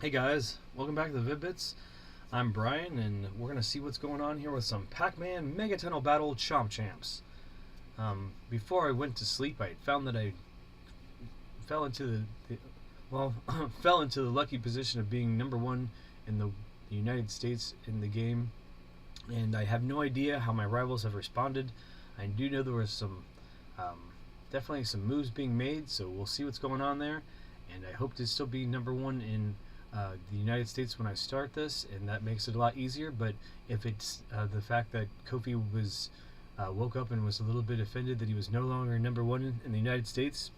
Hey guys, welcome back to the Vid-Bits. I'm Brian, and we're gonna see what's going on here with some Pacman Megatunnel Battle Chomp Champs. Before I went to sleep, I found that I fell into fell into the lucky position of being number one in the United States in the game, and I have no idea how my rivals have responded. I do know there was some definitely some moves being made, so we'll see what's going on there. And I hope to still be number one in the United States when I start this, and that makes it a lot easier. But if it's the fact that Kofi was woke up and was a little bit offended that he was no longer number one in the United States,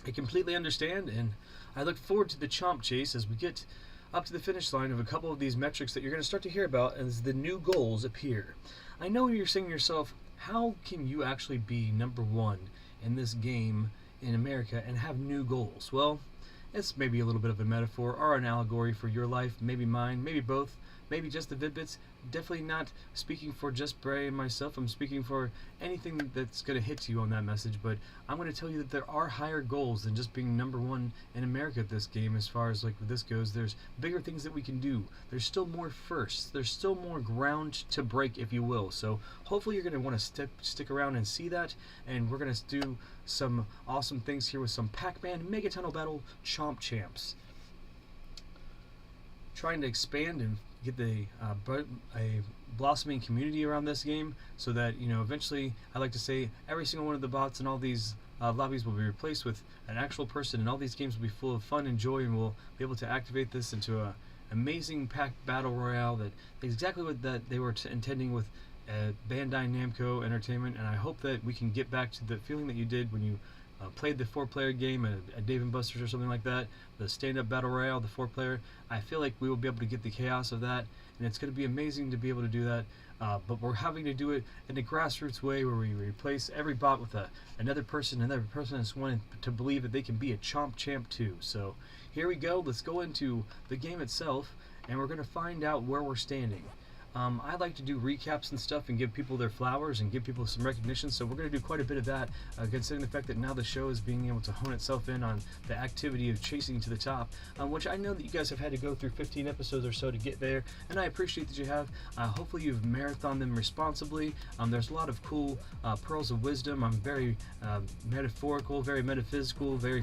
I completely understand, and I look forward to the Chomp chase as we get up to the finish line of a couple of these metrics that you're going to start to hear about as the new goals appear. I know you're saying to yourself, how can you actually be number one in this game in America and have new goals? Well, it's maybe a little bit of a metaphor or an allegory for your life, maybe mine, maybe both, maybe just the Vid-Bits. Definitely not speaking for just Bray and myself. I'm speaking for anything that's going to hit you on that message, but I'm going to tell you that there are higher goals than just being number one in America at this game. As far as like this goes, there's bigger things that we can do. There's still more firsts. There's still more ground to break, if you will. So hopefully you're going to want to stick around and see that, and we're going to do some awesome things here with some Pacman Megatunnel Battle Chomp Champs. Trying to expand and get a blossoming community around this game, so that eventually, I like to say, every single one of the bots in all these lobbies will be replaced with an actual person, and all these games will be full of fun and joy, and we'll be able to activate this into a amazing packed battle royale that exactly what that they were intending with Bandai Namco Entertainment. And I hope that we can get back to the feeling that you did when you played the 4-player game at Dave & Buster's or something like that, the stand-up battle royale, the 4-player. I feel like we will be able to get the chaos of that, and it's going to be amazing to be able to do that. But we're having to do it in a grassroots way, where we replace every bot with another person, and every person is wanting to believe that they can be a Chomp Champ too. So here we go. Let's go into the game itself, and we're going to find out where we're standing. I like to do recaps and stuff and give people their flowers and give people some recognition, so we're going to do quite a bit of that, considering the fact that now the show is being able to hone itself in on the activity of chasing to the top, which I know that you guys have had to go through 15 episodes or so to get there, and I appreciate that you have. Hopefully you've marathoned them responsibly. There's a lot of cool pearls of wisdom. I'm very metaphorical, very metaphysical, very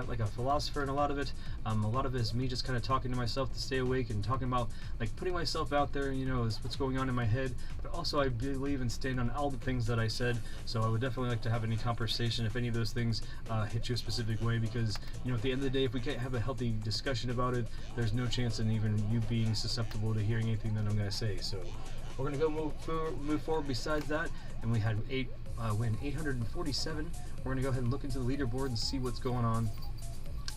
like a philosopher in a lot of it. A lot of it is me just kind of talking to myself to stay awake and talking about, like, putting myself out there, is what's going on in my head. But also I believe and stand on all the things that I said, so I would definitely like to have any conversation if any of those things hit you a specific way, because at the end of the day, if we can't have a healthy discussion about it, there's no chance in even you being susceptible to hearing anything that I'm going to say. So we're going to go move forward. Besides that, and we had 847. We're going to go ahead and look into the leaderboard and see what's going on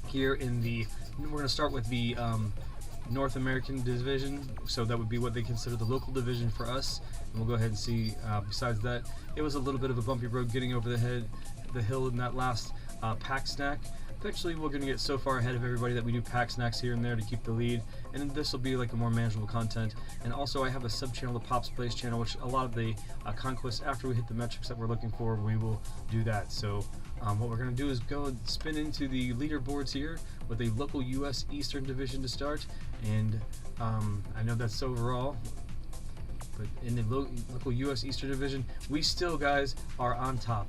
here in the, we're going to start with the North American division, so that would be what they consider the local division for us, and we'll go ahead and see. Besides that, it was a little bit of a bumpy road getting over the hill in that last pack snack. Eventually we're going to get so far ahead of everybody that we do pack snacks here and there to keep the lead, and this will be like a more manageable content. And also I have a sub channel, the Pop's Place channel, which a lot of the conquests, after we hit the metrics that we're looking for, we will do that. So what we're going to do is go and spin into the leaderboards here with a local US Eastern Division to start, and I know that's overall, but in the local US Eastern Division, we still, guys, are on top.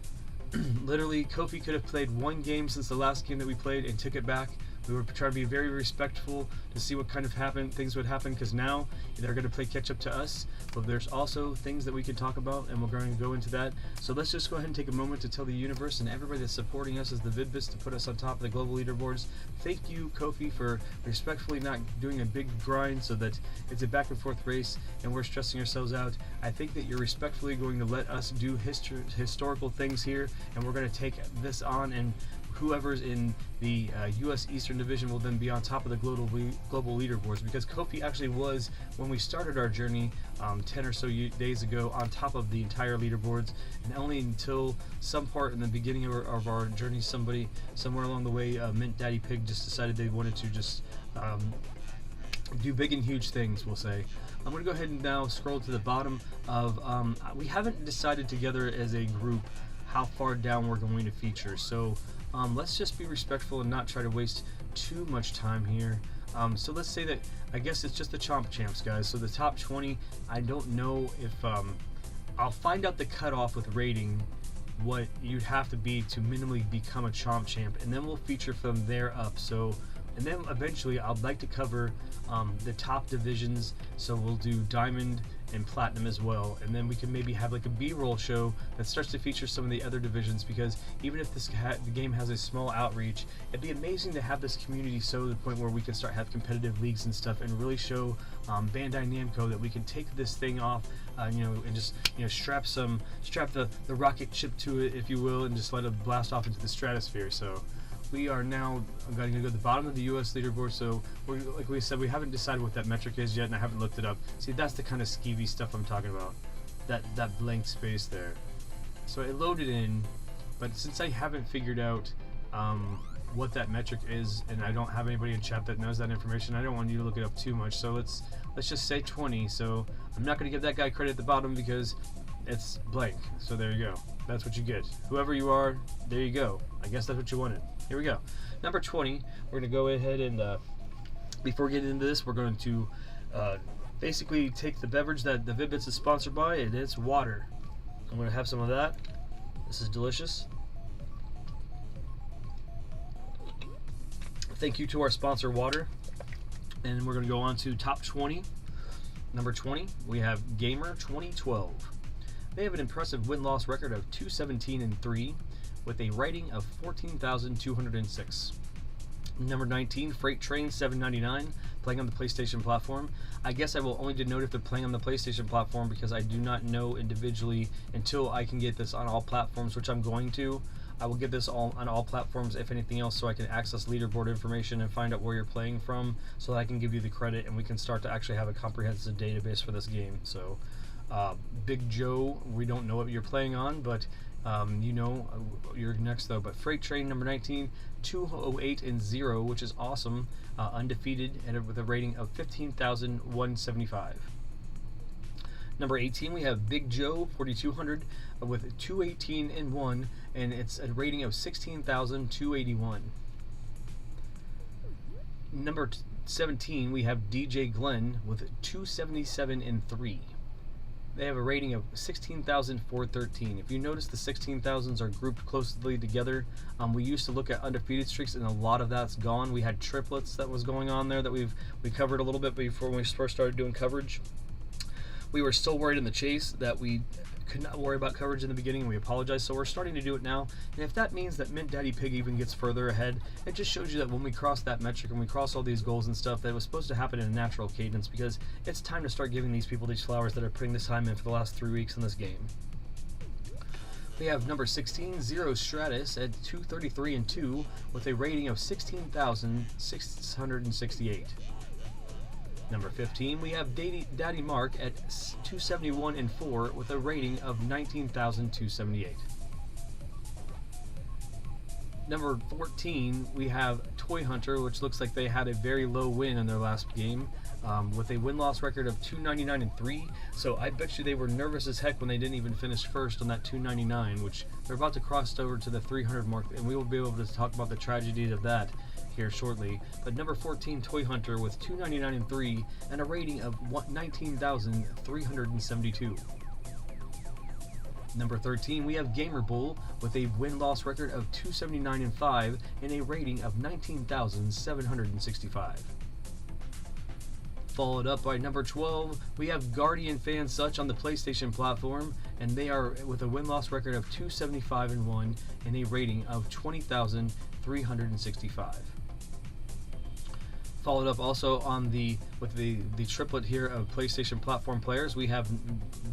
Literally, Kofi could have played one game since the last game that we played and took it back. We were trying to be very respectful to see what kind of things would happen, because now they're going to play catch up to us. But there's also things that we can talk about, and we're going to go into that. So let's just go ahead and take a moment to tell the universe and everybody that's supporting us as the Vid-Bits to put us on top of the global leaderboards. Thank you, Kofi, for respectfully not doing a big grind so that it's a back and forth race and we're stressing ourselves out. I think that you're respectfully going to let us do historical things here, and we're going to take this on, and whoever's in the US Eastern Division will then be on top of the global leaderboards, because Kofi actually was, when we started our journey 10 or so days ago, on top of the entire leaderboards, and only until some part in the beginning of our journey, somebody somewhere along the way, MintDaddyPig, just decided they wanted to just do big and huge things, we'll say. I'm going to go ahead and now scroll to the bottom of, we haven't decided together as a group how far down we're going to feature, so let's just be respectful and not try to waste too much time here. So let's say that, I guess it's just the Chomp champs, guys. So the top 20, I don't know if, I'll find out the cutoff with rating, what you'd have to be to minimally become a Chomp champ, and then we'll feature from there up. So, and then eventually I'd like to cover the top divisions, so we'll do Diamond and Platinum as well, and then we can maybe have like a B-roll show that starts to feature some of the other divisions, because even if the game has a small outreach, it'd be amazing to have this community so to the point where we can start have competitive leagues and stuff, and really show Bandai Namco that we can take this thing off, you know, and just, you know, strap the rocket ship to it, if you will, and just let it blast off into the stratosphere. So we are now going to go to the bottom of the U.S. leaderboard. So, like we said, we haven't decided what that metric is yet, and I haven't looked it up. See, that's the kind of skeevy stuff I'm talking about. That blank space there. So it loaded in, but since I haven't figured out what that metric is, and I don't have anybody in chat that knows that information, I don't want you to look it up too much. So let's just say 20. So I'm not going to give that guy credit at the bottom because it's blank. So there you go. That's what you get. Whoever you are, there you go. I guess that's what you wanted. Here we go. Number 20, we're going to go ahead and, before we get into this, we're going to basically take the beverage that the Vid-Bits is sponsored by, and it's water. I'm going to have some of that. This is delicious. Thank you to our sponsor, Water. And we're going to go on to top 20. Number 20, we have Gamer 2012. They have an impressive win-loss record of 217-3 with a rating of 14,206. Number 19, Freight Train 799, playing on the PlayStation platform. I guess I will only denote if they're playing on the PlayStation platform, because I do not know individually until I can get this on all platforms, which I'm going to. I will get this all on all platforms, if anything else, so I can access leaderboard information and find out where you're playing from, so that I can give you the credit and we can start to actually have a comprehensive database for this game. So, Big Joe, we don't know what you're playing on, but you know, you're next though. But Freight Train number 19, 208-0, which is awesome, undefeated, and with a rating of 15,175. Number 18, we have Big Joe 4200 with 218-1, and it's a rating of 16,281. Number 17, we have DJ Glenn with 277-3. They have a rating of 16,413. If you notice, the 16,000s are grouped closely together. We used to look at undefeated streaks, and a lot of that's gone. We had triplets that was going on there that we covered a little bit before when we first started doing coverage. We were still worried in the chase that we could not worry about coverage in the beginning. We apologize, so we're starting to do it now. And if that means that MintDaddyPig even gets further ahead, it just shows you that when we cross that metric and we cross all these goals and stuff, that it was supposed to happen in a natural cadence, because it's time to start giving these people these flowers that are putting this time in for the last 3 weeks in this game. We have number 16, Zero Stratus at 233-2 with a rating of 16,668. Number 15, we have Daddy Mark at 271-4 with a rating of 19,278. Number 14, we have Toy Hunter, which looks like they had a very low win in their last game, with a win-loss record of 299-3. So I bet you they were nervous as heck when they didn't even finish first on that 299, which they're about to cross over to the 300 mark, and we will be able to talk about the tragedy of that here shortly. But number 14, Toy Hunter with 299-3 and a rating of 19,372. Number 13, we have Gamer Bull with a win-loss record of 279-5 and a rating of 19,765. Followed up by number 12, we have Guardian Fan Such on the PlayStation platform, and they are with a win-loss record of 275-1 and a rating of 20,365. Followed up also on with the triplet here of PlayStation platform players, we have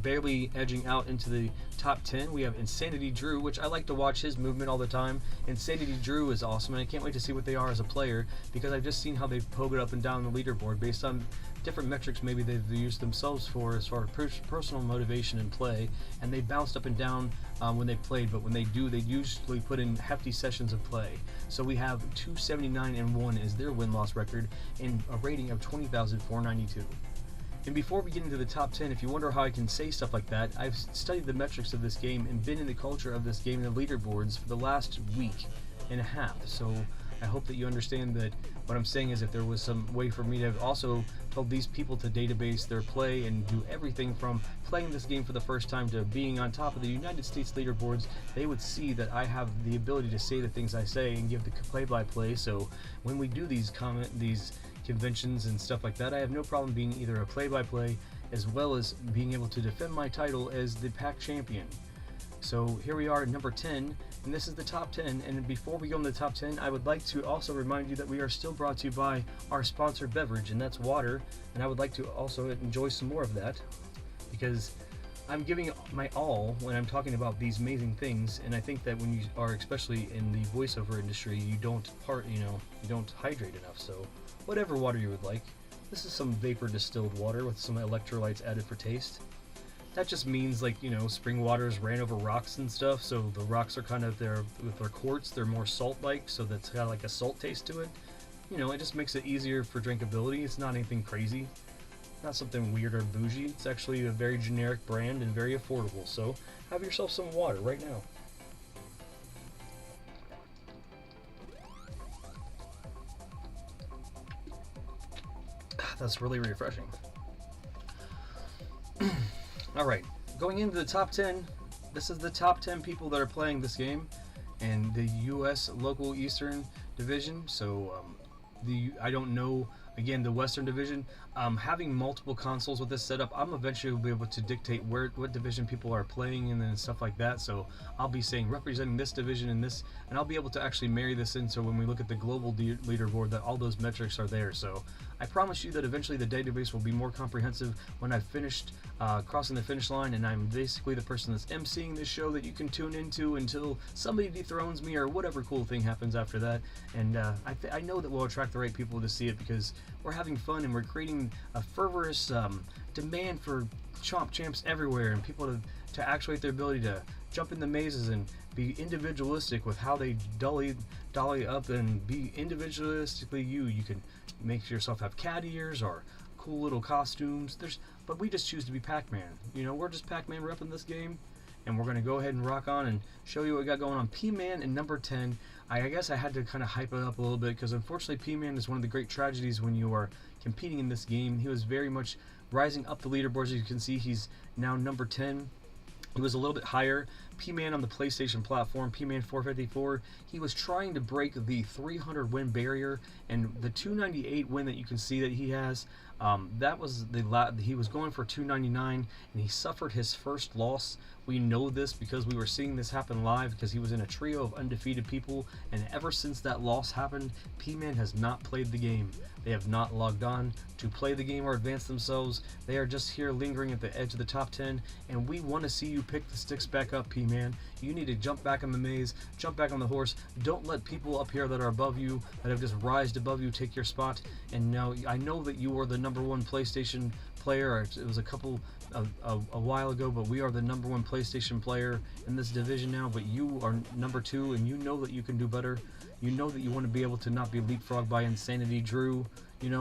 barely edging out into the top 10. We have Insanity Drew, which I like to watch his movement all the time. Insanity Drew is awesome, and I can't wait to see what they are as a player, because I've just seen how they've pogoed up and down the leaderboard based on different metrics maybe they've used themselves for as far as personal motivation and play, and they bounced up and down when they played, but when they do, they usually put in hefty sessions of play. So we have 279-1 as their win-loss record and a rating of 20,492. And before we get into the top 10, if you wonder how I can say stuff like that, I've studied the metrics of this game and been in the culture of this game and the leaderboards for the last week and a half. So I hope that you understand that what I'm saying is if there was some way for me to have also told these people to database their play and do everything from playing this game for the first time to being on top of the United States leaderboards, they would see that I have the ability to say the things I say and give the play-by-play. So when we do these conventions and stuff like that, I have no problem being either a play-by-play as well as being able to defend my title as the pack champion. So here we are at number 10, and this is the top 10. And before we go in the top 10, I would like to also remind you that we are still brought to you by our sponsored beverage, and that's water. And I would like to also enjoy some more of that, because I'm giving my all when I'm talking about these amazing things. And I think that when you are, especially in the voiceover industry, you don't hydrate enough. So whatever water you would like. This is some vapor distilled water with some electrolytes added for taste. That just means, like, spring waters ran over rocks and stuff, so the rocks are kind of with their quartz, they're more salt-like, so that's got like a salt taste to it. It just makes it easier for drinkability. It's not anything crazy, not something weird or bougie. It's actually a very generic brand and very affordable, so have yourself some water right now. That's really refreshing. Alright, going into the top 10, this is the top 10 people that are playing this game in the U.S. local Eastern Division. So I don't know, again, the Western Division. Having multiple consoles with this setup, I'm eventually will be able to dictate what division people are playing and then stuff like that. So I'll be saying representing this division and this, and I'll be able to actually marry this in so when we look at the global leaderboard that all those metrics are there. So I promise you that eventually the database will be more comprehensive when I've finished crossing the finish line, and I'm basically the person that's emceeing this show that you can tune into until somebody dethrones me or whatever cool thing happens after that. And I know that we'll attract the right people to see it, because we're having fun and we're creating a fervorous demand for Chomp champs everywhere, and people to actuate their ability to jump in the mazes and be individualistic with how they dolly up and be individualistically you. You can make yourself have cat ears or cool little costumes. But we just choose to be Pacman. We're just Pacman repping this game, and we're going to go ahead and rock on and show you what we got going on. P-Man in number 10. I guess I had to kind of hype it up a little bit, because unfortunately P-Man is one of the great tragedies when you are competing in this game. He was very much rising up the leaderboards. As you can see, he's now number 10. He was a little bit higher. P-Man on the PlayStation platform, P-Man 454, he was trying to break the 300 win barrier, and the 298 win that you can see that he has, that was he was going for 299, and he suffered his first loss. We know this because we were seeing this happen live, because he was in a trio of undefeated people, and ever since that loss happened, P-Man has not played the game. They have not logged on to play the game or advance themselves. They are just here lingering at the edge of the top 10, and we want to see you pick the sticks back up, P-Man. You need to jump back in the maze, jump back on the horse. Don't let people up here that are above you, that have just rised above you, take your spot. And now, I know that you are the number 1 PlayStation player. It was a while ago, but we are the number 1 PlayStation player in this division now, but you are number 2, and you know that you can do better. You know that you want to be able to not be leapfrogged by Insanity Drew. And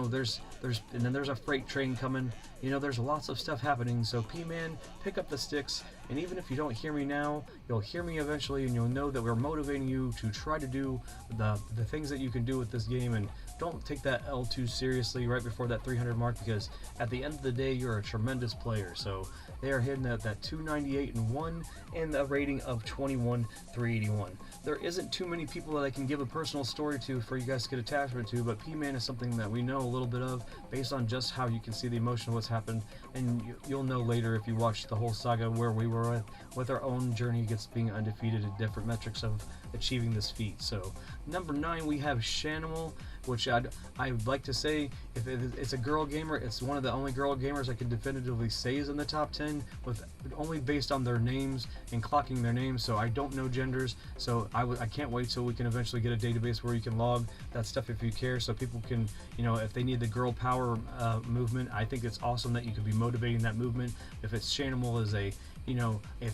then there's a freight train coming. There's lots of stuff happening. So P-Man, pick up the sticks, and even if you don't hear me now, you'll hear me eventually, and you'll know that we're motivating you to try to do the things that you can do with this game. And don't take that L too seriously right before that 300 mark, because at the end of the day, you're a tremendous player. So they are hitting at that 298 and 1 and a rating of 21,381. There isn't too many people that I can give a personal story to for you guys to get attachment to, but P-Man is something that we know a little bit of based on just how you can see the emotion of what's happened, and you'll know later if you watch the whole saga where we were with our own journey against being undefeated at different metrics of achieving this feat. So number 9 we have Shanimal, which I would like to say, if it's a girl gamer, it's one of the only girl gamers I can definitively say is in the top 10, with only based on their names and clocking their names. So I don't know genders, so I can't wait till we can eventually get a database where you can log that stuff if you care, so people can, if they need the girl power movement. I think it's awesome that you could be motivating that movement. If it's Shanimal is a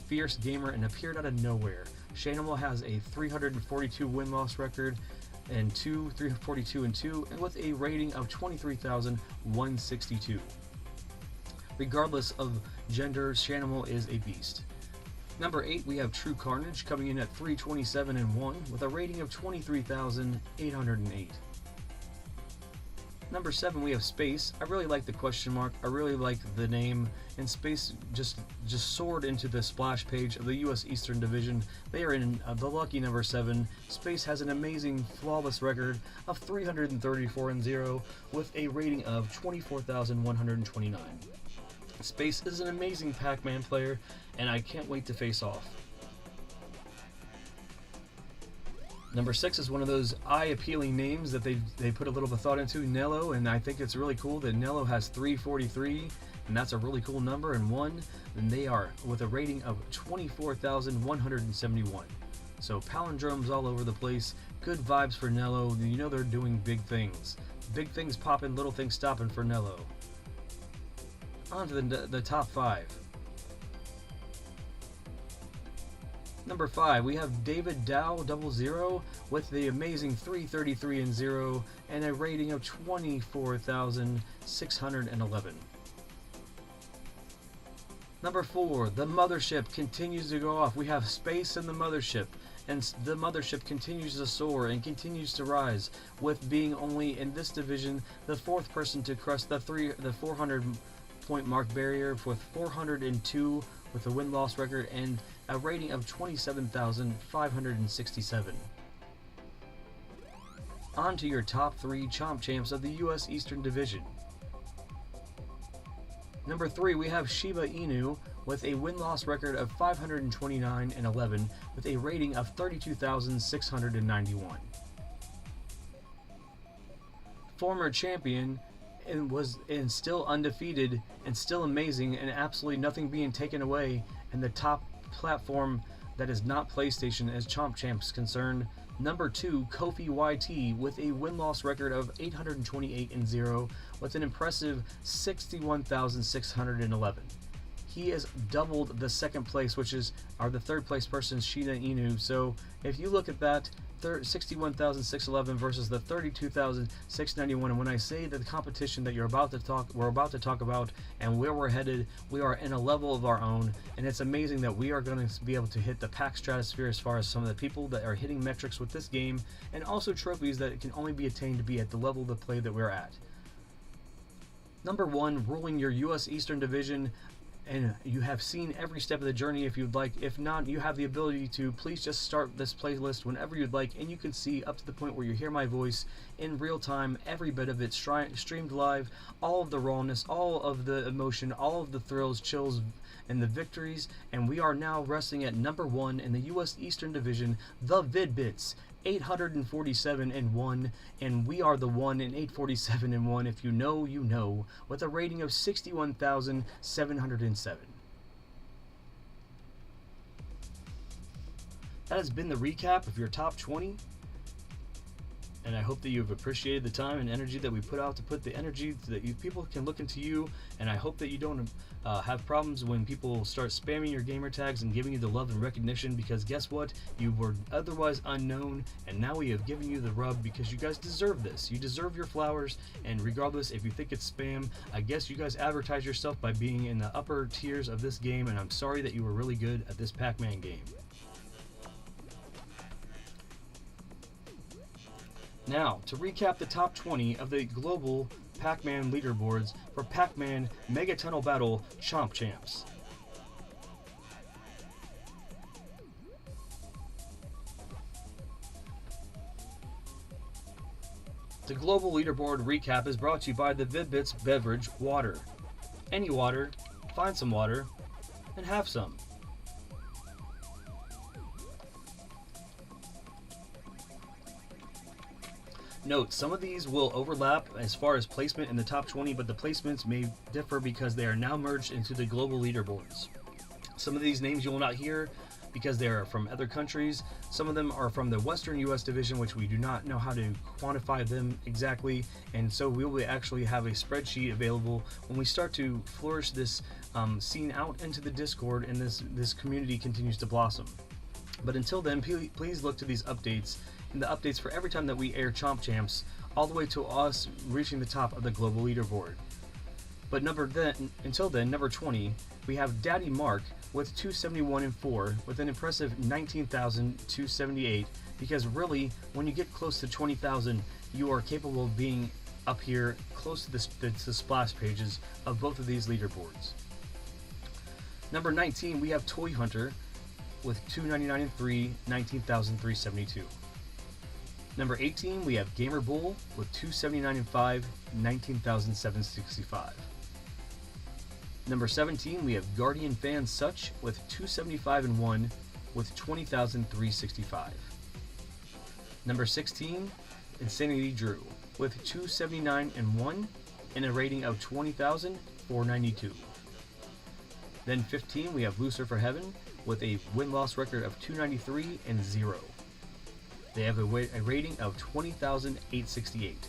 fierce gamer and appeared out of nowhere. Shanimal has a 342 win-loss record and 342 and 2, and with a rating of 23,162. Regardless of gender, Shanimal is a beast. Number 8, we have True Carnage coming in at 327 and 1 with a rating of 23,808. Number 7, we have Space. I really like the question mark. I really like the name. And Space just soared into the splash page of the U.S. Eastern Division. They are in the lucky number 7. Space has an amazing, flawless record of 334 and 0 with a rating of 24,129. Space is an amazing Pac-Man player, and I can't wait to face off. Number 6 is one of those eye-appealing names that they put a little bit of thought into, Nello, and I think it's really cool that Nello has 343, and that's a really cool number, and 1, and they are with a rating of 24,171. So palindromes all over the place, good vibes for Nello. You know they're doing big things. Big things popping, little things stopping for Nello. On to the top 5. Number 5, we have David Dow 00 with the amazing 333 and 0 and a rating of 24,611. Number 4, the Mothership continues to go off. We have Space in the Mothership, and the Mothership continues to soar and continues to rise, with being only in this division the 4th person to cross the 400 point mark barrier with 402 with a win-loss record and a rating of 27,567. On to your top 3 Chomp champs of the U.S. Eastern Division. Number 3, we have Shiba Inu with a win-loss record of 529 and 11 with a rating of 32,691. Former champion and still undefeated and still amazing and absolutely nothing being taken away, and the top platform that is not PlayStation as Chomp Champ's concerned. Number 2, Kofi YT with a win-loss record of 828 and 0 with an impressive 61,611. He has doubled the 2nd place, which is the 3rd place person, Shiba Inu. So if you look at that, 61,611 versus the 32,691, and when I say that the competition that we're about to talk about and where we're headed, we are in a level of our own, and it's amazing that we are going to be able to hit the pack stratosphere as far as some of the people that are hitting metrics with this game, and also trophies that can only be attained to be at the level of play that we're at. Number 1, ruling your U.S. Eastern Division, and you have seen every step of the journey if you'd like. If not, you have the ability to please just start this playlist whenever you'd like, and you can see up to the point where you hear my voice in real time, every bit of it streamed live, all of the rawness, all of the emotion, all of the thrills, chills, and the victories. And we are now resting at number 1 in the U.S. Eastern Division, the Vid-Bits, 847 and 1, and we are the 1 in 847 and 1. If you know, you know, with a rating of 61,707. That has been the recap of your top 20, and I hope that you've appreciated the time and energy that we put out to put the energy so that people can look into you, and I hope that you don't have problems when people start spamming your gamer tags and giving you the love and recognition, because guess what? You were otherwise unknown, and now we have given you the rub because you guys deserve this. You deserve your flowers, and regardless if you think it's spam, I guess you guys advertise yourself by being in the upper tiers of this game, and I'm sorry that you were really good at this Pac-Man game. Now, to recap the top 20 of the global Pac-Man leaderboards for Pac-Man Mega Tunnel Battle Chomp Champs. The global leaderboard recap is brought to you by the Vid-Bits beverage water. Any water, find some water, and have some. Note, some of these will overlap as far as placement in the top 20, but the placements may differ because they are now merged into the global leaderboards. Some of these names you will not hear because they are from other countries. Some of them are from the Western U.S. division, which we do not know how to quantify them exactly, and so we will actually have a spreadsheet available when we start to flourish this scene out into the Discord and this community continues to blossom. But until then, please look to these updates and the updates for every time that we air Chomp Champs, all the way to us reaching the top of the global leaderboard. But until then, number 20, we have Daddy Mark with 271 and 4 with an impressive 19,278. Because really, when you get close to 20,000, you are capable of being up here close to the splash pages of both of these leaderboards. Number 19, we have Toy Hunter with 299 and 3, 19,372. Number 18, we have Gamer Bull with 279 and 5, 19,765. Number 17, we have Guardian Fan Such with 275 and 1 with 20,365. Number 16, Insanity Drew with 279 and 1 and a rating of 20,492. Then 15, we have Lucifer Heaven with a win-loss record of 293 and 0. They have a rating of 20,868.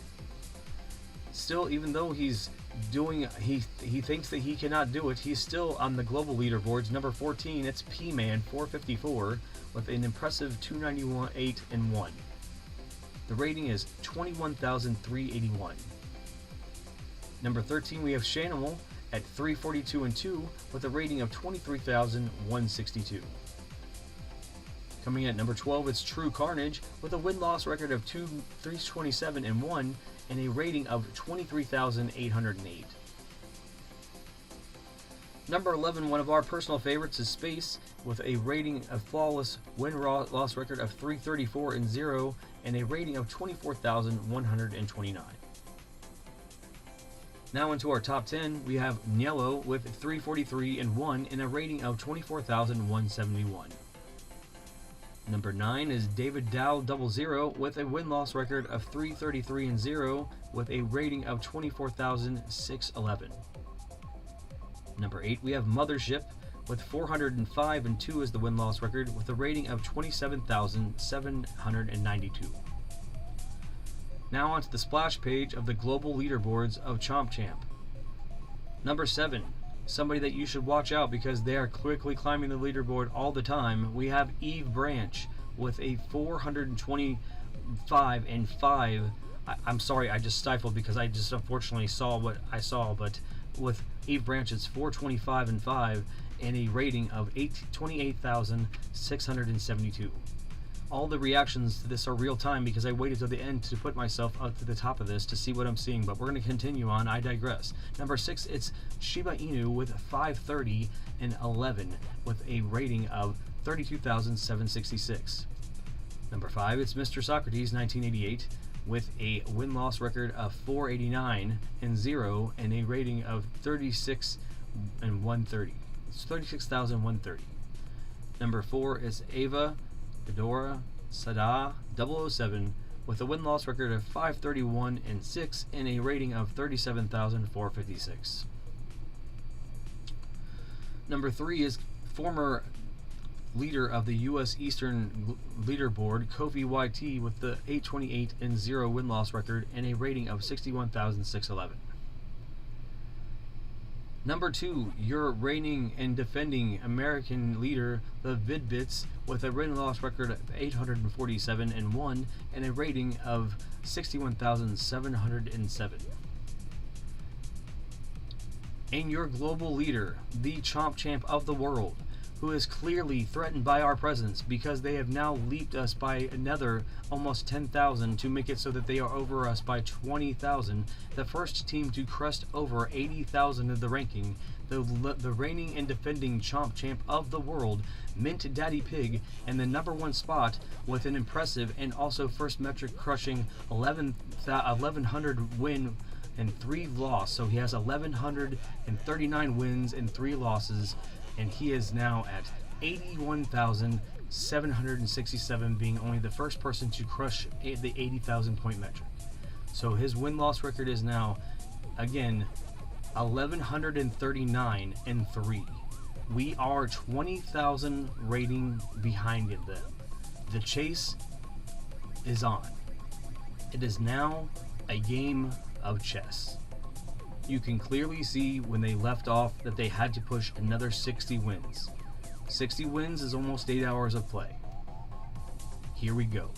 Still, even though he thinks that he cannot do it, he's still on the global leaderboards. Number 14, it's Pacman 454 with an impressive 291.8 and 1. The rating is 21,381. Number 13, we have Shanimal at 342 and 2 with a rating of 23,162. Coming in at number 12, it's True Carnage with a win-loss record of 327 and 1 and a rating of 23,808. Number 11, one of our personal favorites, is Space with a rating of flawless win-loss record of 334 and 0 and a rating of 24,129. Now into our top 10, we have Niello with 343 and 1 and a rating of 24,171. Number 9 is David Dow 00 with a win-loss record of 333 and 0 with a rating of 24,611. Number 8, we have Mothership with 405 and 2 as the win-loss record with a rating of 27,792. Now onto the splash page of the global leaderboards of Chomp. Number 7, somebody that you should watch out because they are quickly climbing the leaderboard all the time. We have Eve Branch with a 425 and 5. I'm sorry, I just stifled because I just unfortunately saw what I saw, but with Eve Branch it's 425 and 5 and a rating of 28,672. All the reactions to this are real time because I waited till the end to put myself up to the top of this to see what I'm seeing, but we're going to continue on. I digress. Number 6, it's Shiba Inu with 530 and 11 with a rating of 32,766. Number 5, it's Mr. Socrates 1988 with a win-loss record of 489 and 0 and a rating of 36,130. Number 4 is Ava Fedora Sada 007 with a win-loss record of 531 and 6 and a rating of 37,456. Number 3 is former leader of the U.S. Eastern leaderboard, Kofi YT, with the 828 and 0 win-loss record and a rating of 61,611. Number 2, your reigning and defending American leader, the Vid-Bits, with a win-loss record of 847 and 1 and a rating of 61,707. And your global leader, the Chomp of the world, who is clearly threatened by our presence because they have now leaped us by another almost 10,000 to make it so that they are over us by 20,000. The first team to crest over 80,000 of the ranking, the reigning and defending Chomp of the world, MintDaddyPig, in the number 1 spot with an impressive and also first metric crushing 1,100 win and 3 loss. So he has 1,139 wins and 3 losses. And he is now at 81,767, being only the first person to crush the 80,000 point metric. So his win-loss record is now, again, 1,139 and 3. We are 20,000 rating behind them. The chase is on. It is now a game of chess. You can clearly see when they left off that they had to push another 60 wins. 60 wins is almost 8 hours of play. Here we go.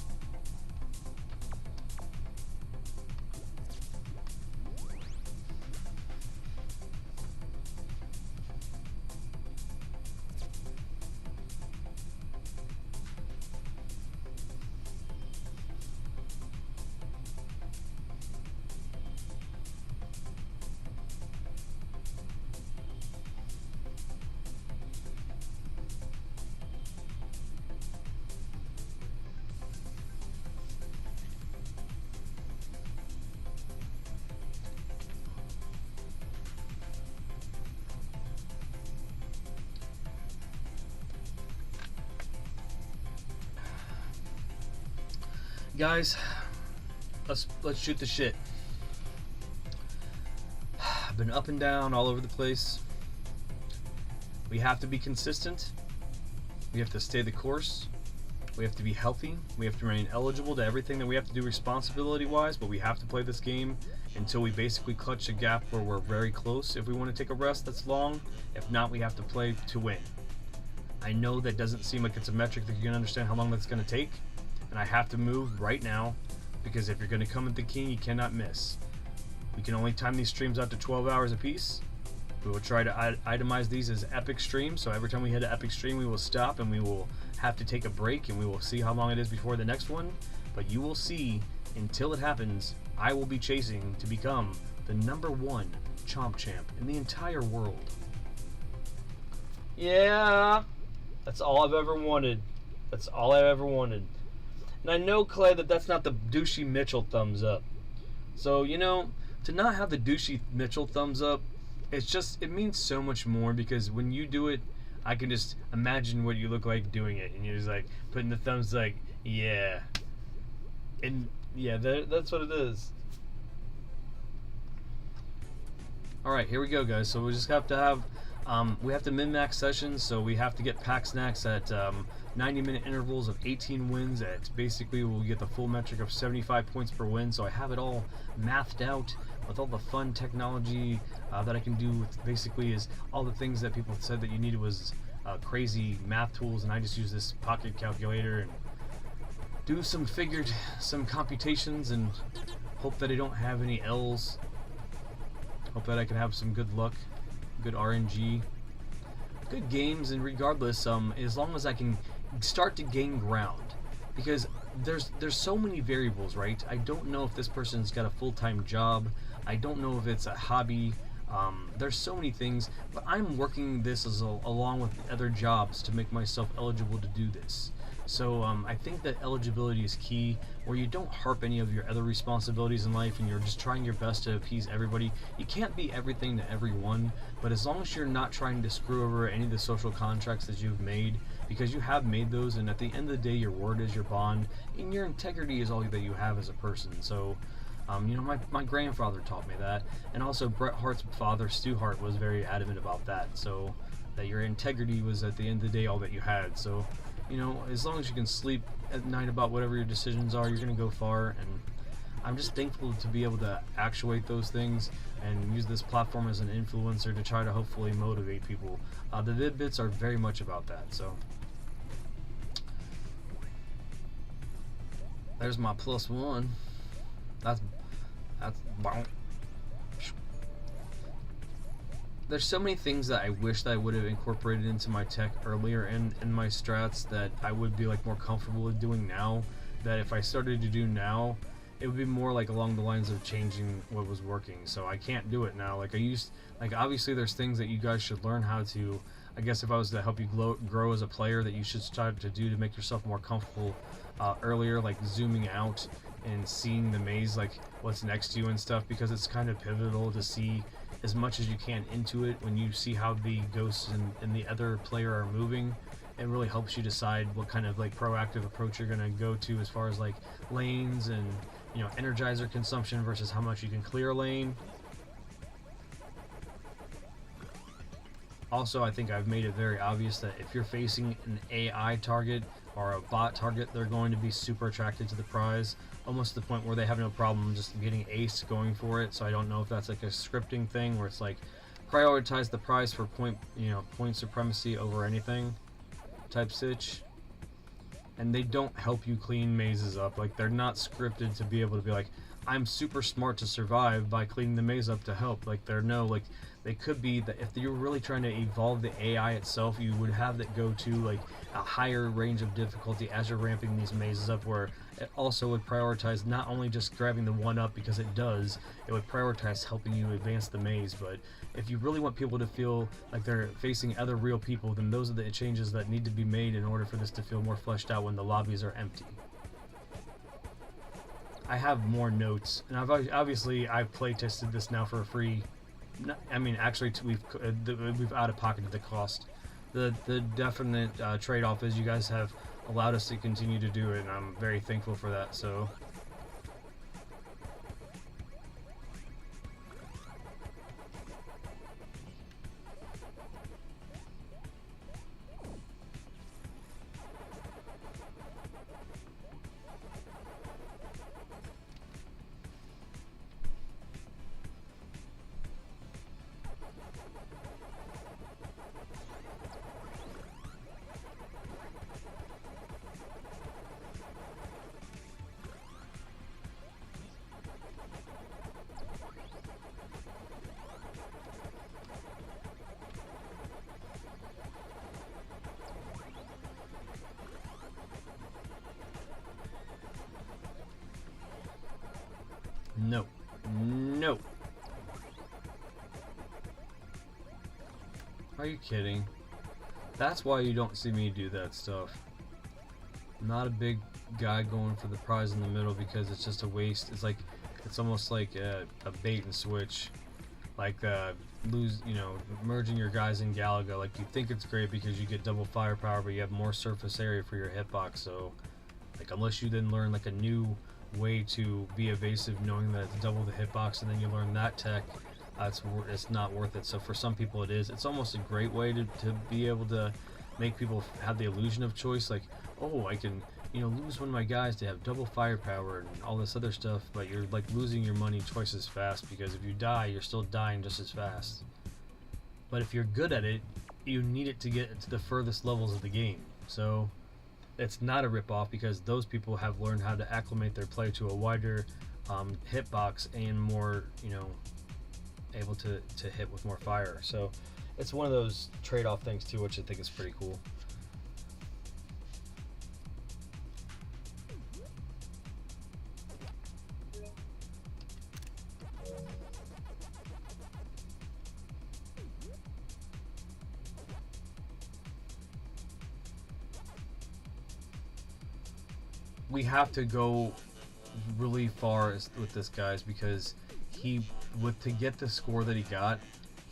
Guys, let's shoot the shit. I've been up and down all over the place. We have to be consistent. We have to stay the course. We have to be healthy. We have to remain eligible to everything that we have to do responsibility-wise, but we have to play this game until we basically clutch a gap where we're very close. If we want to take a rest that's long, if not, we have to play to win. I know that doesn't seem like it's a metric that you can understand how long that's going to take, and I have to move right now, because if you're going to come at the king, you cannot miss. We can only time these streams out to 12 hours apiece. We will try to itemize these as epic streams, so every time we hit an epic stream, we will stop and we will have to take a break, and we will see how long it is before the next one. But you will see, until it happens, I will be chasing to become the #1 Chomp champ in the entire world. Yeah, that's all I've ever wanted. That's all I've ever wanted. And I know, Clay, that that's not the douchey Mitchell thumbs up. So, you know, to not have the douchey Mitchell thumbs up, it means so much more, because when you do it, I can just imagine what you look like doing it, and you're just like putting the thumbs like, yeah. And yeah, that's what it is. Alright, here we go, guys. So we just have to have, we have to min-max sessions, so we have to get pack snacks at 90-minute intervals of 18 wins. At basically, we'll get the full metric of 75 points per win, so I have it all mathed out with all the fun technology that I can do with basically is all the things that people said that you needed was crazy math tools, and I just use this pocket calculator and do some computations and hope that I don't have any L's. Hope that I can have some good luck, good RNG, good games, and regardless, as long as I can start to gain ground, because there's so many variables, right? I don't know if this person's got a full-time job. I don't know if it's a hobby. There's so many things, but I'm working this along with other jobs to make myself eligible to do this. So I think that eligibility is key, where you don't harp any of your other responsibilities in life and you're just trying your best to appease everybody. You can't be everything to everyone, but as long as you're not trying to screw over any of the social contracts that you've made, because you have made those, and at the end of the day, your word is your bond, and your integrity is all that you have as a person. So you know, my grandfather taught me that, and also Bret Hart's father, Stu Hart, was very adamant about that, so that your integrity was at the end of the day all that you had. So, you know, as long as you can sleep at night about whatever your decisions are, you're going to go far, and I'm just thankful to be able to actuate those things and use this platform as an influencer to try to hopefully motivate people. The Vid-Bits are very much about that, so. There's my +1. That's there's so many things that I wish that I would have incorporated into my tech earlier in my strats that I would be like more comfortable with doing now, that if I started to do now, it would be more like along the lines of changing what was working. So I can't do it now. Like obviously there's things that you guys should learn how to, I guess if I was to help you grow as a player, that you should start to do to make yourself more comfortable earlier, like zooming out and seeing the maze, like what's next to you and stuff, because it's kind of pivotal to see as much as you can into it. When you see how the ghosts and the other player are moving, it really helps you decide what kind of like proactive approach you're gonna go to as far as like lanes and, you know, energizer consumption versus how much you can clear a lane. Also, I think I've made it very obvious that if you're facing an AI target or a bot target, they're going to be super attracted to the prize, almost to the point where they have no problem just getting ace going for it. So I don't know if that's like a scripting thing where it's like prioritize the prize for point supremacy over anything type sitch. And they don't help you clean mazes up. Like, they're not scripted to be able to be like, I'm super smart to survive by cleaning the maze up to help. Like, they could be that if you're really trying to evolve the AI itself, you would have that go to like a higher range of difficulty as you're ramping these mazes up, where it also would prioritize not only just grabbing the one up, because it does, it would prioritize helping you advance the maze. But if you really want people to feel like they're facing other real people, then those are the changes that need to be made in order for this to feel more fleshed out when the lobbies are empty. I have more notes, and I've play tested this now for free. I mean, actually, we've out of pocketed the cost. The definite trade-off is you guys have allowed us to continue to do it, and I'm very thankful for that. So no. No. Are you kidding? That's why you don't see me do that stuff. I'm not a big guy going for the prize in the middle because it's just a waste. It's almost like a bait and switch. Like merging your guys in Galaga. Like, you think it's great because you get double firepower, but you have more surface area for your hitbox. So, like, unless you then learn like a new way to be evasive, knowing that it's double the hitbox, and then you learn that tech, it's not worth it. So for some people it is. It's almost a great way to be able to make people have the illusion of choice, like, oh, I can lose one of my guys to have double firepower and all this other stuff, but you're like losing your money twice as fast, because if you die, you're still dying just as fast. But if you're good at it, you need it to get to the furthest levels of the game. So it's not a rip-off, because those people have learned how to acclimate their play to a wider hitbox and more, able to hit with more fire. So it's one of those trade-off things too, which I think is pretty cool. We have to go really far with this, guys, because to get the score that he got,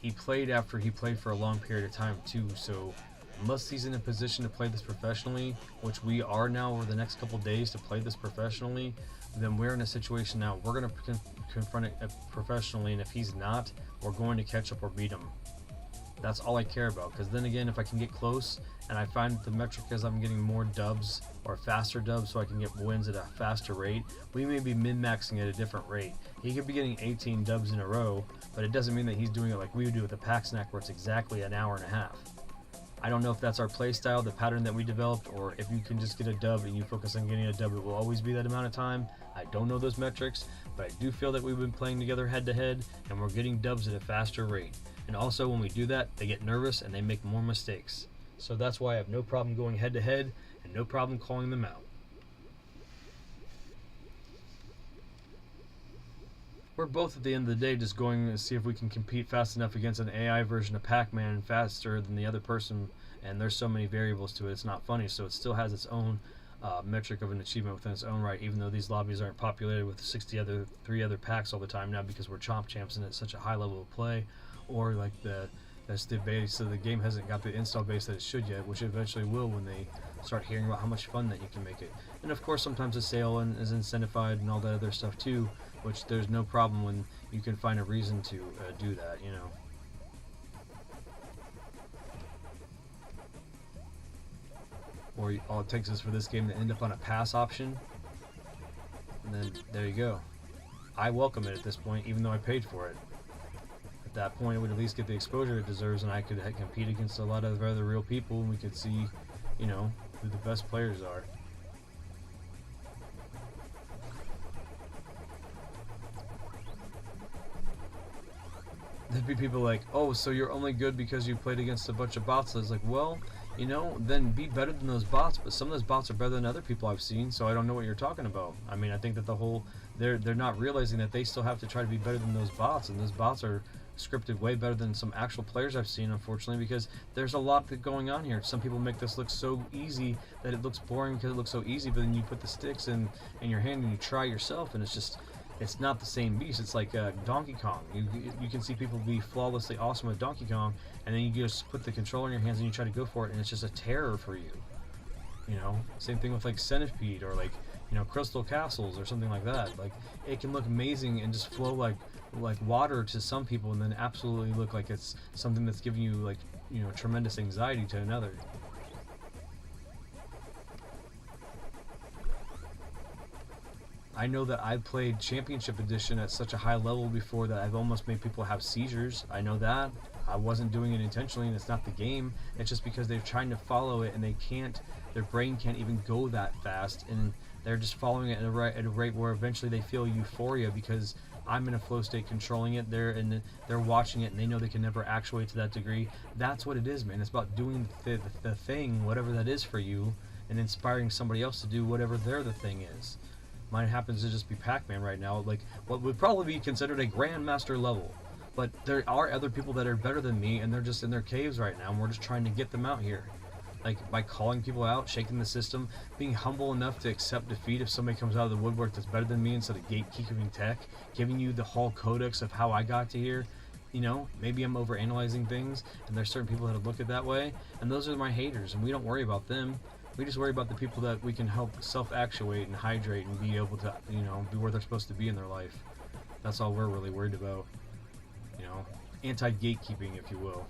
he played after he played for a long period of time too. So unless he's in a position to play this professionally, which we are now over the next couple days to play this professionally, then we're in a situation now we're going to confront it professionally, and if he's not, we're going to catch up or beat him. That's all I care about, because then again, if I can get close and I find the metric is I'm getting more dubs or faster dubs, so I can get wins at a faster rate, we may be min-maxing at a different rate. He could be getting 18 dubs in a row, but it doesn't mean that he's doing it like we would do with the pack snack, where it's exactly an hour and a half. I don't know if that's our play style, the pattern that we developed, or if you can just get a dub and you focus on getting a dub, it will always be that amount of time. I don't know those metrics, but I do feel that we've been playing together head to head, and we're getting dubs at a faster rate. And also, when we do that, they get nervous and they make more mistakes. So that's why I have no problem going head to head and no problem calling them out. We're both at the end of the day just going to see if we can compete fast enough against an AI version of Pacman, faster than the other person, and there's so many variables to it, it's not funny. So it still has its own metric of an achievement within its own right, even though these lobbies aren't populated with 3 other packs all the time now, because we're Chomp champs and it's such a high level of play, or like that's the base, so the game hasn't got the install base that it should yet, which eventually will when they start hearing about how much fun that you can make it. And of course, sometimes a sale is incentivized and all that other stuff too, which there's no problem when you can find a reason to do that, Or all it takes is for this game to end up on a pass option, and then there you go. I welcome it at this point, even though I paid for it. At that point, it would at least get the exposure it deserves, and I could compete against a lot of other real people, and we could see, who the best players are. There'd be people like, oh, so you're only good because you played against a bunch of bots. I was like, well, then be better than those bots, but some of those bots are better than other people I've seen, so I don't know what you're talking about. I mean, I think that they're not realizing that they still have to try to be better than those bots, and those bots are scripted way better than some actual players I've seen, unfortunately, because there's a lot going on here. Some people make this look so easy that it looks boring because it looks so easy, but then you put the sticks in your hand and you try yourself, and it's not the same beast. It's like Donkey Kong. You can see people be flawlessly awesome with Donkey Kong, and then you just put the controller in your hands and you try to go for it, and it's just a terror for you. You know, same thing with like Centipede or like, you know, Crystal Castles or something like that. Like, it can look amazing and just flow like water to some people, and then absolutely look like it's something that's giving you like, you know, tremendous anxiety to another. I know that I've played Championship Edition at such a high level before that I've almost made people have seizures. I know that. I wasn't doing it intentionally, and it's not the game. It's just because they're trying to follow it and they can't, their brain can't even go that fast, and they're just following it at a rate where eventually they feel euphoria because I'm in a flow state controlling it. They're watching it and they know they can never actuate to that degree. That's what it is, man. It's about doing the thing, whatever that is for you, and inspiring somebody else to do whatever the thing is. Mine happens to just be Pacman right now, like what would probably be considered a grandmaster level. But there are other people that are better than me, and they're just in their caves right now, and we're just trying to get them out here. Like, by calling people out, shaking the system, being humble enough to accept defeat if somebody comes out of the woodwork that's better than me instead of gatekeeping tech, giving you the whole codex of how I got to here. You know, maybe I'm overanalyzing things, and there's certain people that look at it that way, and those are my haters, and we don't worry about them. We just worry about the people that we can help self-actuate and hydrate and be able to, you know, be where they're supposed to be in their life. That's all we're really worried about. You know, anti-gatekeeping, if you will.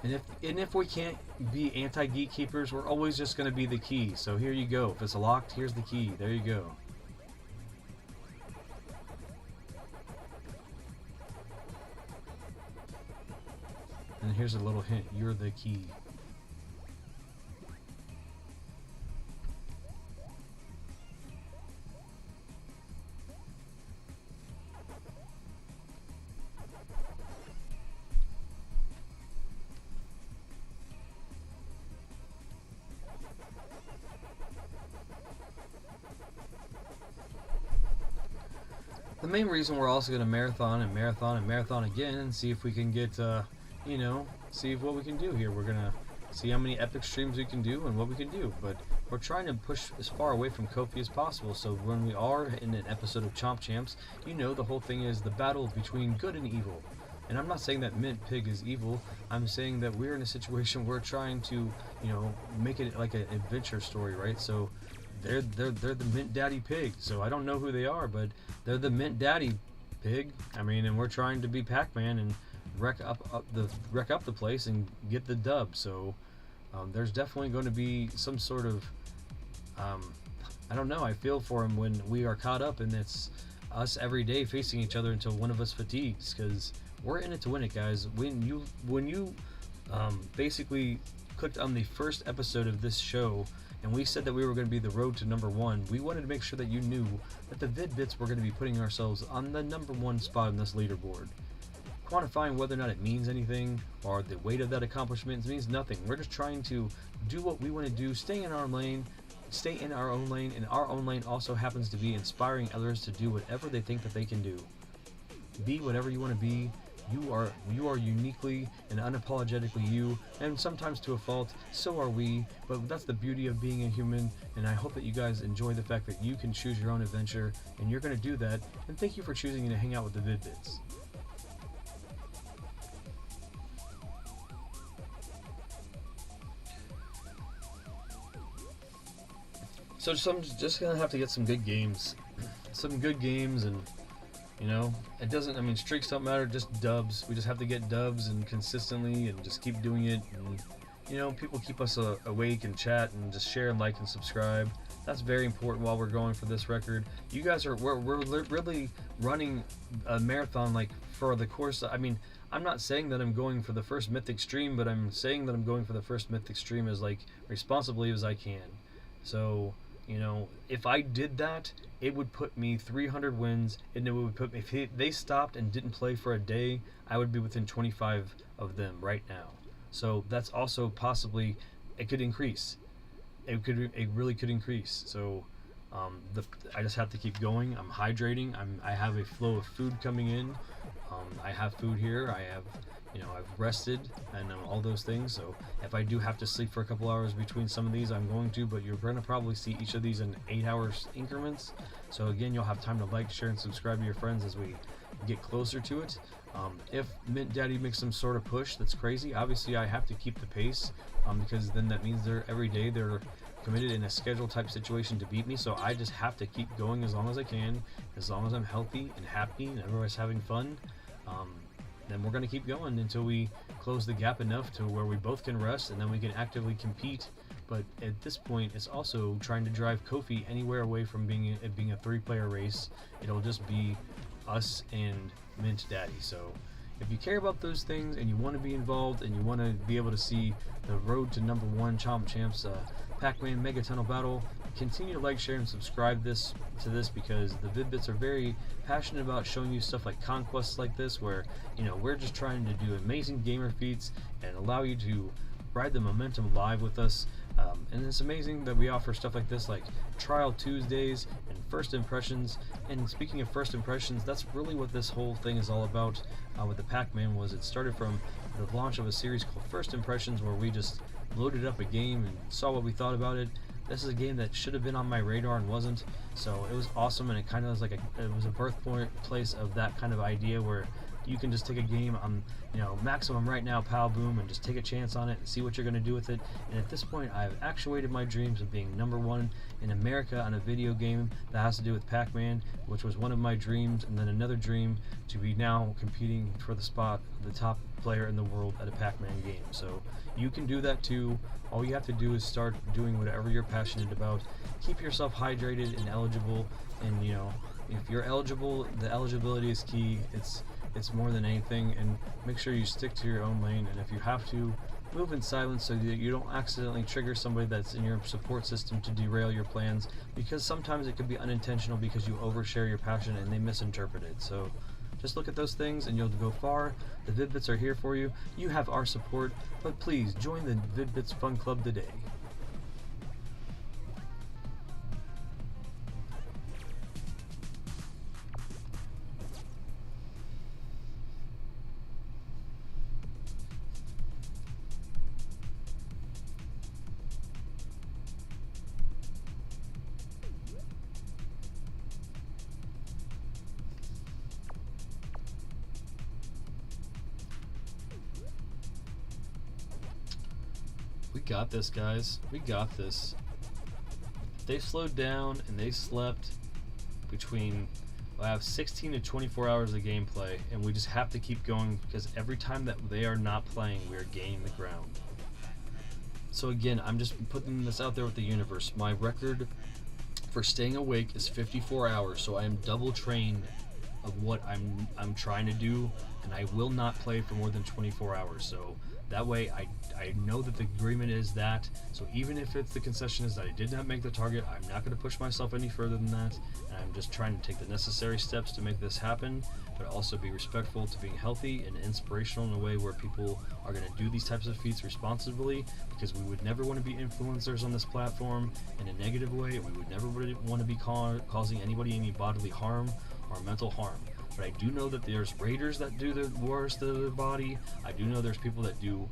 And if we can't be anti-gatekeepers, we're always just going to be the key. So here you go. If it's locked, here's the key. There you go. And here's a little hint. You're the key. The main reason we're also going to marathon and marathon and marathon again and see if we can get, you know, see what we can do here. We're going to see how many epic streams we can do and what we can do. But we're trying to push as far away from Kofi as possible. So when we are in an episode of Chomp Champs, you know, the whole thing is the battle between good and evil. And I'm not saying that MintPig is evil. I'm saying that we're in a situation where we're trying to, you know, make it like an adventure story, right? So they're the MintDaddyPig. So I don't know who they are, but they're the MintDaddyPig. I mean, and we're trying to be Pacman and wreck up the place and get the dub. So there's definitely going to be some sort of I don't know. I feel for him when we are caught up, and it's us every day facing each other until one of us fatigues, because we're in it to win it, guys. When you basically clicked on the first episode of this show and we said that we were going to be the road to #1, we wanted to make sure that you knew that the Vid-Bits were going to be putting ourselves on the #1 spot in this leaderboard. Quantifying whether or not it means anything or the weight of that accomplishment means nothing. We're just trying to do what we want to do, stay in our own lane, and our own lane also happens to be inspiring others to do whatever they think that they can do. Be whatever you want to be. You are uniquely and unapologetically you, and sometimes to a fault, so are we, but that's the beauty of being a human, and I hope that you guys enjoy the fact that you can choose your own adventure, and you're going to do that, and thank you for choosing to hang out with the Vid-Bits. So I'm just going to have to get some good games. And you know, it doesn't, I mean, streaks don't matter, just dubs. We just have to get dubs and consistently and just keep doing it. And, you know, people keep us awake and chat and just share and like and subscribe. That's very important while we're going for this record. You guys we're really running a marathon, like, for the course. I mean, I'm not saying that I'm going for the first Mythic stream, but I'm saying that I'm going for the first Mythic stream as, like, responsibly as I can. So, you know, if I did that, it would put me 300 wins, and it would put me, if they stopped and didn't play for a day, I would be within 25 of them right now. So that's also possibly, it could increase. It really could increase. So I just have to keep going. I'm hydrating. I have a flow of food coming in. I have food here. I have, you know, I've rested and all those things. So if I do have to sleep for a couple hours between some of these, I'm going to, but you're going to probably see each of these in 8 hours increments. So again, you'll have time to like, share, and subscribe to your friends as we get closer to it. If Mint Daddy makes some sort of push that's crazy, obviously I have to keep the pace, because then that means every day they're committed in a schedule type situation to beat me. So I just have to keep going as long as I can, as long as I'm healthy and happy and everybody's having fun. Then we're going to keep going until we close the gap enough to where we both can rest, and then we can actively compete. But at this point, it's also trying to drive Kofi anywhere away from being a 3-player race. It'll just be us and Mint Daddy. So if you care about those things and you want to be involved and you want to be able to see the road to #1 Chomp Champs Pacman Mega Tunnel Battle, continue to like, share, and subscribe to this because the Vid-Bits are very passionate about showing you stuff like conquests like this, where we're just trying to do amazing gamer feats and allow you to ride the momentum live with us. And it's amazing that we offer stuff like this, like Trial Tuesdays and First Impressions. And speaking of First Impressions, that's really what this whole thing is all about with the Pacman. It started from the launch of a series called First Impressions, where we just loaded up a game and saw what we thought about it. This is a game that should have been on my radar and wasn't, so it was awesome, and it kind of was it was a birthplace of that kind of idea where you can just take a game on maximum right now, pow boom, and just take a chance on it and see what you're going to do with it. And at this point, I've actuated my dreams of being #1 in America on a video game that has to do with Pacman, which was one of my dreams, and then another dream to be now competing for the spot of the top player in the world at a Pacman game. So you can do that too. All you have to do is start doing whatever you're passionate about. Keep yourself hydrated and eligible, and if you're eligible, the eligibility is key. It's more than anything, and make sure you stick to your own lane, and if you have to, move in silence so that you don't accidentally trigger somebody that's in your support system to derail your plans, because sometimes it could be unintentional because you overshare your passion and they misinterpret it. So just look at those things and you'll go far. The Vid-Bits are here for you. You have our support, but please join the Vid-Bits Fun Club today. We got this, guys. We got this. They slowed down and they slept between, I have 16 to 24 hours of gameplay, and we just have to keep going because every time that they are not playing, we are gaining the ground. So again, I'm just putting this out there with the universe. My record for staying awake is 54 hours, so I am double trained of what I'm trying to do, and I will not play for more than 24 hours. So that way I know that the agreement is that. So even if it's the concession is that I did not make the target, I'm not going to push myself any further than that, and I'm just trying to take the necessary steps to make this happen, but also be respectful to being healthy and inspirational in a way where people are going to do these types of feats responsibly, because we would never want to be influencers on this platform in a negative way. We would never want to be causing anybody any bodily harm or mental harm. But I do know that there's raiders that do the worst to their body. I do know there's people that do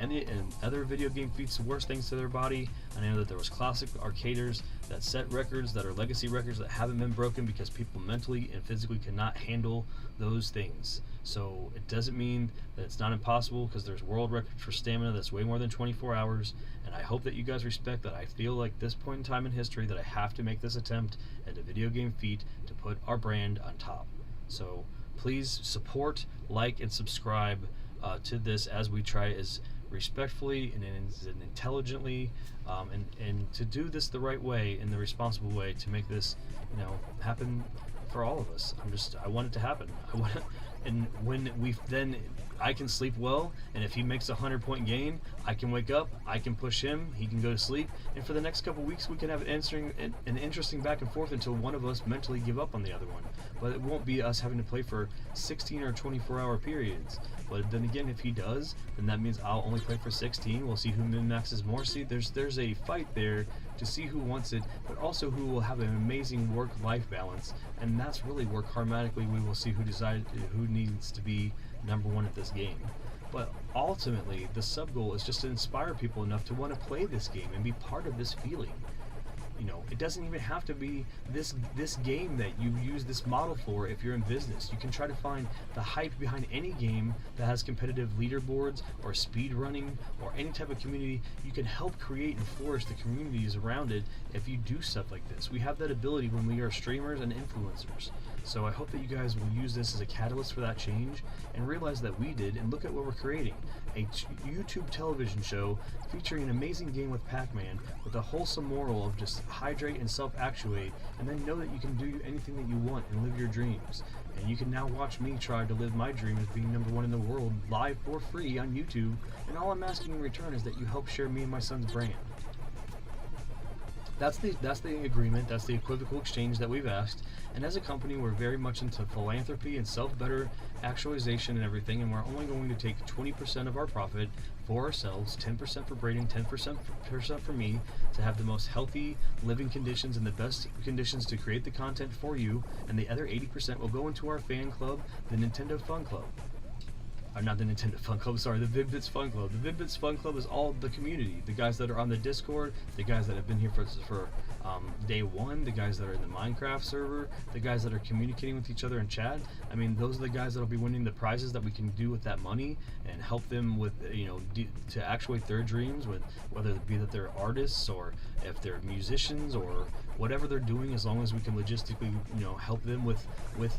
in other video game feats worse things to their body. I know that there was classic arcaders that set records that are legacy records that haven't been broken because people mentally and physically cannot handle those things. So it doesn't mean that it's not impossible, because there's world records for stamina that's way more than 24 hours, and I hope that you guys respect that I feel like this point in time in history that I have to make this attempt at a video game feat to put our brand on top. So please support, like, and subscribe to this as we try as respectfully and intelligently and to do this the right way, in the responsible way, to make this happen for all of us. I want it to happen. And when I can sleep well, and if he makes a 100-point game, I can wake up, I can push him, he can go to sleep, and for the next couple weeks we can have an interesting back and forth until one of us mentally give up on the other one. But it won't be us having to play for 16 or 24-hour periods. But then again, if he does, then that means I'll only play for 16. We'll see who min-maxes more. See, there's a fight there to see who wants it, but also who will have an amazing work-life balance. And that's really where karmatically we will see who needs to be #1 at this game. But ultimately, the sub goal is just to inspire people enough to want to play this game and be part of this feeling. You know, it doesn't even have to be this game that you use this model for. If you're in business, you can try to find the hype behind any game that has competitive leaderboards or speed running or any type of community. You can help create and flourish the communities around it if you do stuff like this. We have that ability when we are streamers and influencers. So I hope that you guys will use this as a catalyst for that change and realize that we did, and look at what we're creating. A YouTube television show featuring an amazing game with Pacman with a wholesome moral of just hydrate and self-actuate, and then know that you can do anything that you want and live your dreams. And you can now watch me try to live my dream as being #1 in the world live for free on YouTube, and all I'm asking in return is that you help share me and my son's brand. That's the agreement, that's the equivocal exchange that we've asked. And as a company, we're very much into philanthropy and self-better actualization and everything, and we're only going to take 20% of our profit for ourselves, 10% for Braden, 10% for me, to have the most healthy living conditions and the best conditions to create the content for you, and the other 80% will go into our fan club, the Nintendo Fun Club. Not the Nintendo Fun Club, sorry, the Vid-Bits Fun Club. The Vid-Bits Fun Club is all the community, the guys that are on the Discord, the guys that have been here for day one, the guys that are in the Minecraft server, the guys that are communicating with each other in chat. I mean, those are the guys that will be winning the prizes that we can do with that money and help them with, you know, to actuate their dreams, with whether it be that they're artists or if they're musicians or whatever they're doing, as long as we can logistically, you know, help them with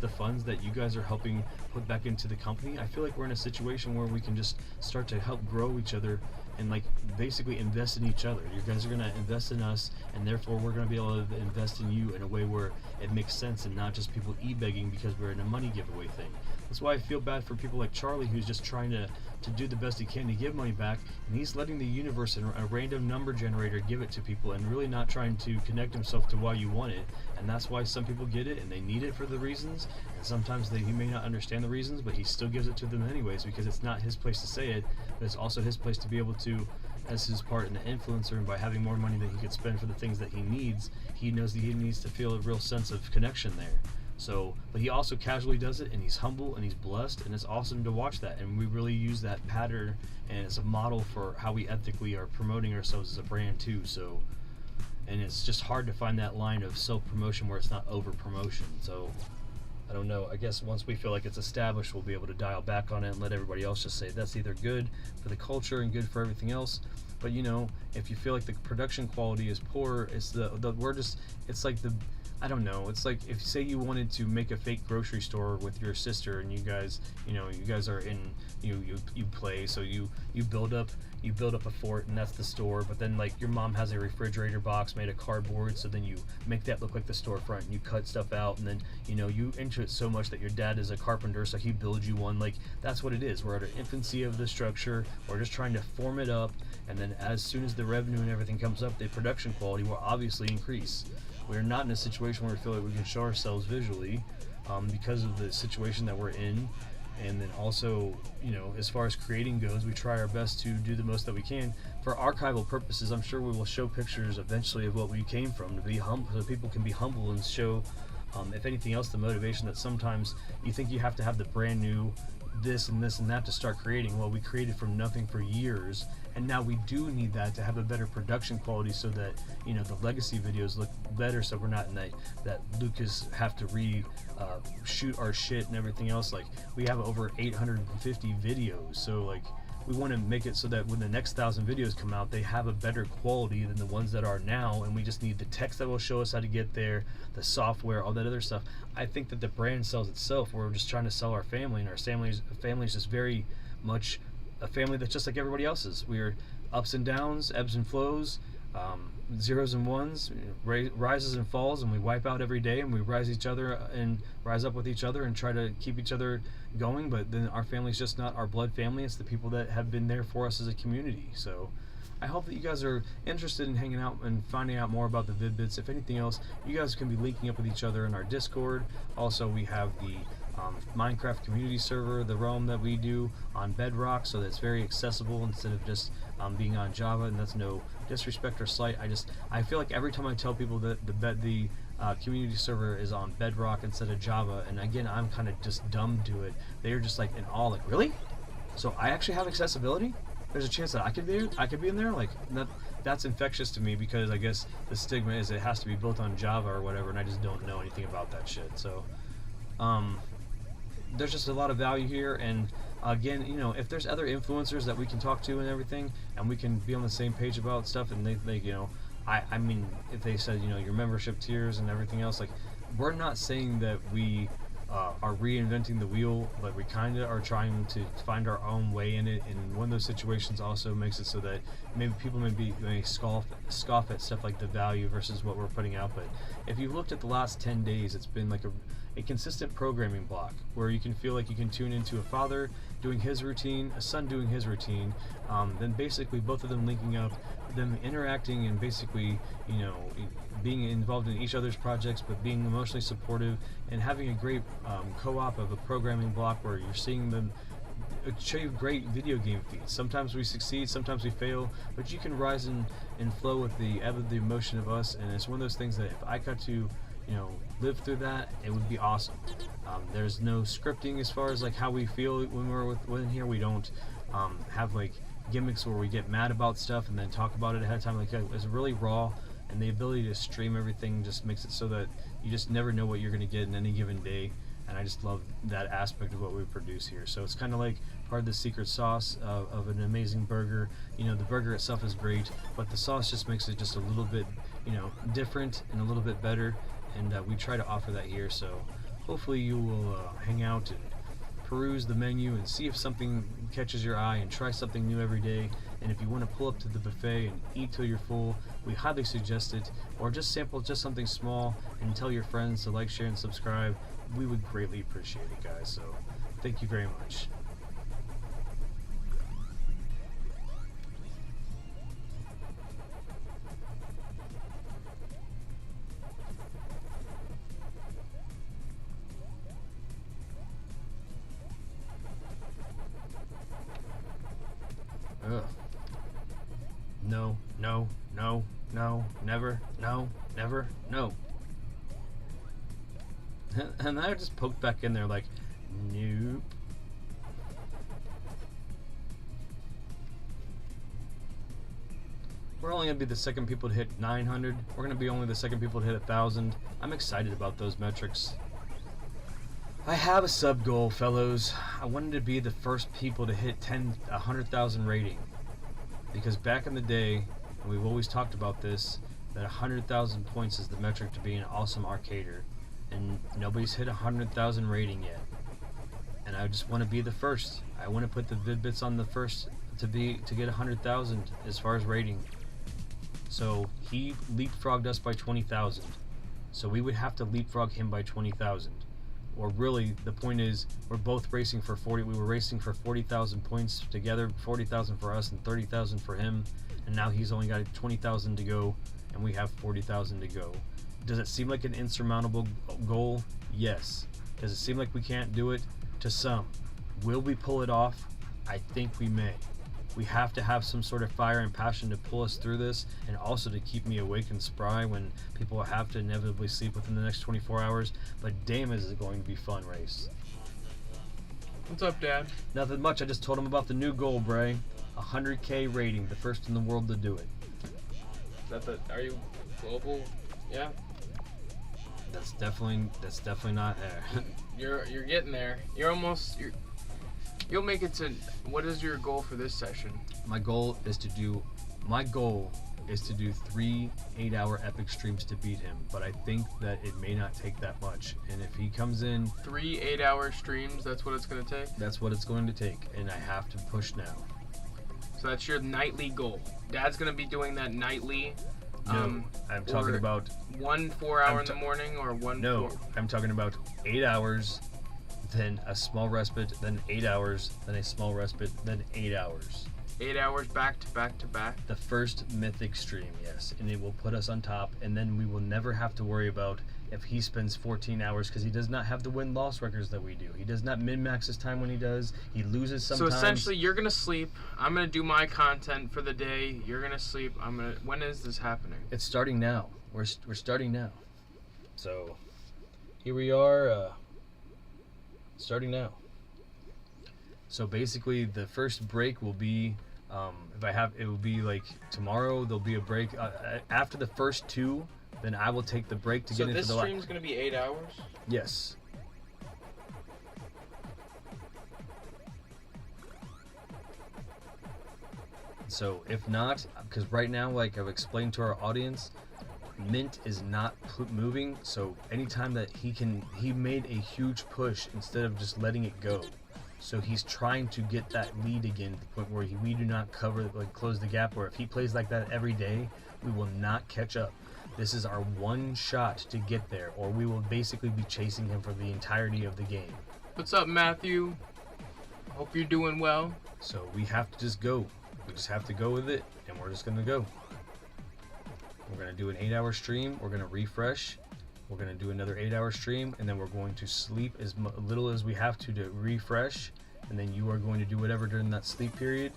the funds that you guys are helping put back into the company. I feel like we're in a situation where we can just start to help grow each other and like basically invest in each other. You guys are going to invest in us, and therefore we're going to be able to invest in you in a way where it makes sense and not just people e-begging because we're in a money giveaway thing. That's why I feel bad for people like Charlie, who's just trying to do the best he can to give money back, and he's letting the universe and a random number generator give it to people and really not trying to connect himself to why you want it. And that's why some people get it and they need it for the reasons, and sometimes he may not understand the reasons, but he still gives it to them anyways because it's not his place to say it, but it's also his place to be able to, as his part in the influencer, and by having more money that he could spend for the things that he needs, he knows that he needs to feel a real sense of connection there. So, but he also casually does it, and he's humble and he's blessed, and it's awesome to watch that. And we really use that pattern and as a model for how we ethically are promoting ourselves as a brand too. So, and it's just hard to find that line of self-promotion where it's not over-promotion. So, I don't know. I guess once we feel like it's established, we'll be able to dial back on it and let everybody else just say that's either good for the culture and good for everything else. But you know, if you feel like the production quality is poor, it's it's like the, I don't know, it's like if say you wanted to make a fake grocery store with your sister, and you guys are in, you play, so you build up a fort, and that's the store, but then like your mom has a refrigerator box made of cardboard, so then you make that look like the storefront, and you cut stuff out, and then you enter it so much that your dad is a carpenter, so he builds you one. Like, that's what it is. We're at the infancy of the structure. We're just trying to form it up, and then as soon as the revenue and everything comes up, the production quality will obviously increase. We're not in a situation where we feel like we can show ourselves visually because of the situation that we're in. And then also, as far as creating goes, we try our best to do the most that we can. For archival purposes, I'm sure we will show pictures eventually of what we came from, to be humble, so people can be humble and show, if anything else, the motivation that sometimes you think you have to have the brand new this and this and that to start creating. Well, we created from nothing for years, and now we do need that to have a better production quality, so that the legacy videos look better, so we're not in that Lucas have to shoot our shit and everything else. Like, we have over 850 videos, so like we want to make it so that when the next 1,000 videos come out, they have a better quality than the ones that are now, and we just need the text that will show us how to get there, the software, all that other stuff. I think that the brand sells itself. We're just trying to sell our family, and our family is just very much a family that's just like everybody else's. We're ups and downs, ebbs and flows, zeros and ones, rises and falls, and we wipe out every day, and we rise up with each other and try to keep each other going. But then our family's just not our blood family. It's the people that have been there for us as a community. So I hope that you guys are interested in hanging out and finding out more about the Vid-Bits. If anything else, you guys can be linking up with each other in our Discord. Also, we have the Minecraft community server, the realm that we do on Bedrock, so that's very accessible instead of just being on Java. And that's no disrespect or slight. I feel like every time I tell people that the community server is on Bedrock instead of Java, and again, I'm kind of just dumb to it, they're just like in awe, like, really? So I actually have accessibility? there's a chance that I could be in there. Like that's infectious to me, because I guess the stigma is it has to be built on Java or whatever, and I just don't know anything about that shit. So there's just a lot of value here, and again, you know, if there's other influencers that we can talk to and everything, and we can be on the same page about stuff, and they you know, I mean, if they said, you know, your membership tiers and everything else, like, we're not saying that we are reinventing the wheel, but we kind of are trying to find our own way in it, and one of those situations also makes it so that maybe people may scoff at stuff like the value versus what we're putting out. But if you've looked at the last 10 days, it's been like a consistent programming block where you can feel like you can tune into a father doing his routine, a son doing his routine, then basically both of them linking up, them interacting, and basically, you know, being involved in each other's projects, but being emotionally supportive, and having a great co-op of a programming block where you're seeing them achieve great video game feats. Sometimes we succeed, sometimes we fail, but you can rise and flow with the ebb of the emotion of us, and it's one of those things that if I got to, you know, live through that, it would be awesome. There's no scripting as far as like how we feel when we're within here. We don't have like gimmicks where we get mad about stuff and then talk about it ahead of time. Like, it's really raw, and the ability to stream everything just makes it so that you just never know what you're going to get in any given day, and I just love that aspect of what we produce here. So it's kind of like part of the secret sauce of an amazing burger. You know, the burger itself is great, but the sauce just makes it just a little bit, you know, different and a little bit better, and we try to offer that here. So hopefully you will hang out and peruse the menu and see if something catches your eye, and try something new every day. And if you want to pull up to the buffet and eat till you're full, we highly suggest it. Or just sample just something small and tell your friends to like, share, and subscribe. We would greatly appreciate it, guys. So thank you very much. Ugh. No, no, no, no, never, no, never, no. And I just poked back in there like, nope. We're only going to be the second people to hit 900. We're going to be only the second people to hit 1,000. I'm excited about those metrics. I have a sub goal, fellows. I wanted to be the first people to hit 100,000 rating, because back in the day, and we've always talked about this, that 100,000 points is the metric to be an awesome arcader, and nobody's hit 100,000 rating yet. And I just want to be the first. I want to put the Vid-Bits on the first to get 100,000 as far as rating. So he leapfrogged us by 20,000. So we would have to leapfrog him by 20,000. Or really, the point is, we're both racing for 40. We were racing for 40,000 points together, 40,000 for us and 30,000 for him, and now he's only got 20,000 to go, and we have 40,000 to go. Does it seem like an insurmountable goal? Yes. Does it seem like we can't do it? To some. Will we pull it off? I think we may. We have to have some sort of fire and passion to pull us through this, and also to keep me awake and spry when people have to inevitably sleep within the next 24 hours. But damn, is it going to be fun race. What's up, Dad? Nothing much. I just told him about the new goal, Bray. 100K rating, the first in the world to do it. Are you global? Yeah. That's definitely not there. You're getting there. You'll make it to. What is your goal for this session? My goal is to do 3 8-hour epic streams to beat him, but I think that it may not take that much. And if he comes in 3 8-hour streams, that's what it's going to take? That's what it's going to take, and I have to push now. So that's your nightly goal. Dad's going to be doing that nightly. No, I'm talking about 1 4-hour in the morning, or one. No, I'm talking about 8 hours, then a small respite, then 8 hours, then a small respite, then 8 hours. 8 hours back to back to back? The first mythic stream, yes. And it will put us on top, and then we will never have to worry about if he spends 14 hours, because he does not have the win-loss records that we do. He does not min-max his time when he does. He loses sometimes. So essentially, you're going to sleep. I'm going to do my content for the day. You're going to sleep. When is this happening? It's starting now. We're starting now. So here we are, starting now. So basically, the first break will be If I have, it will be like tomorrow. There'll be a break after the first 2. Then I will take the break to get into the. So this stream's gonna be 8 hours. Yes. So if not, because right now, like I've explained to our audience, Mint is not moving. So anytime that he made a huge push instead of just letting it go. So he's trying to get that lead again to the point where we do not close the gap. Where if he plays like that every day, we will not catch up. This is our one shot to get there, or we will basically be chasing him for the entirety of the game. What's up, Matthew? Hope you're doing well. So we have to just go. We just have to go with it, and we're just gonna go. We're gonna do an 8-hour stream. We're gonna refresh. We're gonna do another 8-hour stream, and then we're going to sleep as little as we have to refresh. And then you are going to do whatever during that sleep period,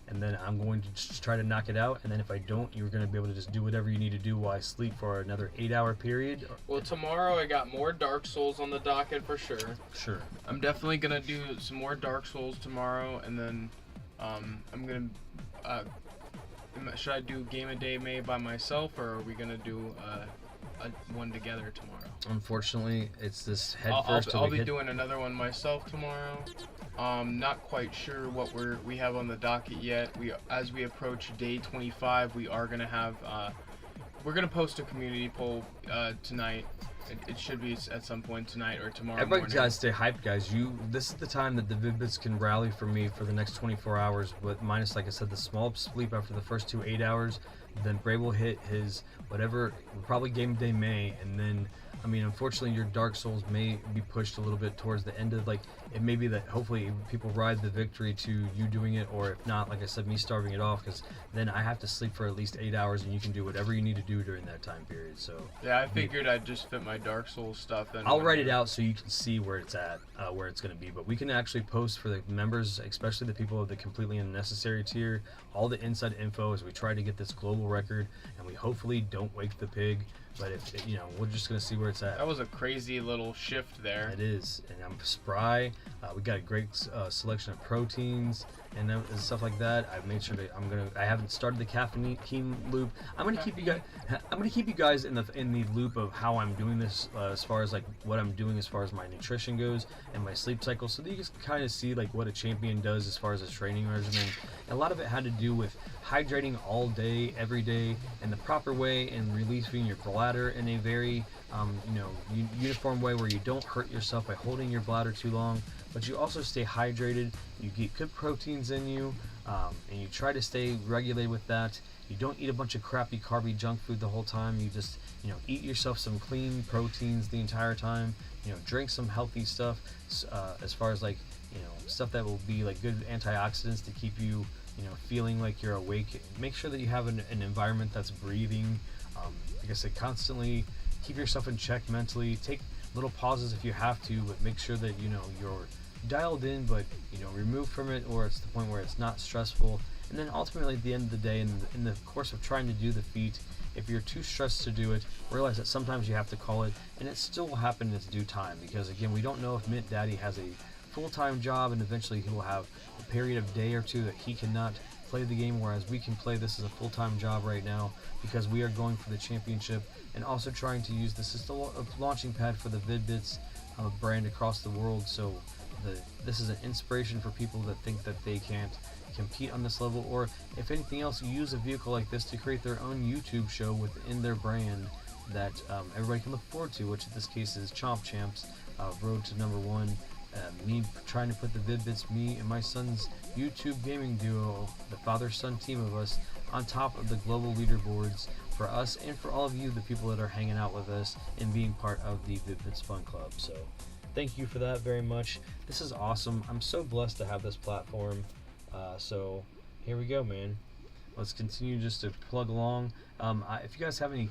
and then I'm going to just try to knock it out. And then if I don't, you're gonna be able to just do whatever you need to do while I sleep for another 8-hour period. Well, tomorrow I got more Dark Souls on the docket for sure. Sure. I'm definitely gonna do some more Dark Souls tomorrow, and then I'm gonna. Should I do Game of Day May by myself, or are we gonna do one together tomorrow? Unfortunately, it's this head first. I'll be doing another one myself tomorrow. Not quite sure what we have on the docket yet. As we approach day 25, we are gonna have we're gonna post a community poll tonight. It should be at some point tonight or tomorrow Everybody morning. gotta stay hyped, guys. This is the time that the Vid-Bits can rally for me for the next 24 hours, but minus, like I said, the small sleep after the first 8 hours. Then Bray will hit his whatever, probably Game Day May, and then, I mean, unfortunately, your Dark Souls may be pushed a little bit towards the end of, like, it may be that hopefully people ride the victory to you doing it, or if not, like I said, me starving it off, because then I have to sleep for at least 8 hours, and you can do whatever you need to do during that time period. So yeah, I figured I'd just fit my Dark Souls stuff in. I'll write it out so you can see where it's at, where it's going to be. But we can actually post for the members, especially the people of the completely unnecessary tier, all the inside info as we try to get this global record, and we hopefully don't wake the pig. But if we're just gonna see where it's at. That was a crazy little shift there. It is, and I'm spry. We got a great selection of proteins and stuff like that. I've made sure that I haven't started the caffeine loop. I'm gonna keep you guys in the loop of how I'm doing this as far as like what I'm doing as far as my nutrition goes and my sleep cycle, so that you can kind of see like what a champion does as far as his training regimen. And a lot of it had to do with hydrating all day, every day, in the proper way, and releasing your bladder in a very uniform way where you don't hurt yourself by holding your bladder too long, but you also stay hydrated, you get good proteins in you, and you try to stay regulated with that. You don't eat a bunch of crappy carby junk food the whole time. You just eat yourself some clean proteins the entire time. Drink some healthy stuff as far as like stuff that will be like good antioxidants to keep you feeling like you're awake. Make sure that you have an environment that's breathing. Like I said, constantly keep yourself in check mentally. Take little pauses if you have to, but make sure that you're dialed in, but removed from it, or it's the point where it's not stressful. And then ultimately, at the end of the day, in the course of trying to do the feat, if you're too stressed to do it, realize that sometimes you have to call it, and it still will happen in its due time. Because again, we don't know if Mint Daddy has a full-time job, and eventually he will have a period of day or two that he cannot play the game, whereas we can play this as a full-time job right now because we are going for the championship and also trying to use this as a launching pad for the Vid-Bits brand across the world. So this is an inspiration for people that think that they can't compete on this level, or if anything else, use a vehicle like this to create their own YouTube show within their brand that everybody can look forward to, which in this case is Chomp Champs Road to #1. Me trying to put the Vid-Bits, me and my son's YouTube gaming duo, the father-son team of us, on top of the global leaderboards for us and for all of you, the people that are hanging out with us and being part of the Vid-Bits Fun Club. So thank you for that very much. This is awesome. I'm so blessed to have this platform. So here we go, man. Let's continue just to plug along. If you guys have any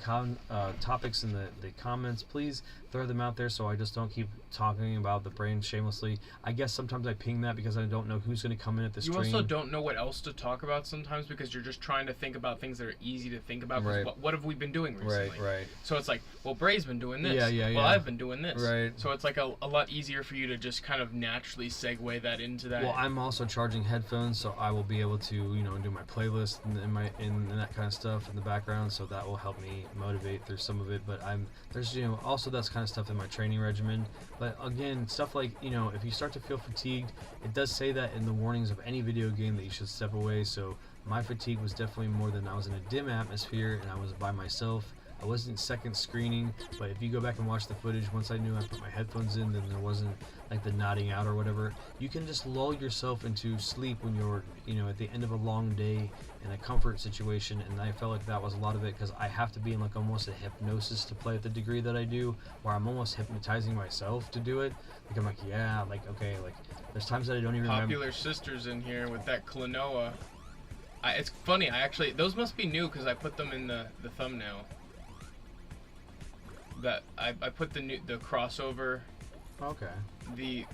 topics in the comments, please throw them out there so I just don't keep talking about the brain shamelessly. I guess sometimes I ping that because I don't know who's going to come in at the stream. You also don't know what else to talk about sometimes because you're just trying to think about things that are easy to think about. Right. What have we been doing recently? Right. So it's like, well, Bray's been doing this. Yeah. Well, I've been doing this. Right. So it's like a lot easier for you to just kind of naturally segue that into that. Well, I'm also charging headphones, so I will be able to, do my playlist and that kind of stuff in the background, so that will help me motivate through some of it. But there's also that's kind of stuff in my training regimen. But again, stuff like, if you start to feel fatigued, it does say that in the warnings of any video game that you should step away. So my fatigue was definitely more than I was in a dim atmosphere and I was by myself. I wasn't second screening, but if you go back and watch the footage, once I knew I put my headphones in, then there wasn't like the nodding out or whatever. You can just lull yourself into sleep when you're, at the end of a long day in a comfort situation, and I felt like that was a lot of it because I have to be in like almost a hypnosis to play at the degree that I do, where I'm almost hypnotizing myself to do it. Like I'm like, yeah, like okay, like there's times that I don't even remember. Popular Sisters in here with that Klonoa. It's funny, those must be new because I put them in the thumbnail. That I put the crossover. Okay. The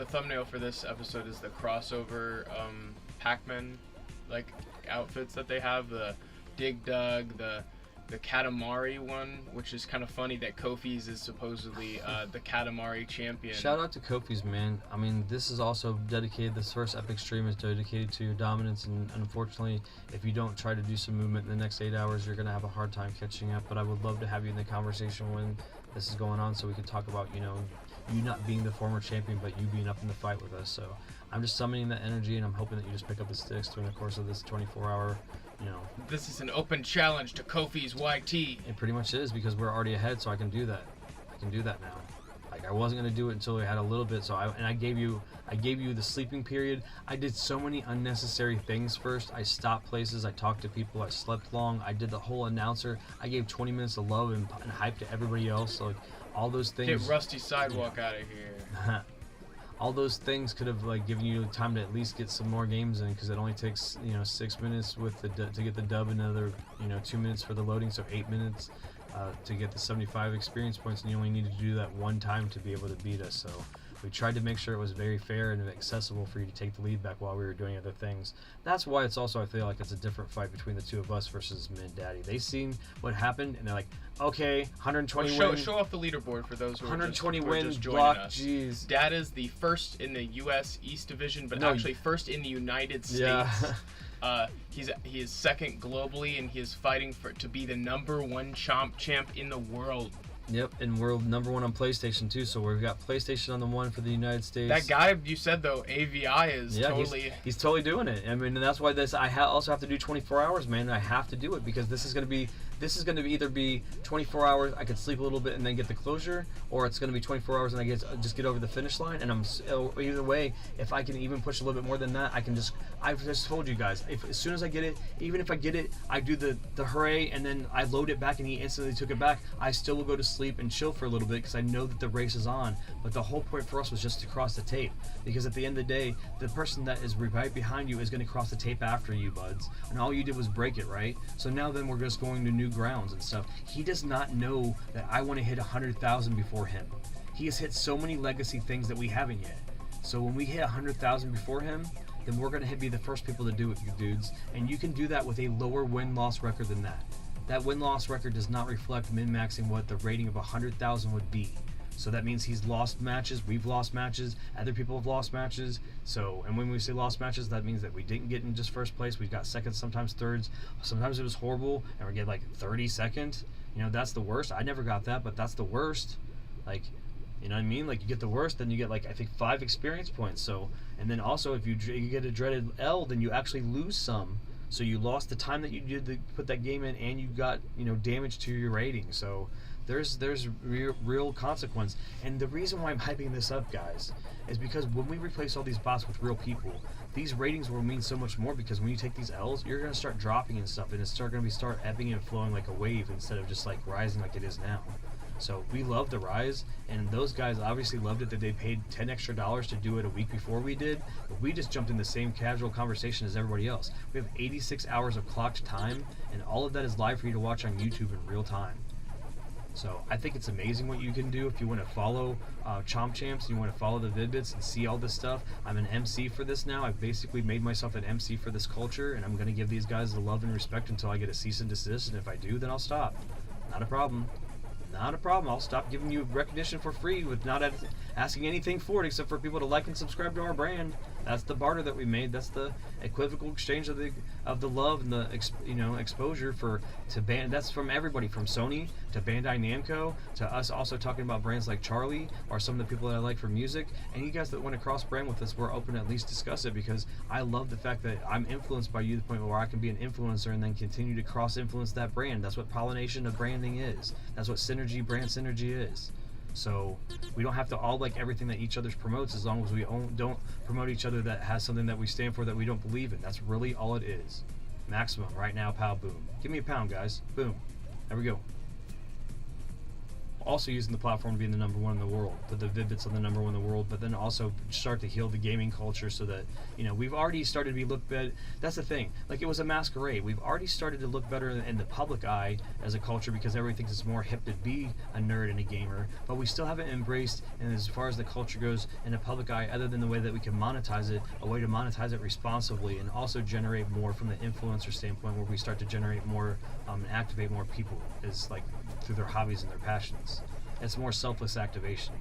thumbnail for this episode is the crossover Pacman like outfits that they have, the Dig Dug, the Katamari one, which is kind of funny that Kofi's is supposedly the Katamari champion. Shout out to Kofi's, man. I mean, this is also dedicated, this first epic stream is dedicated to your dominance, and unfortunately, if you don't try to do some movement in the next 8 hours, you're going to have a hard time catching up. But I would love to have you in the conversation when this is going on so we can talk about, you not being the former champion, but you being up in the fight with us. So I'm just summoning that energy, and I'm hoping that you just pick up the sticks during the course of this 24-hour, This is an open challenge to Kofi's YT. It pretty much is, because we're already ahead, so I can do that. I can do that now. Like, I wasn't going to do it until we had a little bit, so I gave you the sleeping period. I did so many unnecessary things first. I stopped places, I talked to people, I slept long, I did the whole announcer. I gave 20 minutes of love and hype to everybody else, so like, all those things. Get Rusty Sidewalk out of here. All those things could have like given you time to at least get some more games in, because it only takes 6 minutes with to get the dub, another 2 minutes for the loading, so 8 minutes to get the 75 experience points, and you only need to do that one time to be able to beat us. So we tried to make sure it was very fair and accessible for you to take the lead back while we were doing other things. That's why it's also, I feel like it's a different fight between the two of us versus MintDaddy. They seen what happened and they're like, okay, 120 win. Show off the leaderboard for those who 120 are win just block. us. Jeez. Dad is the first in the U.S. East Division, but actually first in the United States. Yeah. He is second globally, and he is fighting to be the #1 Chomp champ in the world. Yep, and we're #1 on PlayStation too, so we've got PlayStation on the 1 for the United States. That guy you said though, AVI is totally... He's totally doing it. I mean, and that's why I also have to do 24 hours, man. I have to do it because this is going to either be 24 hours, I can sleep a little bit and then get the closure, or it's going to be 24 hours and I just get over the finish line. And either way, if I can even push a little bit more than that, I've just told you guys, as soon as I get it, even if I get it, I do the hooray and then I load it back and he instantly took it back, I still will go to sleep and chill for a little bit because I know that the race is on. But the whole point for us was just to cross the tape, because at the end of the day, the person that is right behind you is going to cross the tape after you, buds, and all you did was break it, right? So now then we're just going to new grounds and stuff. He does not know that I want to hit 100,000 before him. He has hit so many legacy things that we haven't yet. So when we hit 100,000 before him, then we're going to be the first people to do it, you dudes. And you can do that with a lower win-loss record than that. That win-loss record does not reflect min-maxing what the rating of 100,000 would be. So that means he's lost matches, we've lost matches, other people have lost matches. So, and when we say lost matches, that means that we didn't get in just first place, we got seconds, sometimes thirds, sometimes it was horrible, and we get like 32nd. That's the worst. I never got that, but that's the worst. Like, you know what I mean? Like, you get the worst, then you get like, I think 5 experience points. So, and then also if you get a dreaded L, then you actually lose some. So you lost the time that you did to put that game in, and you got, damage to your rating. So there's real consequence. And the reason why I'm hyping this up, guys, is because when we replace all these bots with real people, these ratings will mean so much more, because when you take these L's, you're going to start dropping and stuff, and it's going to start ebbing and flowing like a wave instead of just like rising like it is now. So we love the rise, and those guys obviously loved it that they paid $10 extra to do it a week before we did. But we just jumped in the same casual conversation as everybody else. We have 86 hours of clocked time, and all of that is live for you to watch on YouTube in real time. So I think it's amazing what you can do if you want to follow Chomp Champs, you want to follow the Vid-Bits and see all this stuff. I'm an MC for this now. I've basically made myself an MC for this culture, and I'm going to give these guys the love and respect until I get a cease and desist, and if I do, then I'll stop. Not a problem. Not a problem. I'll stop giving you recognition for free with not asking anything for it except for people to like and subscribe to our brand. That's the barter that we made. That's the equivocal exchange of the love and the exposure to band. That's from everybody, from Sony to Bandai Namco to us also talking about brands like Charlie or some of the people that I like for music. And you guys that want to cross brand with us, we're open to at least discuss it, because I love the fact that I'm influenced by you to the point where I can be an influencer and then continue to cross influence that brand. That's what pollination of branding is. That's what brand synergy is. So we don't have to all like everything that each other promotes, as long as we don't promote each other that has something that we stand for that we don't believe in. That's really all it is. Maximum right now, pow, boom. Give me a pound, guys. Boom. There we go. Also using the platform to be the #1 in the world, put the Vid-Bits on the #1 in the world, but then also start to heal the gaming culture so that, we've already started to be looked better. That's the thing. Like, it was a masquerade. We've already started to look better in the public eye as a culture because everybody thinks it's more hip to be a nerd and a gamer, but we still haven't embraced, and as far as the culture goes in the public eye, other than the way that we can monetize it, a way to monetize it responsibly and also generate more from the influencer standpoint, where we start to generate more and activate more people is like through their hobbies and their passions. It's more selfless activation,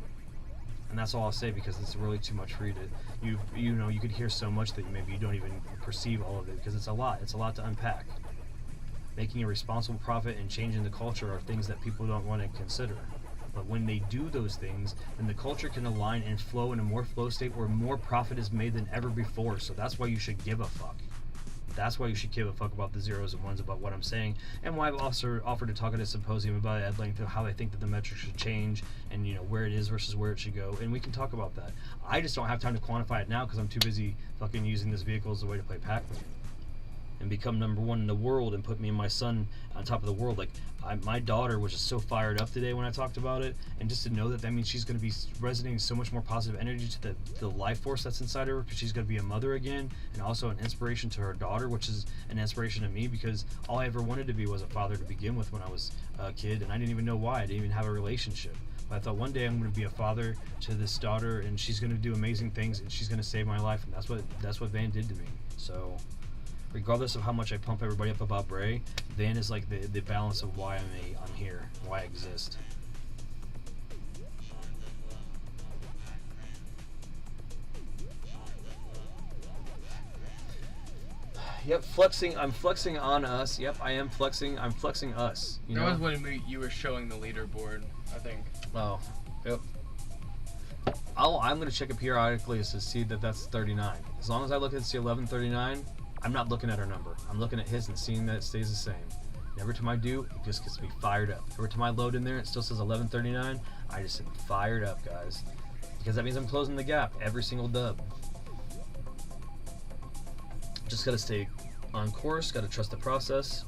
and that's all I'll say, because it's really too much for you to you could hear so much that maybe you don't even perceive all of it, because it's a lot to unpack. Making a responsible profit and changing the culture are things that people don't want to consider, but when they do those things, then the culture can align and flow in a more flow state where more profit is made than ever before. So that's why you should give a fuck. That's why you should give a fuck about the zeros and ones, about what I'm saying, and why I've also offered to talk at a symposium about it at length of how I think that the metrics should change, and where it is versus where it should go, and we can talk about that. I just don't have time to quantify it now because I'm too busy fucking using this vehicle as a way to play Pacman and become #1 in the world and put me and my son on top of the world. Like, my daughter was just so fired up today when I talked about it, and just to know that means she's going to be resonating so much more positive energy to the life force that's inside her, because she's going to be a mother again, and also an inspiration to her daughter, which is an inspiration to me, because all I ever wanted to be was a father to begin with when I was a kid, and I didn't even know why. I didn't even have a relationship. But I thought one day I'm going to be a father to this daughter, and she's going to do amazing things, and she's going to save my life, and that's what Van did to me. So regardless of how much I pump everybody up about Bray, Van is like the balance of why I'm here, why I exist. Yep, flexing. I'm flexing on us. Yep, I am flexing. I'm flexing us. That was when you were showing the leaderboard, I think. Oh, yep. I'm going to check it periodically to see that that's 39. As long as I look at see 1139, I'm not looking at our number. I'm looking at his and seeing that it stays the same. And every time I do, it just gets me fired up. Every time I load in there, it still says 1139. I just am fired up, guys, because that means I'm closing the gap every single dub. Just gotta stay on course. Gotta trust the process.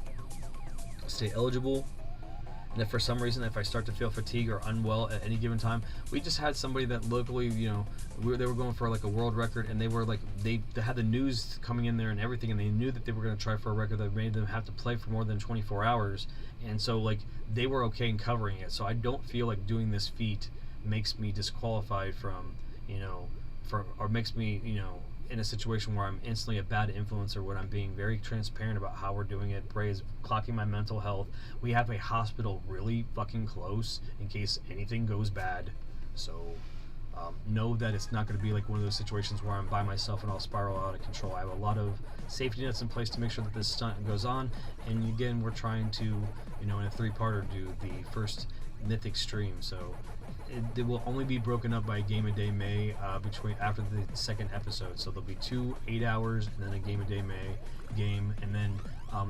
Stay eligible. And if for some reason, if I start to feel fatigue or unwell at any given time, we just had somebody that locally, they were going for like a world record, and they were like, they had the news coming in there and everything, and they knew that they were going to try for a record that made them have to play for more than 24 hours, and so like they were okay in covering it. So I don't feel like doing this feat makes me disqualified from, or makes me, in a situation where I'm instantly a bad influencer when I'm being very transparent about how we're doing it. Bray is clocking my mental health. We have a hospital really fucking close in case anything goes bad. So know that it's not going to be like one of those situations where I'm by myself and I'll spiral out of control. I have a lot of safety nets in place to make sure that this stunt goes on. And again, we're trying to, in a 3-parter, do the first mythic stream. So it will only be broken up by a game a day May after the second episode. So there'll be 2 8 hours and then a game a day May game, and then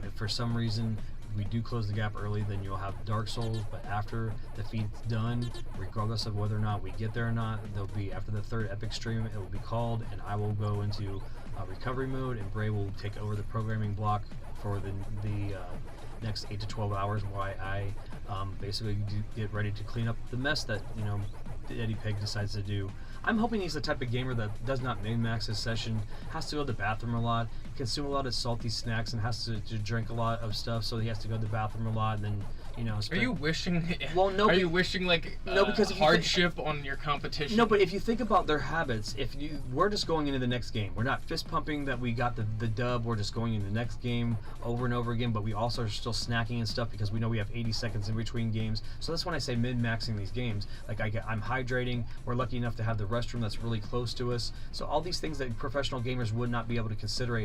if for some reason we do close the gap early, then you'll have Dark Souls. But after the feat's done, regardless of whether or not we get there or not, there'll be, after the 3rd epic stream, it will be called, and I will go into recovery mode, and Bray will take over the programming block for the next 8 to 12 hours while I basically get ready to clean up the mess that MintDaddyPig decides to do. I'm hoping he's the type of gamer that does not min-max his session, has to go to the bathroom a lot, consume a lot of salty snacks, and has to drink a lot of stuff, so he has to go to the bathroom a lot, and then Are you wishing? Well, no. Are you wishing like no, because hardship on your competition? No, but if you think about their habits, we're just going into the next game. We're not fist pumping that we got the dub. We're just going into the next game over and over again. But we also are still snacking and stuff because we know we have 80 seconds in between games. So that's when I say min-maxing these games. Like I'm hydrating. We're lucky enough to have the restroom that's really close to us. So all these things that professional gamers would not be able to consider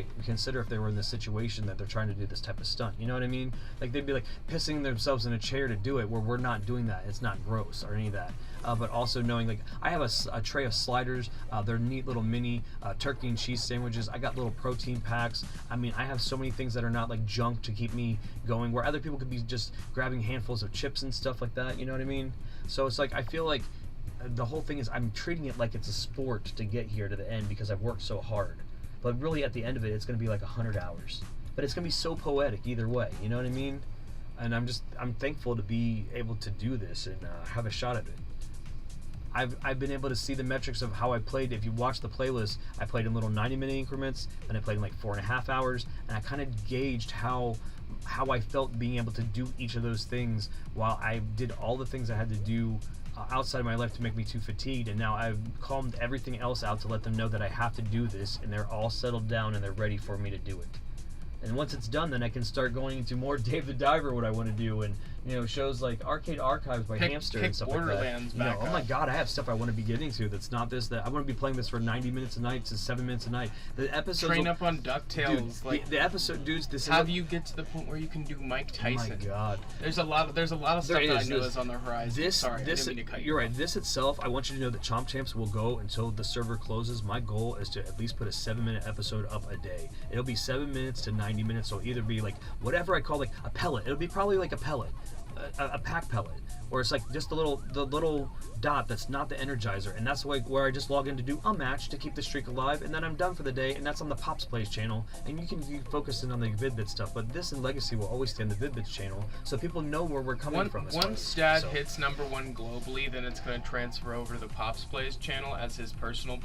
if they were in this situation that they're trying to do this type of stunt. You know what I mean? Like they'd be like pissing themselves in a chair to do it, where we're not doing that. It's not gross or any of that. But also knowing, like, I have a tray of sliders. They're neat little mini turkey and cheese sandwiches. I got little protein packs. I mean, I have so many things that are not like junk to keep me going, where other people could be just grabbing handfuls of chips and stuff like that. You know what I mean? So it's like I feel like the whole thing is I'm treating it like it's a sport to get here to the end because I've worked so hard. But really, at the end of it, it's going to be like 100 hours. But it's going to be so poetic either way. You know what I mean? And I'm thankful to be able to do this and have a shot at it. I've been able to see the metrics of how I played. If you watch the playlist, I played in little 90-minute increments, then I played in like 4.5 hours, and I kind of gauged how I felt being able to do each of those things while I did all the things I had to do outside of my life to make me too fatigued. And now I've calmed everything else out to let them know that I have to do this, and they're all settled down and they're ready for me to do it. And once it's done, then I can start going into more Dave the Diver, what I want to do, and shows like Arcade Archives by Hamster and stuff Borderlands like that. back Oh my God, I have stuff I want to be getting to. That's not this. That I want to be playing this for 90 minutes a night to 7 minutes a night. The episodes. Train up on DuckTales. Dude, like the episode, dudes. This have you get to the point where you can do Mike Tyson? Oh my God. There's a lot of stuff that I know is on the horizon. Sorry, I didn't mean to cut you You're off. right. This itself, I want you to know that Chomp Champs will go until the server closes. My goal is to at least put a 7-minute episode up a day. It'll be 7 minutes to 90 minutes. So it'll either be like whatever I call like a pellet. It'll be probably like a pellet. A pack pellet, where it's like just the little dot that's not the energizer, and that's like where I just log in to do a match to keep the streak alive, and then I'm done for the day, and that's on the Pops Plays channel, and you can be focusing on the Vid-Bits stuff, but this and Legacy will always stay on the Vid-Bits channel, so people know where we're coming from. Once Dad hits #1 globally, then it's going to transfer over to the Pops Plays channel as his personal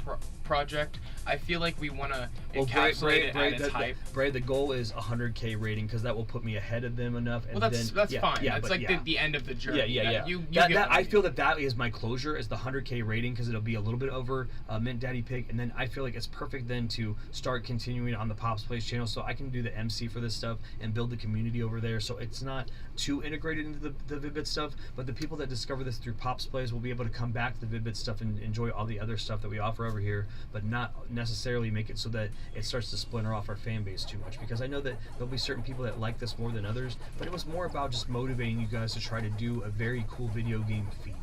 project. I feel like we want to encapsulate it at its hype. Bray, the goal is 100K rating, because that will put me ahead of them enough. And well, that's fine. Yeah, it's like the end of the journey. Yeah. I feel that is my closure, is the 100K rating, because it'll be a little bit over MintDaddyPig, and then I feel like it's perfect then to start continuing on the Pops Plays channel, so I can do the MC for this stuff and build the community over there, so it's not too integrated into the Vid-Bits stuff, but the people that discover this through Pops Plays will be able to come back to the Vid-Bits stuff and enjoy all the other stuff that we offer over here, but not necessarily make it so that it starts to splinter off our fan base too much, because I know that there'll be certain people that like this more than others, but it was more about just motivating you guys to try to do a very cool video game feat.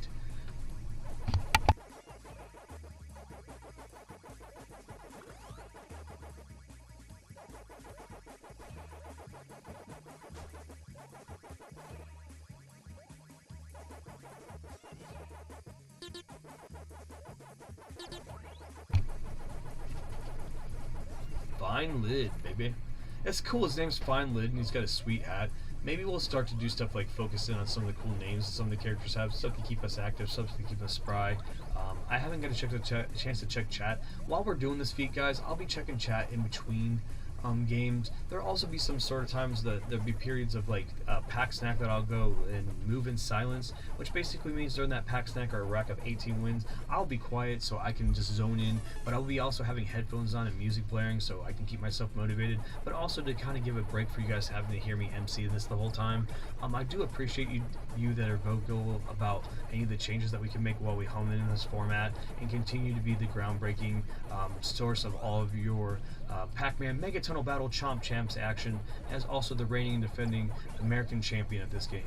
Fine Lid, baby. It's cool. His name's Fine Lid, and he's got a sweet hat. Maybe we'll start to do stuff like focus in on some of the cool names some of the characters have, stuff to keep us active, stuff to keep us spry. I haven't got a chance to check chat. While we're doing this feat, guys, I'll be checking chat in between games. There'll also be some sort of times that there'll be periods of like pack snack that I'll go and move in silence, which basically means during that pack snack or a rack of 18 wins, I'll be quiet so I can just zone in, but I'll be also having headphones on and music blaring so I can keep myself motivated, but also to kind of give a break for you guys having to hear me MC this the whole time. I do appreciate you that are vocal about any of the changes that we can make while we hone in this format and continue to be the groundbreaking source of all of your Pacman Megatonal Battle Chomp Champs action, as also the reigning and defending American champion of this game.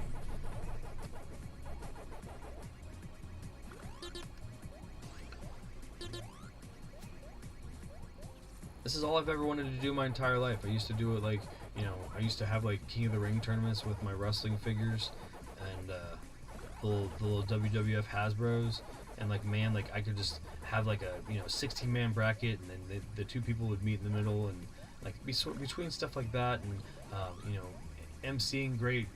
This is all I've ever wanted to do my entire life. I used to do it like, I used to have like King of the Ring tournaments with my wrestling figures and the little WWF Hasbros, and like, man, like I could just have like a 16-man bracket, and then the two people would meet in the middle, and like between stuff like that, and emceeing great,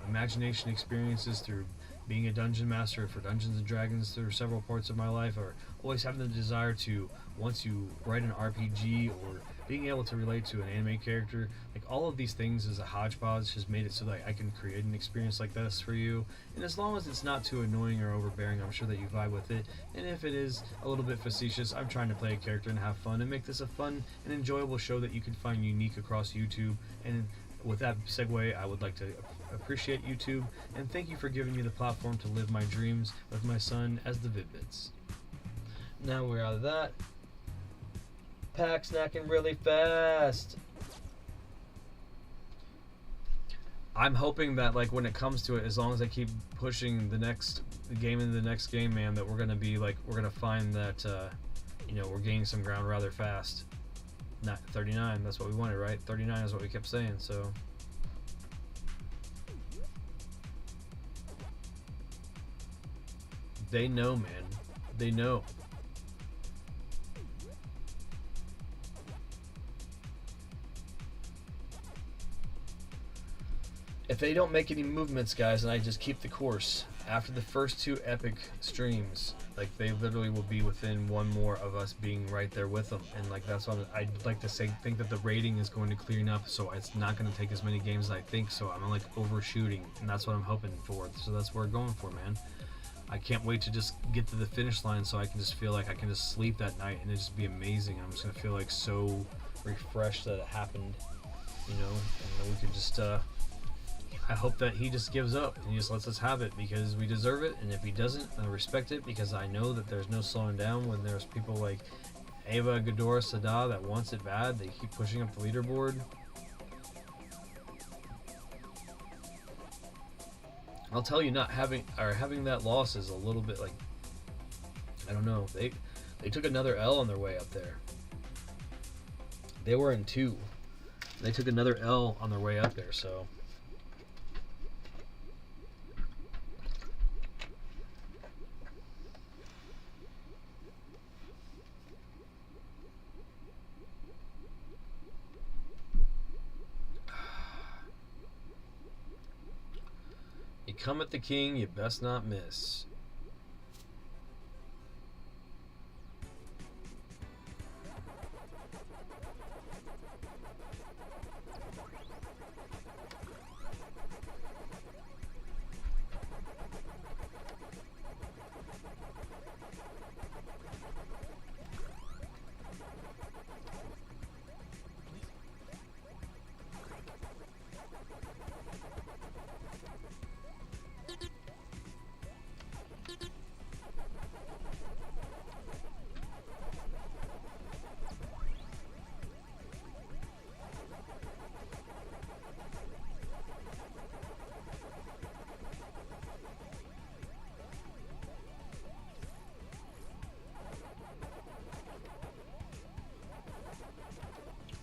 imagination experiences through being a dungeon master for Dungeons and Dragons through several parts of my life, or always having the desire to, once you write an RPG, or being able to relate to an anime character, like all of these things as a hodgepodge has made it so that I can create an experience like this for you. And as long as it's not too annoying or overbearing, I'm sure that you vibe with it. And if it is a little bit facetious, I'm trying to play a character and have fun and make this a fun and enjoyable show that you can find unique across YouTube. And with that segue, I would like to appreciate YouTube and thank you for giving me the platform to live my dreams with my son as the Vid-Bits. Now we're out of that. Pack snacking really fast. I'm hoping that, like, when it comes to it, as long as I keep pushing the game into the next game, man, that we're gonna find that we're gaining some ground rather fast. Not 39, that's what we wanted, right? 39 is what we kept saying, so. They know, man. They know. If they don't make any movements, guys, and I just keep the course, after the first 2 epic streams, like, they literally will be within one more of us being right there with them. And, like, that's what I'd like to say. Think that the rating is going to clean up, so it's not going to take as many games as I think, so I'm, like, overshooting, and that's what I'm hoping for. So that's what we're going for, man. I can't wait to just get to the finish line so I can just feel like I can just sleep that night and it just be amazing. I'm just going to feel, like, so refreshed that it happened, and we could just, I hope that he just gives up and he just lets us have it because we deserve it. And if he doesn't, I respect it because I know that there's no slowing down when there's people like Ava Ghidorah Sada that wants it bad. They keep pushing up the leaderboard. I'll tell you, not having that loss is a little bit like, I don't know. They took another L on their way up there. They were in 2. They took another L on their way up there, so. You come at the king, you best not miss.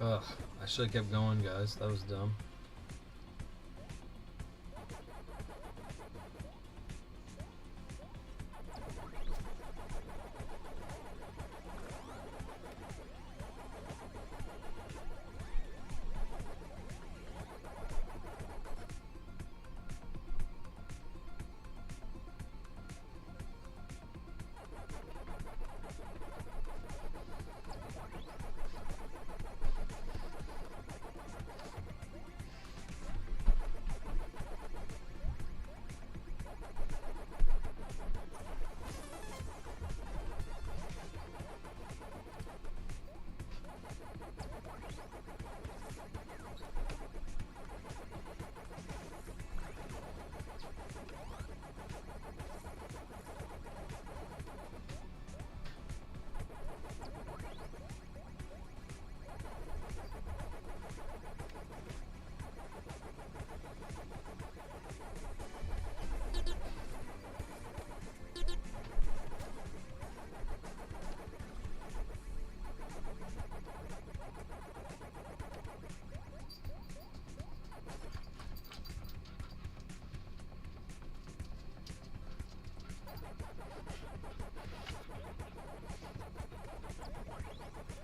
Ugh, I should have kept going, guys. That was dumb.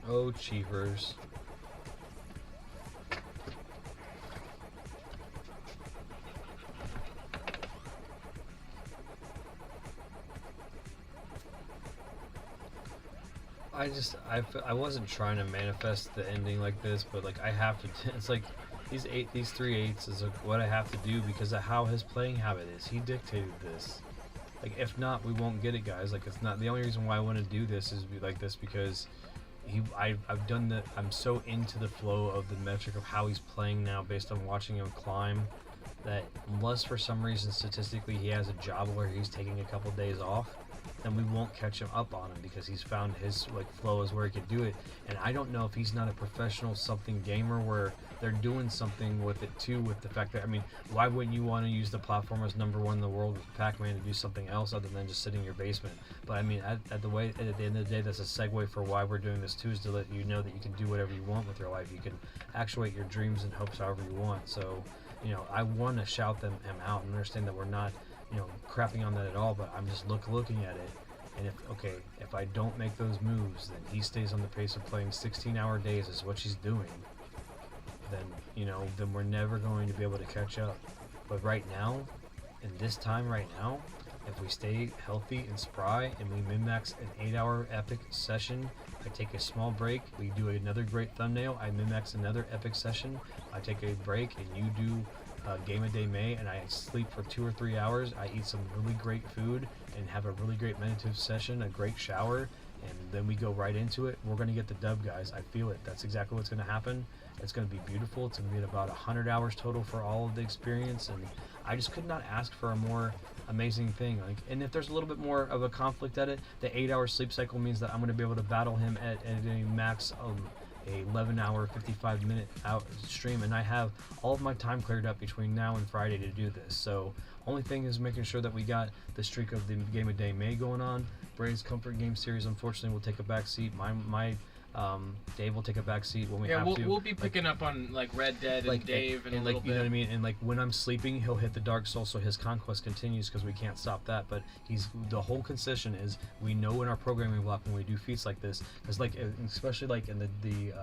Oh, cheapers. I wasn't trying to manifest the ending like this, but like I have to. It's like these 3/8 is like what I have to do because of how his playing habit is. He dictated this. Like if not, we won't get it, guys. Like it's not the only reason why I want to do this is like this because I've done the. I'm so into the flow of the metric of how he's playing now based on watching him climb. That unless for some reason statistically he has a job where he's taking a couple days off, then we won't catch him up on him because he's found his like flow is where he could do it. And I don't know if he's not a professional something gamer where they're doing something with it too, with the fact that, I mean, why wouldn't you want to use the platform as #1 in the world with Pacman to do something else other than just sitting in your basement? But I mean, at the end of the day, that's a segue for why we're doing this too, is to let you know that you can do whatever you want with your life. You can actuate your dreams and hopes however you want. So, you know, I want to shout him out and understand that we're not, you know, crapping on that at all, but I'm just looking at it. And if I don't make those moves, then he stays on the pace of playing 16-hour days is what she's doing, then, you know, then we're never going to be able to catch up. But right now, in this time right now, if we stay healthy and spry and we min-max an 8-hour epic session, I take a small break, we do another great thumbnail, I min-max another epic session, I take a break and you do Game of Day May, and I sleep for 2 or 3 hours, I eat some really great food and have a really great meditative session, a great shower, and then we go right into it. We're going to get the dub, guys. I feel it. That's exactly what's going to happen. It's going to be beautiful. It's going to be about 100 hours total for all of the experience, and I just could not ask for a more amazing thing. Like, and if there's a little bit more of a conflict at it, the 8-hour sleep cycle means that I'm going to be able to battle him at a max of a 11-hour 55-minute out stream, and I have all of my time cleared up between now and Friday to do this. So only thing is making sure that we got the streak of the Game of Day May going on. Bray's comfort game series unfortunately will take a back seat. My Dave will take a back seat when we have to. We'll be picking up on like Red Dead and Dave and a little bit. You know what I mean? And like when I'm sleeping, he'll hit the Dark Soul, so his conquest continues because we can't stop that. But the whole concession is we know in our programming block when we do feats like this, because like especially like in the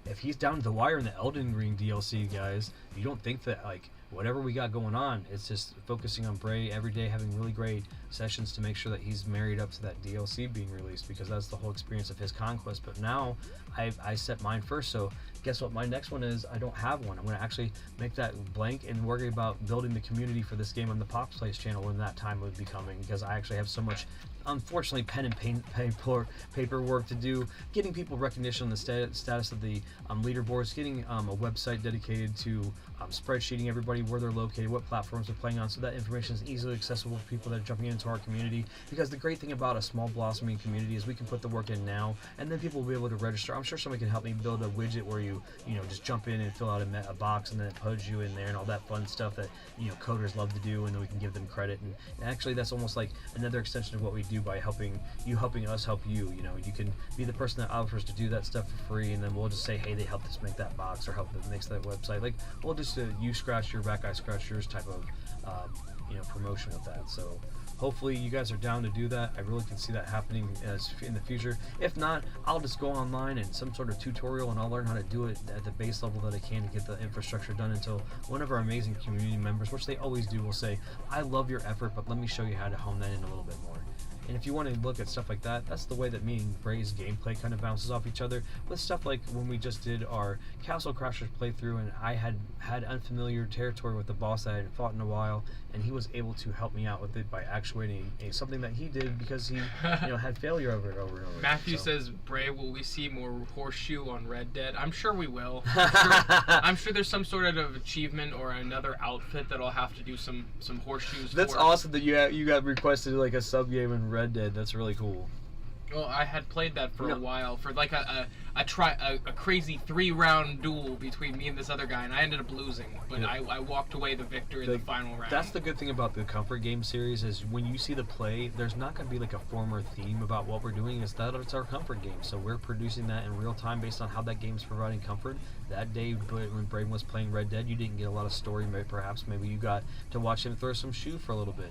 if he's down to the wire in the Elden Ring DLC, guys, you don't think that like whatever we got going on, it's just focusing on Bray every day, having really great sessions to make sure that he's married up to that DLC being released, because that's the whole experience of his conquest. But now I set mine first, so guess what my next one is? I don't have one. I'm going to actually make that blank and worry about building the community for this game on the Pops Place channel when that time would be coming, because I actually have so much, unfortunately, pen and paperwork to do, getting people recognition on the status of the leaderboards, getting a website dedicated to spreadsheeting everybody where they're located, what platforms they're playing on, so that information is easily accessible to people that are jumping into our community. Because the great thing about a small blossoming community is we can put the work in now, and then people will be able to register. I'm sure somebody can help me build a widget where you just jump in and fill out a box, and then it puts you in there and all that fun stuff that coders love to do, and then we can give them credit. And actually, that's almost like another extension of what we do by helping us help you. You can be the person that offers to do that stuff for free, and then we'll just say, hey, they helped us make that box or help them make that website. Like, we'll just you scratch your back, I scratch yours type of promotion with that. So hopefully you guys are down to do that. I really can see that happening in the future. If not, I'll just go online and some sort of tutorial, and I'll learn how to do it at the base level that I can to get the infrastructure done, until one of our amazing community members, which they always do, will say, I love your effort, but let me show you how to hone that in a little bit more. And if you want to look at stuff like that, that's the way that me and Bray's gameplay kind of bounces off each other, with stuff like when we just did our Castle Crashers playthrough, and I had unfamiliar territory with the boss that I hadn't fought in a while, and he was able to help me out with it by actuating something that he did because he had failure over and over. Matthew says, Bray, will we see more Horseshoe on Red Dead? I'm sure we will. I'm sure there's some sort of achievement or another outfit that I'll have to do some horseshoes That's for. awesome that you got requested like a sub game in Red Dead. That's really cool. Well, I had played that for a while, for like a crazy 3-round duel between me and this other guy, and I ended up losing. But I walked away the victor in the final round. That's the good thing about the comfort game series, is when you see the play, there's not going to be like a form or theme about what we're doing. It's our comfort game. So we're producing that in real time based on how that game's providing comfort. That day when Braden was playing Red Dead, you didn't get a lot of story. Maybe you got to watch him throw some shoe for a little bit,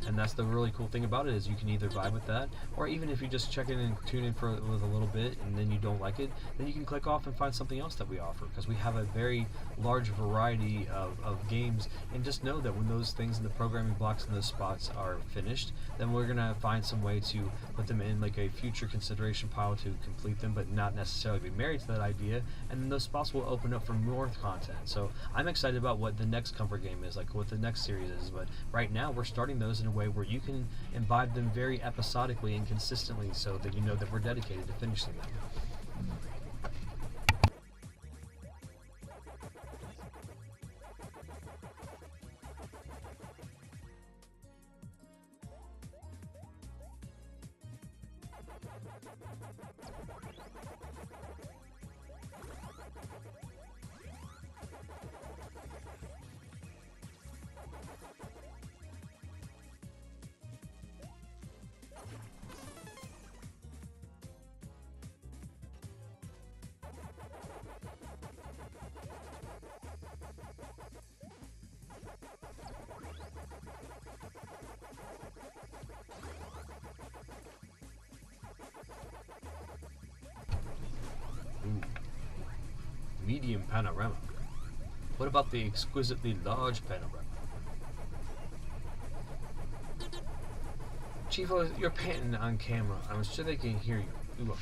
And that's the really cool thing about it, is you can either vibe with that, or even if you just just check in and tune in for a little bit, and then you don't like it, then you can click off and find something else that we offer, because we have a very large variety of games. And just know that when those things in the programming blocks and those spots are finished, then we're gonna find some way to put them in like a future consideration pile to complete them, but not necessarily be married to that idea. And then those spots will open up for more content. So I'm excited about what the next comfort game is, like what the next series is. But right now we're starting those in a way where you can imbibe them very episodically and consistently, so that you know that we're dedicated to finishing them. Medium panorama. What about the exquisitely large panorama? Chivo, you're panting on camera. I'm sure they can hear you.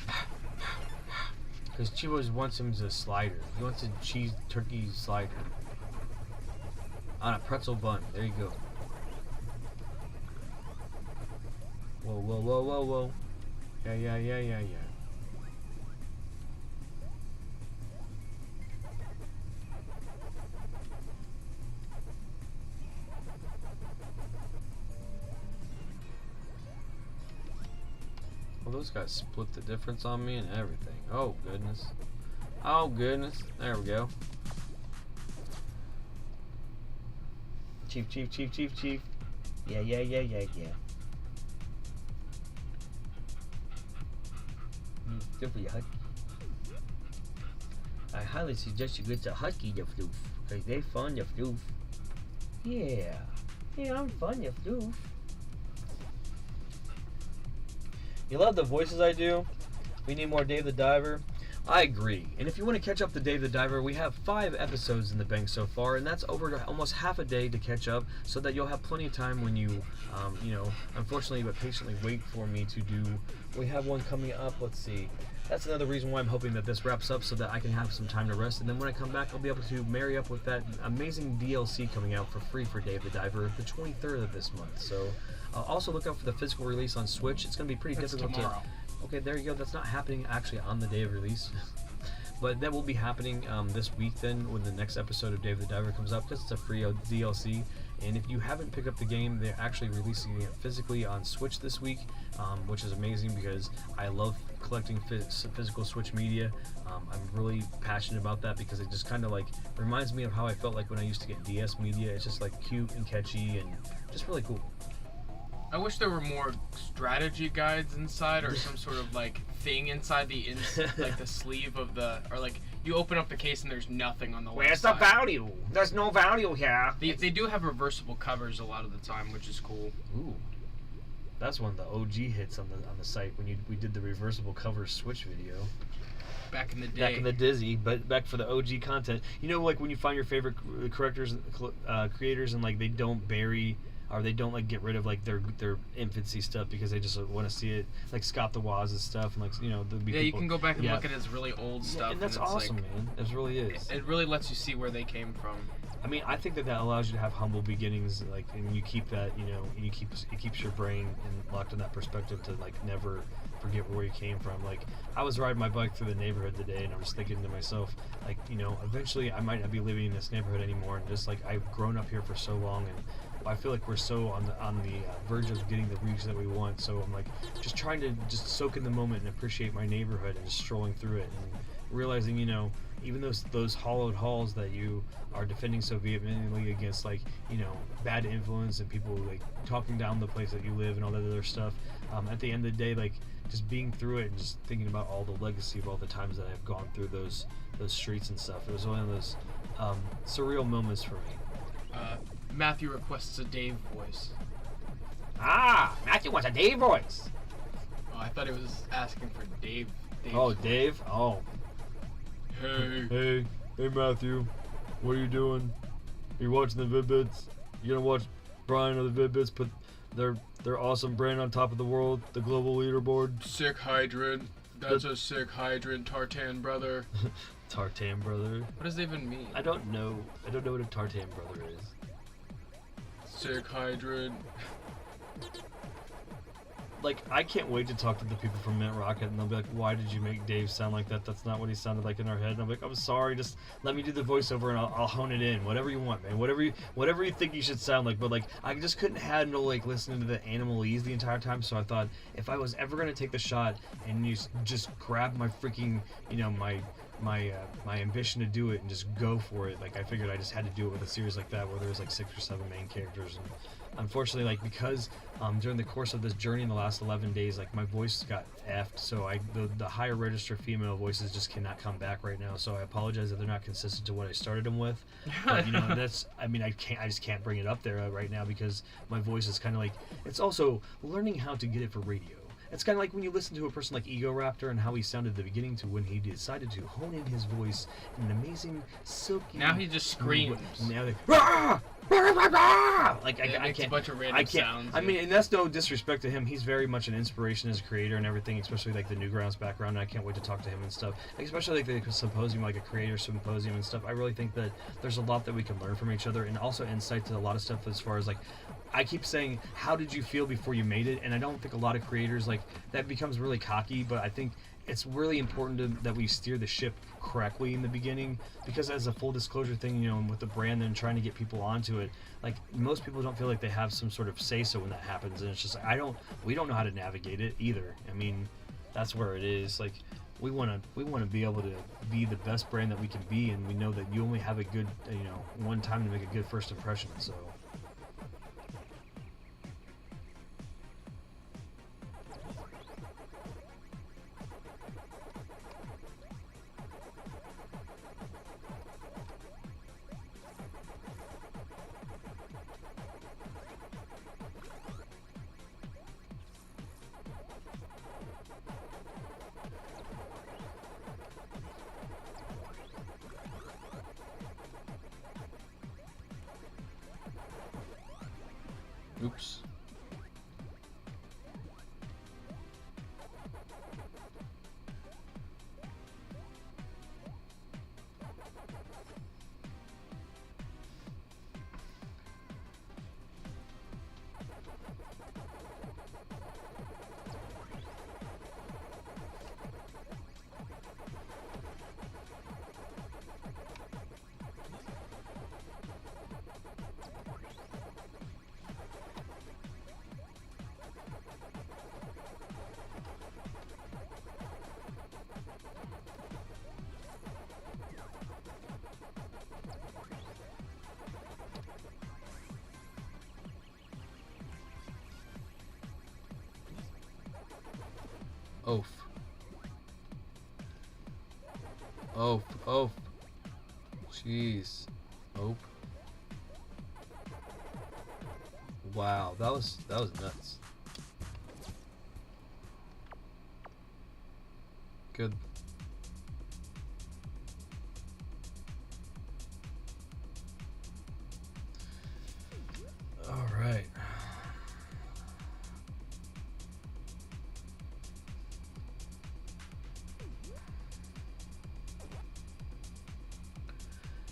Because Chivo wants him a slider. He wants a cheese turkey slider. On a pretzel bun. There you go. Whoa, whoa, whoa, whoa, whoa. Yeah. Well, those guys split the difference on me and everything. Oh, goodness. Oh, goodness. There we go. Chief. Yeah. Good for you, Husky. I highly suggest you get the Husky, you floof. Because they fun, you floof. Yeah, I'm fun, you floof. You love the voices I do? We need more Dave the Diver? I agree. And if you want to catch up to Dave the Diver, we have 5 episodes in the bank so far, and that's over almost half a day to catch up, so that you'll have plenty of time when you, unfortunately but patiently wait for me to do. We have one coming up. Let's see. That's another reason why I'm hoping that this wraps up, so that I can have some time to rest, and then when I come back, I'll be able to marry up with that amazing DLC coming out for free for Dave the Diver the 23rd of this month. So also look out for the physical release on Switch. It's going to be pretty difficult tomorrow. Okay, there you go. That's not happening actually on the day of release. But that will be happening this week then, when the next episode of Dave the Diver comes up, because it's a free DLC. And if you haven't picked up the game, they're actually releasing it physically on Switch this week, which is amazing because I love collecting physical Switch media. I'm really passionate about that because it just kind of like reminds me of how I felt like when I used to get DS media. It's just like cute and catchy and just really cool. I wish there were more strategy guides inside, or some sort of like thing inside the like the sleeve of the, or like you open up the case and there's nothing on the left Where's side. the value? There's no value here. They do have reversible covers a lot of the time, which is cool. Ooh, that's one of the OG hits on the site when we did the reversible cover Switch video. Back in the day. Back in the Dizzy, but back for the OG content. You know, like when you find your favorite creators and like they don't bury, or they don't like get rid of like their infancy stuff because they just want to see it, like Scott the Waz's stuff, and like there'll be people, you can go back and look at his really old stuff, and that's awesome, man. It really is. It really lets you see where they came from. I mean, I think that allows you to have humble beginnings, like, and you keep that, and it keeps your brain locked in that perspective to like never forget where you came from. Like, I was riding my bike through the neighborhood today, and I was thinking to myself, like, eventually I might not be living in this neighborhood anymore, and just like I've grown up here for so long, and I feel like we're so on the verge of getting the reach that we want. So I'm like just trying to just soak in the moment and appreciate my neighborhood and just strolling through it and realizing, even those hollowed halls that you are defending so vehemently against, like, bad influence and people like talking down the place that you live and all that other stuff. At the end of the day, like, just being through it and just thinking about all the legacy of all the times that I've gone through those streets and stuff. It was one of those surreal moments for me. Matthew requests a Dave voice. Matthew wants a Dave voice. Oh, I thought it was asking for Dave. Oh, Dave? Oh. Hey. Hey Matthew, what are you doing? Are you watching the Vid-Bits? You gonna watch Brian of the Vid-Bits put their awesome brand on top of the world, the global leaderboard? Sick hydrant. That's a sick hydrant, Tartan brother. Tartan brother? What does that even mean? I don't know. I don't know what a tartan brother is. Sick hydrant. Like, I can't wait to talk to the people from Mint Rocket, and they'll be like, why did you make Dave sound like that? That's not what he sounded like in our head. And I'm like, I'm sorry, just let me do the voiceover and I'll hone it in. Whatever you want, man. Whatever you think you should sound like. But, like, I just couldn't handle, like, listening to the Animalese the entire time, so I thought, if I was ever going to take the shot and just grab my freaking, you know, my ambition to do it and just go for it, like, I figured I just had to do it with a series like that where there's like 6 or 7 main characters. And unfortunately, like, because during the course of this journey in the last 11 days, like, my voice got effed, so the higher register female voices just cannot come back right now, so I apologize that they're not consistent to what I started them with. But, you know, that's, I mean, I just can't bring it up there right now because my voice is kind of like, it's also learning how to get it for radio. It's kind of like when you listen to a person like Ego Raptor and how he sounded at the beginning to when he decided to hone in his voice in an amazing, silky... Now he just screams. Now they... Rah! Like, I makes can't... a bunch of random sounds. I mean, and that's no disrespect to him. He's very much an inspiration as a creator and everything, especially like the Newgrounds background. And I can't wait to talk to him and stuff. Like, especially like the symposium, like a creator symposium and stuff. I really think that there's a lot that we can learn from each other, and also insight to a lot of stuff as far as like... I keep saying, how did you feel before you made it? And I don't think a lot of creators, like, that becomes really cocky, but I think it's really important that we steer the ship correctly in the beginning, because as a full disclosure thing, you know, with the brand and trying to get people onto it, like, most people don't feel like they have some sort of say-so when that happens, and it's just like, we don't know how to navigate it either. I mean, that's where it is. Like, we want to be able to be the best brand that we can be, and we know that you only have a good, you know, one time to make a good first impression, so... Oops. Oof. Oof. Oof. Jeez. Oop. Wow, that was nuts. Good. All right.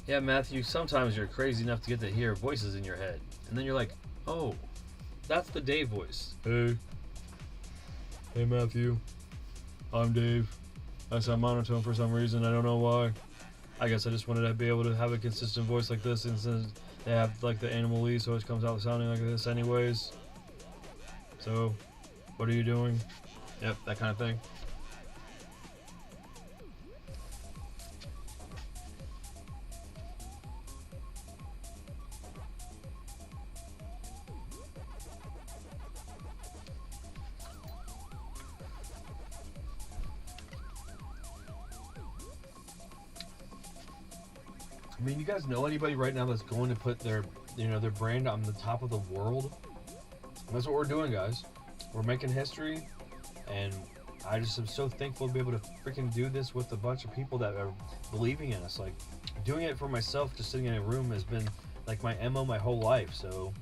Yeah, Matthew, sometimes you're crazy enough to get to hear voices in your head. And then you're like, oh, that's the Dave voice. Hey Matthew, I'm Dave. I sound monotone for some reason, I don't know why. I guess I just wanted to be able to have a consistent voice like this, and since they have like the Animalese, so it comes out sounding like this anyways. So, what are you doing? Yep, that kind of thing. I mean, you guys know anybody right now that's going to put their, you know, their brand on the top of the world? That's what we're doing, guys. We're making history. And I just am so thankful to be able to freaking do this with a bunch of people that are believing in us. Like, doing it for myself, just sitting in a room, has been like my MO my whole life. So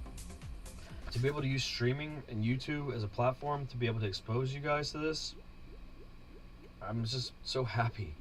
to be able to use streaming and YouTube as a platform to be able to expose you guys to this, I'm just so happy.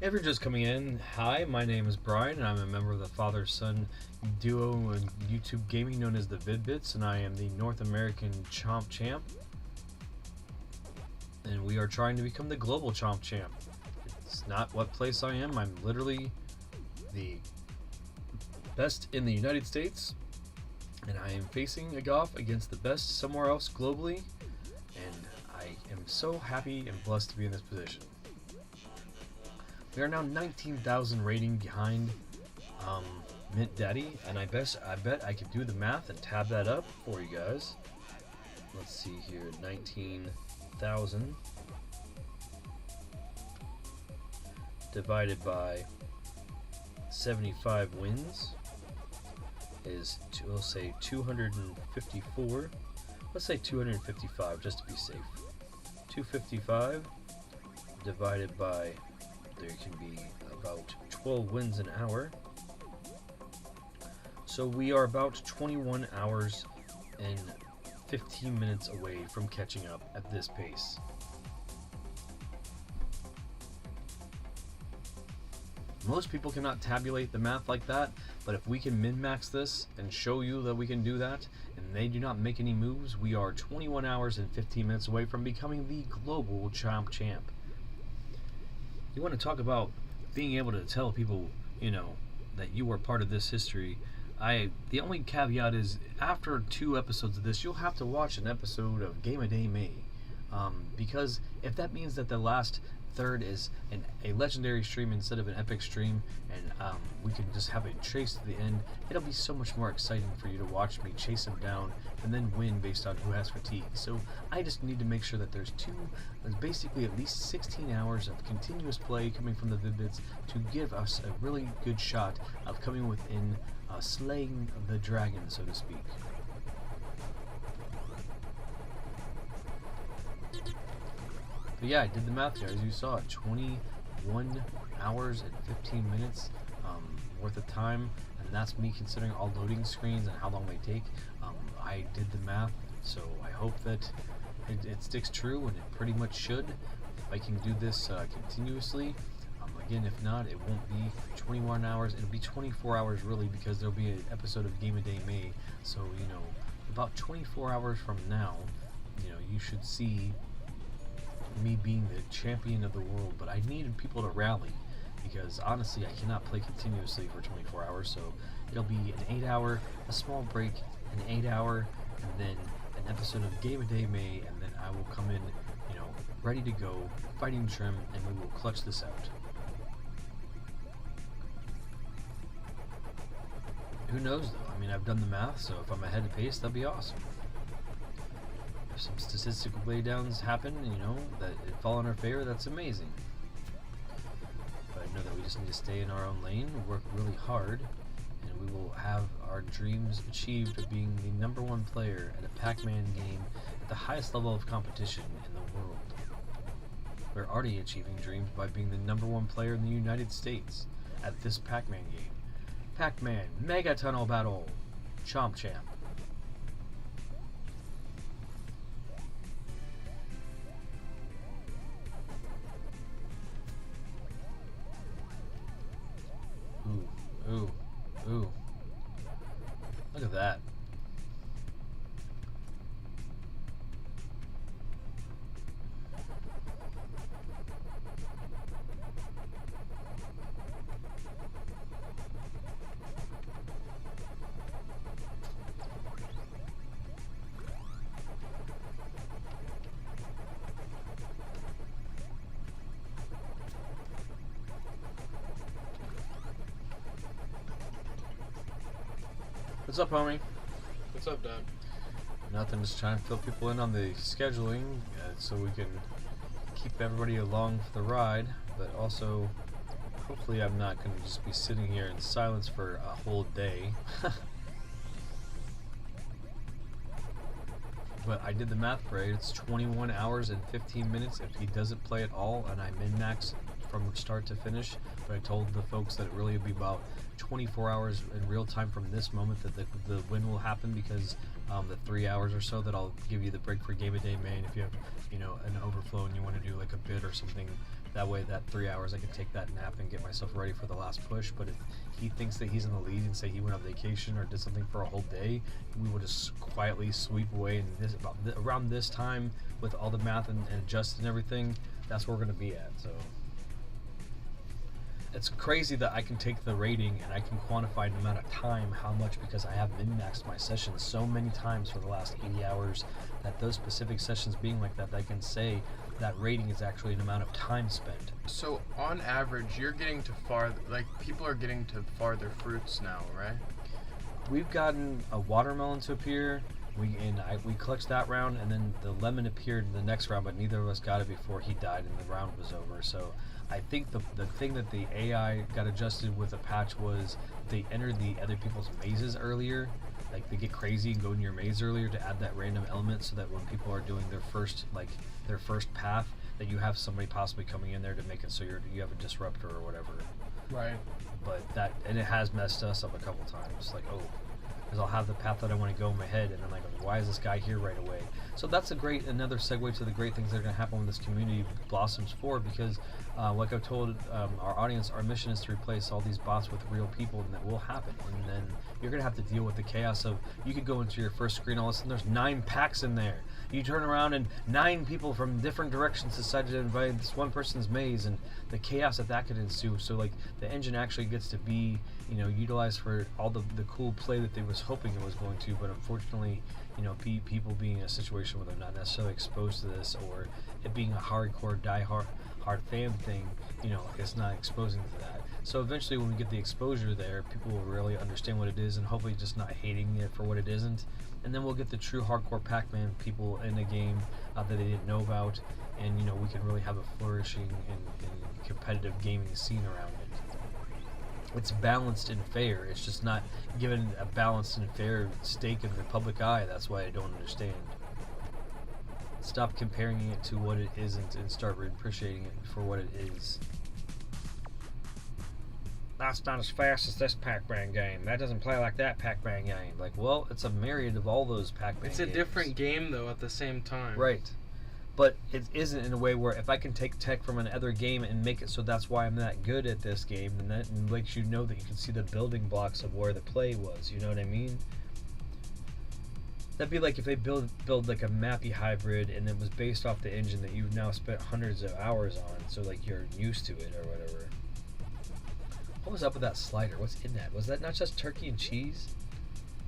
If you're just coming in, hi, my name is Brian, and I'm a member of the father-son duo in YouTube gaming known as the Vid-Bits, and I am the North American Chomp Champ. And we are trying to become the global Chomp Champ. It's not what place I am. I'm literally the best in the United States, and I am facing off against the best somewhere else globally, and I am so happy and blessed to be in this position. We are now 19,000 rating behind Mint Daddy, and I bet I could do the math and tab that up for you guys. Let's see here, 19,000 divided by 75 wins is, we'll say 254. Let's say 255 just to be safe. 255 divided by, there can be about 12 wins an hour. So we are about 21 hours and 15 minutes away from catching up at this pace. Most people cannot tabulate the math like that, but if we can min-max this and show you that we can do that, and they do not make any moves, we are 21 hours and 15 minutes away from becoming the global Chomp Champ. You want to talk about being able to tell people, you know, that you are part of this history. The only caveat is, after 2 episodes of this, you'll have to watch an episode of Game of Day May. Because if that means that the last third is a legendary stream instead of an epic stream, and we can just have a chase to the end. It'll be so much more exciting for you to watch me chase him down and then win based on who has fatigue. So I just need to make sure that there's basically at least 16 hours of continuous play coming from the Vid-Bits to give us a really good shot of coming within slaying the dragon, so to speak. But yeah, I did the math here, as you saw, 21 hours and 15 minutes worth of time, and that's me considering all loading screens and how long they take. I did the math, so I hope that it sticks true, and it pretty much should. If I can do this continuously, again, if not, it won't be 21 hours, it'll be 24 hours really, because there'll be an episode of Game of Day May, so, you know, about 24 hours from now, you know, you should see me being the champion of the world. But I needed people to rally, because honestly I cannot play continuously for 24 hours, so it'll be an 8-hour, a small break, an 8-hour, and then an episode of Game of Day May, and then I will come in, you know, ready to go, fighting Trim, and we will clutch this out. Who knows though? I mean, I've done the math, so if I'm ahead of pace, that'd be awesome. If some statistical laydowns happen, you know, that it fall in our favor, that's amazing. But I know that we just need to stay in our own lane, work really hard, and we will have our dreams achieved of being the #1 player at a Pacman game at the highest level of competition in the world. We're already achieving dreams by being the #1 player in the United States at this Pacman game. Pacman Mega Tunnel Battle, Chomp Champ. Ooh, ooh. Look at that. What's up, homie? What's up, Dad? Nothing, just trying to fill people in on the scheduling so we can keep everybody along for the ride, but also hopefully I'm not going to just be sitting here in silence for a whole day. But I did the math right, it's 21 hours and 15 minutes if he doesn't play at all, and I min-max from start to finish. But I told the folks that it really would be about 24 hours in real time from this moment that the win will happen, because the 3 hours or so that I'll give you the break for Game of Day May, and if you have, you know, an overflow and you want to do like a bid or something, that way that 3 hours I can take that nap and get myself ready for the last push. But if he thinks that he's in the lead and say he went on vacation or did something for a whole day, we will just quietly sweep away. And this around this time, with all the math and adjust and everything, that's where we're going to be at. So it's crazy that I can take the rating and I can quantify the amount of time, how much, because I have min-maxed my sessions so many times for the last 80 hours that those specific sessions being like that, I can say that rating is actually an amount of time spent. So on average, you're getting to people are getting to farther fruits now, right? We've gotten a watermelon to appear. We clutched that round, and then the lemon appeared in the next round, but neither of us got it before he died and the round was over. So I think the thing that the AI got adjusted with the patch was they entered the other people's mazes earlier. Like, they get crazy and go in your maze earlier to add that random element, so that when people are doing their first path, that you have somebody possibly coming in there to make it so you have a disruptor or whatever. Right. But it has messed us up a couple times. Like, oh, because I'll have the path that I want to go in my head, and then I go, why is this guy here right away? So that's another segue to the great things that are going to happen when this community blossoms forward, because like I've told our audience, our mission is to replace all these bots with real people, and that will happen. And then you're going to have to deal with the chaos of, you could go into your first screen, all of a sudden there's 9 packs in there. You turn around and 9 people from different directions decided to invite this one person's maze, and the chaos that could ensue. So like, the engine actually gets to be, you know, utilized for all the cool play that they was hoping it was going to, but unfortunately, you know, people being in a situation where they're not necessarily exposed to this, or it being a hardcore hard fan thing, you know, it's not exposing to that. So eventually when we get the exposure there, people will really understand what it is and hopefully just not hating it for what it isn't. And then we'll get the true hardcore Pac-Man people in a game that they didn't know about, and you know, we can really have a flourishing and competitive gaming scene around it. It's balanced and fair. It's just not given a balanced and fair stake in the public eye. That's why I don't understand. Stop comparing it to what it isn't and start appreciating it for what it is. That's not as fast as this Pac-Man game. That doesn't play like that Pac-Man game. Like, well, it's a myriad of all those Pac-Man games. It's a different game, though, at the same time. Right. But it isn't in a way where if I can take tech from another game and make it so that's why I'm that good at this game, then that makes you know that you can see the building blocks of where the play was. You know what I mean? That'd be like if they build like a Mappy hybrid and it was based off the engine that you've now spent hundreds of hours on, so like you're used to it or whatever. What was up with that slider? What's in that? Was that not just turkey and cheese?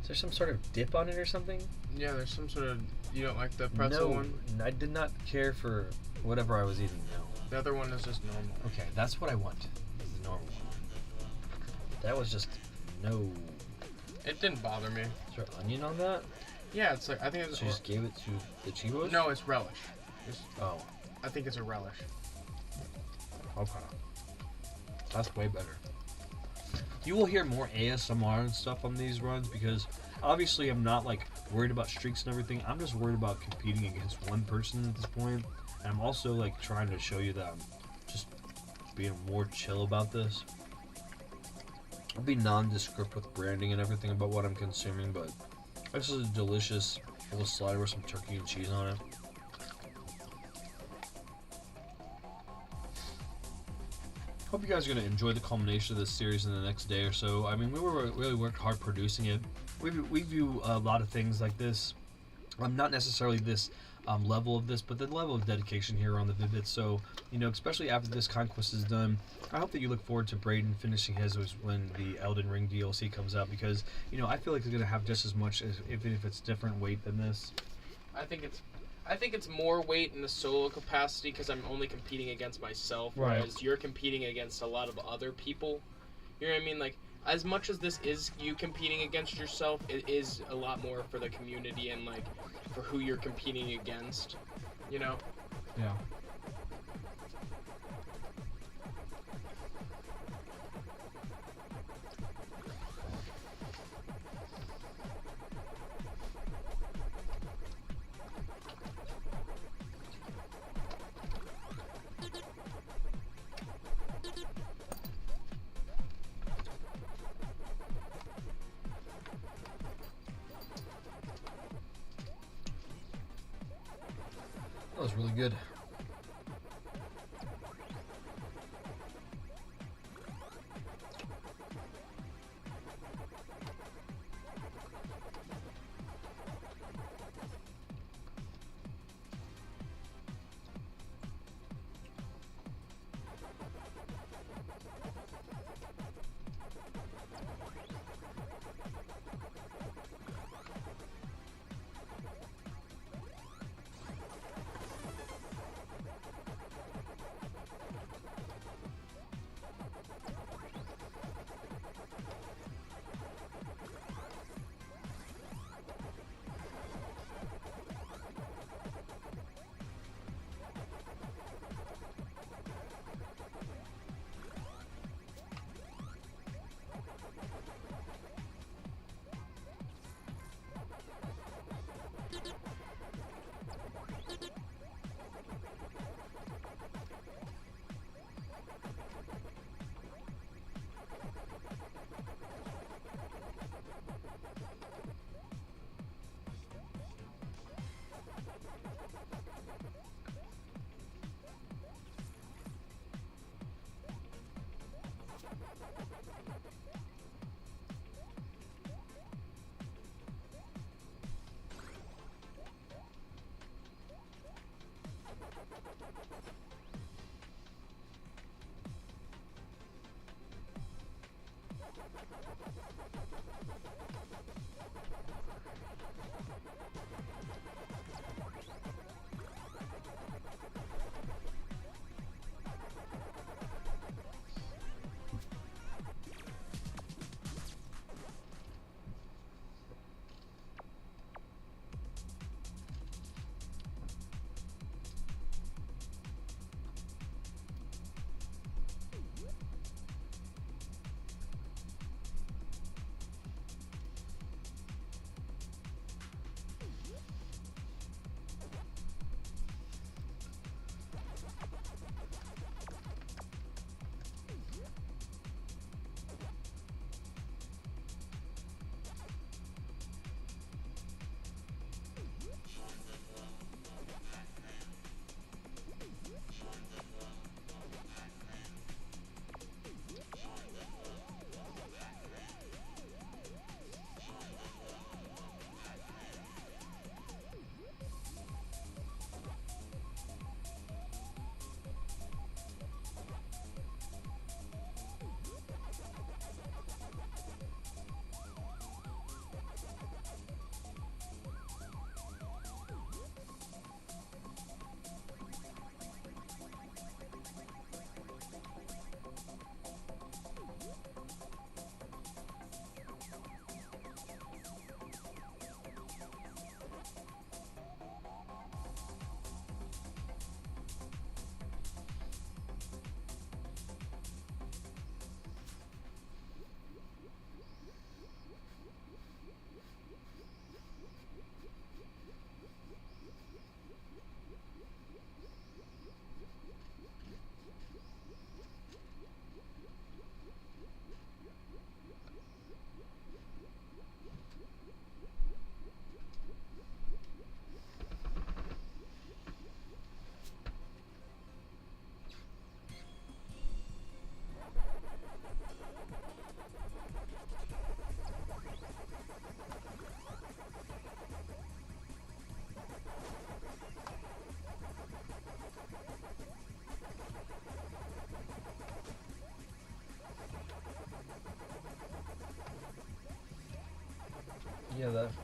Is there some sort of dip on it or something? Yeah, there's some sort of... You don't like the pretzel one? No, I did not care for whatever I was eating, no. The other one is just normal. Okay, that's what I want. Is the normal one. That was just... no. It didn't bother me. Is there onion on that? Yeah, it's like... I think it's... So you just gave it to the Chivos? No, it's relish. Oh. I think it's a relish. Okay. That's way better. You will hear more ASMR and stuff on these runs because obviously I'm not like worried about streaks and everything. I'm just worried about competing against one person at this point. And I'm also like trying to show you that I'm just being more chill about this. I'll be nondescript with branding and everything about what I'm consuming, but this is a delicious little slider with some turkey and cheese on it. Hope you guys are going to enjoy the culmination of this series in the next day or so. I mean, we really worked hard producing it. We view a lot of things like this. Not necessarily this level of this, but the level of dedication here on the Vid-Bits. So, you know, especially after this conquest is done, I hope that you look forward to Braden finishing his when the Elden Ring DLC comes out, because, you know, I feel like it's going to have just as much, as even if it's different weight than this. I think it's more weight in the solo capacity because I'm only competing against myself, whereas you're competing against a lot of other people. You know what I mean? Like, as much as this is you competing against yourself, it is a lot more for the community and, like, for who you're competing against, you know? Yeah. That was really good.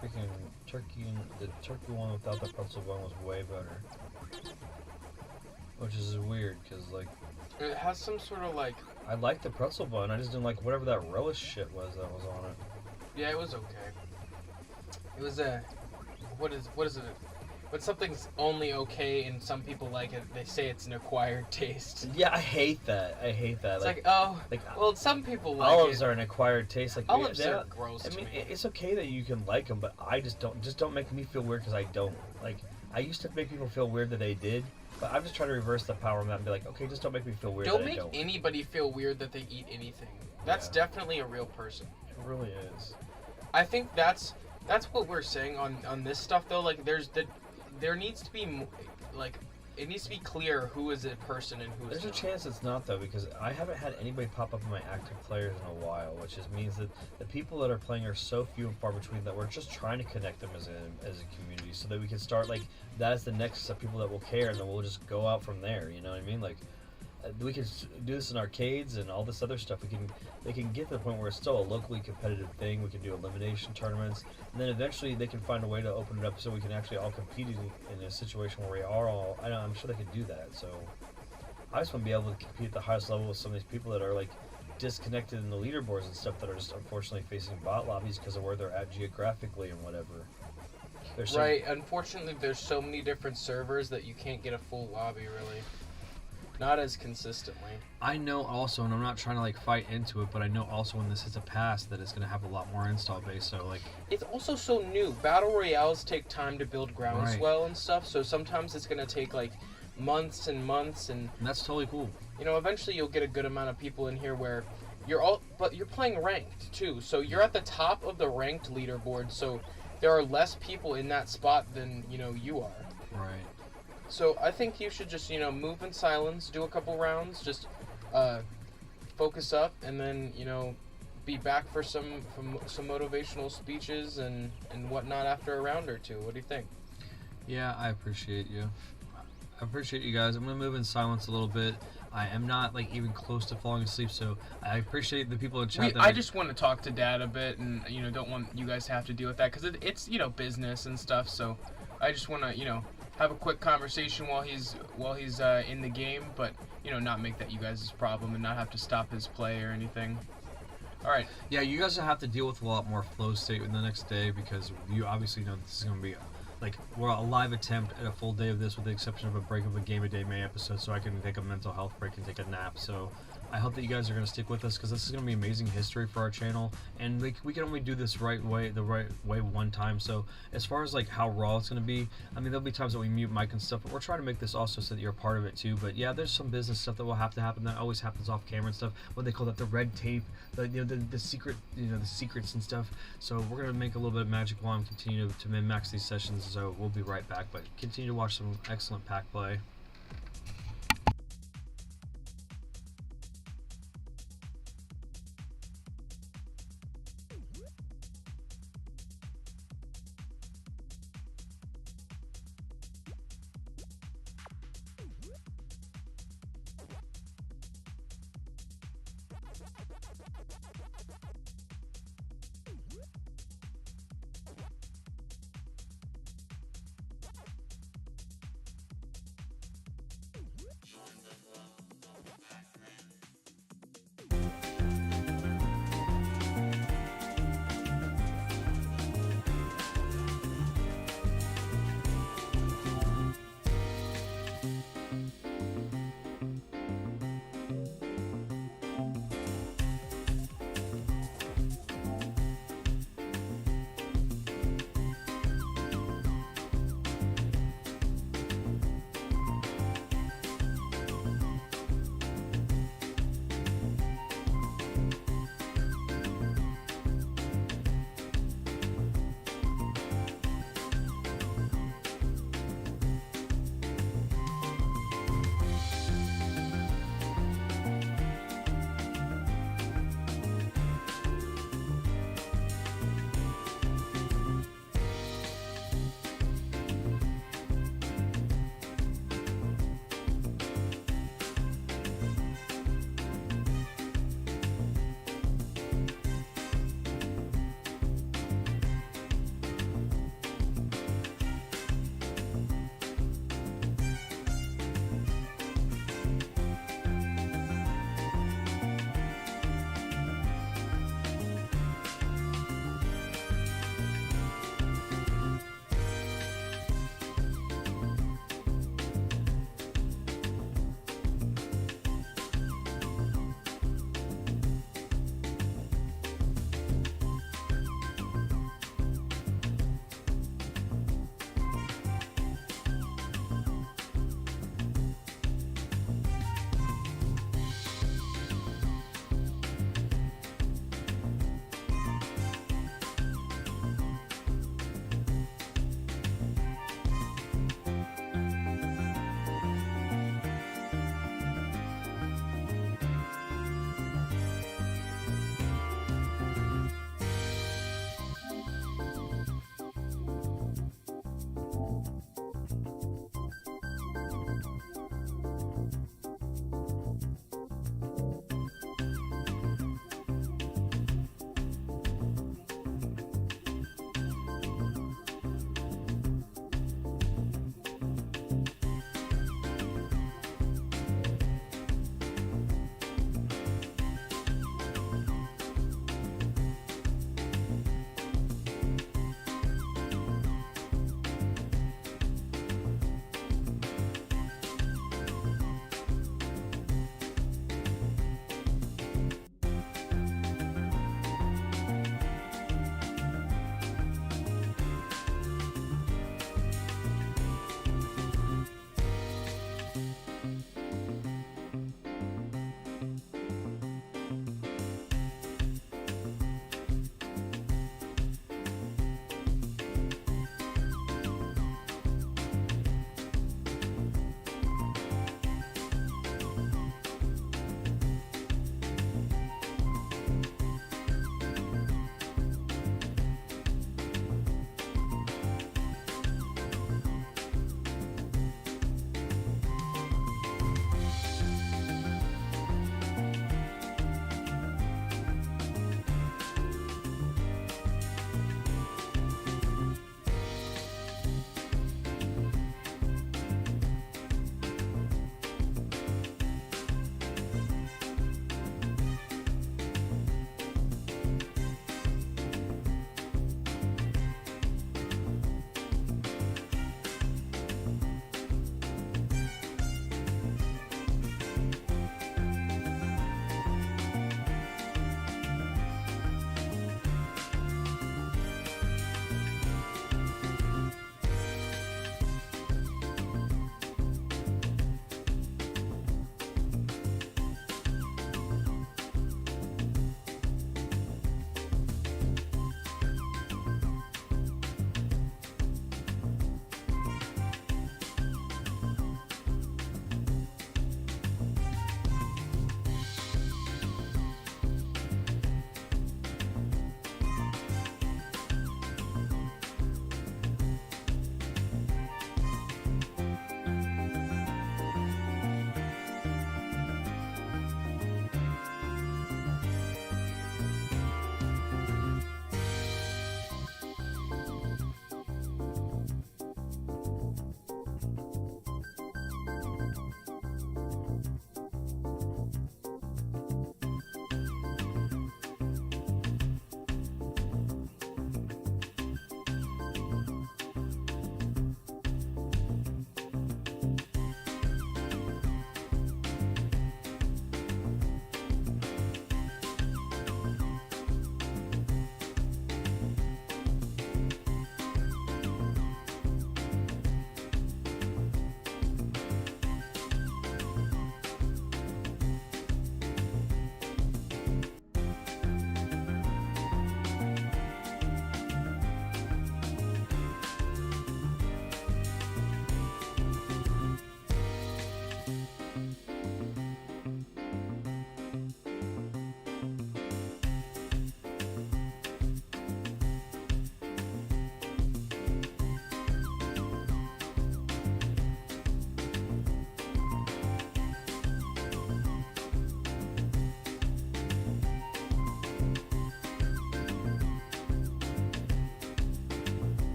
freaking turkey, and the turkey one without the pretzel bun was way better. Which is weird, because, like... It has some sort of, like... I liked the pretzel bun, I just didn't like whatever that relish shit was that was on it. Yeah, it was okay. It was what is it? When something's only okay and some people like it, they say it's an acquired taste. Yeah, I hate that. It's like, oh, well, some people like olives it. are an acquired taste. Like Olives are gross to I mean, me. it's okay that you can like them, but I just don't make me feel weird because I don't. Like, I used to make people feel weird that they did, but I'm just trying to reverse the power of that and be like, okay, just don't make me feel weird Don't that make I don't. anybody feel weird that they eat anything. That's definitely a real person. It really is. I think that's what we're saying on this stuff though. Like, there needs to be like, it needs to be clear who is a person and who is There's not. a chance it's not though, because I haven't had anybody pop up in my active players in a while, which just means that the people that are playing are so few and far between that we're just trying to connect them as a community, so that we can start like that is the next set of people that will care, and then we'll just go out from there. You know what I mean? Like, we can do this in arcades and all this other stuff. They can get to the point where it's still a locally competitive thing. We can do elimination tournaments, and then eventually they can find a way to open it up so we can actually all compete in a situation where we are all. I'm sure they could do that. So I just want to be able to compete at the highest level with some of these people that are like disconnected in the leaderboards and stuff, that are just unfortunately facing bot lobbies because of where they're at geographically and whatever. Right. Unfortunately, there's so many different servers that you can't get a full lobby really. Not as consistently. I know also, and I'm not trying to like fight into it, but I know also when this hits a pass that it's gonna have a lot more install base. So like, it's also so new. Battle royales take time to build groundswell and stuff. So sometimes it's gonna take like months and months, and that's totally cool. You know, eventually you'll get a good amount of people in here where but you're playing ranked too. So you're at the top of the ranked leaderboard. So there are less people in that spot than you are. Right. So I think you should just, move in silence, do a couple rounds, just focus up, and then, be back for some motivational speeches and whatnot after a round or two. What do you think? Yeah, I appreciate you. I appreciate you guys. I'm going to move in silence a little bit. I am not like even close to falling asleep, so I appreciate the people in chat. I just want to talk to Dad a bit, and don't want you guys to have to deal with that, because it's business and stuff. So I just want to have a quick conversation while he's in the game, but not make that you guys' problem and not have to stop his play or anything. All right. Yeah, you guys will have to deal with a lot more flow state in the next day, because you obviously know this is going to be like we're a live attempt at a full day of this, with the exception of a break of a Game a Day May episode, so I can take a mental health break and take a nap. So I hope that you guys are going to stick with us, because this is going to be amazing history for our channel, and like we can only do this the right way one time. So as far as like how raw it's going to be, I mean, there'll be times that we mute mic and stuff, but we're trying to make this also so that you're a part of it too. But yeah, there's some business stuff that will have to happen. That always happens off camera and stuff. What they call that, the red tape, the secret, the secrets and stuff. So we're going to make a little bit of magic while I'm continuing to min-max these sessions. So we'll be right back, but continue to watch some excellent pack play.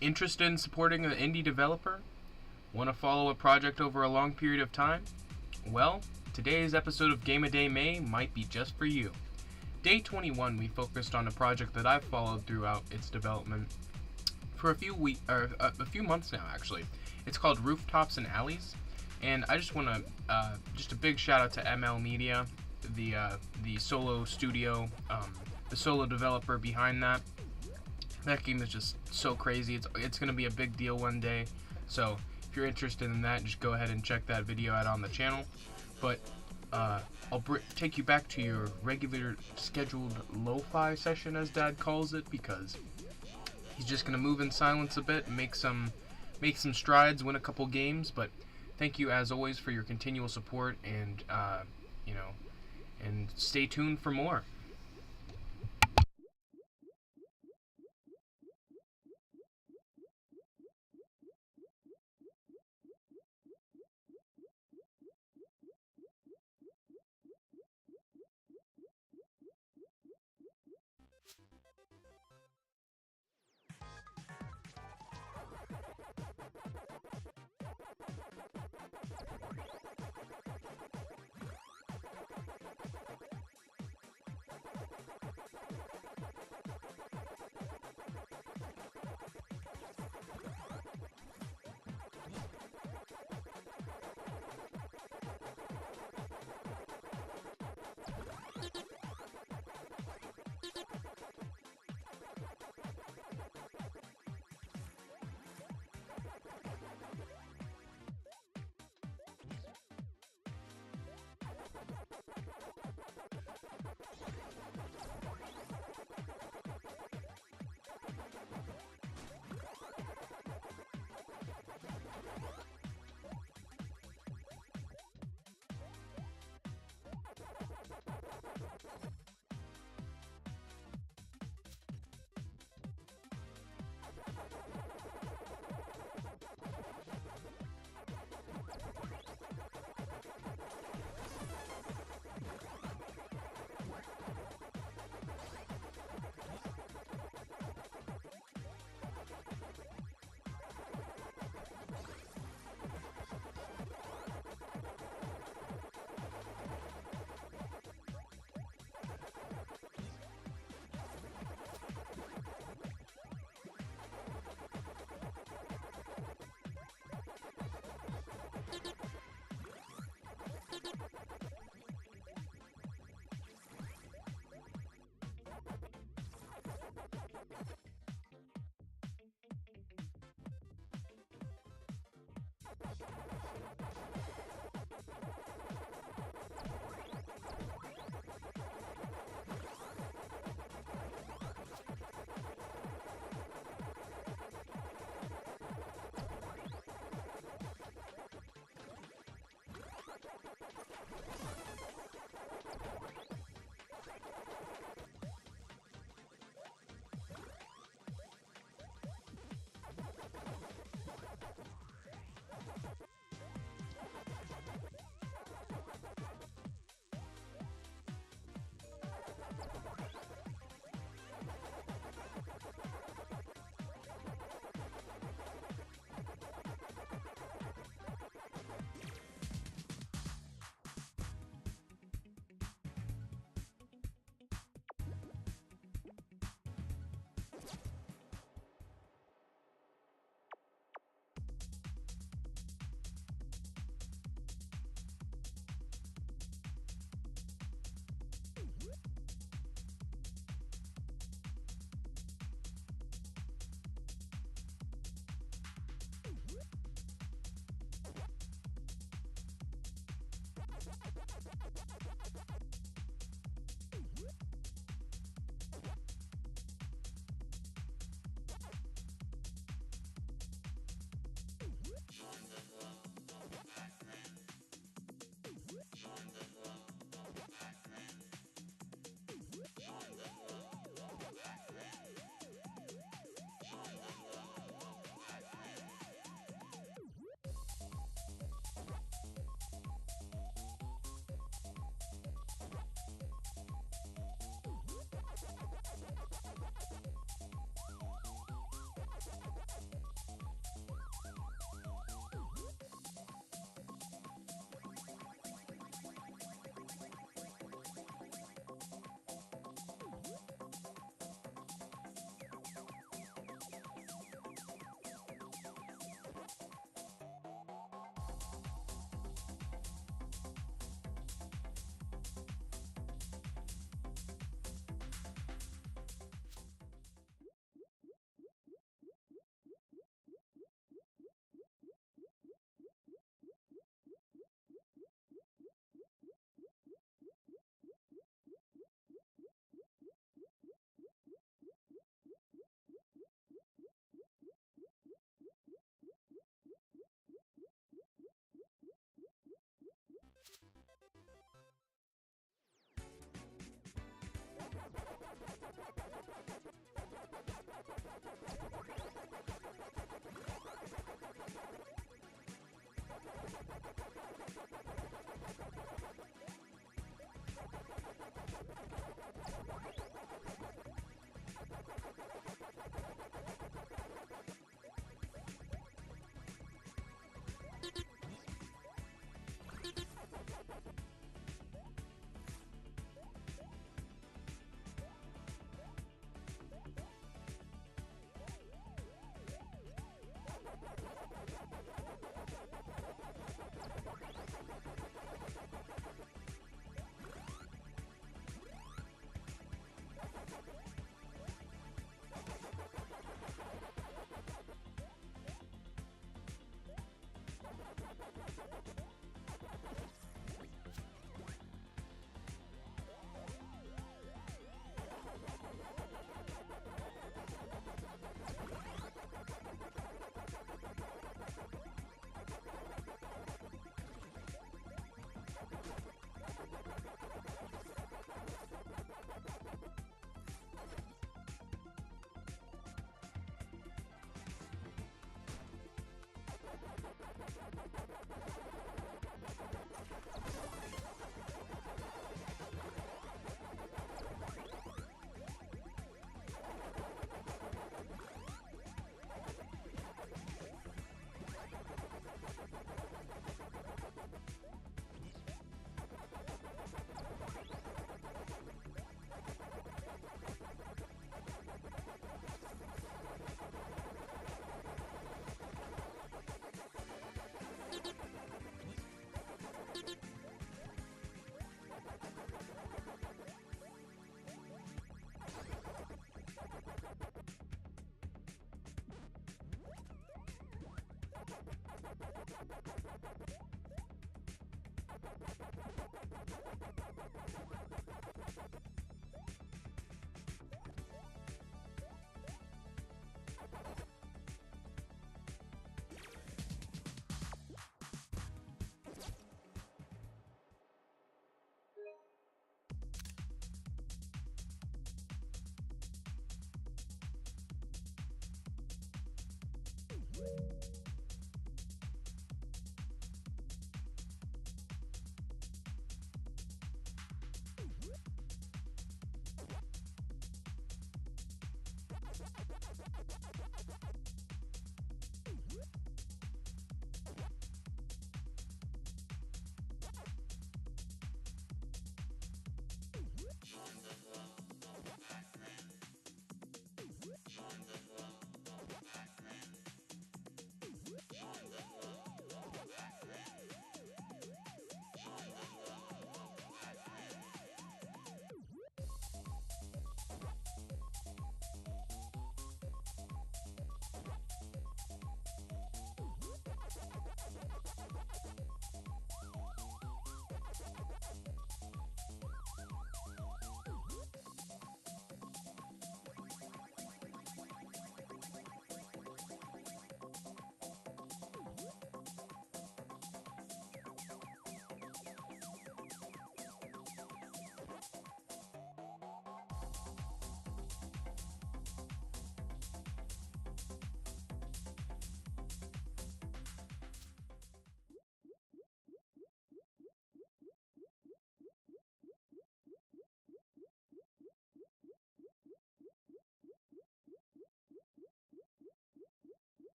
Interested in supporting an indie developer? Want to follow a project over a long period of time? Well, today's episode of Game a Day May might be just for you. Day 21, we focused on a project that I've followed throughout its development for a few months now, actually. It's called Rooftops and Alleys, and I just want to just a big shout out to ML Media, the solo studio, the solo developer behind that. That game is just so crazy. It's going to be a big deal one day. So if you're interested in that, just go ahead and check that video out on the channel. But I'll take you back to your regular scheduled lo-fi session, as Dad calls it, because he's just gonna move in silence a bit and make some strides, win a couple games. But thank you as always for your continual support, and and stay tuned for more.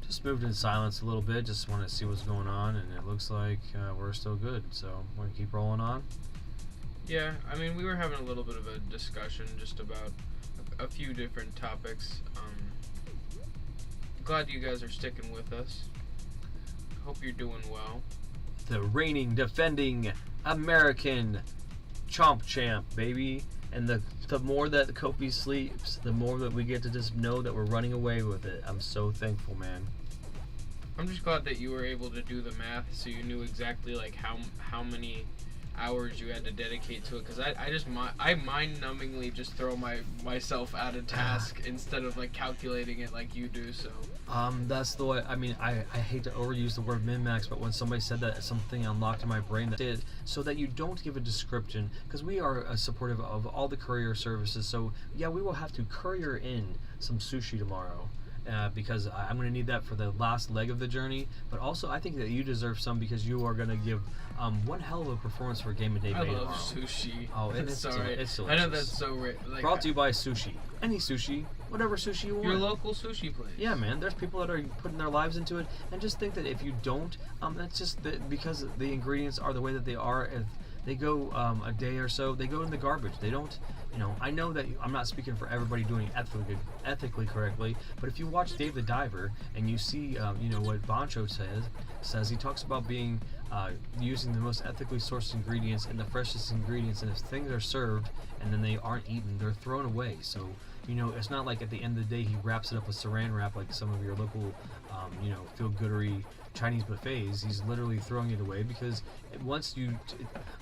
Just moved in silence a little bit, just wanted to see what's going on, and it looks like we're still good, so we're going to keep rolling on. Yeah, I mean, we were having a little bit of a discussion just about a few different topics. Glad you guys are sticking with us. Hope you're doing well. The reigning, defending American Chomp Champ, baby. And the more that Kofi sleeps, the more that we get to just know that we're running away with it. I'm so thankful, man. I'm just glad that you were able to do the math so you knew exactly like how many hours you had to dedicate to it, because I mind-numbingly just throw myself at a task instead of like calculating it like you do. So that's the way. I mean, I hate to overuse the word min-max, but when somebody said that, something unlocked in my brain that did, so that you don't give a description, because we are supportive of all the courier services. So yeah, we will have to courier in some sushi tomorrow. Because I'm going to need that for the last leg of the journey, but also I think that you deserve some because you are going to give one hell of a performance for Game of Day Bay tomorrow. I love sushi. Oh, and it's sorry. It's delicious. I know that's so rich. Like, brought to you by sushi. Any sushi, whatever sushi you want. Your local sushi place. Yeah, man. There's people that are putting their lives into it, and just think that if you don't, that's just because the ingredients are the way that they are. If they go a day or so, they go in the garbage. They don't. I know that I'm not speaking for everybody doing it ethically correctly, but if you watch Dave the Diver and you see, what Bancho says he talks about being using the most ethically sourced ingredients and the freshest ingredients, and if things are served and then they aren't eaten, they're thrown away. So, it's not like at the end of the day he wraps it up with saran wrap like some of your local, feel-goodery Chinese buffets. He's literally throwing it away because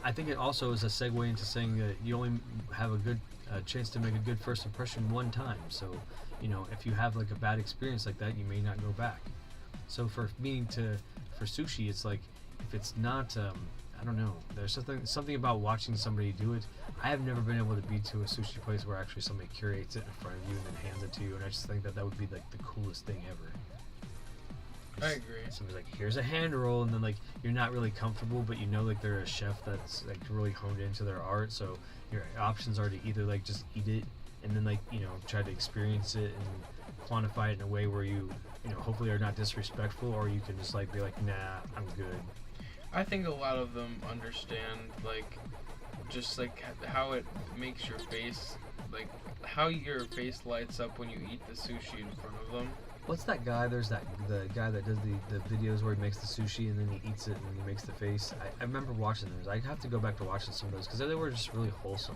I think it also is a segue into saying that you only have a good chance to make a good first impression one time. So, if you have like a bad experience like that, you may not go back. So for sushi, it's like if it's not, I don't know. There's something about watching somebody do it. I have never been able to be to a sushi place where actually somebody curates it in front of you and then hands it to you, and I just think that would be like the coolest thing ever. I agree. Somebody's like, here's a hand roll, and then like you're not really comfortable, but like they're a chef that's like really honed into their art. So your options are to either like just eat it and then like try to experience it and quantify it in a way where you hopefully are not disrespectful, or you can just like be like, nah, I'm good. I think a lot of them understand like just like how it makes your face, like how your face lights up when you eat the sushi in front of them. What's that guy? There's the guy that does the videos where he makes the sushi and then he eats it and he makes the face. I remember watching those. I have to go back to watching some of those because they were just really wholesome.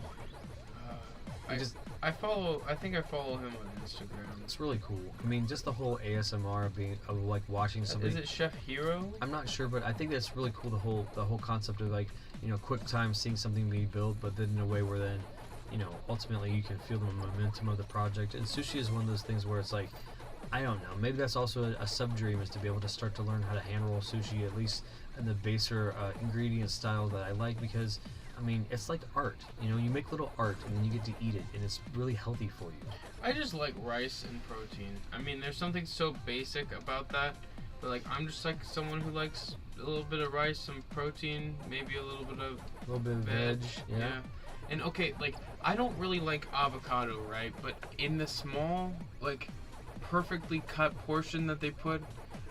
I think I follow him on Instagram. It's really cool. I mean, just the whole ASMR of like watching somebody. Is it Chef Hero? I'm not sure, but I think that's really cool. The whole concept of like, you know, quick time seeing something be built, but then in a way where then, you know, ultimately you can feel the momentum of the project. And sushi is one of those things where it's like, I don't know, maybe that's also a sub-dream, is to be able to start to learn how to hand roll sushi, at least in the baser ingredient style that I like, because I mean, it's like art. You know, you make little art and then you get to eat it, and it's really healthy for you. I just like rice and protein. I mean, there's something so basic about that, but like I'm just like someone who likes a little bit of rice, some protein, maybe a little bit of veg. Yeah. And okay, like I don't really like avocado, right? But in the small, like perfectly cut portion that they put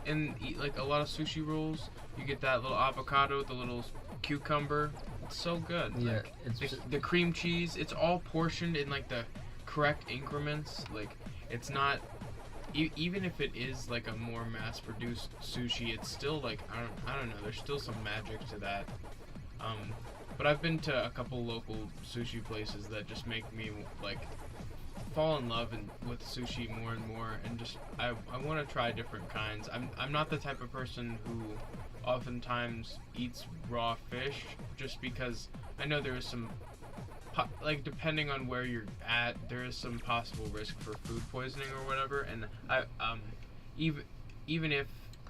in like a lot of sushi rolls, you get that little avocado, the little cucumber. It's so good. Yeah, like, the cream cheese, it's all portioned in like the correct increments. Like it's not even if it is like a more mass-produced sushi, it's still like I don't know. There's still some magic to that. But I've been to a couple local sushi places that just make me like fall in love with sushi more and more, and just I want to try different kinds. I'm not the type of person who oftentimes eats raw fish, just because I know there is some like depending on where you're at, there is some possible risk for food poisoning or whatever, and I even if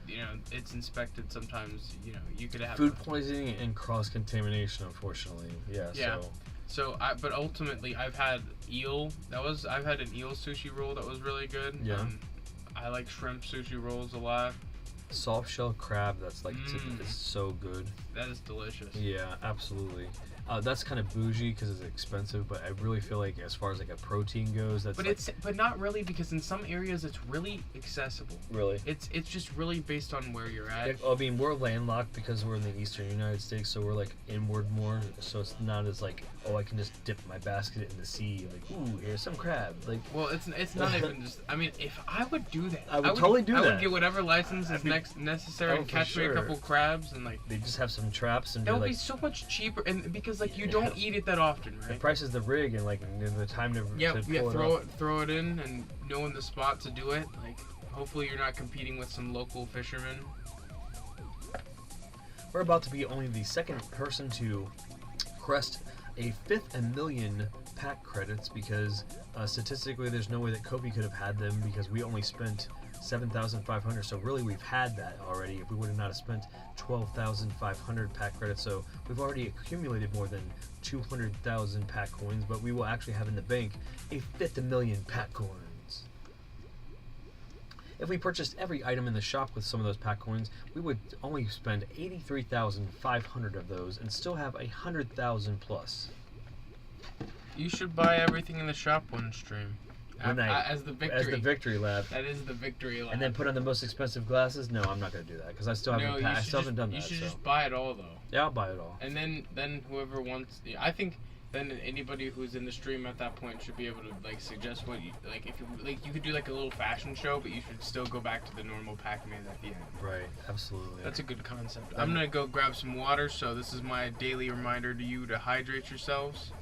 you know it's inspected, sometimes you know you could have food poisoning and cross contamination, unfortunately. Yeah. So but ultimately I've had an eel sushi roll that was really good. Yeah. I like shrimp sushi rolls a lot. Soft shell crab, that's like is so good. That is delicious. Yeah, absolutely. That's kind of bougie because it's expensive, but I really feel like as far as like a protein goes, that's but not really, because in some areas it's really accessible. Really? It's just really based on where you're at. I mean, we're landlocked because we're in the eastern United States, so we're like inward more, so it's not as like, oh, I can just dip my basket in the sea, like, ooh, here's some crab. Like, well, it's not even just. I mean, if I would do that, I would totally do that. I would get whatever license is necessary and catch me a couple crabs, and like they just have some traps, and that would be so much cheaper, and because like you don't eat it that often, right? The price is the rig, and like the time to throw it in, and knowing the spot to do it. Like, hopefully you're not competing with some local fishermen. We're about to be only the second person to crest a 5 million pack credits, because statistically there's no way that Kobe could have had them, because we only spent 7,500. So really we've had that already if we would have not have spent 12,500 pack credits. So we've already accumulated more than 200,000 pack coins, but we will actually have in the bank a 5 million pack coins. If we purchased every item in the shop with some of those pack coins, we would only spend 83,500 of those and still have 100,000 plus. You should buy everything in the shop one stream. As the victory lap. That is the victory lap. And then put on the most expensive glasses? No, I'm not going to do that, because I still haven't done that. You should just buy it all, though. Yeah, I'll buy it all. And then whoever wants, I think then anybody who's in the stream at that point should be able to like suggest what you like. If you like, you could do like a little fashion show, but you should still go back to the normal Pacman at the end. Right, absolutely. That's a good concept. I'm gonna go grab some water, so this is my daily reminder to you to hydrate yourselves.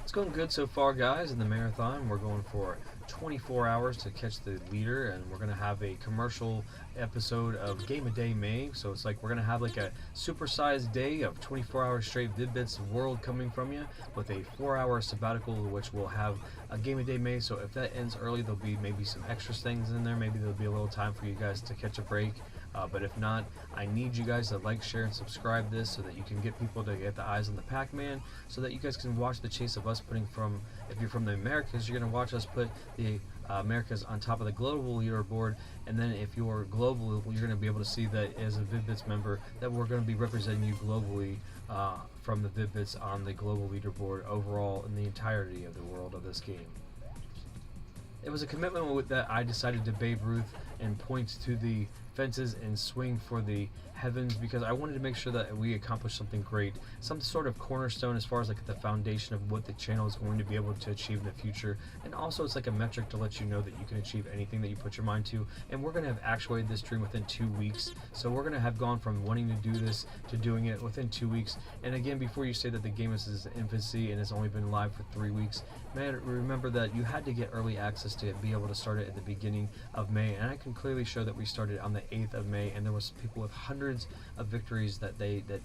It's going good so far, guys. In the marathon, we're going for 24 hours to catch the leader, and we're going to have a commercial episode of Game of Day May. So it's like we're going to have like a supersized day of 24 hours straight Vid-Bits world coming from you, with a 4-hour sabbatical, which will have a Game of Day May. So if that ends early, there'll be maybe some extra things in there. Maybe there'll be a little time for you guys to catch a break. But if not, I need you guys to like, share, and subscribe this so that you can get people to get the eyes on the Pacman, so that you guys can watch the chase of us putting from, if you're from the Americas, you're going to watch us put the Americas on top of the global leaderboard, and then if you're global, you're going to be able to see that as a Vid-Bits member, that we're going to be representing you globally from the Vid-Bits on the global leaderboard overall in the entirety of the world of this game. It was a commitment that I decided to Babe Ruth and point to the fences and swing for the heavens, because I wanted to make sure that we accomplish something great, some sort of cornerstone as far as like the foundation of what the channel is going to be able to achieve in the future. And also it's like a metric to let you know that you can achieve anything that you put your mind to. And we're going to have actuated this dream within 2 weeks, so we're going to have gone from wanting to do this to doing it within 2 weeks. And again, before you say that the game is in its infancy and it's only been live for 3 weeks, man, remember that you had to get early access to be able to start it at the beginning of May. And I can clearly show that we started on the 8th of May, and there was people with hundreds of victories that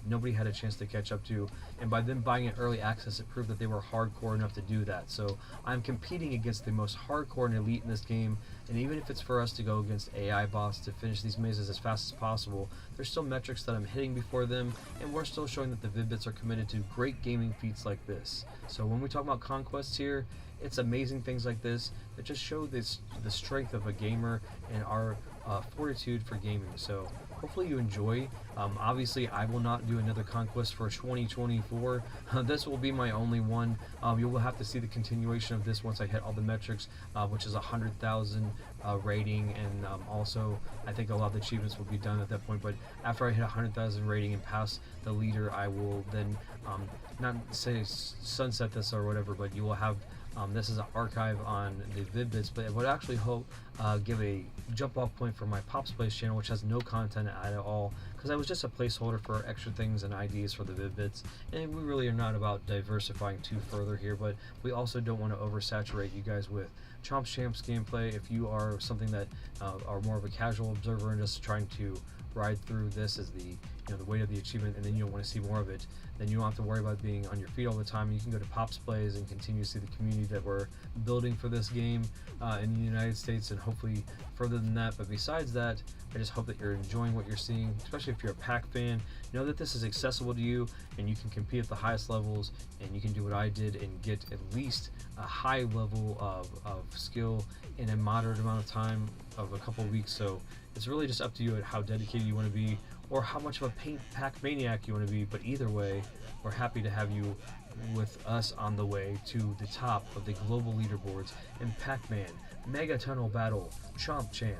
nobody had a chance to catch up to. And by them buying it early access, it proved that they were hardcore enough to do that. So I'm competing against the most hardcore and elite in this game, and even if it's for us to go against AI bots to finish these mazes as fast as possible, there's still metrics that I'm hitting before them, and we're still showing that the Vid-Bits are committed to great gaming feats like this. So when we talk about conquests here, it's amazing things like this that just show the strength of a gamer and our fortitude for gaming. So hopefully you enjoy. Obviously, I will not do another conquest for 2024. This will be my only one. You will have to see the continuation of this once I hit all the metrics, which is 100,000 rating, and also I think a lot of the achievements will be done at that point. But after I hit 100,000 rating and pass the leader, I will then not say sunset this or whatever, but you will have this is an archive on the Vid-Bits, but it would actually give a jump off point for my Pops Plays channel, which has no content at all, because I was just a placeholder for extra things and ideas for the Vid-Bits, and we really are not about diversifying too further here, but we also don't want to oversaturate you guys with Chomp's gameplay. If you are something that are more of a casual observer and just trying to ride through this as the the weight of the achievement, and then you don't want to see more of it, then you don't have to worry about being on your feet all the time. You can go to Pops Plays and continue to see the community that we're building for this game in the United States, and hopefully further than that. But besides that, I just hope that you're enjoying what you're seeing, especially if you're a Pac fan. Know that this is accessible to you, and you can compete at the highest levels, and you can do what I did and get at least a high level of skill in a moderate amount of time of a couple weeks. So it's really just up to you at how dedicated you want to be, or how much of a Pac maniac you want to be. But either way, we're happy to have you with us on the way to the top of the global leaderboards in Pacman Mega Tunnel Battle Chomp Champ.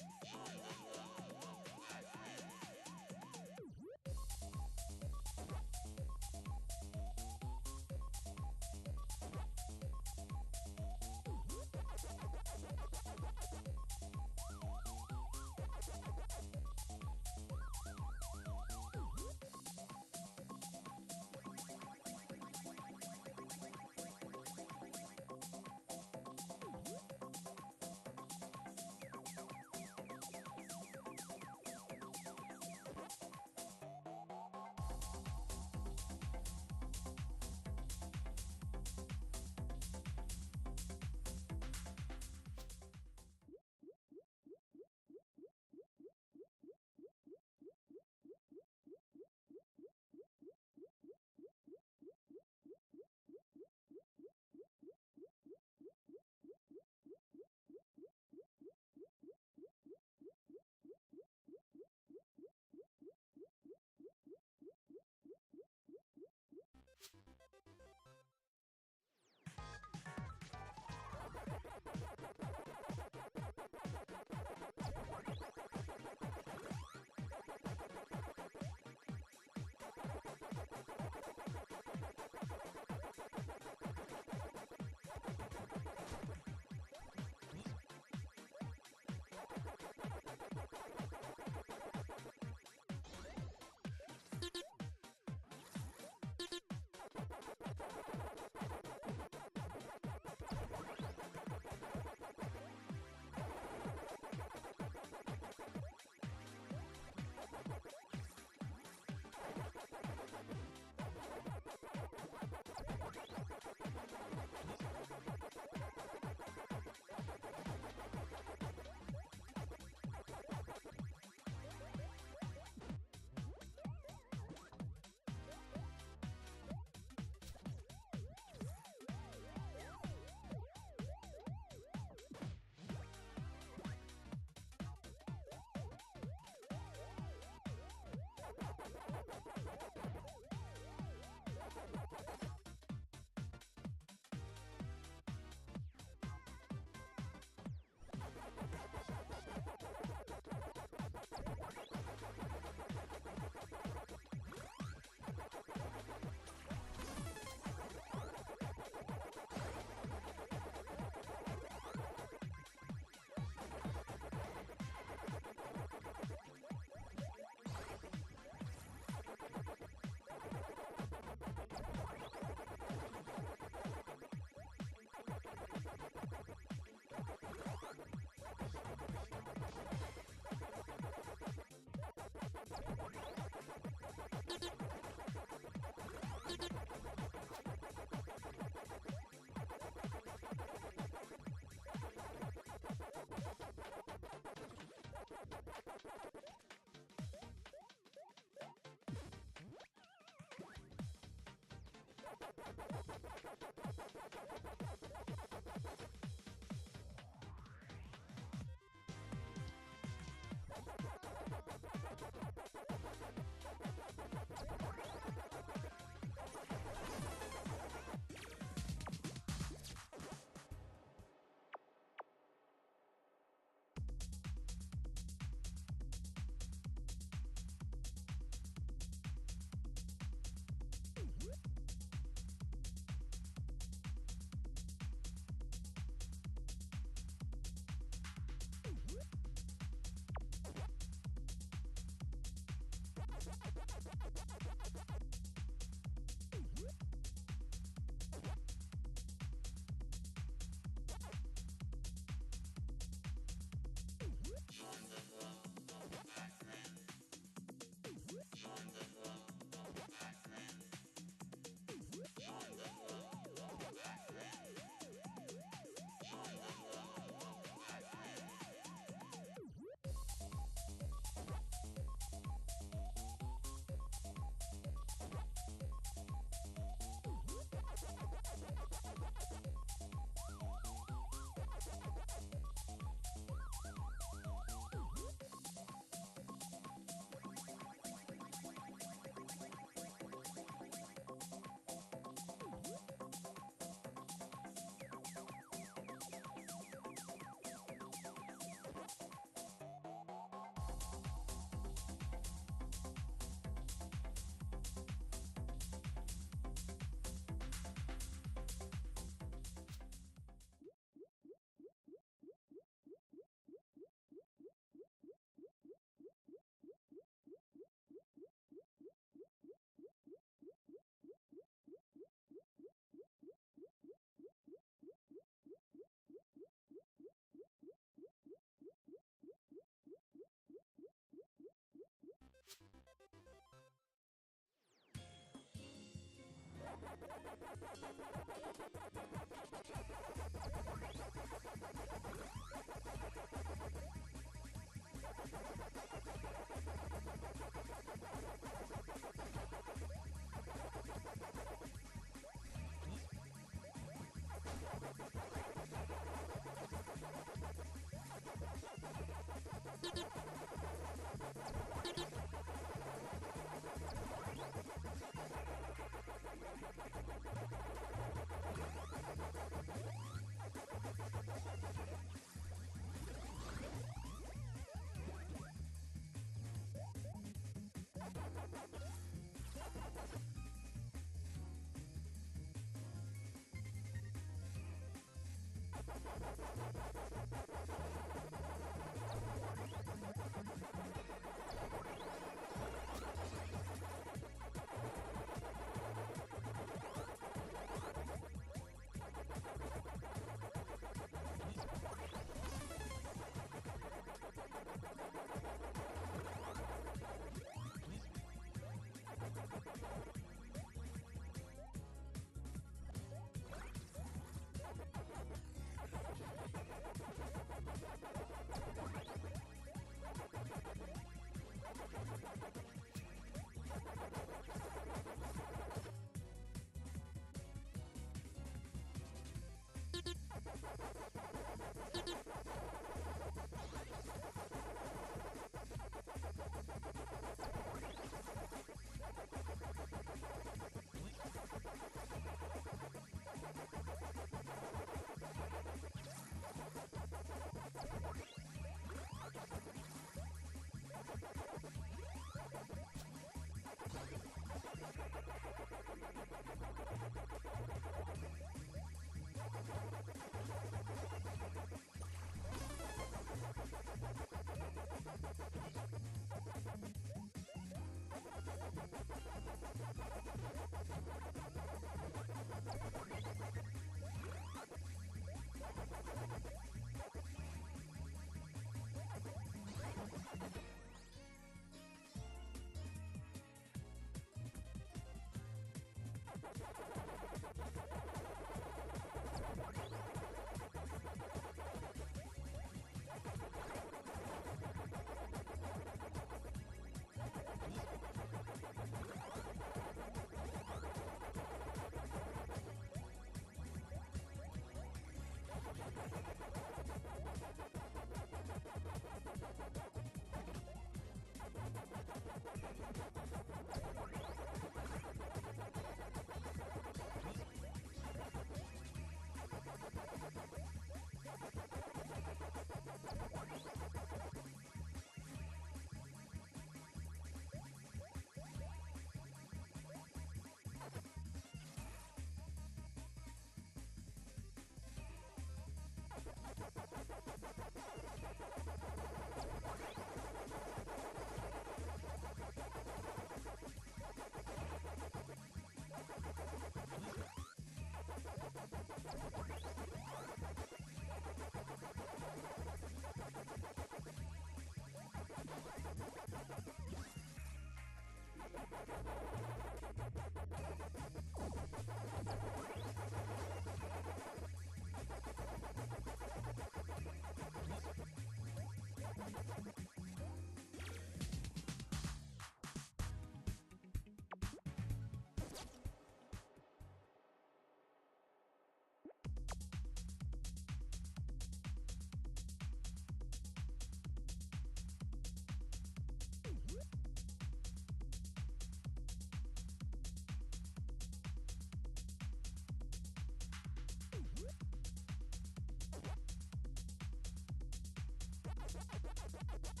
What?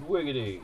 Wiggity!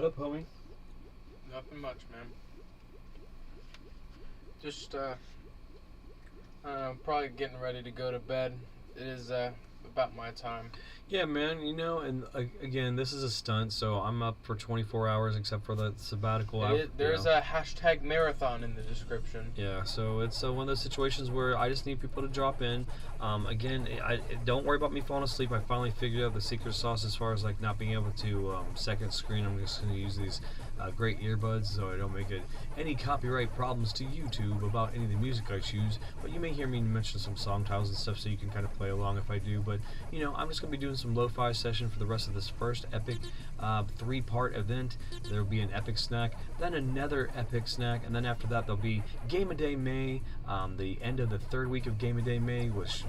up, homie? Nothing much, man. Just probably getting ready to go to bed. It is about my time. Yeah, man, you know, and again, this is a stunt, so I'm up for 24 hours except for the sabbatical. There's a hashtag marathon in the description. Yeah, so it's one of those situations where I just need people to drop in. Again, don't worry about me falling asleep. I finally figured out the secret sauce as far as like not being able to second screen. I'm just going to use these great earbuds so I don't make any copyright problems to YouTube about any of the music I choose. But you may hear me mention some song titles and stuff so you can kind of play along if I do. But, you know, I'm just going to be doing some lo-fi session for the rest of this first epic 3-part event. There will be an epic snack, then another epic snack, and then after that there'll be Game of Day May, the end of the 3rd week of Game of Day May, which,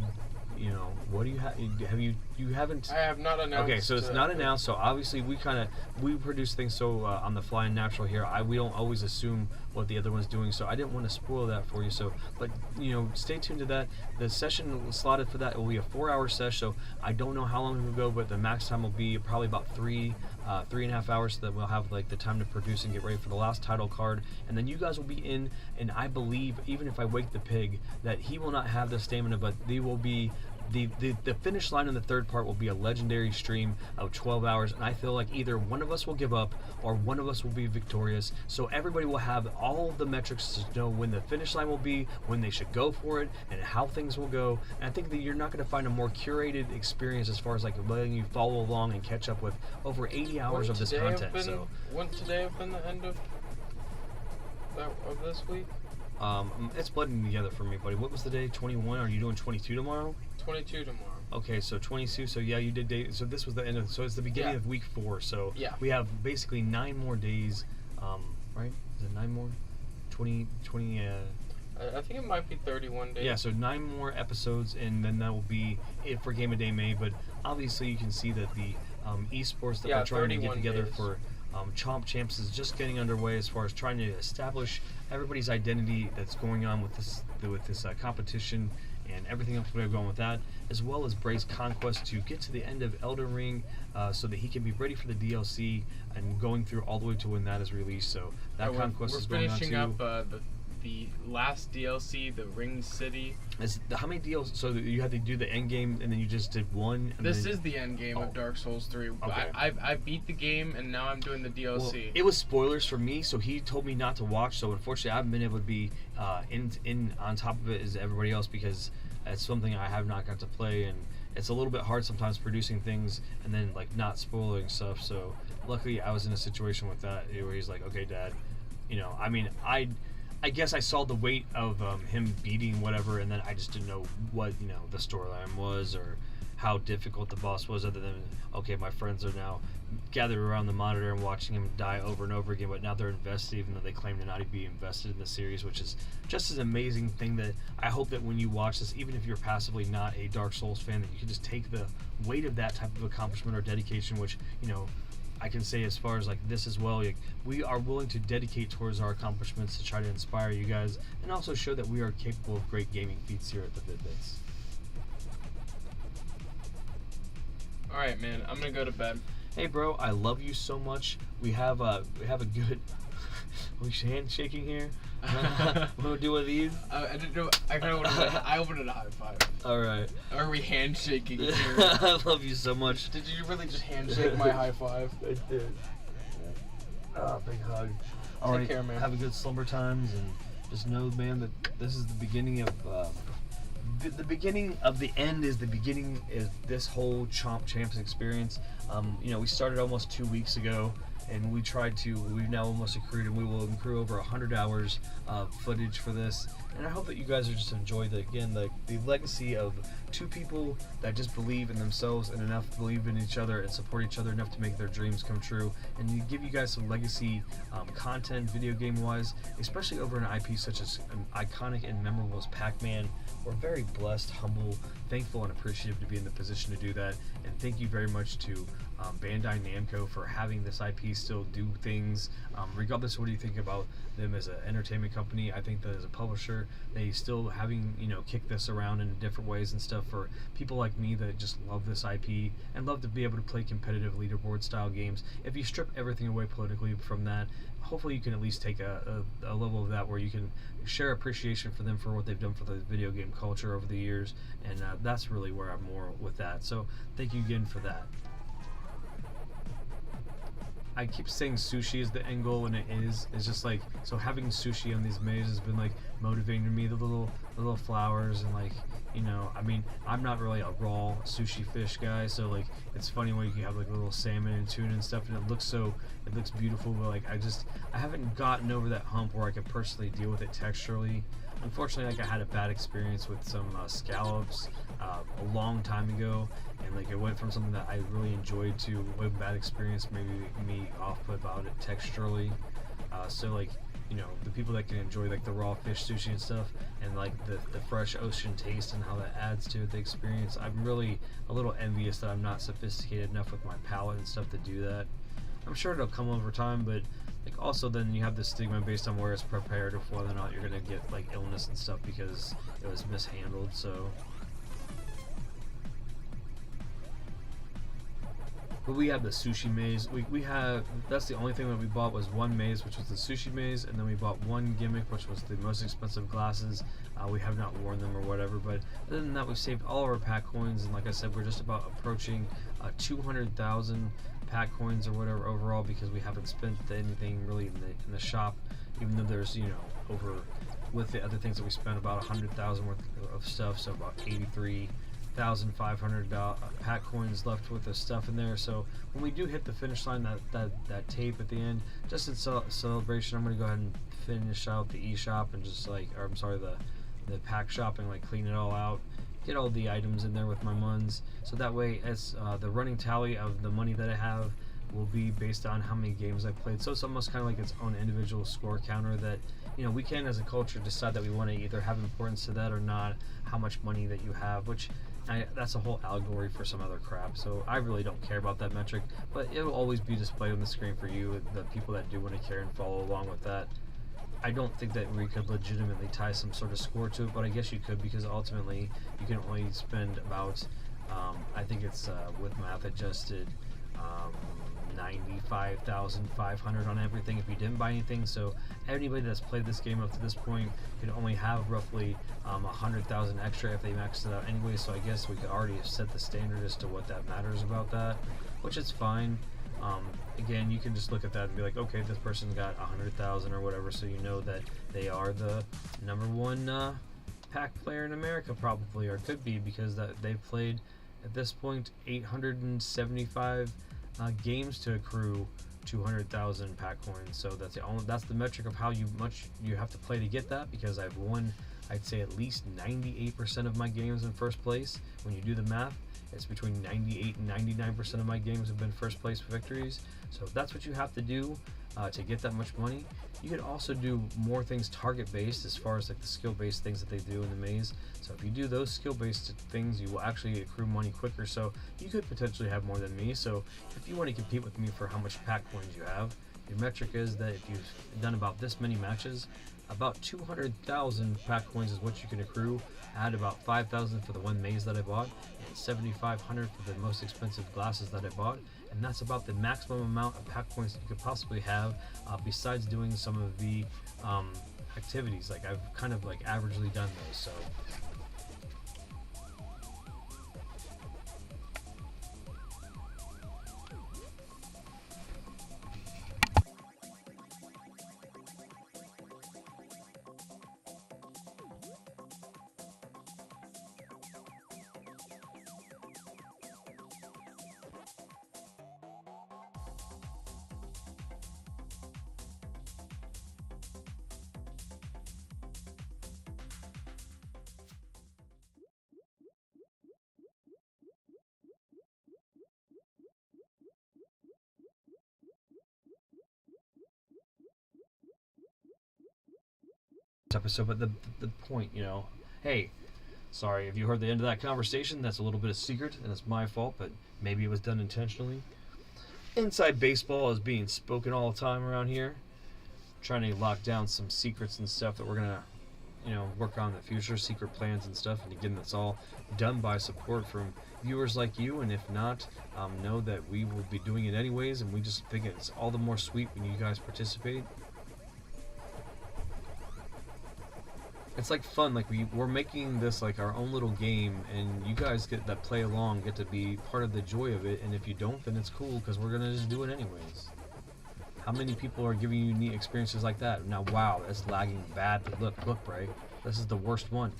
you know, what do you have? You haven't? I have not announced. Okay, so it's not announced. So obviously we produce things so on the fly and natural here. We don't always assume what the other one's doing. So I didn't want to spoil that for you. So, but you know, stay tuned to that. The session slotted for that will be a 4-hour session. So I don't know how long it will go, but the max time will be probably about 3.5 hours, so that we'll have like the time to produce and get ready for the last title card. And then you guys will be in, and I believe even if I wake the pig, that he will not have the stamina, but they will be. The finish line in the 3rd part will be a legendary stream of 12 hours, and I feel like either one of us will give up or one of us will be victorious. So everybody will have all the metrics to know when the finish line will be, when they should go for it, and how things will go. And I think that you're not going to find a more curated experience as far as like letting you follow along and catch up with over 80 hours of this content. Wouldn't today have been the end of this week? It's blending together for me, buddy. What was the day? 21? Are you doing 22 tomorrow? 22 tomorrow. Okay, so 22. So yeah, you did day. So this was the end of. So it's the beginning of week 4. So yeah, we have basically 9 more days. Right? Is it 9 more? 20. I think it might be 31 days. Yeah, so 9 more episodes, and then that will be it for Game of Day May. But obviously, you can see that the esports that we're trying to get together for Chomp Champs is just getting underway as far as trying to establish everybody's identity that's going on with this competition and everything else we're going with that, as well as Bray's conquest to get to the end of Elden Ring so that he can be ready for the DLC and going through all the way to when that is released. So that conquest is going on too. We're finishing up the last DLC, the Ring City. How many DLCs? So you had to do the end game, and then you just did one. And this is the end game of Dark Souls 3. Okay. I beat the game, and now I'm doing the DLC. Well, it was spoilers for me, so he told me not to watch. So unfortunately, I haven't been able to be in on top of it as everybody else because it's something I have not got to play, and it's a little bit hard sometimes producing things and then like not spoiling stuff. So luckily, I was in a situation with that where he's like, "Okay, Dad, you know, I mean, I guess I saw the weight of him beating whatever, and then I just didn't know what, you know, the storyline was or how difficult the boss was, other than, okay, my friends are now gathered around the monitor and watching him die over and over again, but now they're invested, even though they claim to not be invested in the series, which is just an amazing thing that I hope that when you watch this, even if you're passively not a Dark Souls fan, that you can just take the weight of that type of accomplishment or dedication, which, you know, I can say as far as like this as well, like, we are willing to dedicate towards our accomplishments to try to inspire you guys and also show that we are capable of great gaming feats here at the Vid-Bits. Alright, man, I'm gonna go to bed. Hey bro, I love you so much. We have a good we handshaking here. We'll do one of these. I didn't know. I wanted a high five. All right. Are we handshaking here? I love you so much. Did you really just handshake my high five? I did. Big hug. All right. Take care, man. Have a good slumber times, and just know, man, that this is the beginning of the beginning of the end. Is the beginning is this whole Chomp Champs experience. You know, we started almost 2 weeks ago. And we've now almost accrued, and we will accrue over 100 hours of footage for this. And I hope that you guys are just enjoy the legacy of 2 people that just believe in themselves and enough believe in each other and support each other enough to make their dreams come true. And you give you guys some legacy content, video game wise, especially over an IP such as iconic and memorable as Pacman. We're very blessed, humble thankful and appreciative to be in the position to do that. And thank you very much to Bandai Namco for having this IP still do things, regardless of what you think about them as an entertainment company. I think that as a publisher, they still having, you know, kick this around in different ways and stuff for people like me that just love this IP and love to be able to play competitive leaderboard style games. If you strip everything away politically from that, hopefully you can at least take a level of that where you can share appreciation for them for what they've done for the video game culture over the years, and that's really where I'm more with that. So thank you again for that. I keep saying sushi is the end goal, and it is. It's just like, so having sushi on these mazes has been like motivating me. The little flowers and, like, you know, I mean, I'm not really a raw sushi fish guy, so like it's funny when you can have like little salmon and tuna and stuff, and it looks beautiful. But like I haven't gotten over that hump where I could personally deal with it texturally. Unfortunately, like I had a bad experience with some scallops a long time ago, and like it went from something that I really enjoyed to a bad experience, maybe me off-put about it texturally. So like, you know, the people that can enjoy like the raw fish sushi and stuff, and like the fresh ocean taste and how that adds to the experience, I'm really a little envious that I'm not sophisticated enough with my palate and stuff to do that. I'm sure it'll come over time, but like also then you have the stigma based on where it's prepared or whether or not you're gonna get like illness and stuff because it was mishandled. So, but we have the sushi maze. We have, that's the only thing that we bought was one maze, which was the sushi maze, and then we bought one gimmick, which was the most expensive glasses. We have not worn them or whatever, but other than that, we've saved all of our pack coins, and like I said, we're just about approaching 200,000 pack coins or whatever overall, because we haven't spent anything really in the shop, even though there's, you know, over with the other things that we spent about 100,000 worth of stuff, so about 83,500 pack coins left with the stuff in there. So when we do hit the finish line, that tape at the end, just in celebration, I'm going to go ahead and finish out the eShop and just like, or I'm sorry, the pack shopping, like clean it all out, get all the items in there with my muns, so that way as the running tally of the money that I have will be based on how many games I played. So it's almost kind of like its own individual score counter that, you know, we can as a culture decide that we want to either have importance to that or not, how much money that you have, which that's a whole allegory for some other crap, so I really don't care about that metric, but it will always be displayed on the screen for you, the people that do want to care and follow along with that. I don't think that we could legitimately tie some sort of score to it, but I guess you could, because ultimately you can only spend about, I think it's with math adjusted, 95,500 on everything if you didn't buy anything. So anybody that's played this game up to this point could only have roughly 100,000 extra if they maxed it out anyway. So I guess we could already have set the standard as to what that matters about that, which is fine. Again, you can just look at that and be like, okay, this person got 100,000 or whatever, so you know that they are the #1 pack player in America, probably, or could be, because that they've played at this point 875 games to accrue 200,000 pack coins. So that's the metric of how much you have to play to get that, because I've won, I'd say, at least 98% of my games in first place. When you do the math, it's between 98 and 99% of my games have been first place victories. So that's what you have to do to get that much money. You could also do more things target based, as far as like the skill based things that they do in the maze. So if you do those skill based things, you will actually accrue money quicker. So you could potentially have more than me. So if you want to compete with me for how much pack coins you have, your metric is that if you've done about this many matches, about 200,000 pack coins is what you can accrue. Add about 5,000 for the one maze that I bought, and 7,500 for the most expensive glasses that I bought, and that's about the maximum amount of pack coins that you could possibly have, besides doing some of the activities. Like I've kind of like averagely done those. So episode, but the point, you know, hey, Sorry if you heard the end of that conversation. That's a little bit of secret, and it's my fault, but maybe it was done intentionally. Inside baseball is being spoken all the time around here. Trying to lock down some secrets and stuff that we're gonna, work on in the future, secret plans and stuff. And again, that's all done by support from viewers like you. And if not, know that we will be doing it anyways. And we just think it's all the more sweet when you guys participate. It's like fun, like we're making this like our own little game, and you guys that play along get to be part of the joy of it. And if you don't, then it's cool, because we're gonna just do it anyways. How many people are giving you neat experiences like that? Now, wow, that's lagging bad. Look, Bray, this is the worst one.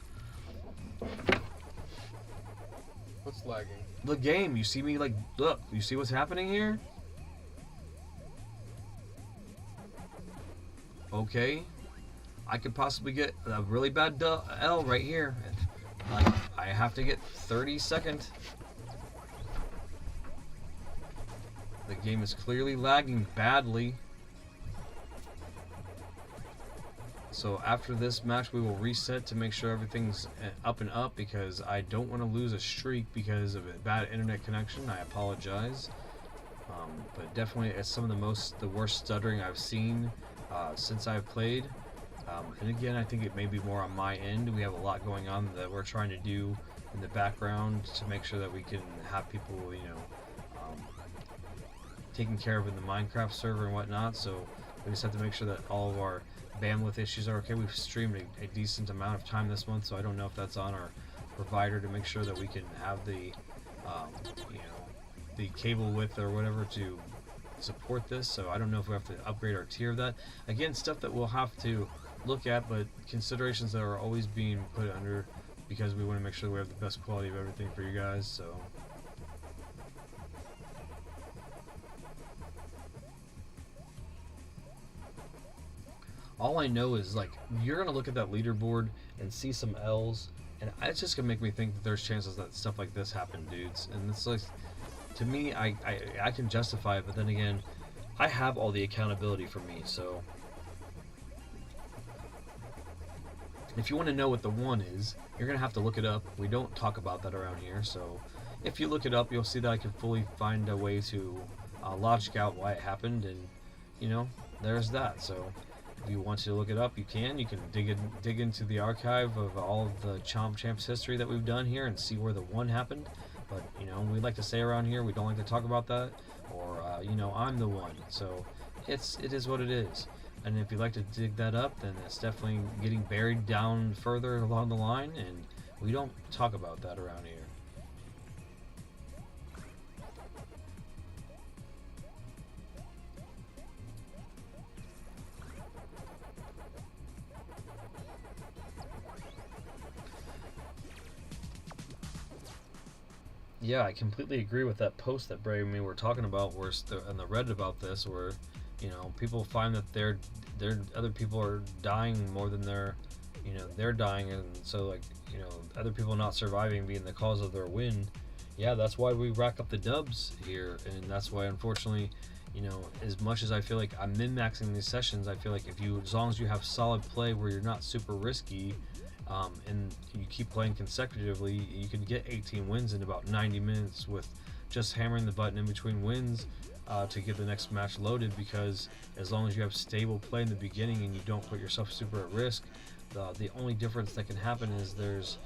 What's lagging? The game. You see me like, look, you see what's happening here? Okay. I could possibly get a really bad L right here. Like, I have to get 32nd. The game is clearly lagging badly. So after this match, we will reset to make sure everything's up and up, because I don't want to lose a streak because of a bad internet connection. I apologize. But definitely it's some of the worst stuttering I've seen since I've played. And again, I think it may be more on my end. We have a lot going on that we're trying to do in the background to make sure that we can have people, taken care of in the Minecraft server and whatnot. So we just have to make sure that all of our bandwidth issues are okay. We've streamed a decent amount of time this month, so I don't know if that's on our provider to make sure that we can have the, the cable width or whatever to support this. So I don't know if we have to upgrade our tier of that. Again, stuff that we'll have to look at, but considerations that are always being put under, because we want to make sure we have the best quality of everything for you guys. So all I know is, like, you're gonna look at that leaderboard and see some L's, and it's just gonna make me think that there's chances that stuff like this happen, dudes. And it's like, to me, I can justify it, but then again, I have all the accountability for me. So if you want to know what the one is, you're gonna have to look it up. We don't talk about that around here, so if you look it up, you'll see that I can fully find a way to logic out why it happened, and there's that. So if you want to look it up, you can. You can dig into the archive of all of the Chomp Champs history that we've done here and see where the one happened. But we like to say around here, we don't like to talk about that, or I'm the one. So it is what it is. And if you like to dig that up, then it's definitely getting buried down further along the line, and we don't talk about that around here. Yeah, I completely agree with that post that Bray and me were talking about, where on the Reddit about this, where people find that other people are dying more than they're dying, and so other people not surviving being the cause of their win. Yeah, that's why we rack up the dubs here, and that's why, unfortunately, as much as I feel like I'm min-maxing these sessions, I feel like as long as you have solid play where you're not super risky, and you keep playing consecutively, you can get 18 wins in about 90 minutes with just hammering the button in between wins to get the next match loaded, because as long as you have stable play in the beginning and you don't put yourself super at risk, the only difference that can happen is there's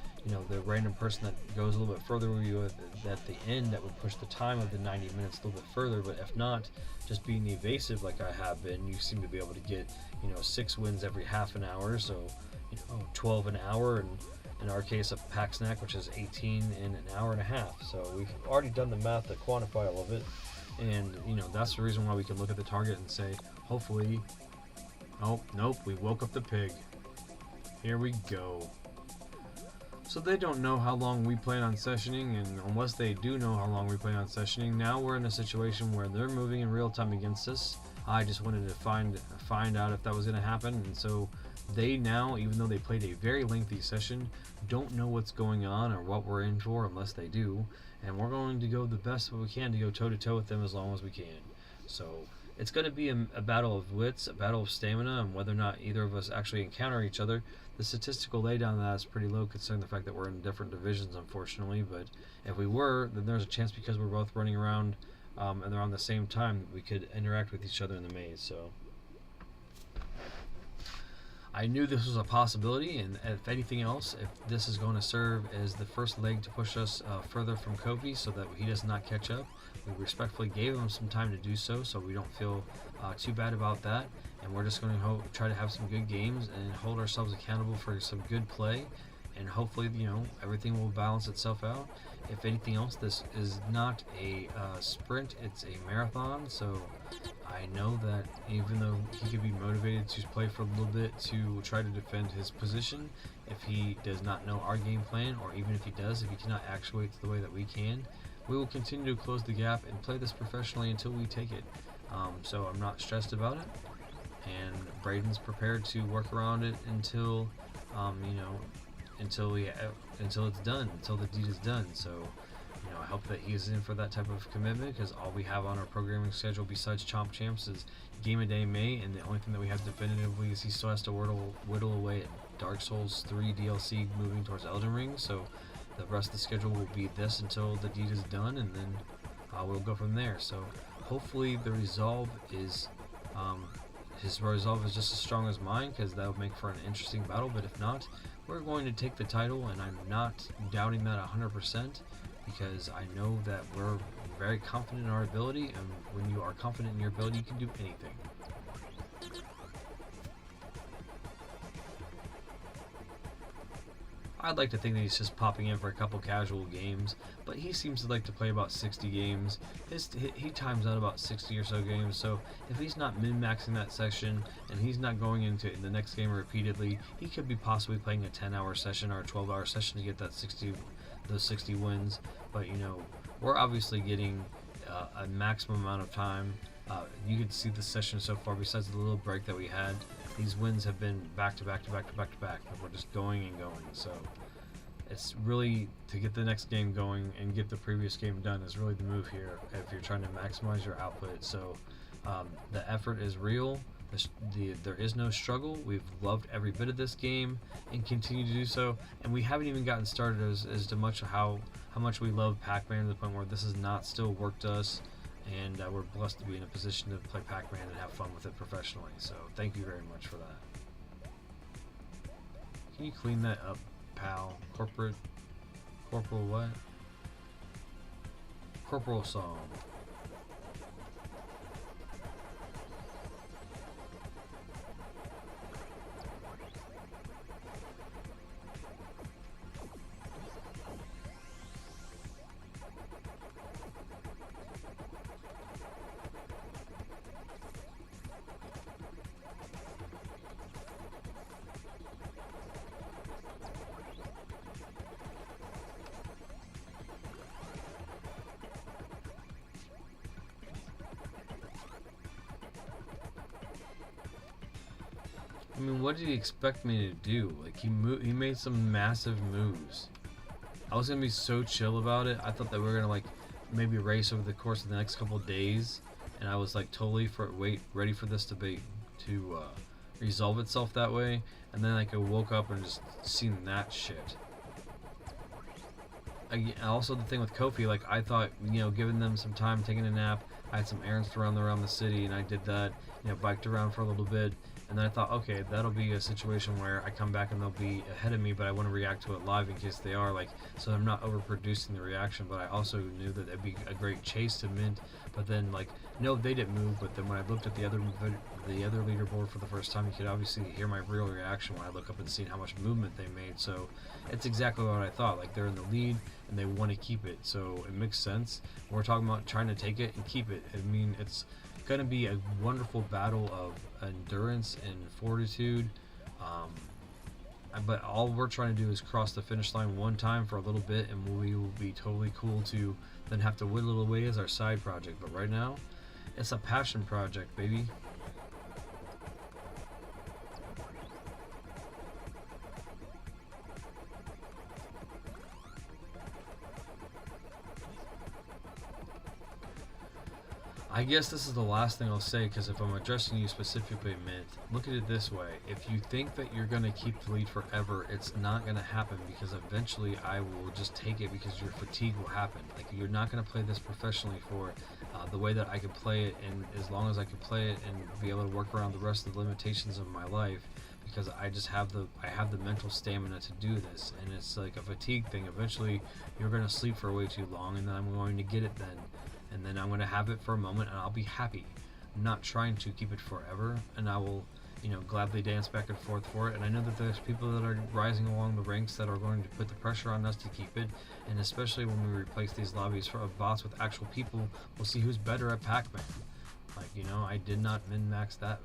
the random person that goes a little bit further with you at the end that would push the time of the 90 minutes a little bit further. But if not, just being evasive like I have been, you seem to be able to get 6 wins every half an hour, so 12 an hour, and in our case a pack snack, which is 18 in an hour and a half. So we've already done the math to quantify all of it, and that's the reason why we can look at the target and say, hopefully, oh nope, we woke up the pig. Here we go. So they don't know how long we plan on sessioning, and unless they do know how long we plan on sessioning, now we're in a situation where they're moving in real time against us. I just wanted to find out if that was going to happen, and so they now, even though they played a very lengthy session, don't know what's going on or what we're in for unless they do, and we're going to go the best we can to go toe-to-toe with them as long as we can. So it's going to be a battle of wits, a battle of stamina, and whether or not either of us actually encounter each other. The statistical laydown of that is pretty low considering the fact that we're in different divisions, unfortunately. But if we were, then there's a chance because we're both running around and they're on the same time, we could interact with each other in the maze. So I knew this was a possibility, and if anything else, if this is going to serve as the first leg to push us further from Kofi so that he does not catch up, we respectfully gave him some time to do so we don't feel too bad about that. And we're just going to try to have some good games and hold ourselves accountable for some good play, and hopefully, everything will balance itself out. If anything else, this is not a sprint, it's a marathon, so I know that even though he could be motivated to play for a little bit to try to defend his position, if he does not know our game plan, or even if he does, if he cannot actuate the way that we can, we will continue to close the gap and play this professionally until we take it. So I'm not stressed about it, and Braden's prepared to work around it until until it's done, until the deed is done. So I hope that he's in for that type of commitment, because all we have on our programming schedule besides Chomp Champs is Game of Day May, and the only thing that we have definitively is he still has to whittle away at Dark Souls 3 DLC moving towards Elden Ring. So the rest of the schedule will be this until the deed is done, and then we'll go from there. So hopefully the resolve is his resolve is just as strong as mine, because that would make for an interesting battle. But if not, we're going to take the title, and I'm not doubting that 100%, because I know that we're very confident in our ability, and when you are confident in your ability, you can do anything. I'd like to think that he's just popping in for a couple casual games, but he seems to like to play about 60 games. He times out about 60 or so games, so if he's not min-maxing that section and he's not going into it in the next game repeatedly, he could be possibly playing a 10-hour session or a 12-hour session to get those 60 wins. But we're obviously getting a maximum amount of time. You can see the session so far, besides the little break that we had. These wins have been back to back to back to back to back. We're just going and going. So it's really, to get the next game going and get the previous game done is really the move here if you're trying to maximize your output. So the effort is real. There is no struggle. We've loved every bit of this game and continue to do so. And we haven't even gotten started as to much how much we love Pacman, to the point where this has not still worked us. And we're blessed to be in a position to play Pacman and have fun with it professionally. So thank you very much for that. Can you clean that up, pal? Corporal what? Corporal song. I mean, what did he expect me to do? Like, he made some massive moves. I was gonna be so chill about it. I thought that we were gonna like maybe race over the course of the next couple of days, and I was like totally ready for this to resolve itself that way. And then like I woke up and just seen that shit. Also the thing with Kofi, like I thought, giving them some time, taking a nap. I had some errands to run around the city, and I did that. Biked around for a little bit. And then I thought, okay, that'll be a situation where I come back and they'll be ahead of me, but I want to react to it live in case they are, so I'm not overproducing the reaction. But I also knew that it'd be a great chase to Mint. But then, no, they didn't move. But then when I looked at the other leaderboard for the first time, you could obviously hear my real reaction when I look up and see how much movement they made. So it's exactly what I thought. They're in the lead and they want to keep it. So it makes sense. We're talking about trying to take it and keep it. I mean, it's going to be a wonderful battle of endurance and fortitude, but all we're trying to do is cross the finish line one time for a little bit, and we will be totally cool to then have to whittle it away as our side project. But right now it's a passion project, baby. I guess this is the last thing I'll say, because if I'm addressing you specifically, Mint, look at it this way. If you think that you're going to keep the lead forever, it's not going to happen, because eventually I will just take it, because your fatigue will happen. Like, you're not going to play this professionally for the way that I can play it, and as long as I can play it and be able to work around the rest of the limitations of my life, because I just have the mental stamina to do this, and it's like a fatigue thing. Eventually you're going to sleep for way too long, and then I'm going to get it then. And then I'm going to have it for a moment, and I'll be happy. I'm not trying to keep it forever, and I will, gladly dance back and forth for it. And I know that there's people that are rising along the ranks that are going to put the pressure on us to keep it. And especially when we replace these lobbies of bots with actual people, we'll see who's better at Pacman. Like, I did not min-max that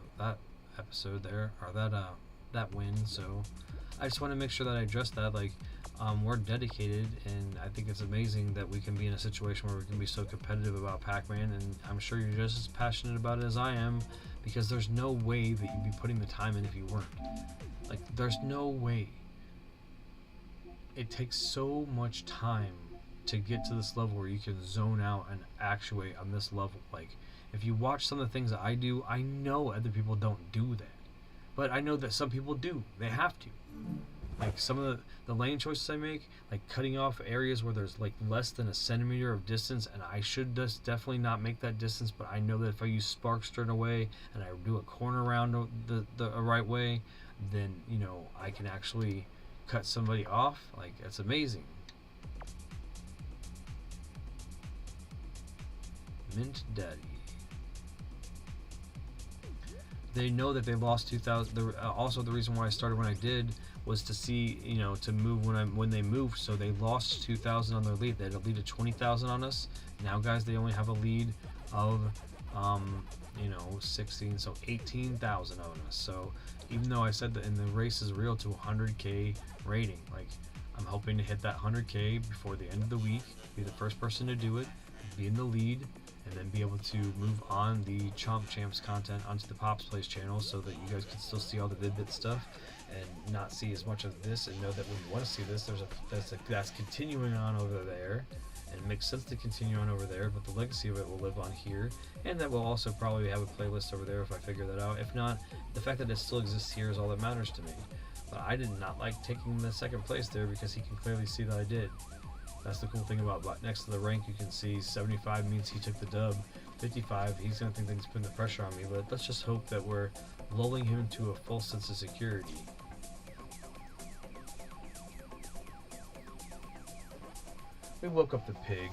episode there, or that win. So I just want to make sure that I address that. Like, we're dedicated, and I think it's amazing that we can be in a situation where we can be so competitive about Pacman, and I'm sure you're just as passionate about it as I am, because there's no way that you'd be putting the time in if you weren't. Like, there's no way. It takes so much time to get to this level where you can zone out and actuate on this level. Like, if you watch some of the things that I do, I know other people don't do that, but I know that some people do. They have to. Like, some of the lane choices I make, like cutting off areas where there's like less than a centimeter of distance, and I should just definitely not make that distance, but I know that if I use sparks in a way and I do a corner around the right way, then I can actually cut somebody off. Like, it's amazing. Mint Daddy. They know that they lost 2,000. Also, the reason why I started when I did was to see, to move when they moved. So they lost 2,000 on their lead. They had a lead of 20,000 on us. Now, guys, they only have a lead of 16, so 18,000 on us. So even though I said that in the race is real to 100K rating, like, I'm hoping to hit that 100K before the end of the week, be the first person to do it, be in the lead, and then be able to move on the Chomp Champs content onto the Pops Plays channel, so that you guys can still see all the Vid-Bits stuff and not see as much of this, and know that when you want to see this, that's continuing on over there, and it makes sense to continue on over there, but the legacy of it will live on here, and that will also probably have a playlist over there if I figure that out. If not, the fact that it still exists here is all that matters to me. But I did not like taking the second place there, because he can clearly see that I did. That's the cool thing about next to the rank. You can see 75 means he took the dub. 55, he's going to think that he's putting the pressure on me. But let's just hope that we're lulling him into a full sense of security. We woke up the pig.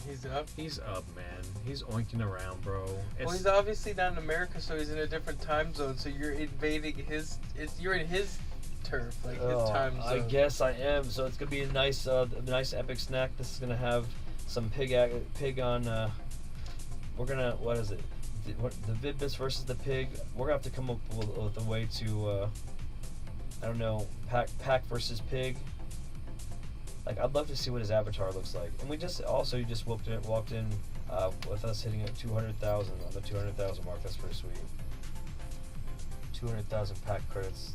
He's up? He's up, man. He's oinking around, bro. Well, he's obviously not in America, so he's in a different time zone. So you're invading you're in his turf, like his time zone. I guess I am. So it's gonna be a nice epic snack. This is gonna have some pig on. We're gonna, what is it? The Vid-Bits versus the pig. We're gonna have to come up with a way to, I don't know, pack versus pig. Like, I'd love to see what his avatar looks like. And we just walked in with us hitting at 200,000 on the 200,000 mark. That's pretty sweet. 200,000 pack credits.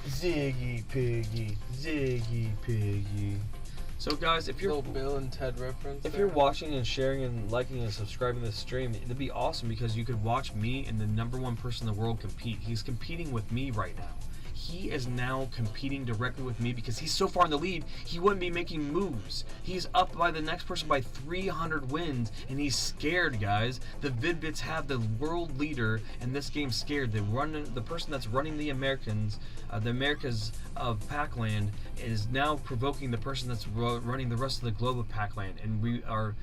Ziggy Piggy. So guys, if you're little Bill and Ted reference, if you're watching and sharing and liking and subscribing to the stream, it'd be awesome, because you could watch me and the #1 person in the world compete. He's competing with me right now. He is now competing directly with me, because he's so far in the lead, he wouldn't be making moves. He's up by the next person by 300 wins, and he's scared, guys. The Vid-Bits have the world leader, and this game's scared. The person that's running the Americas of Pac-Land is now provoking the person that's running the rest of the globe of Pac-Land, and we are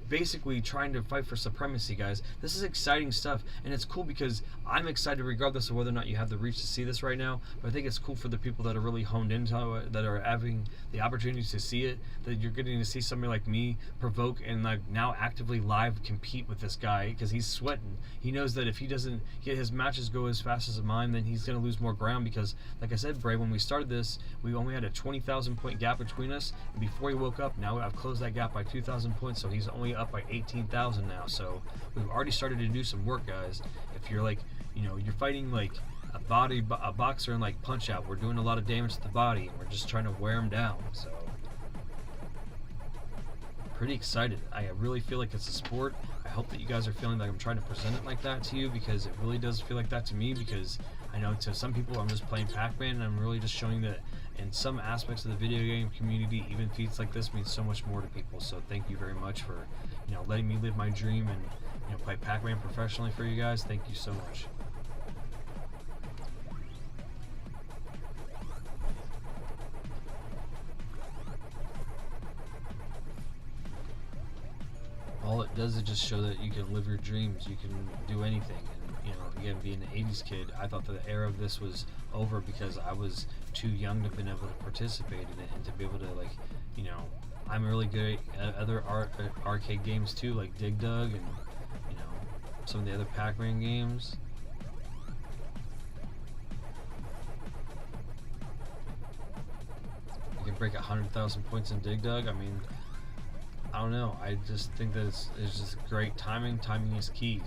basically trying to fight for supremacy, guys. This is exciting stuff, and it's cool because I'm excited regardless of whether or not you have the reach to see this right now. But I think it's cool for the people that are really honed into it, that are having the opportunity to see it, that you're getting to see somebody like me provoke and like now actively live compete with this guy, because he's sweating. He knows that if he doesn't get his matches go as fast as mine, then he's going to lose more ground, because like I said, Bray, when we started this, we only had a 20,000 point gap between us, and before he woke up, now I've closed that gap by 2,000 points, so he's only up by 18,000 now. So we've already started to do some work, guys. If you're like, you're fighting like a boxer in like Punch Out. We're doing a lot of damage to the body, and we're just trying to wear him down. So pretty excited. I really feel like it's a sport. I hope that you guys are feeling like I'm trying to present it like that to you, because it really does feel like that to me, because I know to some people I'm just playing Pac-Man, and I'm really just showing that in some aspects of the video game community, even feats like this mean so much more to people. So thank you very much for, you know, letting me live my dream and, you know, play Pac-Man professionally for you guys. Thank you so much. All it does is just show that you can live your dreams, you can do anything. And, you know, again, being an 80s kid, I thought that the era of this was over because I was too young to have been able to participate in it and to be able to, like, you know, I'm really good at other arcade games too, like Dig Dug and, you know, some of the other Pac-Man games. You can break 100,000 points in Dig Dug. I mean, I don't know. I just think that it's just great timing. Timing is key.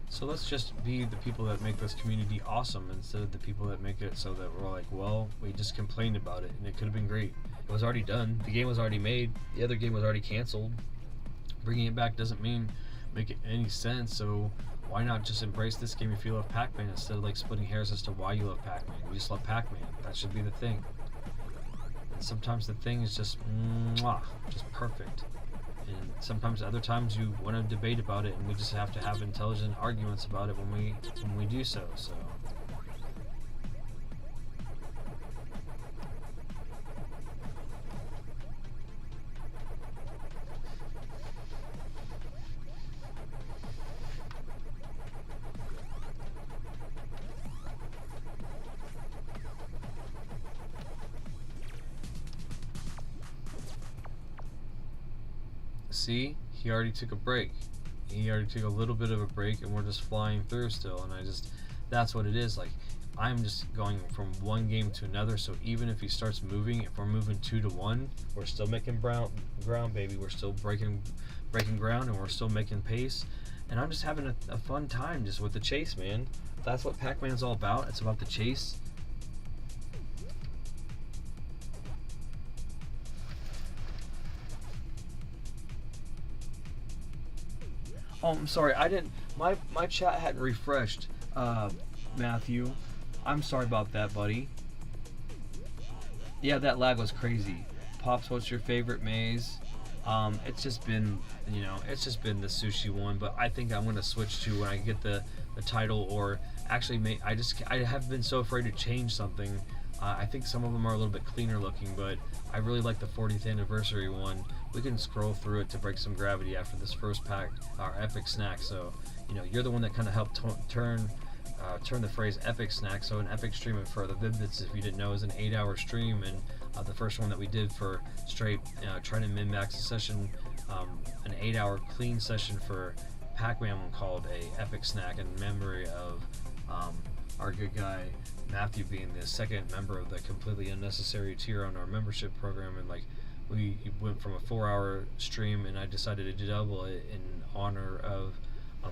So let's just be the people that make this community awesome instead of the people that make it so that we're like, well, we just complained about it and it could have been great. It was already done. The game was already made. The other game was already canceled. Bringing it back doesn't make it any sense. So why not just embrace this game if you love Pac-Man instead of like splitting hairs as to why you love Pac-Man? You just love Pac-Man. That should be the thing. Sometimes the thing is just just perfect, and sometimes other times you want to debate about it, and we just have to have intelligent arguments about it when we do so. See, he already took a break. He already took a little bit of a break, and we're just flying through still. And that's what it is. Like, I'm just going from one game to another. So even if he starts moving, if we're moving 2 to 1, we're still making ground, baby. We're still breaking ground, and we're still making pace. And I'm just having a fun time just with the chase, man. That's what Pac-Man's all about. It's about the chase. Oh, I'm sorry. I didn't. My chat hadn't refreshed, Matthew. I'm sorry about that, buddy. Yeah, that lag was crazy. Pops, what's your favorite maze? It's just been, you know, it's just been the sushi one. But I think I'm gonna switch to when I get the title, or actually, I have been so afraid to change something. I think some of them are a little bit cleaner looking, but I really like the 40th anniversary one. We can scroll through it to break some gravity after this first pack, our epic snack. So, you know, you're the one that kind of helped turn the phrase epic snack. So an epic stream for the Vid-Bits, if you didn't know, is an 8-hour stream, and the first one that we did for straight trying to min-max a session, an 8-hour clean session for Pacman called a epic snack in memory of our good guy Matthew being the second member of the completely unnecessary tier on our membership program. And like, we went from a 4-hour stream, and I decided to double it in honor of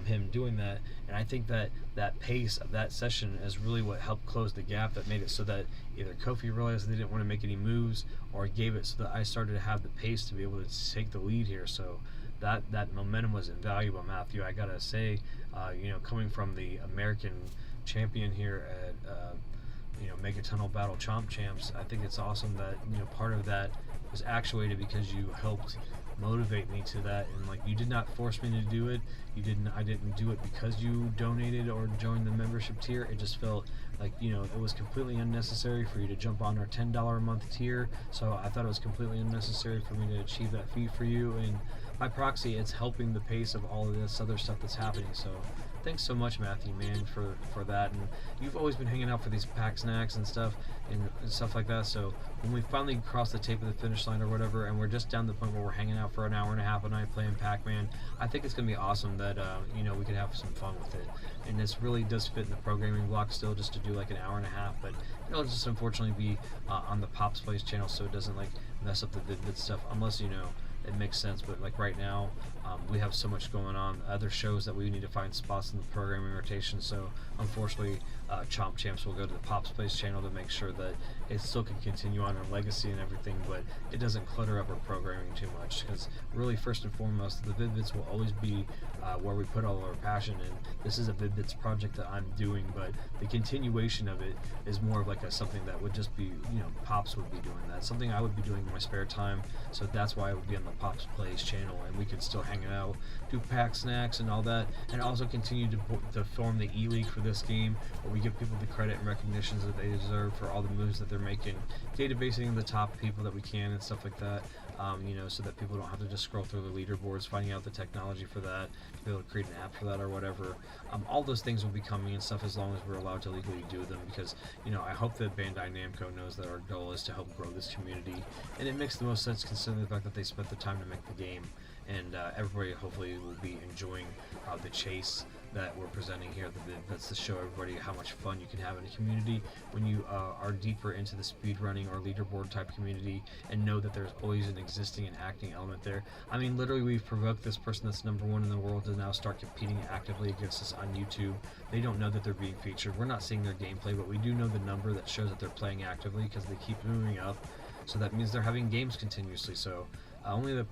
him doing that. And I think that pace of that session is really what helped close the gap, that made it so that either Kofi realized they didn't want to make any moves, or gave it so that I started to have the pace to be able to take the lead here. So that momentum was invaluable, Matthew. I gotta say, you know, coming from the American champion here at you know, Mega Tunnel Battle Chomp Champs, I think it's awesome that, you know, part of that was actuated because you helped motivate me to that, and like, you did not force me to do it. I didn't do it because you donated or joined the membership tier. It just felt like, you know, it was completely unnecessary for you to jump on our $10 a month tier. So I thought it was completely unnecessary for me to achieve that feat for you, and by proxy, it's helping the pace of all of this other stuff that's happening. So thanks so much, Matthew, man, for that. And you've always been hanging out for these pack snacks and stuff like that. So when we finally cross the tape of the finish line or whatever, and we're just down to the point where we're hanging out for an hour and a half a night playing Pac-Man, I think it's gonna be awesome that you know, we can have some fun with it. And this really does fit in the programming block still, just to do like an hour and a half. But it'll just unfortunately be on the Pops Plays channel, so it doesn't like mess up the Vid-Bits stuff, unless, you know, it makes sense. But like right now, we have so much going on, other shows that we need to find spots in the programming rotation. So unfortunately, Chomp Champs will go to the Pops Place channel to make sure that it still can continue on in legacy and everything, but it doesn't clutter up our programming too much. Because really, first and foremost, the Vid-Bits will always be where we put all of our passion in. This is a Vid-Bits project that I'm doing, but the continuation of it is more of like something that would just be, you know, Pops would be doing that. Something I would be doing in my spare time. So that's why I would be on the Pops Plays channel, and we could still hang out, do pack snacks and all that, and also continue to form the E-League for this game, where we give people the credit and recognitions that they deserve for all the moves that they're making, databasing the top people that we can and stuff like that. You know, so that people don't have to just scroll through the leaderboards, finding out the technology for that, to be able to create an app for that or whatever. All those things will be coming and stuff as long as we're allowed to legally do them, because, you know, I hope that Bandai Namco knows that our goal is to help grow this community, and it makes the most sense considering the fact that they spent the time to make the game, and everybody hopefully will be enjoying the chase that we're presenting here at the Vid. That's to show everybody how much fun you can have in a community when you are deeper into the speedrunning or leaderboard type community, and know that there's always an existing and acting element there. I mean, literally, we've provoked this person that's #1 in the world to now start competing actively against us on YouTube. They don't know that they're being featured. We're not seeing their gameplay, but we do know the number that shows that they're playing actively, because they keep moving up. So that means they're having games continuously. So only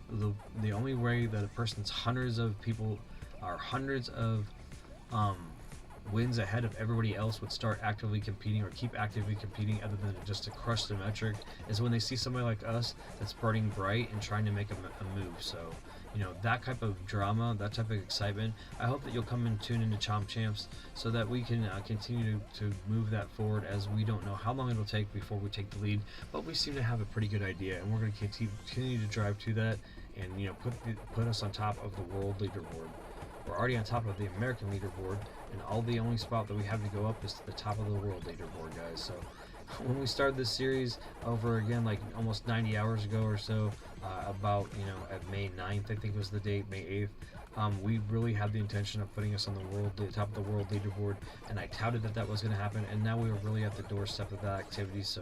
the only way that a person's hundreds of people are hundreds of wins ahead of everybody else would start actively competing or keep actively competing, other than just to crush the metric, is when they see somebody like us that's burning bright and trying to make a move. So, you know, that type of drama, that type of excitement, I hope that you'll come and tune into Chomp Champs so that we can continue to move that forward, as we don't know how long it'll take before we take the lead, but we seem to have a pretty good idea, and we're going to continue to drive to that, and, you know, put us on top of the world leaderboard. We're already on top of the American leaderboard, and the only spot that we have to go up is to the top of the world leaderboard, guys. So when we started this series over again, like almost 90 hours ago or so, about, you know, at May 9th, I think was the date, May 8th, we really had the intention of putting us on the top of the world leaderboard, and I touted that that was going to happen, and now we were really at the doorstep of that activity. So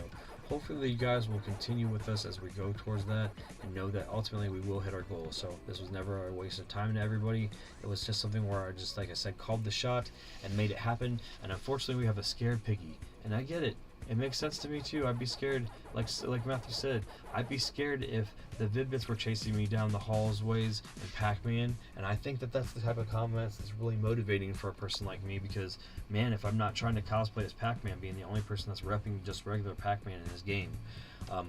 hopefully you guys will continue with us as we go towards that, and know that ultimately we will hit our goal. So this was never a waste of time to everybody. It was just something where I just, like I said, called the shot and made it happen. And unfortunately, we have a scared piggy, and I get it. It makes sense to me too. I'd be scared, like Matthew said, I'd be scared if the Vid-Bits were chasing me down the hallways in Pacman, and I think that that's the type of comments that's really motivating for a person like me, because, man, if I'm not trying to cosplay as Pacman, being the only person that's repping just regular Pacman in his game,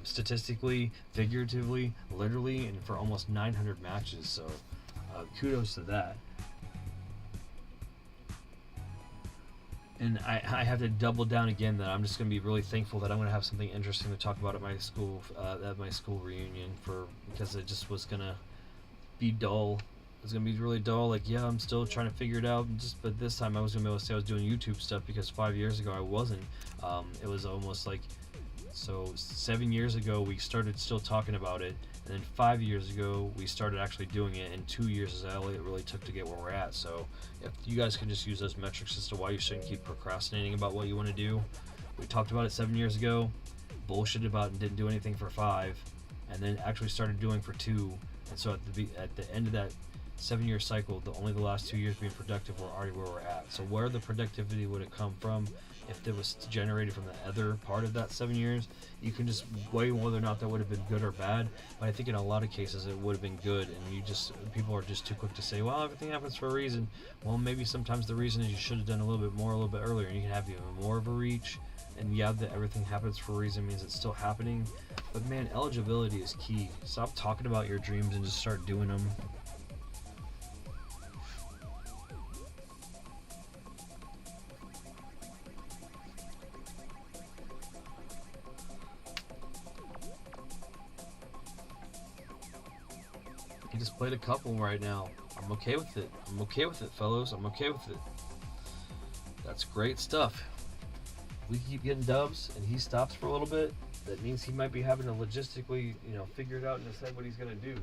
statistically, figuratively, literally, and for almost 900 matches, so kudos to that. And I have to double down again that I'm just going to be really thankful that I'm going to have something interesting to talk about at my school reunion, because it just was going to be dull. It's going to be really dull. Like, yeah, I'm still trying to figure it out, but this time I was going to be able to say I was doing YouTube stuff, because 5 years ago I wasn't. It was almost like, so 7 years ago we started still talking about it, and then 5 years ago we started actually doing it, and 2 years is all it really took to get where we're at. So if you guys can just use those metrics as to why you shouldn't keep procrastinating about what you want to do. We talked about it 7 years ago, bullshitted about it and didn't do anything for 5, and then actually started doing for 2, and so at the end of that 7-year cycle, only the last 2 years being productive, we're already where we're at. So where the productivity would it come from? If it was generated from the other part of that 7 years, you can just weigh whether or not that would have been good or bad. But I think in a lot of cases it would have been good, and people are just too quick to say, well, everything happens for a reason. Well, maybe sometimes the reason is you should have done a little bit more a little bit earlier, and you can have even more of a reach. And yeah, that everything happens for a reason means it's still happening. But man, eligibility is key. Stop talking about your dreams and just start doing them. He just played a couple right now. I'm okay with it. I'm okay with it, fellows. I'm okay with it. That's great stuff. We keep getting dubs and he stops for a little bit. That means he might be having to logistically, figure it out and decide what he's going to do.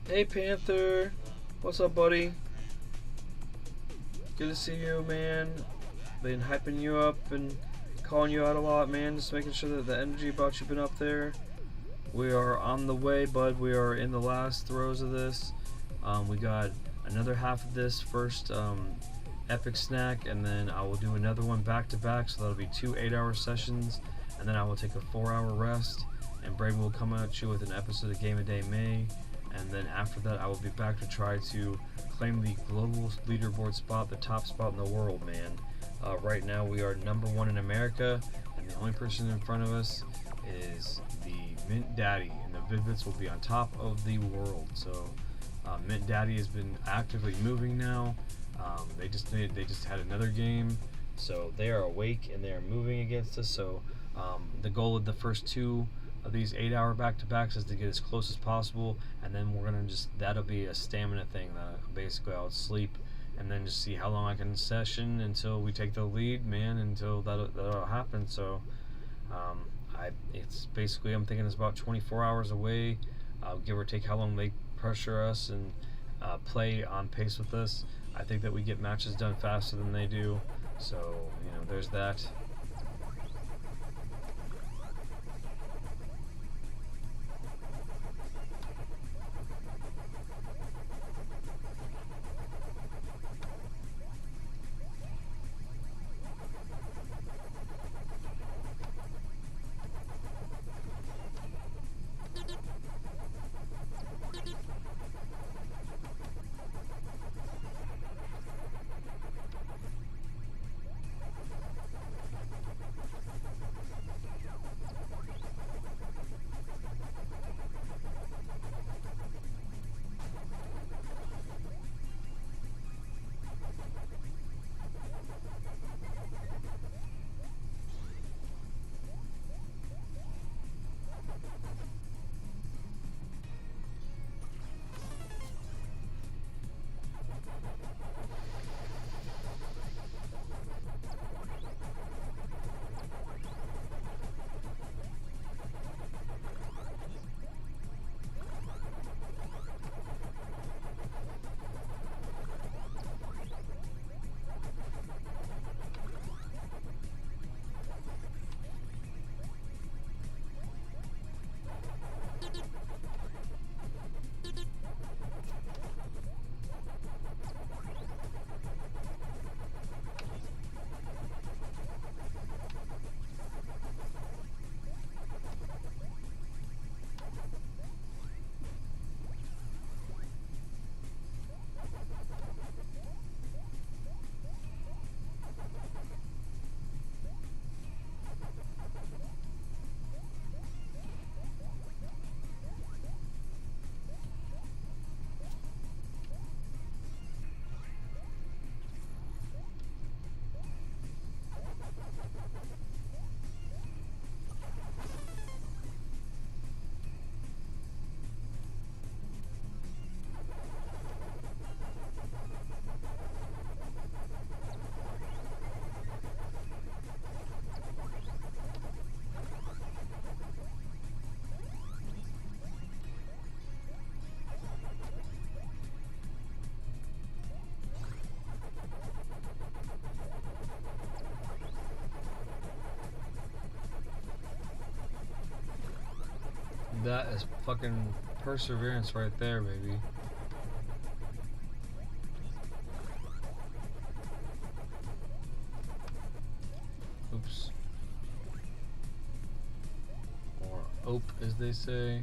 Hey Panther, what's up, buddy? Good to see you, man. Been hyping you up and calling you out a lot, man. Just making sure that the energy about you been up there. We are on the way, bud. We are in the last throes of this. We got another half of this first epic snack, and then I will do another one back to back. So that'll be 2 8-hour sessions, and then I will take a 4-hour rest. And Braden will come at you with an episode of Game of Day May. And then after that, I will be back to try to claim the global leaderboard spot, the top spot in the world, man. Right now, we are #1 in America, and the only person in front of us is the Mint Daddy, and the Vid-Bits will be on top of the world. So, Mint Daddy has been actively moving now. They just had another game, so they are awake and they are moving against us. So, the goal of the first 2 of these 8-hour back-to-backs is to get as close as possible, and then we're gonna that'll be a stamina thing that basically I'll sleep and then just see how long I can session until we take the lead, man, until that'll happen. So it's basically, I'm thinking it's about 24 hours away, give or take how long they pressure us and play on pace with us. I think that we get matches done faster than they do, so there's that. That is fucking perseverance right there, baby. Ope, as they say.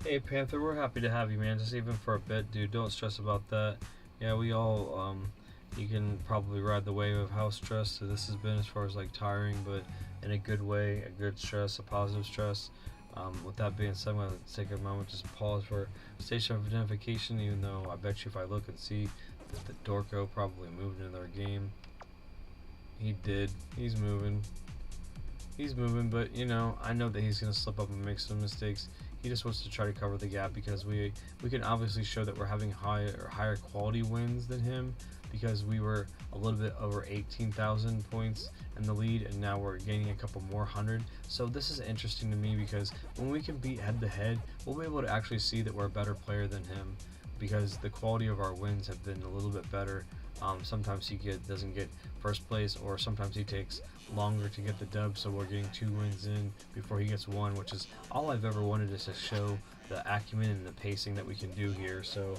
Hey Panther, we're happy to have you, man. Just even for a bit, dude. Don't stress about that. Yeah, we all, you can probably ride the wave of how stressed this has been as far as like tiring, but in a good way, a good stress, a positive stress. With that being said, I'm going to take a moment, just pause for station identification, even though I bet you if I look and see that the Dorko probably moved into their game. He did. He's moving. He's moving, but you know, I know that he's going to slip up and make some mistakes. He just wants to try to cover the gap because we can obviously show that we're having higher quality wins than him, because we were a little bit over 18,000 points in the lead, and now we're gaining a couple more hundred. So this is interesting to me because when we compete head to head, we'll be able to actually see that we're a better player than him, because the quality of our wins have been a little bit better. Sometimes he doesn't get first place, or sometimes he takes longer to get the dub, so we're getting 2 wins in before he gets 1, which is all I've ever wanted, is to show the acumen and the pacing that we can do here. So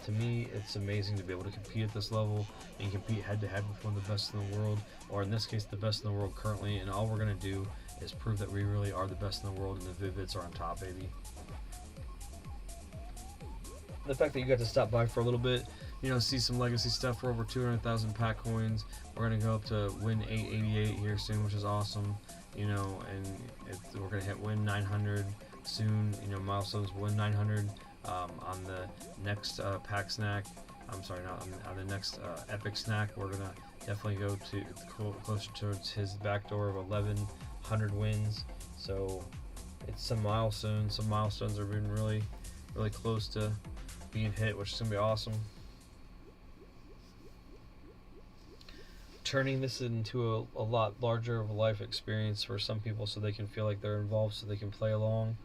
to me, it's amazing to be able to compete at this level and compete head to head with one of the best in the world, or in this case the best in the world currently, and all we're going to do is prove that we really are the best in the world, and the Vid-Bits are on top, baby. The fact that you got to stop by for a little bit, you know, see some legacy stuff for over 200,000 pack coins. We're going to go up to win 888 here soon, which is awesome, you know, and we're going to hit win 900 soon, you know, milestones win 900 on the next pack snack. I'm sorry, not on the next epic snack. We're going to definitely go to closer towards his backdoor of 1100 wins. So it's some milestones. Some milestones are being really, really close to being hit, which is going to be awesome. Turning this into a lot larger of a life experience for some people, so they can feel like they're involved, so they can play along.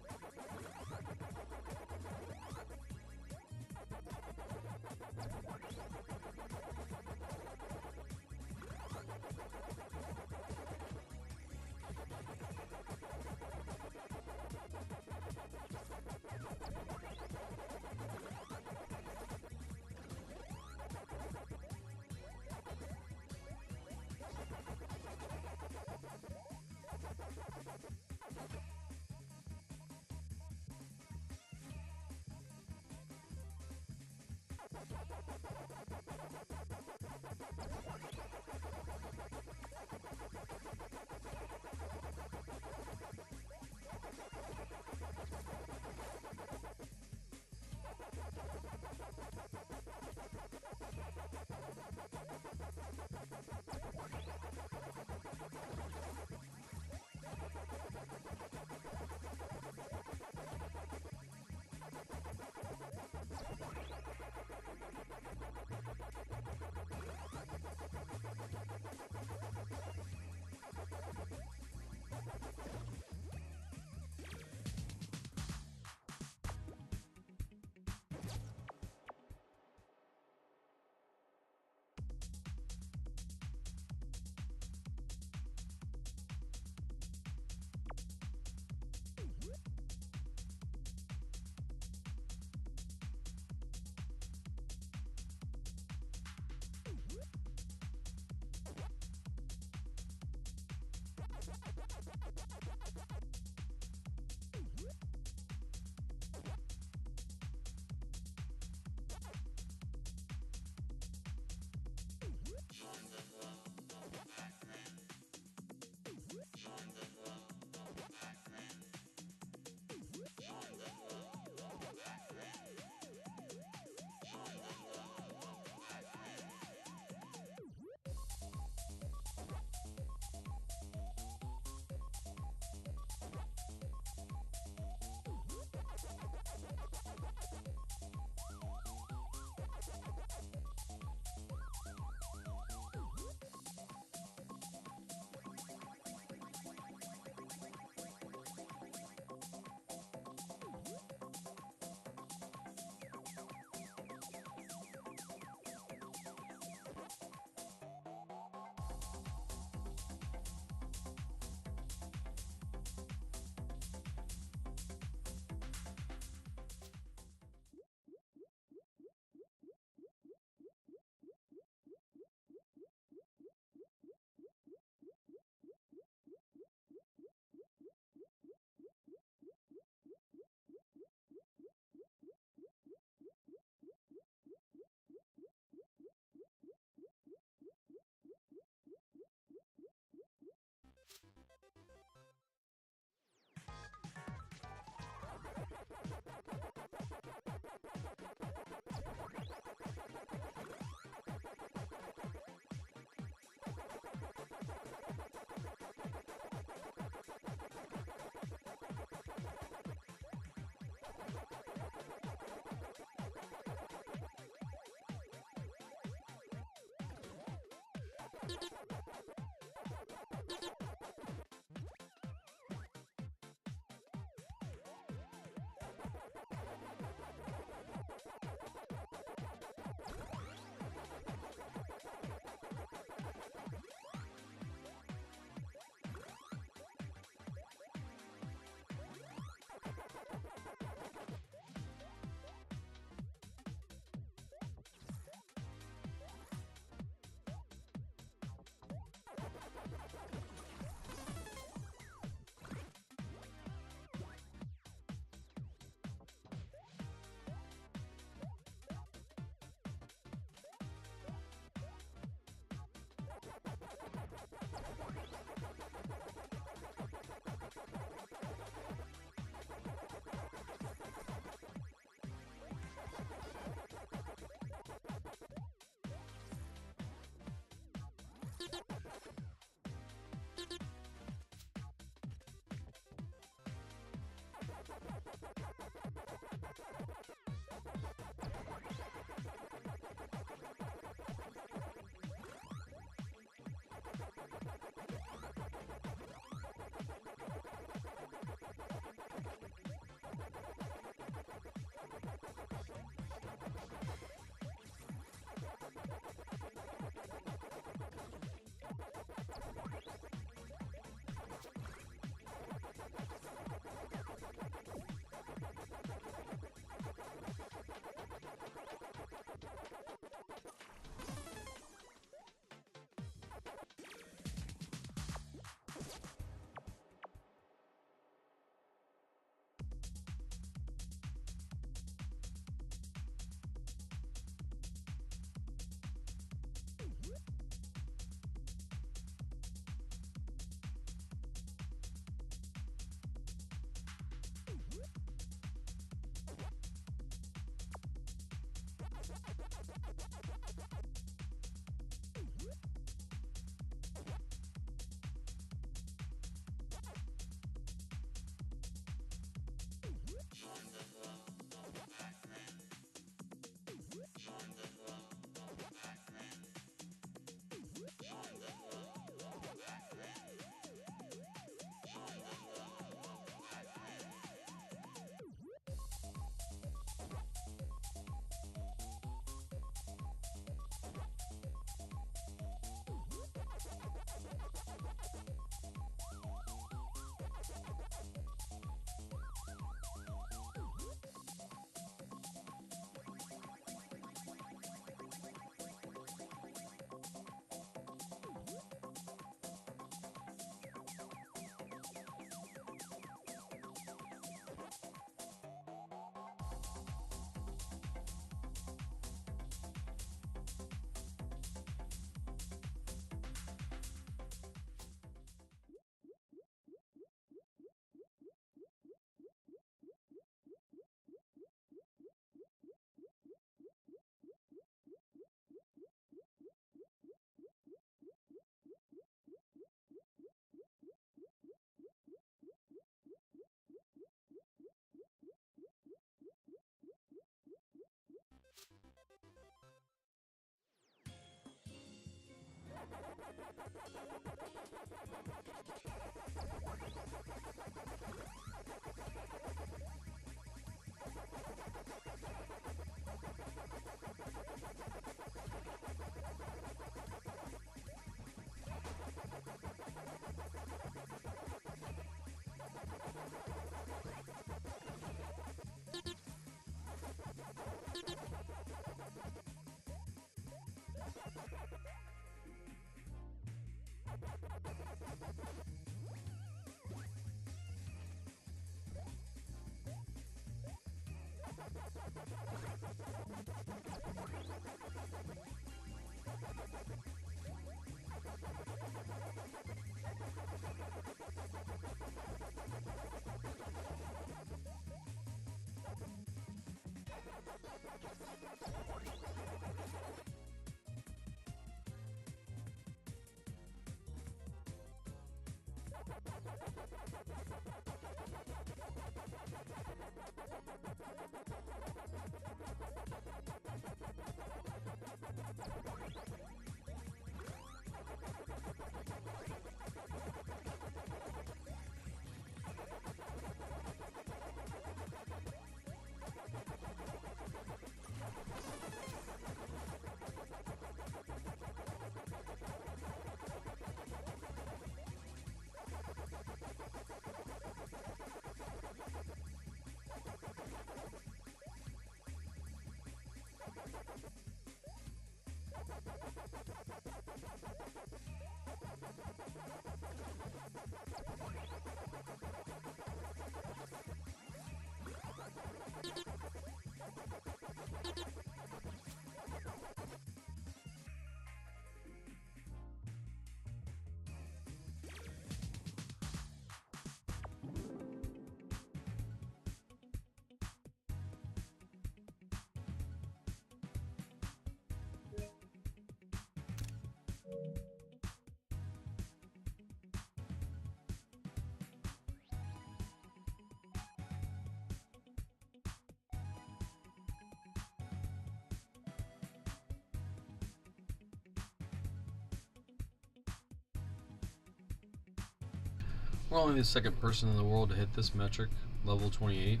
We're only the second person in the world to hit this metric, level 28.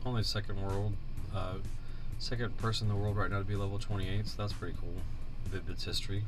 Only second person in the world right now to be level 28, so that's pretty cool. Vid-Bits history.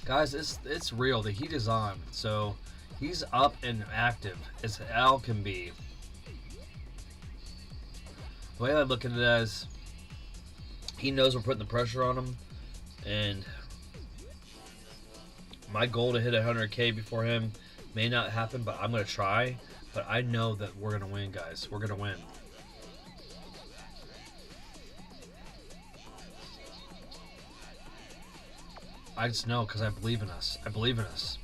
Guys, it's real. The heat is on. So he's up and active as Al can be. The way I look at it as he knows we're putting the pressure on him, and my goal to hit 100K before him may not happen, but I'm going to try. But I know that we're going to win, guys. We're going to win. I just know because I believe in us. I believe in us.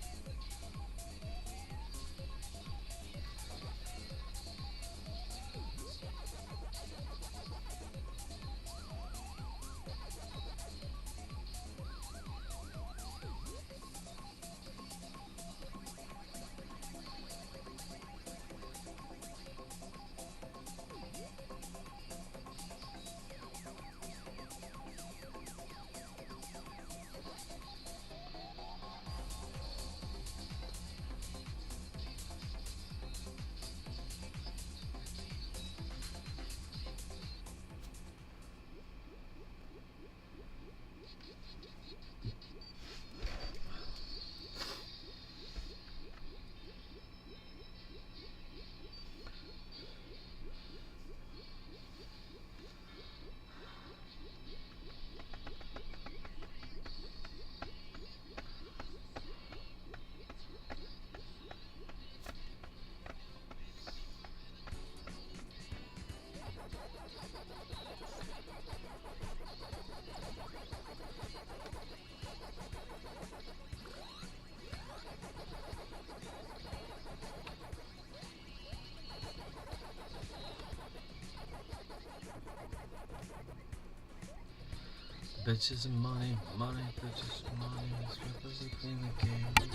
Bitches and money, money, bitches and money. That's representing the game.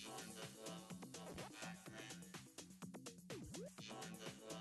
Join the club of Pacman. Join the club.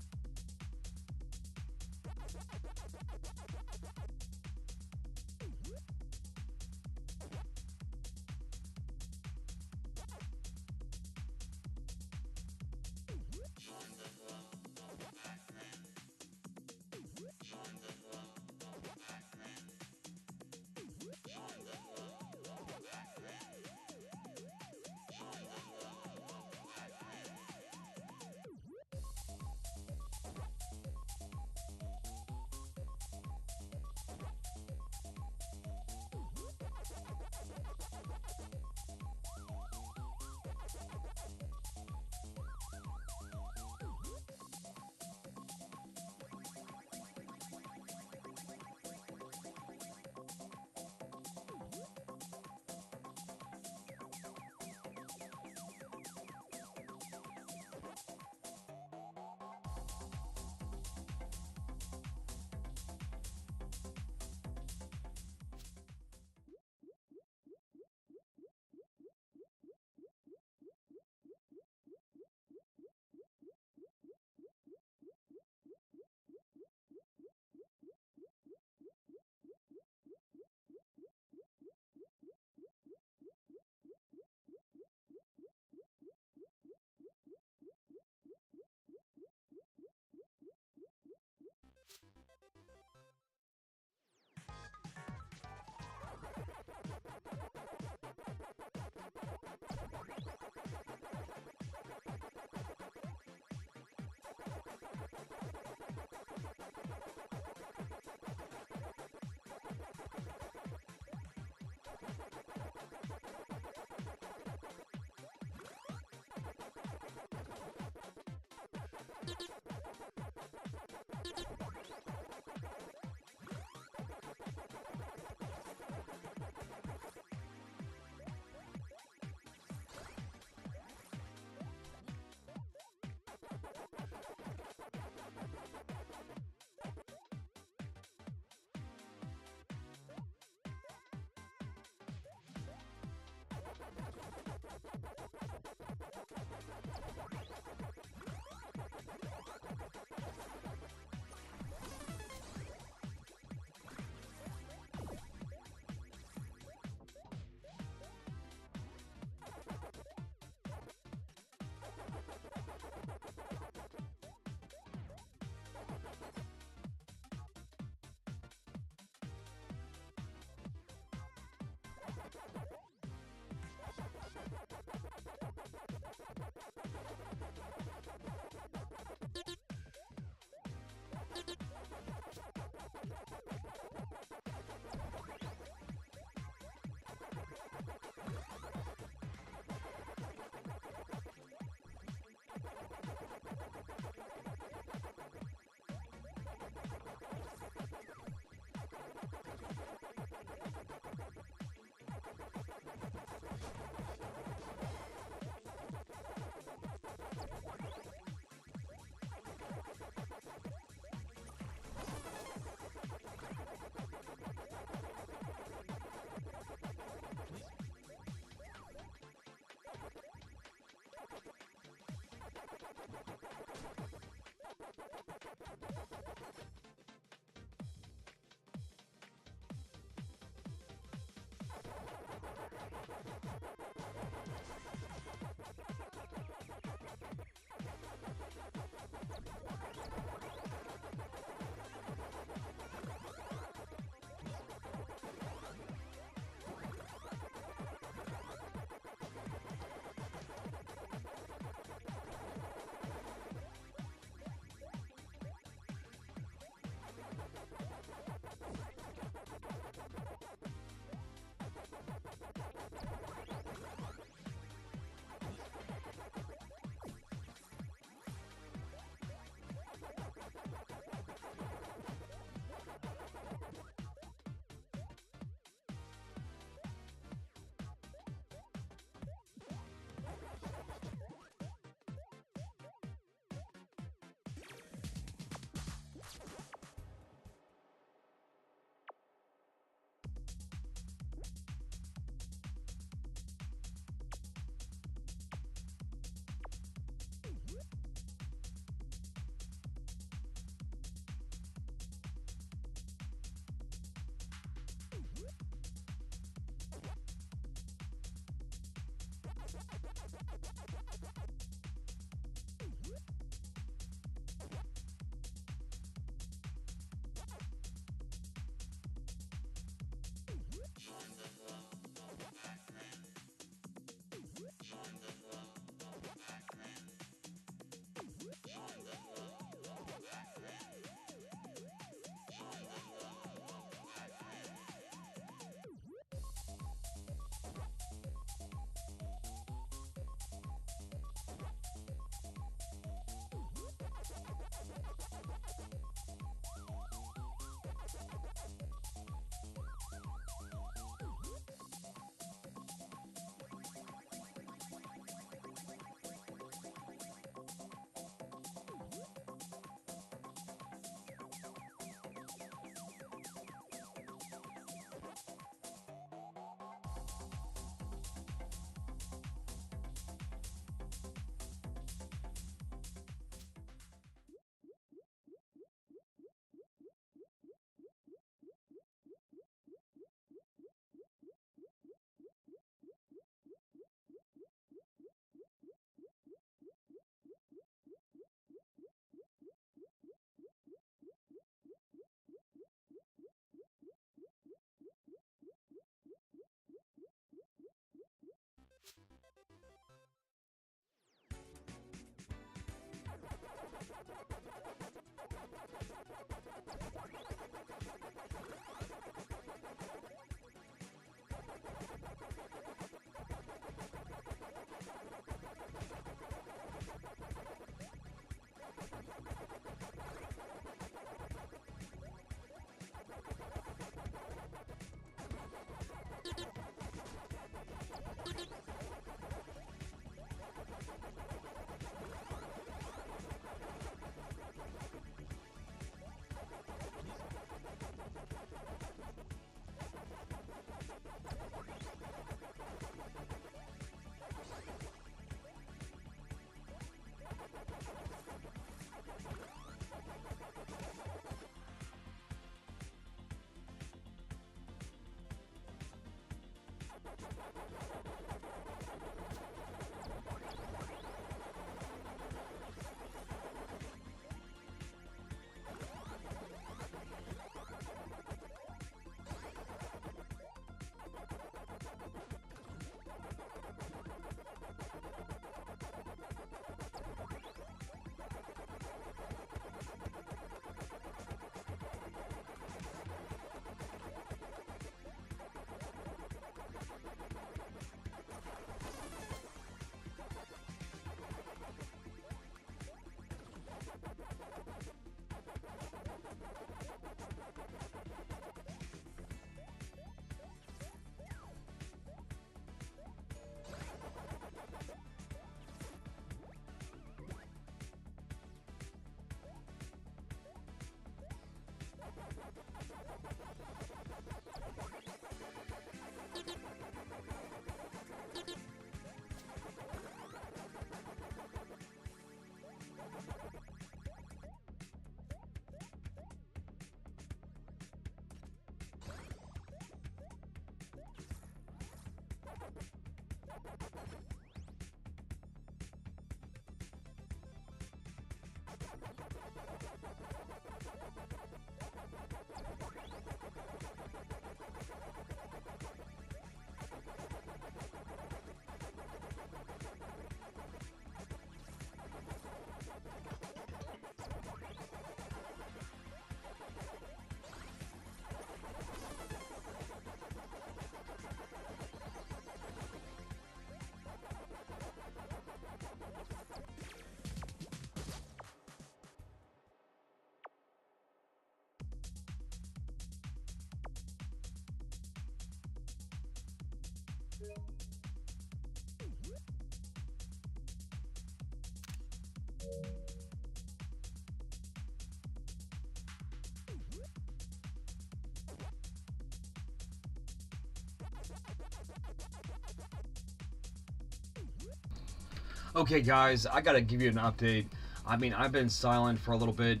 Okay, guys, I gotta give you an update. I mean, I've been silent for a little bit.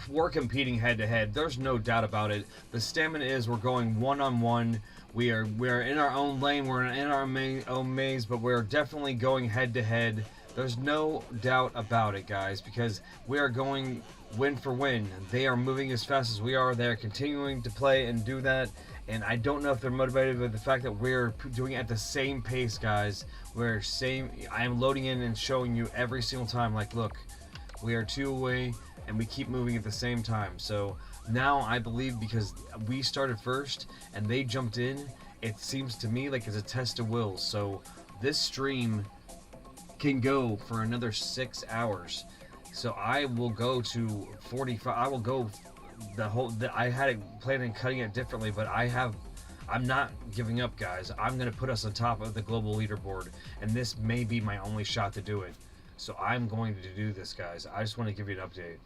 We're competing head to head. There's no doubt about it. The stamina is we're going one-on-one. We're in our own lane. We're in our own maze, but we're definitely going head to head. There's no doubt about it, guys, because we are going win for win. They are moving as fast as we are. They're continuing to play and do that. And I don't know if they're motivated by the fact that we're doing it at the same pace, guys. I am loading in and showing you every single time, like, look, we are 2 away, and we keep moving at the same time. So now I believe because we started first and they jumped in, it seems to me like it's a test of wills. So this stream can go for another 6 hours. So I will go to 45. I will go I had it planned on cutting it differently, but I'm not giving up, guys. I'm going to put us on top of the global leaderboard, and this may be my only shot to do it. So I'm going to do this, guys. I just want to give you an update.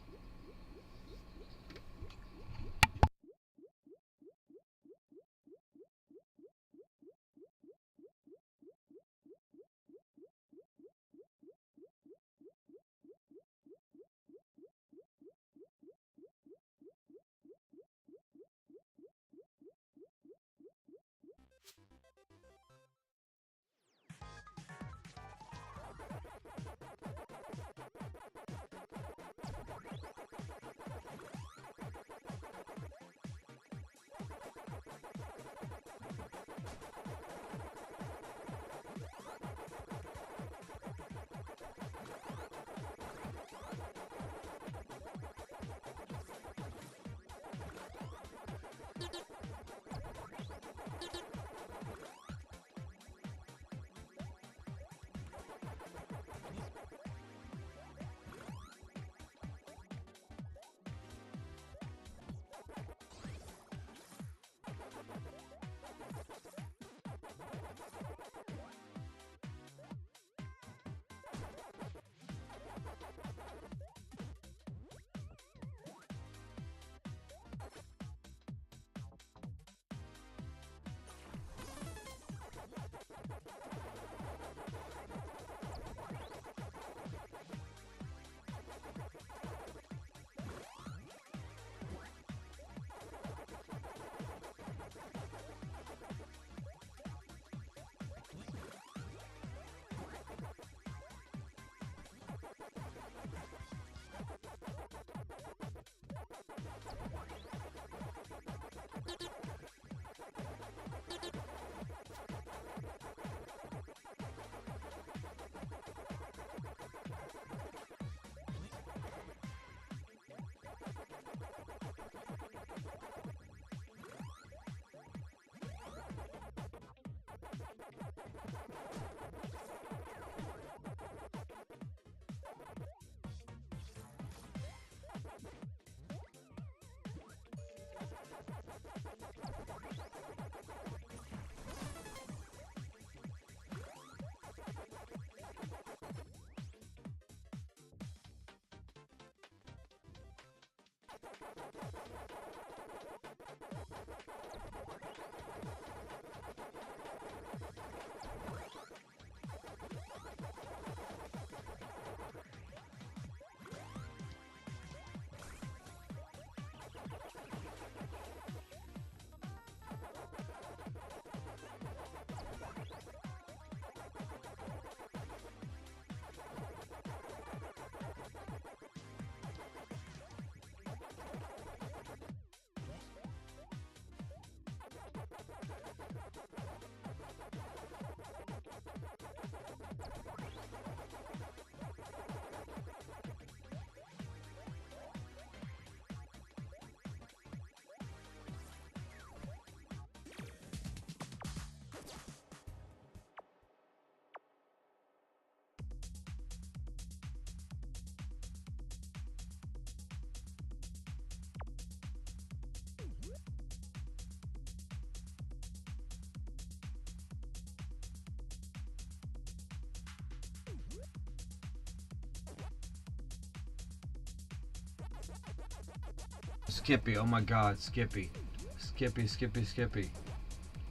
Skippy, oh my god, Skippy. Skippy.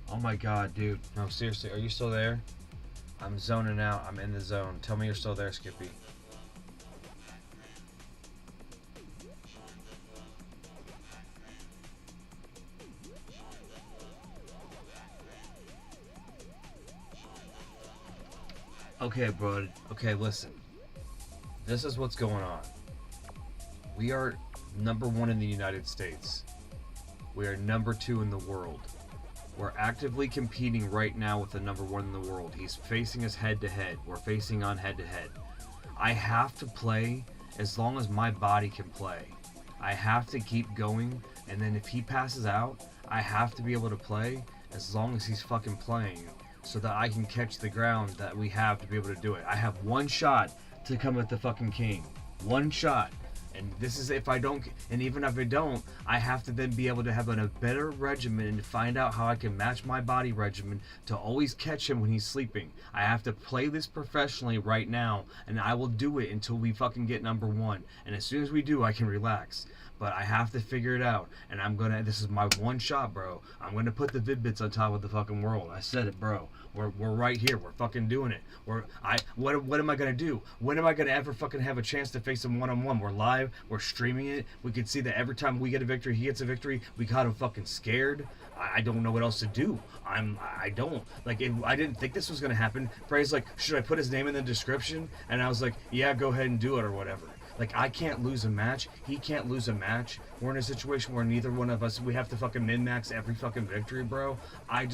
Oh my god, dude. No, seriously, are you still there? I'm zoning out. I'm in the zone. Tell me you're still there, Skippy. Okay, bro. Okay, listen. This is what's going on. We are #1 in the United States. We are #2 in the world. We're actively competing right now with the #1 in the world. He's facing us head to head. We're facing on head to head. I have to play as long as my body can play. I have to keep going, and then if he passes out, I have to be able to play as long as he's fucking playing, so that I can catch the ground that we have to be able to do it. I have one shot to come at the fucking king. One shot. And this is if I don't, and even if I don't, I have to then be able to have a better regimen and find out how I can match my body regimen to always catch him when he's sleeping. I have to play this professionally right now, and I will do it until we fucking get #1. And as soon as we do, I can relax. But I have to figure it out, and this is my one shot, bro. I'm gonna put the Vid-Bits on top of the fucking world. I said it, bro. We're right here. We're fucking doing it. What am I gonna do? When am I gonna ever fucking have a chance to face him one-on-one? We're live. We're streaming it. We can see that every time we get a victory, he gets a victory. We got him fucking scared. I don't know what else to do. I don't like. I didn't think this was gonna happen. Bray's like, should I put his name in the description? And I was like, yeah, go ahead and do it or whatever. Like, I can't lose a match. He can't lose a match. We're in a situation where neither one of us, we have to fucking min-max every fucking victory, bro. I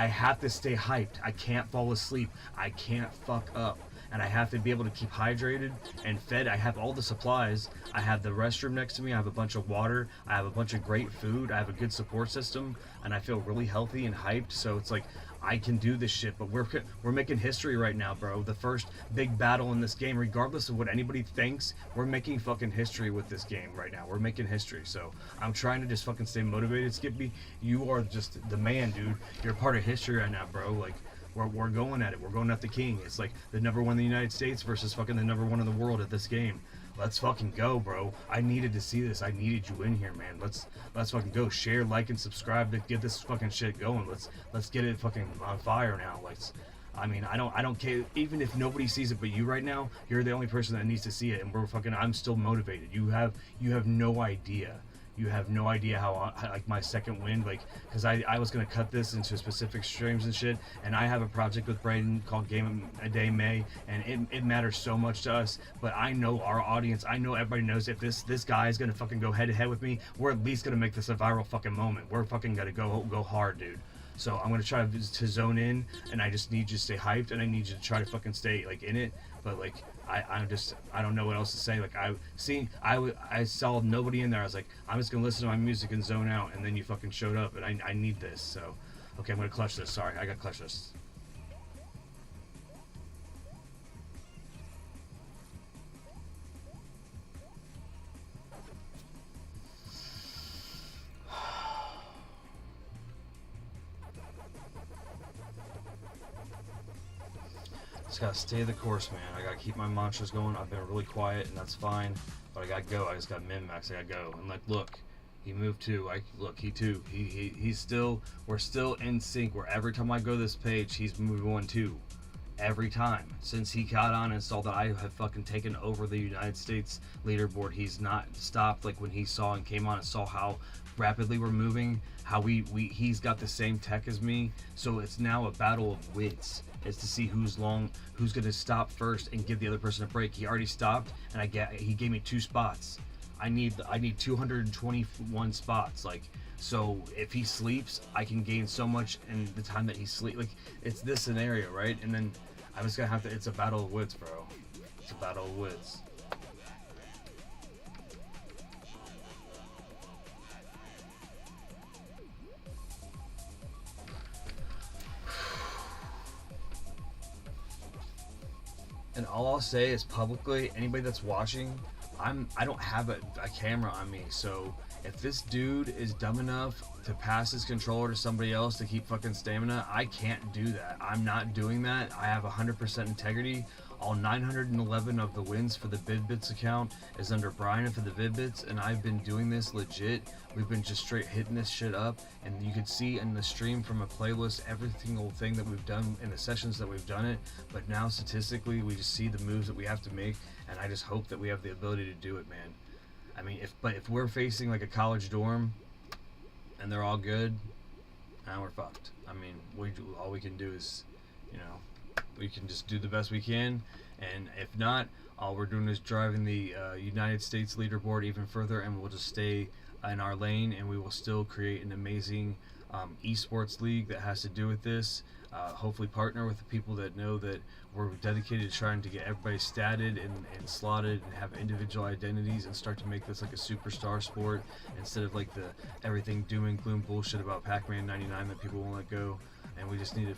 have to stay hyped. I can't fall asleep. I can't fuck up. And I have to be able to keep hydrated and fed. I have all the supplies. I have the restroom next to me. I have a bunch of water. I have a bunch of great food. I have a good support system. And I feel really healthy and hyped. So it's like, I can do this shit, but we're making history right now, bro. The first big battle in this game, regardless of what anybody thinks, we're making fucking history with this game right now. We're making history, so I'm trying to just fucking stay motivated. Skippy, you are just the man, dude. You're part of history right now, bro. Like, we're going at it. We're going at the king. It's like the #1 in the United States versus fucking the #1 in the world at this game. Let's fucking go, bro. I needed to see this. I needed you in here, man. Let's fucking go. Share, like, and subscribe to get this fucking shit going. Let's get it fucking on fire now. I mean, I don't care. Even if nobody sees it but you right now, you're the only person that needs to see it, and I'm still motivated. You have no idea. You have no idea how like my second win, like, because I was gonna cut this into specific streams and shit, and I have a project with Braden called Game a Day May, and it matters so much to us. But I know our audience, I know everybody knows if this guy is gonna fucking go head to head with me, we're at least gonna make this a viral fucking moment. We're fucking gonna go hard, dude. So I'm gonna try to zone in, and I just need you to stay hyped, and I need you to try to fucking stay like in it. But like I don't know what else to say. Like I saw nobody in there. I was like, I'm just gonna listen to my music and zone out, and then you fucking showed up, and I need this. So okay, I'm gonna clutch this. Sorry, I got clutch this. Just gotta stay the course, man. I gotta keep my mantras going. I've been really quiet, and that's fine. But I gotta go. I just got min-max. I gotta go. And like, look, he moved too. Look, he too. He's still. We're still in sync. Where every time I go this page, he's moving 1 2. Every time since he got on and saw that I have fucking taken over the United States leaderboard, he's not stopped. Like when he saw and came on and saw how rapidly we're moving, how he's got the same tech as me. So it's now a battle of wits. Is to see who's gonna stop first and give the other person a break. He already stopped, and he gave me 2 spots. I need 221 spots. Like, so if he sleeps, I can gain so much in the time that he sleeps. Like, it's this scenario, right? And then I'm just gonna have to. It's a battle of wits, bro. It's a battle of wits. And all I'll say is publicly, anybody that's watching, I don't have a camera on me, so if this dude is dumb enough to pass his controller to somebody else to keep fucking stamina, I can't do that. I'm not doing that. I have 100% integrity. All 911 of the wins for the Vid-Bits account is under Brian for the Vid-Bits, and I've been doing this legit. We've been just straight hitting this shit up, and you can see in the stream from a playlist every single thing that we've done in the sessions that we've done it. But now statistically, we just see the moves that we have to make, and I just hope that we have the ability to do it, man. I mean, if we're facing like a college dorm, and they're all good, now we're fucked. I mean, all we can do is, you know, we can just do the best we can, and if not, all we're doing is driving the United States leaderboard even further, and we'll just stay in our lane, and we will still create an amazing esports league that has to do with this. Hopefully partner with the people that know that we're dedicated to trying to get everybody statted and slotted and have individual identities and start to make this like a superstar sport instead of like the everything doom and gloom bullshit about Pacman 99 that people won't let go. And we just need to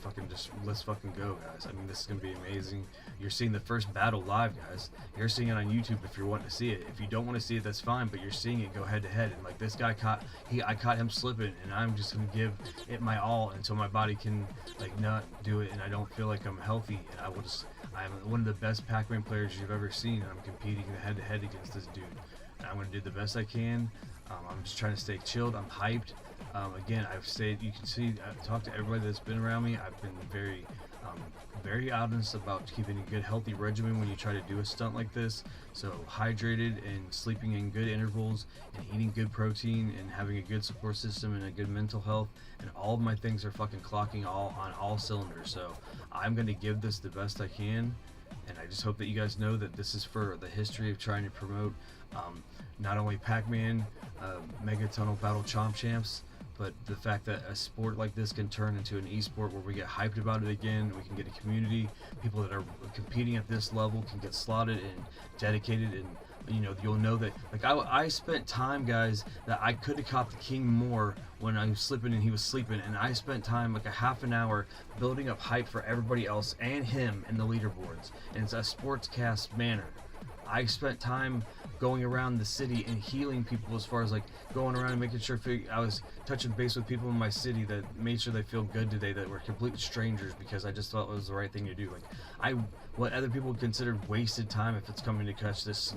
let's fucking go, guys. I mean, this is gonna be amazing. You're seeing the first battle live, guys. You're seeing it on YouTube if you're wanting to see it. If you don't want to see it, that's fine, but you're seeing it go head to head. And like this guy I caught him slipping, and I'm just gonna give it my all until my body can like not do it, and I don't feel like I'm healthy. And I'm one of the best Pac-Man players you've ever seen, and I'm competing head to head against this dude. And I'm gonna do the best I can. I'm just trying to stay chilled. I'm hyped. Again, I've stayed. You can see. I've talked to everybody that's been around me. I've been very honest about keeping a good, healthy regimen when you try to do a stunt like this. So hydrated and sleeping in good intervals and eating good protein and having a good support system and a good mental health. And all of my things are fucking clocking on all cylinders. So I'm gonna give this the best I can. And I just hope that you guys know that this is for the history of trying to promote not only Pac-Man, Mega Tunnel Battle Chomp Champs, but the fact that a sport like this can turn into an esport where we get hyped about it again, we can get a community, people that are competing at this level can get slotted and dedicated, and you know, you'll know that like I spent time, guys, that I could have caught the king more when I was slipping and he was sleeping, and I spent time like a half an hour building up hype for everybody else and him in the leaderboards, and it's a sportscast manner. I spent time going around the city and healing people, as far as like going around and making sure I was touching base with people in my city that made sure they feel good today, that were complete strangers, because I just thought it was the right thing to do. Like what other people considered wasted time if it's coming to catch this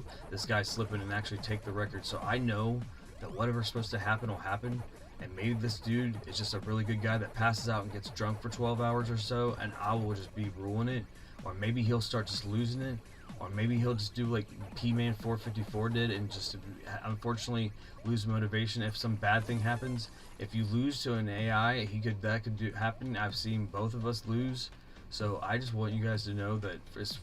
guy slipping and actually take the record. So I know that whatever's supposed to happen will happen, and maybe this dude is just a really good guy that passes out and gets drunk for 12 hours or so, and I will just be ruling it, or maybe he'll start just losing it. Or maybe he'll just do like P-Man 454 did and just unfortunately lose motivation if some bad thing happens. If you lose to an AI, that could happen. I've seen both of us lose. So I just want you guys to know that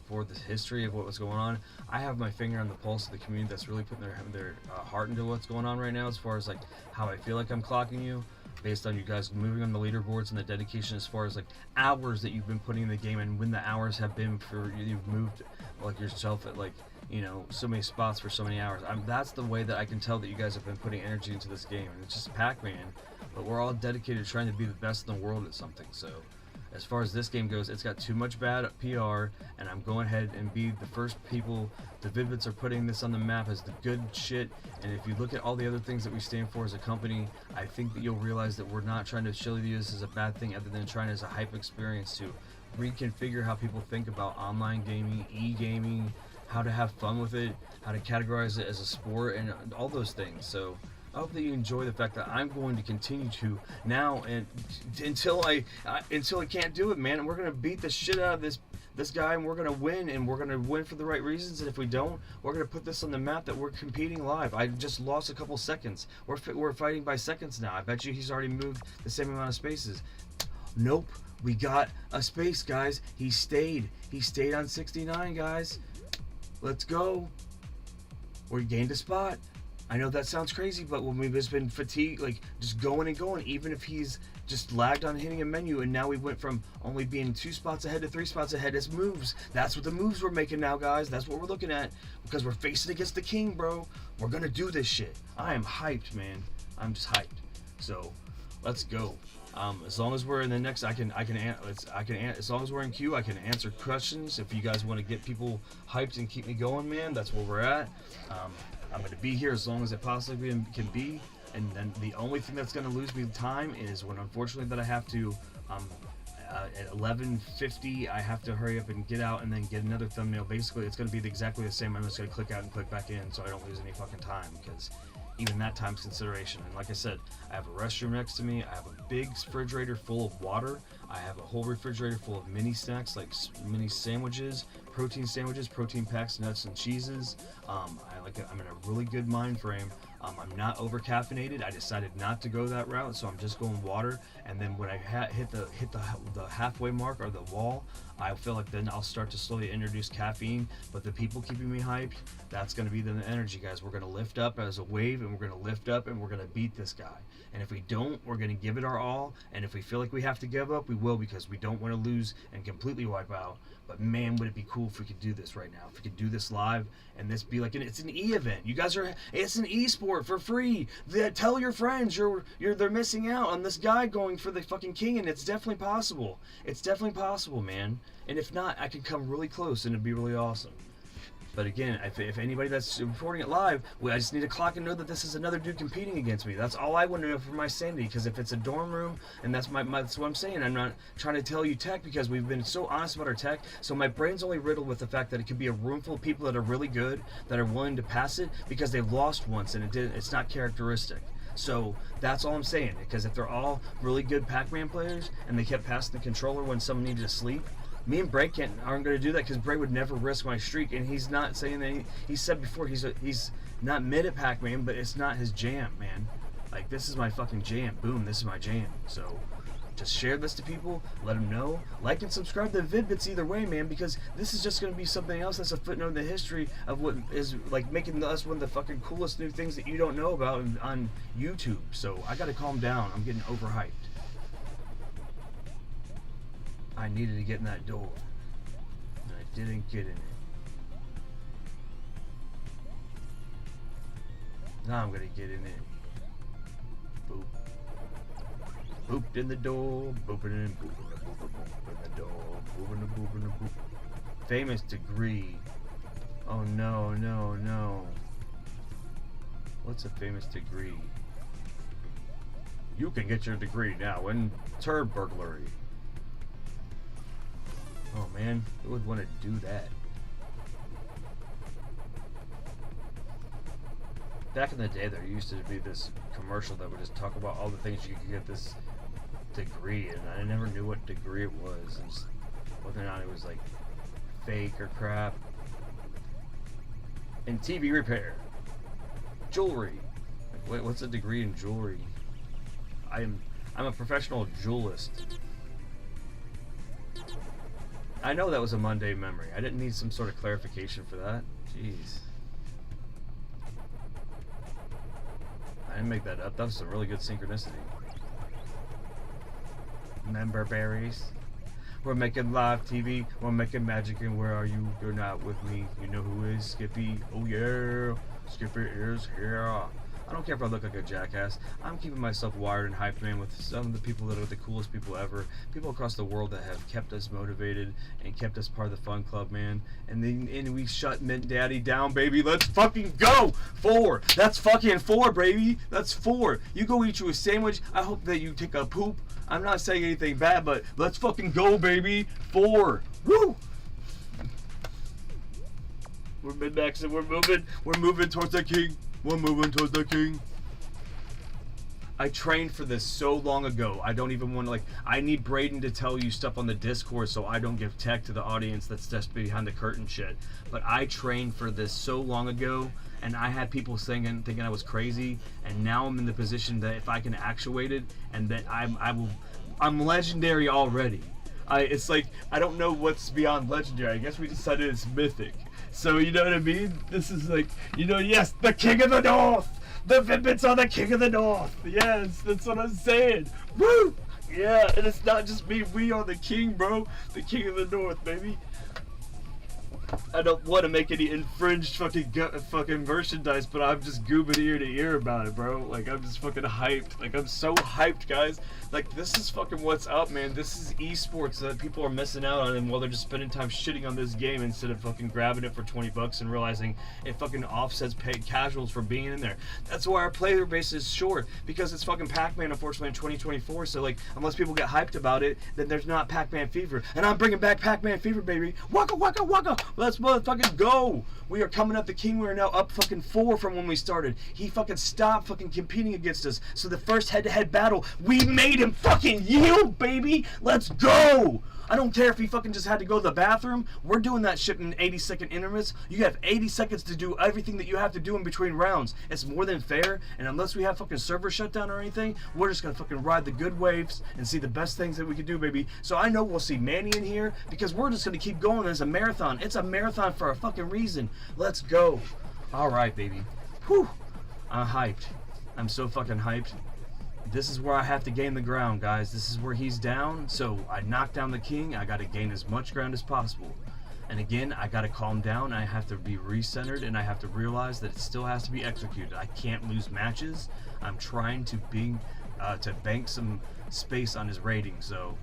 for the history of what was going on, I have my finger on the pulse of the community that's really putting their heart into what's going on right now, as far as like how I feel like I'm clocking you, based on you guys moving on the leaderboards and the dedication, as far as like hours that you've been putting in the game, and when the hours have been for you've moved like yourself at like, you know, so many spots for so many hours. That's the way that I can tell that you guys have been putting energy into this game, and it's just Pac-Man, but we're all dedicated to trying to be the best in the world at something. So as far as this game goes, it's got too much bad PR, and I'm going ahead and be the first people. The Vid-Bits are putting this on the map as the good shit, and if you look at all the other things that we stand for as a company, I think that you'll realize that we're not trying to show you this as a bad thing, other than trying as a hype experience to reconfigure how people think about online gaming, e-gaming, how to have fun with it, how to categorize it as a sport, and all those things. So I hope that you enjoy the fact that I'm going to continue to now, and until I can't do it, man. And we're gonna beat the shit out of this guy, and we're gonna win, and we're gonna win for the right reasons. And if we don't, we're gonna put this on the map that we're competing live. I just lost a couple seconds. We're fighting by seconds now. I bet you he's already moved the same amount of spaces. Nope, we got a space, guys. He stayed on 69, guys. Let's go. We gained a spot. I know that sounds crazy, but when we've just been fatigued, like just going and going, even if he's just lagged on hitting a menu, and now we went from only being 2 spots ahead to 3 spots ahead as moves. That's what the moves we're making now, guys. That's what we're looking at, because we're facing against the king, bro. We're gonna do this shit. I am hyped, man. I'm just hyped. So let's go. As long as we're in the next, as long as we're in queue, I can answer questions. If you guys want to get people hyped and keep me going, man, that's where we're at. I'm going to be here as long as I possibly can be. And then the only thing that's going to lose me time is when, unfortunately, that I have to, at 11:50, I have to hurry up and get out and then get another thumbnail. Basically, it's going to be exactly the same. I'm just going to click out and click back in so I don't lose any fucking time, because even that time's consideration. And like I said, I have a restroom next to me. I have a big refrigerator full of water. I have a whole refrigerator full of mini snacks, like mini sandwiches, protein packs, nuts and cheeses. I'm in a really good mind frame. I'm not over caffeinated. I decided not to go that route, so I'm just going water. And then when I hit the halfway mark or the wall, I feel like then I'll start to slowly introduce caffeine. But the people keeping me hyped, that's going to be the energy, guys. We're going to lift up as a wave, and we're going to lift up, and we're going to beat this guy. And if we don't, we're going to give it our all. And if we feel like we have to give up, we will, because we don't want to lose and completely wipe out. But man, would it be cool if we could do this right now? If we could do this live, and this be like it's an e-event. You guys it's an e-sport for free. Tell your friends they're missing out on this guy going for the fucking king, and it's definitely possible. It's definitely possible, man. And if not, I could come really close, and it'd be really awesome. But again, if anybody that's reporting it live, I just need to clock and know that this is another dude competing against me. That's all I want to know for my sanity. Because if it's a dorm room, and that's that's what I'm saying. I'm not trying to tell you tech, because we've been so honest about our tech. So my brain's only riddled with the fact that it could be a room full of people that are really good, that are willing to pass it because they've lost once and it's not characteristic. So that's all I'm saying. Because if they're all really good Pacman players and they kept passing the controller when someone needed to sleep, me and Bray aren't going to do that, because Bray would never risk my streak, and he's not saying that. He said before he's not mid at Pac-Man, but it's not his jam, man. Like, this is my fucking jam. Boom, this is my jam. So just share this to people, let them know, like and subscribe to the Vid-Bits either way, man, because this is just going to be something else that's a footnote in the history of what is like making us one of the fucking coolest new things that you don't know about on YouTube. So I got to calm down. I'm getting overhyped. I needed to get in that door, and I didn't get in it. Now I'm gonna get in it. Boop. Booped in the door, booping in, booping the door, booping the boop. Famous degree. Oh no, no, no. What's a famous degree? You can get your degree now in turd burglary. Oh man, who would want to do that? Back in the day, there used to be this commercial that would just talk about all the things you could get this degree, and I never knew what degree it was, and whether or not it was like fake or crap. In TV repair, jewelry. Like, wait, what's a degree in jewelry? I'm a professional jewelist. I know that was a mundane memory. I didn't need some sort of clarification for that. Jeez. I didn't make that up. That was some really good synchronicity. Member berries. We're making live TV. We're making magic, and where are you? You're not with me. You know who is Skippy? Oh yeah, Skippy is here. I don't care if I look like a jackass. I'm keeping myself wired and hyped, man, with some of the people that are the coolest people ever. People across the world that have kept us motivated and kept us part of the fun club, man. And then we shut Mint Daddy down, baby. Let's fucking go! 4! That's fucking 4, baby! That's 4! You go eat you a sandwich. I hope that you take a poop. I'm not saying anything bad, but let's fucking go, baby! 4! Woo! We're mid-maxing. We're moving towards the king. We're moving towards the king. I trained for this so long ago. I don't even want to, like, I need Braden to tell you stuff on the Discord so I don't give tech to the audience that's just behind the curtain shit. But I trained for this so long ago, and I had people thinking I was crazy, and now I'm in the position that if I can actuate it, and that I'm legendary already. It's like, I don't know what's beyond legendary. I guess we decided it's mythic. So, you know what I mean? This is like, you know, yes, the king of the north! The Vid-Bits are the king of the north! Yes, that's what I'm saying! Woo! Yeah, and it's not just me, we are the king, bro! The king of the north, baby! I don't want to make any infringed fucking merchandise, but I'm just goobing ear to ear about it, bro. Like, I'm just fucking hyped. Like, I'm so hyped, guys. Like, this is fucking what's up, man. This is esports that people are missing out on, and while they're just spending time shitting on this game instead of fucking grabbing it for $20 and realizing it fucking offsets paid casuals for being in there. That's why our player base is short, because it's fucking Pacman, unfortunately, in 2024. So, like, unless people get hyped about it, then there's not Pacman fever. And I'm bringing back Pacman fever, baby. Waka, waka, waka. Let's motherfucking go. We are coming up the king. We are now up fucking 4 from when we started. He fucking stopped fucking competing against us. So the first head-to-head battle, we made him fucking yield, baby. Let's go. I don't care if he fucking just had to go to the bathroom. We're doing that shit in 80-second intermits. You have 80 seconds to do everything that you have to do in between rounds. It's more than fair. And unless we have fucking server shutdown or anything, we're just gonna fucking ride the good waves and see the best things that we can do, baby. So I know we'll see Manny in here because we're just gonna keep going as a marathon. It's a marathon for a fucking reason. Let's go. All right, baby. Whew. I'm hyped. I'm so fucking hyped. This is where I have to gain the ground, guys. This is where he's down, so I knock down the king. I got to gain as much ground as possible. And again, I got to calm down. I have to be recentered, and I have to realize that it still has to be executed. I can't lose matches. I'm trying to bank some space on his rating, so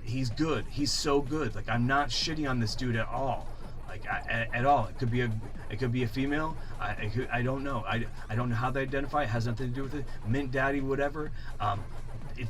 he's good. He's so good. Like, I'm not shitting on this dude at all. Like, at all. It could be a female. I don't know. I don't know how they identify. It has nothing to do with it. Mint Daddy, whatever.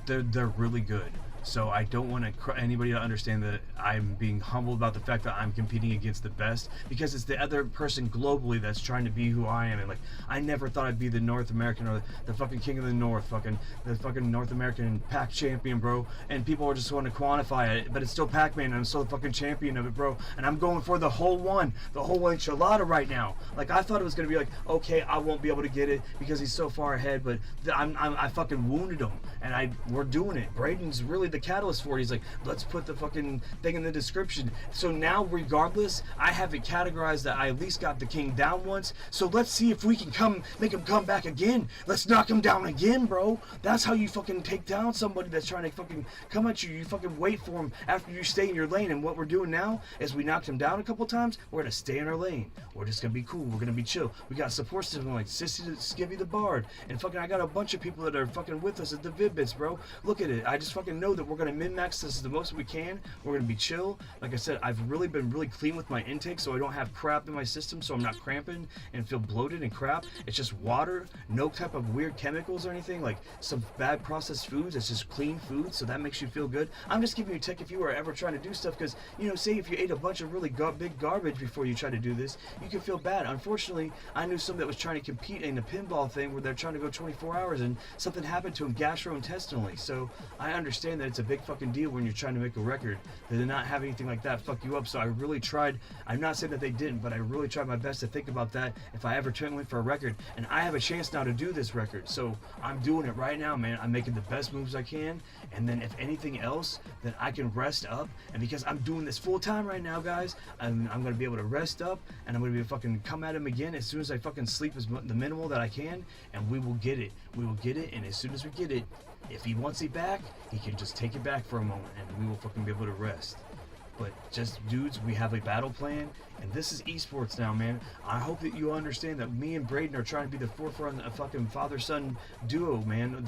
They're really good. So I don't want anybody to understand that I'm being humbled about the fact that I'm competing against the best, because it's the other person globally that's trying to be who I am. And like, I never thought I'd be the North American or the fucking king of the North, the fucking North American Pac champion, bro. And people are just wanting to quantify it, but it's still Pac-Man, and I'm still the fucking champion of it, bro. And I'm going for the whole enchilada right now. Like, I thought it was gonna be like, okay, I won't be able to get it because he's so far ahead, but I fucking wounded him, and we're doing it. Braden's really the catalyst for it. He's like, let's put the fucking thing in the description. So now, regardless, I have it categorized that I at least got the king down once. So let's see if we can make him come back again. Let's knock him down again, bro. That's how you fucking take down somebody that's trying to fucking come at you. You fucking wait for him after you stay in your lane. And what we're doing now is we knocked him down a couple times. We're gonna stay in our lane. We're just gonna be cool. We're gonna be chill. We got support system like Sissy, Skivvy the Bard, and fucking I got a bunch of people that are fucking with us at the Vid-Bits, bro. Look at it. I just fucking know that we're gonna min-max this the most we can. We're gonna be chill. Like I said, I've really been really clean with my intake, so I don't have crap in my system, so I'm not cramping and feel bloated and crap. It's just water, no type of weird chemicals or anything, like some bad processed foods. It's just clean food, so that makes you feel good. I'm just giving you a tip if you are ever trying to do stuff, because, you know, say if you ate a bunch of really big garbage before you try to do this, you can feel bad. Unfortunately, I knew someone that was trying to compete in a pinball thing where they're trying to go 24 hours and something happened to him gastrointestinally. So I understand that it's a big fucking deal when you're trying to make a record. They did not have anything like that fuck you up. So I really tried. I'm not saying that they didn't, but I really tried my best to think about that if I ever went for a record. And I have a chance now to do this record. So I'm doing it right now, man. I'm making the best moves I can. And then if anything else, then I can rest up. And because I'm doing this full time right now, guys, I'm going to be able to rest up. And I'm going to be fucking come at him again as soon as I fucking sleep as the minimal that I can. And we will get it. We will get it. And as soon as we get it, if he wants it back, he can just take it back for a moment, and we will fucking be able to rest. But just, dudes, we have a battle plan, and this is esports now, man. I hope that you understand that me and Braden are trying to be the forefront of fucking father-son duo, man.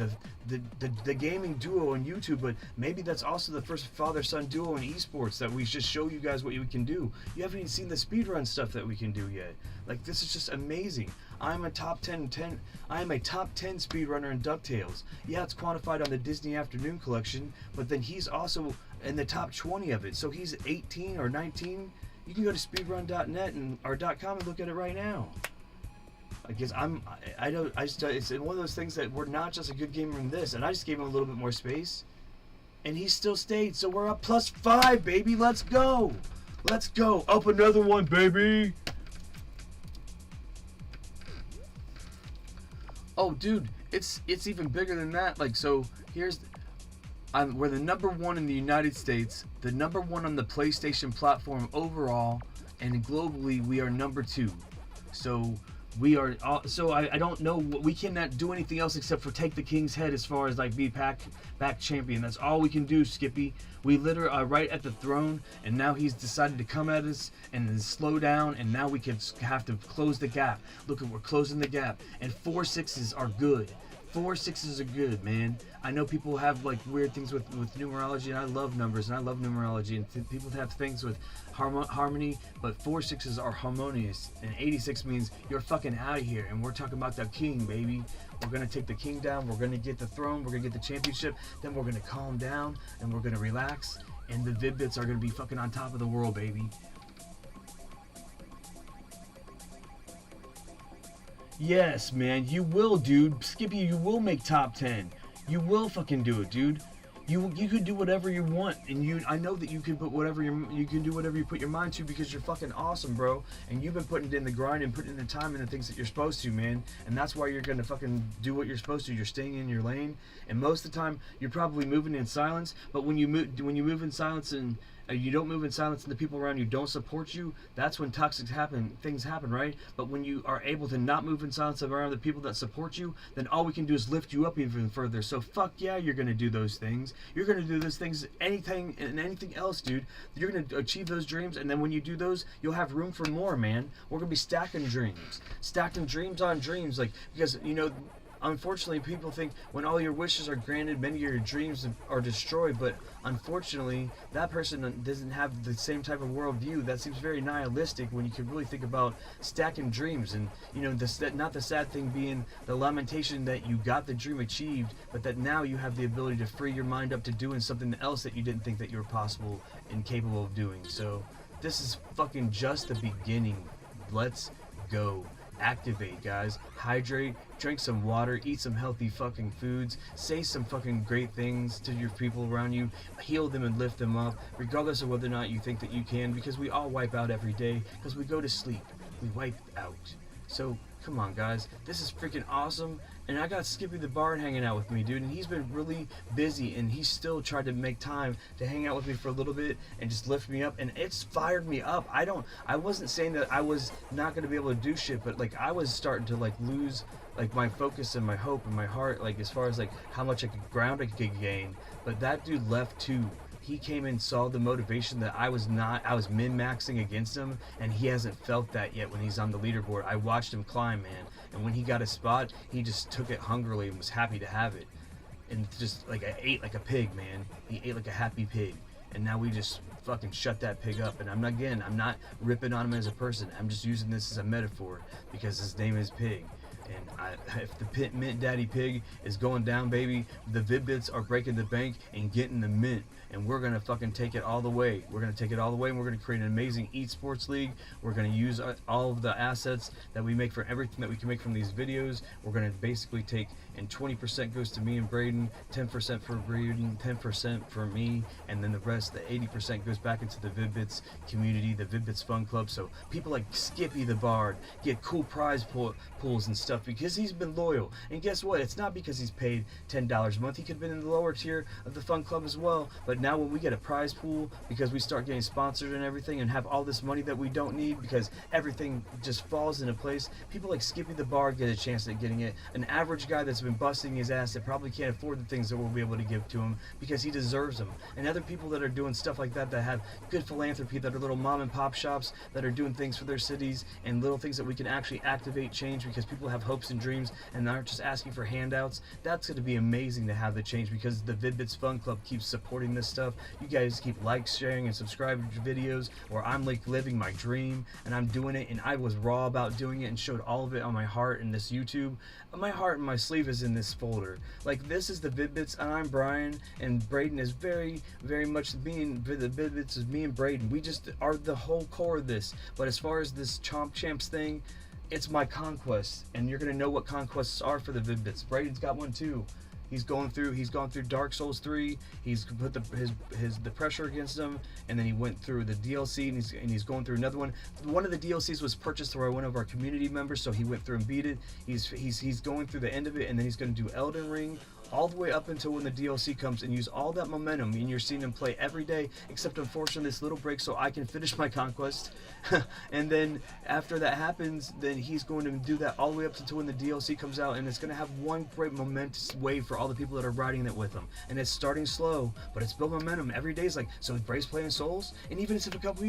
The gaming duo on YouTube, but maybe that's also the first father-son duo in esports that we just show you guys what we can do. You haven't even seen the speedrun stuff that we can do yet. Like, this is just amazing. I'm a top 10 speedrunner in DuckTales. Yeah, it's quantified on the Disney Afternoon Collection, but then he's also in the top 20 of it. So he's 18 or 19. You can go to speedrun.net or .com and look at it right now. I guess it's one of those things that we're not just a good gamer in this, and I just gave him a little bit more space, and he still stayed. So we're up +5, baby. Let's go. Let's go. Up another one, baby. Oh, dude, it's even bigger than that. Like, so we're the #1 in the United States, the #1 on the PlayStation platform overall, and globally we are #2. So We are so I don't know. We cannot do anything else except for take the king's head as far as like be back champion. That's all we can do, Skippy. We literally are right at the throne, and now he's decided to come at us and then slow down, and now we can have to close the gap. Look, we're closing the gap, and 4-6s are good. 4-6s are good, man. I know people have like weird things with numerology, and I love numbers and I love numerology, and people have things with harmony, but 4-6s are harmonious, and 86 means you're fucking out of here, and we're talking about the king, baby. We're gonna take the king down, we're gonna get the throne, we're gonna get the championship, then we're gonna calm down and we're gonna relax, and the Vid-Bits are gonna be fucking on top of the world, baby. Yes, man, you will, dude. Skippy, you will make top 10. You will fucking do it, dude. You could do whatever you want, and I know that you can put whatever you can do whatever you put your mind to, because you're fucking awesome, bro. And you've been putting in the grind and putting in the time and the things that you're supposed to, man. And that's why you're gonna fucking do what you're supposed to. You're staying in your lane, and most of the time you're probably moving in silence. But when you move in silence and you don't move in silence and the people around you don't support you, that's when toxic things happen, right? But when you are able to not move in silence around the people that support you, then all we can do is lift you up even further. So fuck yeah, you're gonna do those things. You're gonna do those things, anything and anything else, dude. You're gonna achieve those dreams, and then when you do those, you'll have room for more, man. We're gonna be stacking dreams on dreams, like, because unfortunately, people think when all your wishes are granted, many of your dreams are destroyed. But unfortunately, that person doesn't have the same type of worldview. That seems very nihilistic when you can really think about stacking dreams. And not the sad thing being the lamentation that you got the dream achieved, but that now you have the ability to free your mind up to doing something else that you didn't think that you were possible and capable of doing. So this is fucking just the beginning. Let's go. Activate, guys. Hydrate, drink some water, eat some healthy fucking foods, say some fucking great things to your people around you, heal them and lift them up, regardless of whether or not you think that you can, because we all wipe out every day, because we go to sleep. We wipe out. So, come on, guys. This is freaking awesome. And I got Skippy the Bard hanging out with me, dude, and he's been really busy, and he still tried to make time to hang out with me for a little bit and just lift me up, and it's fired me up. I wasn't saying that I was not going to be able to do shit, but like I was starting to like lose like my focus and my hope and my heart, like as far as like how much ground I could gain. But that dude left too. He came and saw the motivation that I was min-maxing against him, and he hasn't felt that yet when he's on the leaderboard. I watched him climb, man, and when he got a spot, he just took it hungrily and was happy to have it. And just like I ate like a pig, man. He ate like a happy pig. And now we just fucking shut that pig up. And I'm not ripping on him as a person. I'm just using this as a metaphor because his name is Pig. And if the MintDaddyPig is going down, baby, the Vid-Bits are breaking the bank and getting the mint. And we're going to fucking take it all the way. We're going to take it all the way, and we're going to create an amazing esports league. We're going to use all of the assets that we make for everything that we can make from these videos. We're going to basically take, and 20% goes to me and Braden, 10% for Braden, 10% for me, and then the rest, the 80% goes back into the Vid-Bits community, the Vid-Bits Fun Club. So people like Skippy the Bard get cool prize pools and stuff because he's been loyal. And guess what? It's not because he's paid $10 a month. He could have been in the lower tier of the Fun Club as well. But now when we get a prize pool, because we start getting sponsored and everything and have all this money that we don't need because everything just falls into place, people like Skippy the Bard get a chance at getting it. An average guy that's been busting his ass that probably can't afford the things that we'll be able to give to him because he deserves them. And other people that are doing stuff like that have good philanthropy, that are little mom and pop shops that are doing things for their cities and little things that we can actually activate change because people have hopes and dreams and aren't just asking for handouts. That's going to be amazing to have the change because the Vid-Bits Fun Club keeps supporting this stuff. You guys keep sharing and subscribing to videos where I'm like living my dream and I'm doing it, and I was raw about doing it and showed all of it on my heart in this YouTube. My heart and my sleeve is in this folder. Like, this is the Vid-Bits, and I'm Brian, and Braden is very, very much the Vid-Bits is me and Braden. We just are the whole core of this. But as far as this Chomp Champs thing, it's my conquest, and you're gonna know what conquests are for the Vid-Bits. Braden's got one too. He's gone through Dark Souls 3. He's put the pressure against him, and then he went through the DLC, and he's going through another one. One of the DLCs was purchased through one of our community members, so he went through and beat it. He's going through the end of it, and then he's going to do Elden Ring all the way up until when the DLC comes and use all that momentum, and you're seeing him play every day, except unfortunately this little break so I can finish my conquest. And then after that happens, then he's going to do that all the way up until when the DLC comes out, and it's going to have one great momentous wave for all the people that are riding it with him. And it's starting slow, but it's built momentum. Every day is like, so Bray's playing Souls, and even if a couple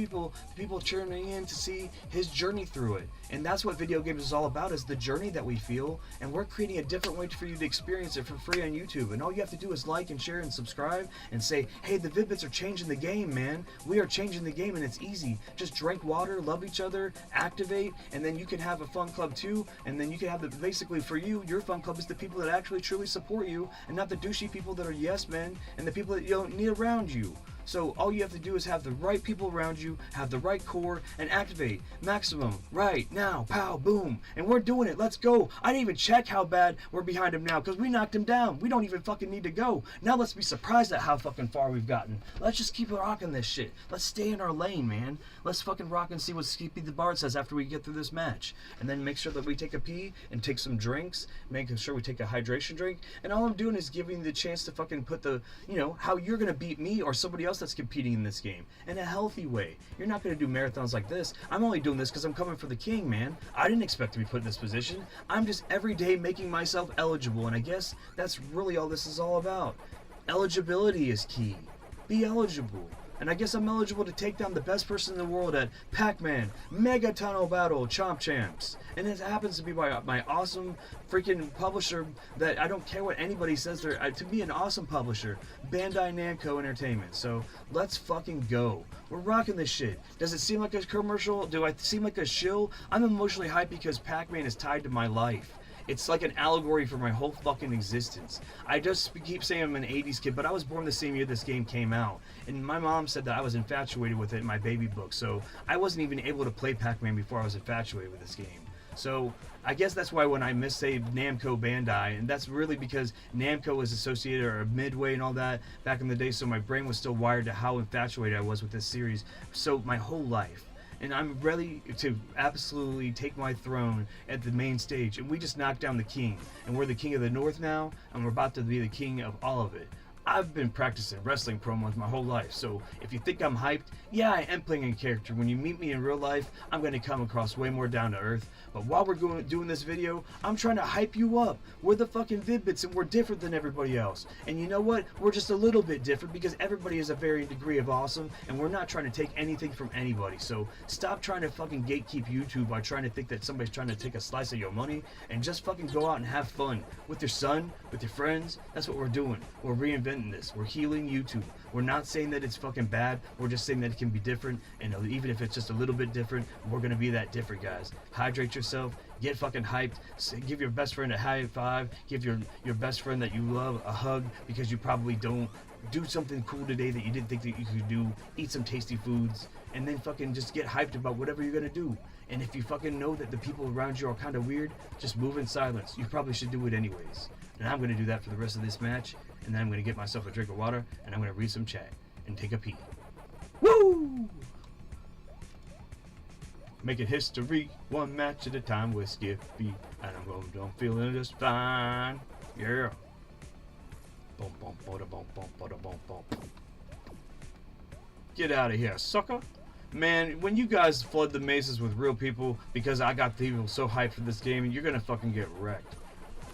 people cheering in to see his journey through it. And that's what video games is all about, is the journey that we feel, and we're creating a different way for you to experience it for free on YouTube. And all you have to do is like and share and subscribe and say, hey, the Vid-Bits are changing the game, man. We are changing the game, and it's easy. Just drink water, love each other, activate, and then you can have a fun club too. And then you can have the, basically for you, your fun club is the people that actually truly support you, and not the douchey people that are yes men and the people that you don't need around you. So all you have to do is have the right people around you, have the right core, and activate. Maximum, right, now, pow, boom. And we're doing it, let's go. I didn't even check how bad we're behind him now, because we knocked him down. We don't even fucking need to go. Now let's be surprised at how fucking far we've gotten. Let's just keep rocking this shit. Let's stay in our lane, man. Let's fucking rock and see what Skippy the Bard says after we get through this match. And then make sure that we take a pee and take some drinks, making sure we take a hydration drink. And all I'm doing is giving you the chance to fucking put the, you know, how you're going to beat me or somebody else that's competing in this game in a healthy way. You're not going to do marathons like this. I'm only doing this because I'm coming for the king, man. I didn't expect to be put in this position. I'm just every day making myself eligible, and I guess that's really all this is all about. Eligibility is key. Be eligible. And I guess I'm eligible to take down the best person in the world at Pacman, Mega Tunnel Battle, Chomp Champs. And it happens to be my awesome freaking publisher that I don't care what anybody says. They're, to be an awesome publisher, Bandai Namco Entertainment. So let's fucking go. We're rocking this shit. Does it seem like a commercial? Do I seem like a shill? I'm emotionally hyped because Pac-Man is tied to my life. It's like an allegory for my whole fucking existence. I just keep saying I'm an 80s kid, but I was born the same year this game came out. And my mom said that I was infatuated with it in my baby book, so I wasn't even able to play Pac-Man before I was infatuated with this game. So I guess that's why when I missay Namco Bandai, and that's really because Namco was associated, or Midway and all that back in the day, so my brain was still wired to how infatuated I was with this series. So my whole life. And I'm ready to absolutely take my throne at the main stage. And we just knocked down the king. And we're the king of the north now, and we're about to be the king of all of it. I've been practicing wrestling promos my whole life, so if you think I'm hyped, yeah, I am playing a character. When you meet me in real life, I'm going to come across way more down to earth. But while we're doing this video, I'm trying to hype you up. We're the fucking Vid-Bits, and we're different than everybody else. And you know what? We're just a little bit different because everybody has a varying degree of awesome, and we're not trying to take anything from anybody. So stop trying to fucking gatekeep YouTube by trying to think that somebody's trying to take a slice of your money, and just fucking go out and have fun with your son, with your friends. That's what we're doing. We're reinventing this. We're healing YouTube. We're not saying that it's fucking bad. We're just saying that it can be different, and even if it's just a little bit different, we're gonna be that different, guys. Hydrate yourself. Get fucking hyped. Give your best friend a high five. Give your best friend that you love a hug because you probably don't. Do something cool today that you didn't think that you could do. Eat some tasty foods, and then fucking just get hyped about whatever you're gonna do. And if you fucking know that the people around you are kind of weird, just move in silence. You probably should do it anyways. And I'm gonna do that for the rest of this match. And then I'm going to get myself a drink of water, and I'm going to read some chat and take a pee. Woo! Making history, one match at a time with Skippy, and I'm feeling just fine. Yeah. Boom, boom, boom, boom, boom, boom, boom, boom. Get out of here, sucker. Man, when you guys flood the mazes with real people because I got the people so hyped for this game, you're going to fucking get wrecked.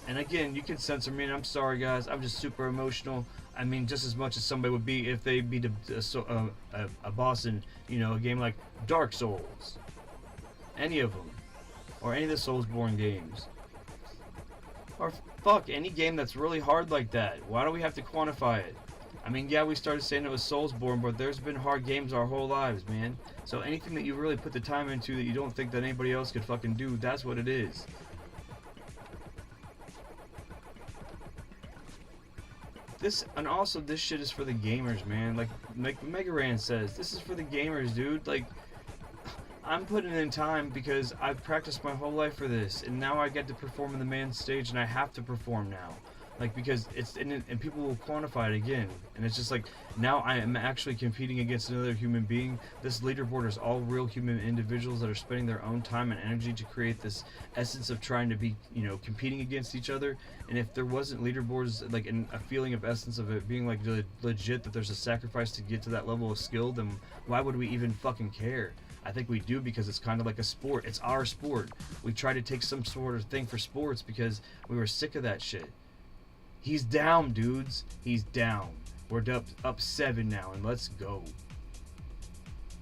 And again, you can censor me, and I'm sorry, guys. I'm just super emotional. I mean, just as much as somebody would be if they beat a boss in, you know, a game like Dark Souls. Any of them. Or any of the Soulsborne games. Or, fuck, any game that's really hard like that. Why do we have to quantify it? I mean, yeah, we started saying it was Soulsborne, but there's been hard games our whole lives, man. So anything that you really put the time into that you don't think that anybody else could fucking do, that's what it is. This, and also this shit is for the gamers, man. Like Mega Ran says, this is for the gamers, dude. Like, I'm putting in time because I've practiced my whole life for this, and now I get to perform in the main stage, and I have to perform now. Like, because it's and people will quantify it again, and it's just like, now I am actually competing against another human being. This leaderboard is all real human individuals that are spending their own time and energy to create this essence of trying to be, you know, competing against each other. And if there wasn't leaderboards, like, a feeling of essence of it being like legit, that there's a sacrifice to get to that level of skill, then why would we even fucking care? I think we do because it's kind of like a sport. It's our sport. We try to take some sort of thing for sports because we were sick of that shit. He's down, dudes. He's down. We're up 7 now, and let's go.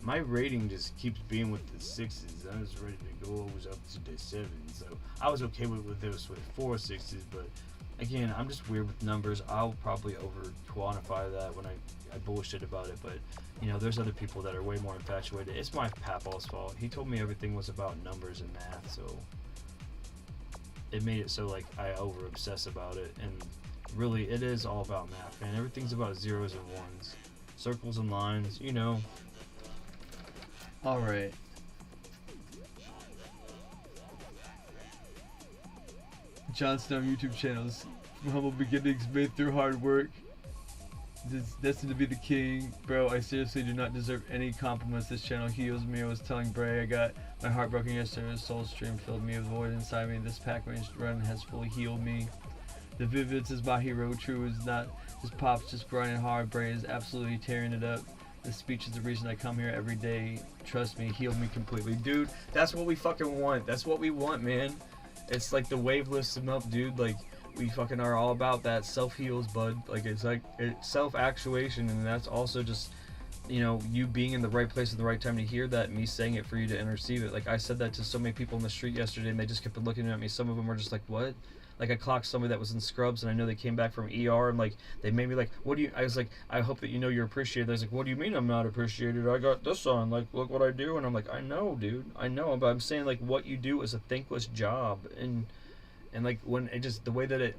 My rating just keeps being with the 6s. I was ready to go always up to the 7, so I was okay with this with 4 6s. But again, I'm just weird with numbers. I'll probably over quantify that when I bullshit about it. But you know, there's other people that are way more infatuated. It's my papaw's fault. He told me everything was about numbers and math, so it made it so like I over obsess about it. And really, it is all about math, man. Everything's about zeros and ones, circles and lines, you know. All right. Jon Snow YouTube channels, from humble beginnings made through hard work, destined to be the king. Bro, I seriously do not deserve any compliments. This channel heals me. I was telling Bray I got my heart broken yesterday. A soul stream filled me with void inside me. This Pacman run has fully healed me. The Vid-Bits is my hero. True is not just pops, just grinding hard. Bray is absolutely tearing it up. This speech is the reason I come here every day. Trust me, heal me completely. Dude, that's what we fucking want. That's what we want, man. It's like the wave lifts him up, dude. Like, we fucking are all about that. Self-heals, bud. Like, it's self-actuation, and that's also just, you know, you being in the right place at the right time to hear that, me saying it for you to receive it. Like, I said that to so many people in the street yesterday, and they just kept looking at me. Some of them were just like, what? Like, I clocked somebody that was in scrubs, and I know they came back from ER, and like, they made me like, what do you, I was like, I hope that you know you're appreciated. I was like, what do you mean I'm not appreciated? I got this on, like, look what I do. And I'm like, I know, dude, I know, but I'm saying, like, what you do is a thankless job. And like, when it just, the way that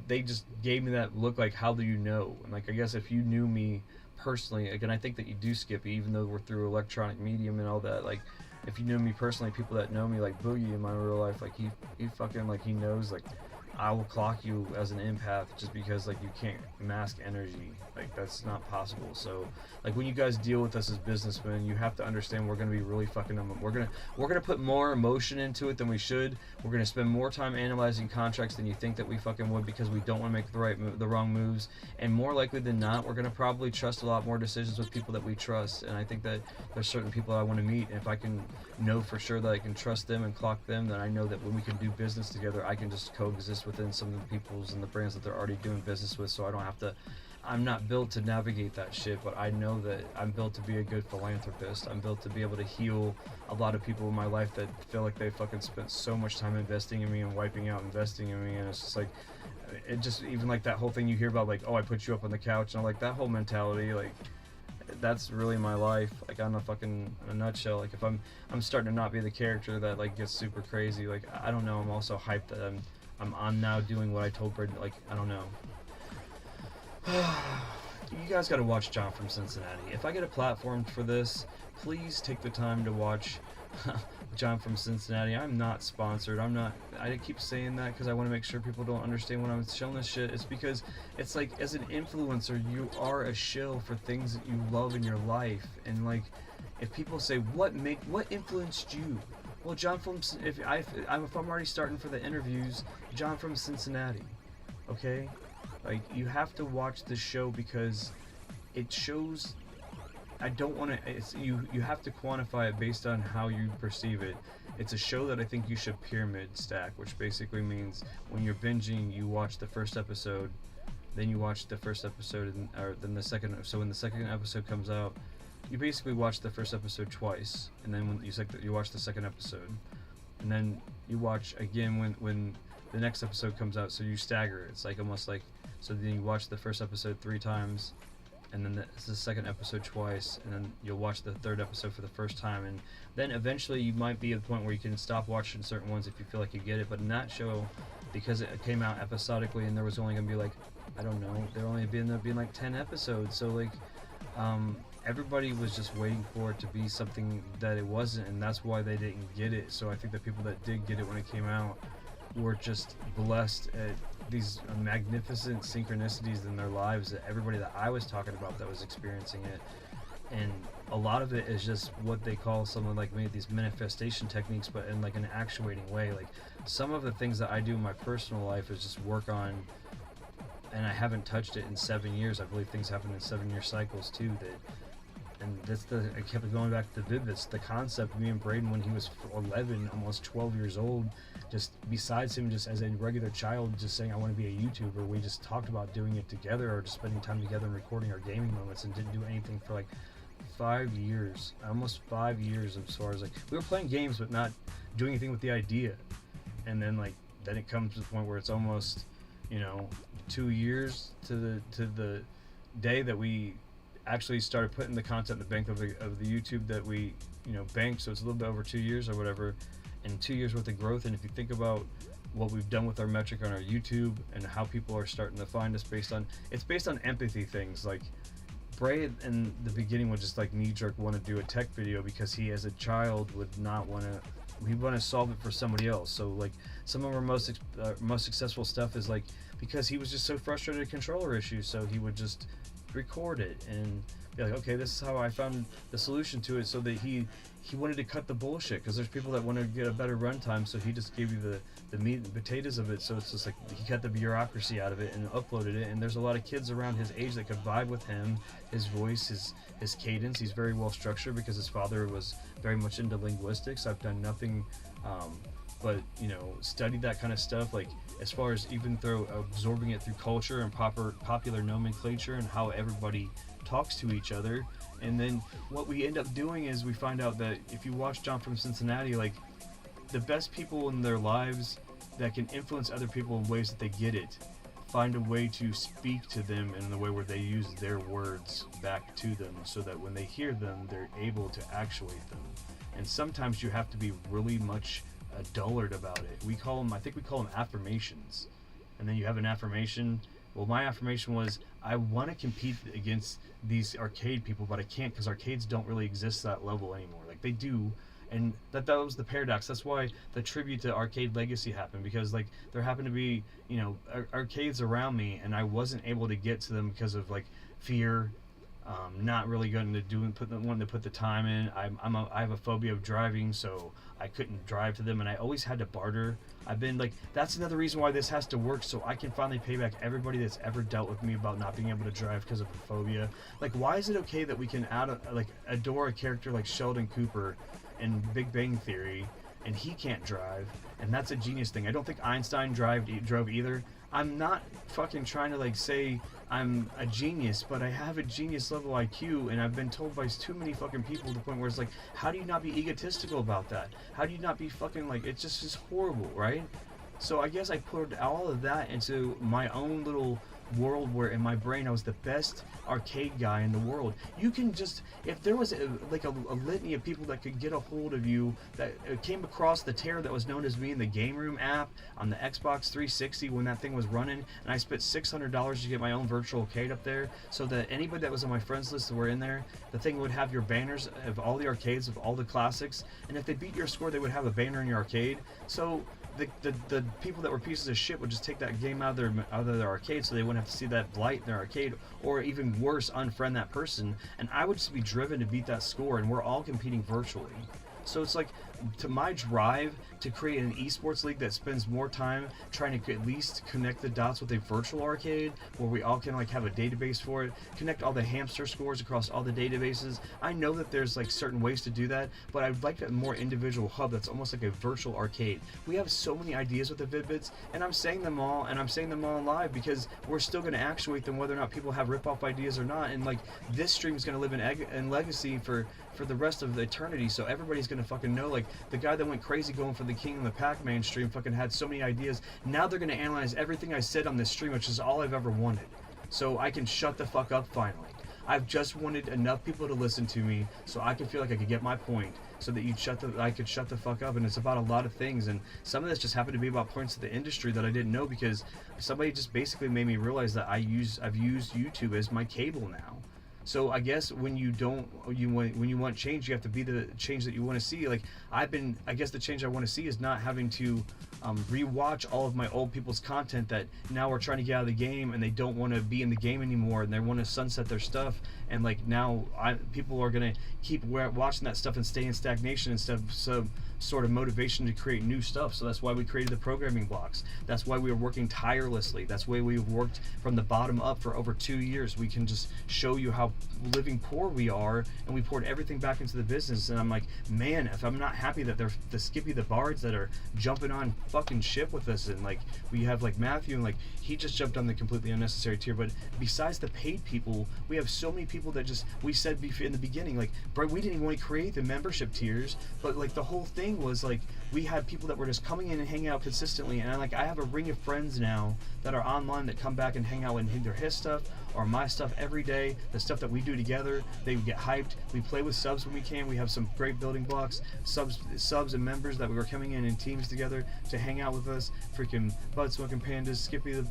they just gave me that look, like, how do you know? And like, I guess if you knew me personally, again, I think that you do, Skippy, even though we're through electronic medium and all that, like, if you knew me personally, people that know me, like Boogie in my real life, like, he fucking, like, he knows, like, I will clock you as an empath just because, like, you can't mask energy. Like, that's not possible. So, like, when you guys deal with us as businessmen, you have to understand we're gonna be really fucking them. We're gonna put more emotion into it than we should. We're gonna spend more time analyzing contracts than you think that we fucking would, because we don't want to make the wrong moves. And more likely than not, we're gonna probably trust a lot more decisions with people that we trust. And I think that there's certain people I want to meet, and if I can know for sure that I can trust them and clock them, then I know that when we can do business together, I can just coexist within some of the peoples and the brands that they're already doing business with, so I don't have to, I'm not built to navigate that shit, but I know that I'm built to be a good philanthropist. I'm built to be able to heal a lot of people in my life that feel like they fucking spent so much time investing in me and wiping out investing in me. And it's just like, it just, even like that whole thing you hear about, like, oh, I put you up on the couch, and I'm like, that whole mentality, like, that's really my life, like, on in a nutshell. Like, if I'm starting to not be the character that, like, gets super crazy, like, I don't know, I'm also hyped that I'm on now doing what I told Brad, like, I don't know. You guys gotta watch John from Cincinnati. If I get a platform for this, please take the time to watch John from Cincinnati. I'm not sponsored. I keep saying that because I want to make sure people don't understand when I'm showing this shit. It's because it's like, as an influencer, you are a shill for things that you love in your life. And like, if people say, what influenced you? Well, John from, if I'm already starting for the interviews, John from Cincinnati, okay? Like, you have to watch this show because it shows, I don't want to, you have to quantify it based on how you perceive it. It's a show that I think you should pyramid stack, which basically means when you're binging, you watch the first episode, then you watch the first episode, or then the second, so when the second episode comes out, you basically watch the first episode twice, and then when you watch the second episode, and then you watch again when the next episode comes out, so you stagger it. It's like almost like, so then you watch the first episode 3 times, and then the second episode twice, and then you'll watch the third episode for the first time, and then eventually you might be at the point where you can stop watching certain ones if you feel like you get it. But in that show, because it came out episodically, and there was only gonna be like, I don't know, there only ended up being like 10 episodes, so like, everybody was just waiting for it to be something that it wasn't, and that's why they didn't get it. So I think the people that did get it when it came out were just blessed at these magnificent synchronicities in their lives, that everybody that I was talking about that was experiencing it. And a lot of it is just what they call, someone like me, these manifestation techniques, but in like an actuating way. Like some of the things that I do in my personal life is just work on, and I haven't touched it in 7 years. I believe things happen in 7-year cycles too. And I kept going back to the Vid-Bits, the concept of me and Braden when he was 11, almost 12 years old, just besides him just as a regular child just saying I want to be a YouTuber, we just talked about doing it together or just spending time together and recording our gaming moments, and didn't do anything for like 5 years, almost 5 years, as far as like we were playing games but not doing anything with the idea. And then it comes to the point where it's almost 2 years to the day that we actually started putting the content in the bank of the YouTube that we banked. So it's a little bit over 2 years or whatever, and 2 years worth of growth. And if you think about what we've done with our metric on our YouTube and how people are starting to find us based on empathy things. Like Bray in the beginning would just like knee-jerk want to do a tech video because he as a child would not want to, we want to solve it for somebody else. So like some of our most successful stuff is like because he was just so frustrated at controller issues, so he would just record it and be like, okay, this is how I found the solution to it, so that he wanted to cut the bullshit, because there's people that want to get a better runtime, so he just gave you the meat and potatoes of it. So it's just like he cut the bureaucracy out of it and uploaded it, and there's a lot of kids around his age that could vibe with him, his voice, his cadence. He's very well structured because his father was very much into linguistics. I've done nothing but studied that kind of stuff, like as far as even through absorbing it through culture and popular nomenclature and how everybody talks to each other. And then what we end up doing is we find out that if you watch Chomp from Cincinnati, like the best people in their lives that can influence other people in ways that they get it, find a way to speak to them in the way where they use their words back to them, so that when they hear them, they're able to actuate them. And sometimes you have to be really much a dullard about it. I think we call them affirmations. And then you have an affirmation. Well, my affirmation was, I want to compete against these arcade people, but I can't, because arcades don't really exist at that level anymore. Like they do, and that was the paradox. That's why the tribute to Arcade Legacy happened, because like there happened to be arcades around me, and I wasn't able to get to them because of like fear. Not really going to wanting to put the time in. I have a phobia of driving, so I couldn't drive to them, and I always had to barter. I've been like, that's another reason why this has to work, so I can finally pay back everybody that's ever dealt with me about not being able to drive because of a phobia. Like, why is it okay that we can adore a character like Sheldon Cooper in Big Bang Theory, and he can't drive, and that's a genius thing. I don't think Einstein drove either. I'm not fucking trying to like say I'm a genius, but I have a genius level IQ, and I've been told by too many fucking people to the point where it's like, how do you not be egotistical about that? How do you not be fucking like, it's just horrible, right? So I guess I put all of that into my own little world where in my brain I was the best arcade guy in the world. You can just, if there was a litany of people that could get a hold of you, that came across the terror that was known as me in the Game Room app on the Xbox 360 when that thing was running, and I spent $600 to get my own virtual arcade up there, so that anybody that was on my friends list that were in there, the thing would have your banners of all the arcades, of all the classics, and if they beat your score, they would have a banner in your arcade. So the people that were pieces of shit would just take that game out of their arcade, so they wouldn't have to see that blight in their arcade, or even worse, unfriend that person, and I would just be driven to beat that score, and we're all competing virtually. So it's like, to my drive to create an esports league that spends more time trying to at least connect the dots with a virtual arcade where we all can like have a database for it, connect all the hamster scores across all the databases. I know that there's like certain ways to do that, but I'd like a more individual hub that's almost like a virtual arcade. We have so many ideas with the Vid-Bits, and I'm saying them all live because we're still going to actuate them whether or not people have rip-off ideas or not. And like, this stream is going to live in legacy for the rest of the eternity, so everybody's gonna fucking know, like, the guy that went crazy going for the King and the Pacman stream fucking had so many ideas. Now they're gonna analyze everything I said on this stream, which is all I've ever wanted. So I can shut the fuck up finally. I've just wanted enough people to listen to me so I can feel like I could get my point, so that I could shut the fuck up. And it's about a lot of things, and some of this just happened to be about points of the industry that I didn't know, because somebody just basically made me realize that I've used YouTube as my cable now. So I guess when you want change, you have to be the change that you want to see. Like I guess the change I want to see is not having to rewatch all of my old people's content that now are trying to get out of the game and they don't want to be in the game anymore and they want to sunset their stuff. And like now people are gonna keep watching that stuff and stay in stagnation instead of some sort of motivation to create new stuff. So that's why we created the programming blocks. That's why we are working tirelessly. That's why we've worked from the bottom up for over 2 years. We can just show you how living poor we are, and we poured everything back into the business. And I'm like, man, if I'm not happy that they're the Skippy the Bards that are jumping on fucking ship with us, and like we have like Matthew, and like he just jumped on the completely unnecessary tier. But besides the paid people, we have so many people that just, we said in the beginning, like, bro, we didn't even want to create the membership tiers, but like the whole thing was like we had people that were just coming in and hanging out consistently. And I have a ring of friends now that are online that come back and hang out and either his stuff or my stuff every day, the stuff that we do together. They get hyped. We play with subs when we can. We have some great building blocks, subs and members that were coming in teams together to hang out with us. Freaking Bud Smoking Pandas, Skippy the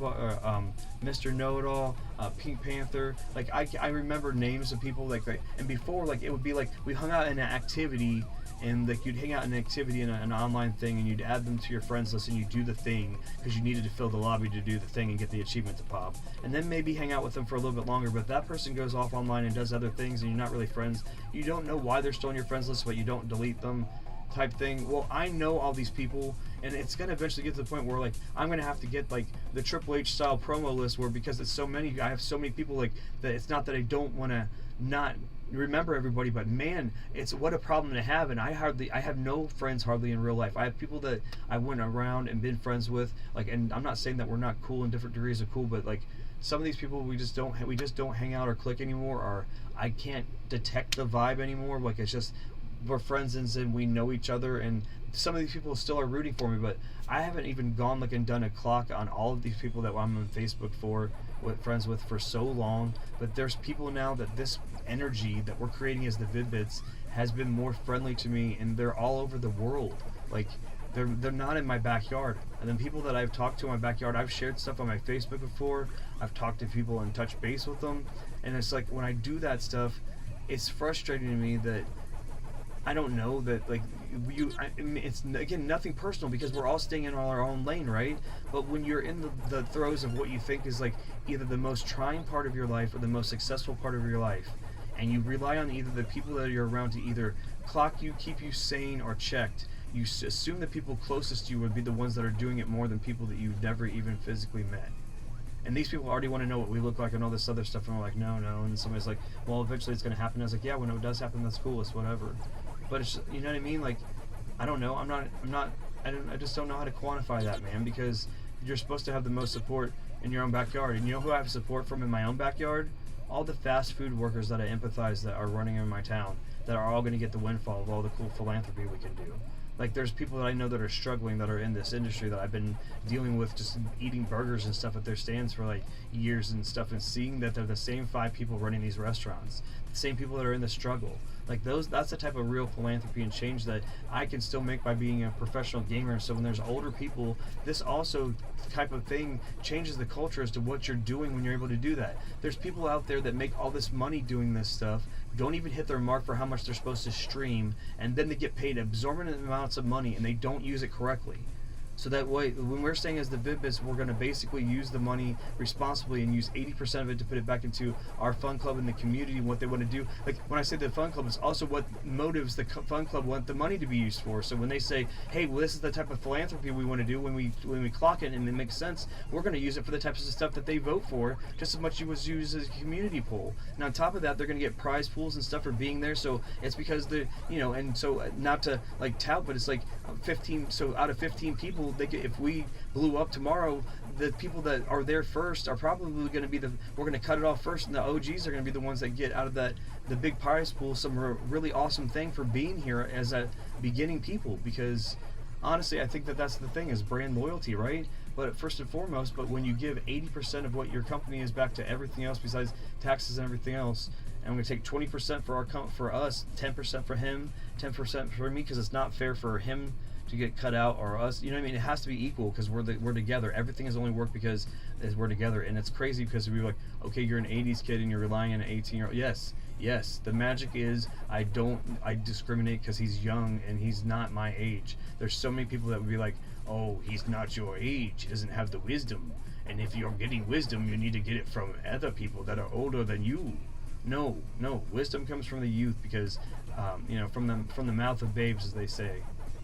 Mr. Know-It-All, Pink Panther. Like I remember names of people like that. And before, like it would be like we hung out in an activity, and like you'd hang out in an activity in an online thing, and you'd add them to your friends list, and you do the thing because you needed to fill the lobby to do the thing and get the achievement to pop, and then maybe hang out with them for a little bit longer. But if that person goes off online and does other things and you're not really friends, you don't know why they're still on your friends list, but you don't delete them type thing. Well, I know all these people, and it's gonna eventually get to the point where like I'm gonna have to get like the Triple H style promo list, where because it's so many, I have so many people like that. It's not that I don't want to not remember everybody, but man, it's what a problem to have. And I have no friends hardly in real life. I have people that I went around and been friends with, like, and I'm not saying that we're not cool in different degrees of cool, but like some of these people we just don't hang out or click anymore, or I can't detect the vibe anymore. Like it's just we're friends and we know each other, and some of these people still are rooting for me, but I haven't even gone like and done a clock on all of these people that I'm on Facebook friends with for so long. But there's people now that this energy that we're creating as the Vid-Bits has been more friendly to me, and they're all over the world. Like they're not in my backyard. And then people that I've talked to in my backyard, I've shared stuff on my Facebook before. I've talked to people and touched base with them, and it's like when I do that stuff, it's frustrating to me that I don't know that like it's again nothing personal because we're all staying in our own lane, right? But when you're in the throes of what you think is like either the most trying part of your life or the most successful part of your life, and you rely on either the people that you're around to either clock you, keep you sane, or checked, you assume the people closest to you would be the ones that are doing it more than people that you've never even physically met. And these people already want to know what we look like and all this other stuff, and we're like, no. And somebody's like, well, eventually it's going to happen. I was like, yeah, when it does happen, that's cool. It's whatever. But it's, you know what I mean? Like, I don't know. I just don't know how to quantify that, man, because you're supposed to have the most support in your own backyard. And you know who I have support from in my own backyard? All the fast food workers that I empathize that are running in my town, that are all going to get the windfall of all the cool philanthropy we can do. Like, there's people that I know that are struggling, that are in this industry that I've been dealing with, just eating burgers and stuff at their stands for like years and stuff, and seeing that they're the same 5 people running these restaurants, the same people that are in the struggle. Like that's the type of real philanthropy and change that I can still make by being a professional gamer. So when there's older people, this also type of thing changes the culture as to what you're doing when you're able to do that. There's people out there that make all this money doing this stuff, don't even hit their mark for how much they're supposed to stream, and then they get paid exorbitant amounts of money and they don't use it correctly. So that way, when we're saying as the Vid-Bits, we're going to basically use the money responsibly and use 80% of it to put it back into our fun club and the community and what they want to do. Like when I say the fun club, it's also what motives the fun club want the money to be used for. So when they say, hey, well, this is the type of philanthropy we want to do, when we clock it and it makes sense, we're going to use it for the types of stuff that they vote for, just as much as it was used as a community pool. And on top of that, they're going to get prize pools and stuff for being there. So it's because and so not to like tout, but it's like 15. So out of 15 people, if we blew up tomorrow, the people that are there first are probably going to be we're going to cut it off first, and the OGs are going to be the ones that get out of the big prize pool some really awesome thing for being here as a beginning people, because honestly, I think that that's the thing, is brand loyalty, right? But first and foremost, but when you give 80% of what your company is back to everything else besides taxes and everything else, and I'm going to take 20% for us, 10% for him, 10% for me, because it's not fair for him to get cut out, or us, you know what I mean? It has to be equal, because we're together. Everything has only worked because we're together. And it's crazy because we're like, okay, you're an 80s kid and you're relying on an 18-year-old. Yes, the magic is I discriminate because he's young and he's not my age. There's so many people that would be like, oh, he's not your age, he doesn't have the wisdom, and if you're getting wisdom, you need to get it from other people that are older than you. No, wisdom comes from the youth, because from the mouth of babes, as they say.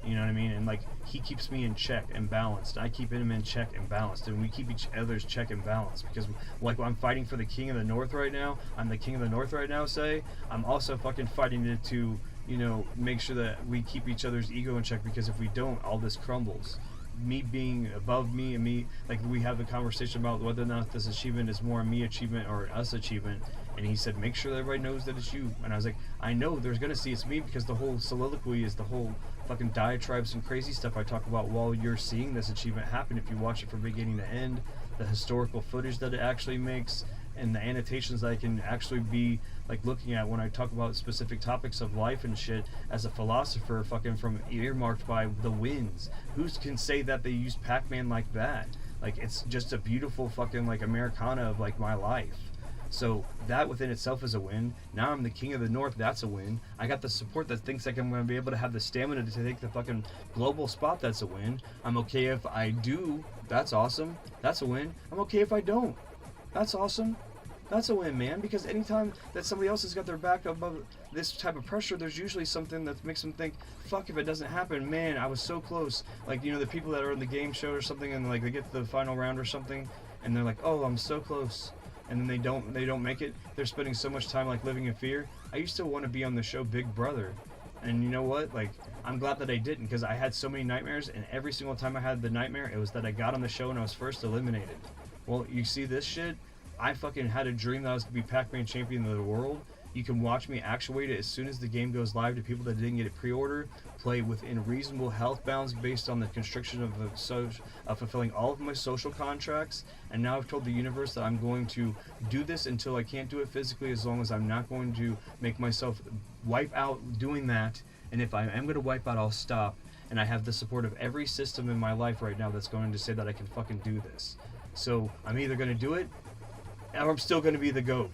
You know what I mean? And like, he keeps me in check and balanced. I keep him in check and balanced, and we keep each other's check and balanced. Because like, I'm fighting for the King of the North right now. I'm the King of the North right now. Say, I'm also fucking fighting to make sure that we keep each other's ego in check. Because if we don't, all this crumbles. Me being above me, and me, like, we have a conversation about whether or not this achievement is more a me achievement or an us achievement. And he said, make sure that everybody knows that it's you. And I was like, I know there's gonna see it's me, because the whole soliloquy is the whole fucking diatribes and crazy stuff I talk about while you're seeing this achievement happen. If you watch it from beginning to end, the historical footage that it actually makes, and the annotations that I can actually be like looking at when I talk about specific topics of life and shit as a philosopher, fucking from earmarked by the winds. Who can say that they use Pacman like that? Like, it's just a beautiful fucking like Americana of like my life. So that within itself is a win. Now I'm the King of the North, that's a win. I got the support that thinks like I'm going to be able to have the stamina to take the fucking global spot, that's a win. I'm okay if I do, that's awesome, that's a win. I'm okay if I don't, that's awesome. That's a win, man, because anytime that somebody else has got their back above this type of pressure, there's usually something that makes them think, fuck, if it doesn't happen, man, I was so close. Like, the people that are in the game show or something, and like they get to the final round or something, and they're like, oh, I'm so close. And then they don't make it. They're spending so much time like living in fear. I used to want to be on the show Big Brother, and you know what? Like, I'm glad that I didn't, because I had so many nightmares, and every single time I had the nightmare, it was that I got on the show and I was first eliminated. Well, you see this shit? I fucking had a dream that I was going to be Pacman champion of the world. You can watch me actuate it as soon as the game goes live to people that didn't get it pre-order. Play within reasonable health bounds based on the constriction of fulfilling all of my social contracts. And now I've told the universe that I'm going to do this until I can't do it physically, as long as I'm not going to make myself wipe out doing that. And if I am going to wipe out, I'll stop. And I have the support of every system in my life right now that's going to say that I can fucking do this. So I'm either going to do it, or I'm still going to be the GOAT.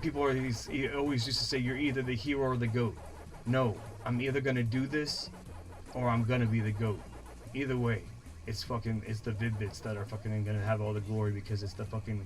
People always used to say, you're either the hero or the GOAT. No, I'm either going to do this, or I'm going to be the GOAT. Either way, it's the Vid-Bits that are fucking going to have all the glory, because it's the fucking,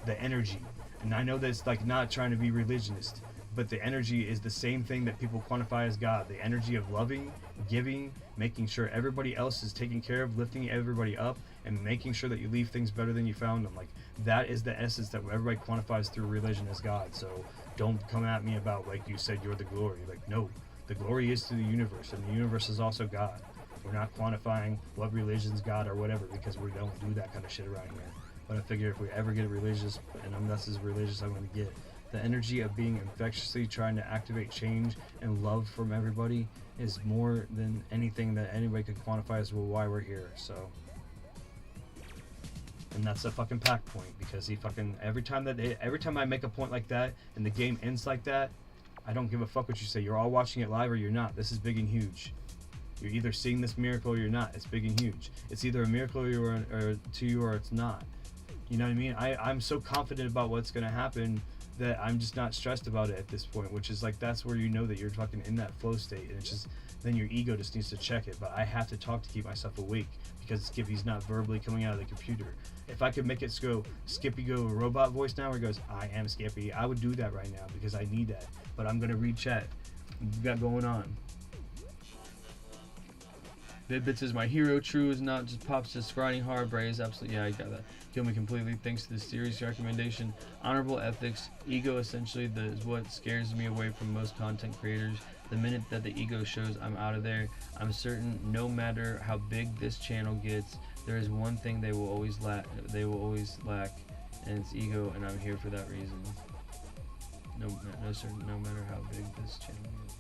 the energy. And I know that it's like not trying to be religionist, but the energy is the same thing that people quantify as God. The energy of loving, giving, making sure everybody else is taken care of, lifting everybody up, and making sure that you leave things better than you found them. Like, that is the essence that everybody quantifies through religion as God. So don't come at me about, like you said, you're the glory. Like, no, the glory is to the universe, and the universe is also God. We're not quantifying what religion's God or whatever, because we don't do that kind of shit around here. But I figure if we ever get religious, and that's as religious I'm going to get, the energy of being infectiously trying to activate change and love from everybody is more than anything that anybody could quantify as why we're here. So, and that's a fucking pack point, because he fucking every time I make a point like that and the game ends like that, I don't give a fuck what you say. You're all watching it live or you're not. This is big and huge. You're either seeing this miracle or you're not. It's big and huge. It's either a miracle or to you, or it's not. You know what I mean? I'm so confident about what's gonna happen that I'm just not stressed about it at this point, which is like, that's where you know that you're fucking in that flow state, and it's just, then your ego just needs to check it. But I have to talk to keep myself awake, because Skippy's not verbally coming out of the computer. If I could make it go, Skippy go robot voice now, where it goes, I am Skippy, I would do that right now, because I need that. But I'm gonna read chat. What we got going on? Vid-Bits is my hero. True is not just Pops, just grinding hard. Bray is absolutely, yeah, I got that. Kill me completely. Thanks to the serious recommendation. Honorable ethics. Ego essentially is what scares me away from most content creators. The minute that the ego shows, I'm out of there. I'm certain no matter how big this channel gets, there is one thing they will always lack. And it's ego, and I'm here for that reason. No matter how big this channel gets.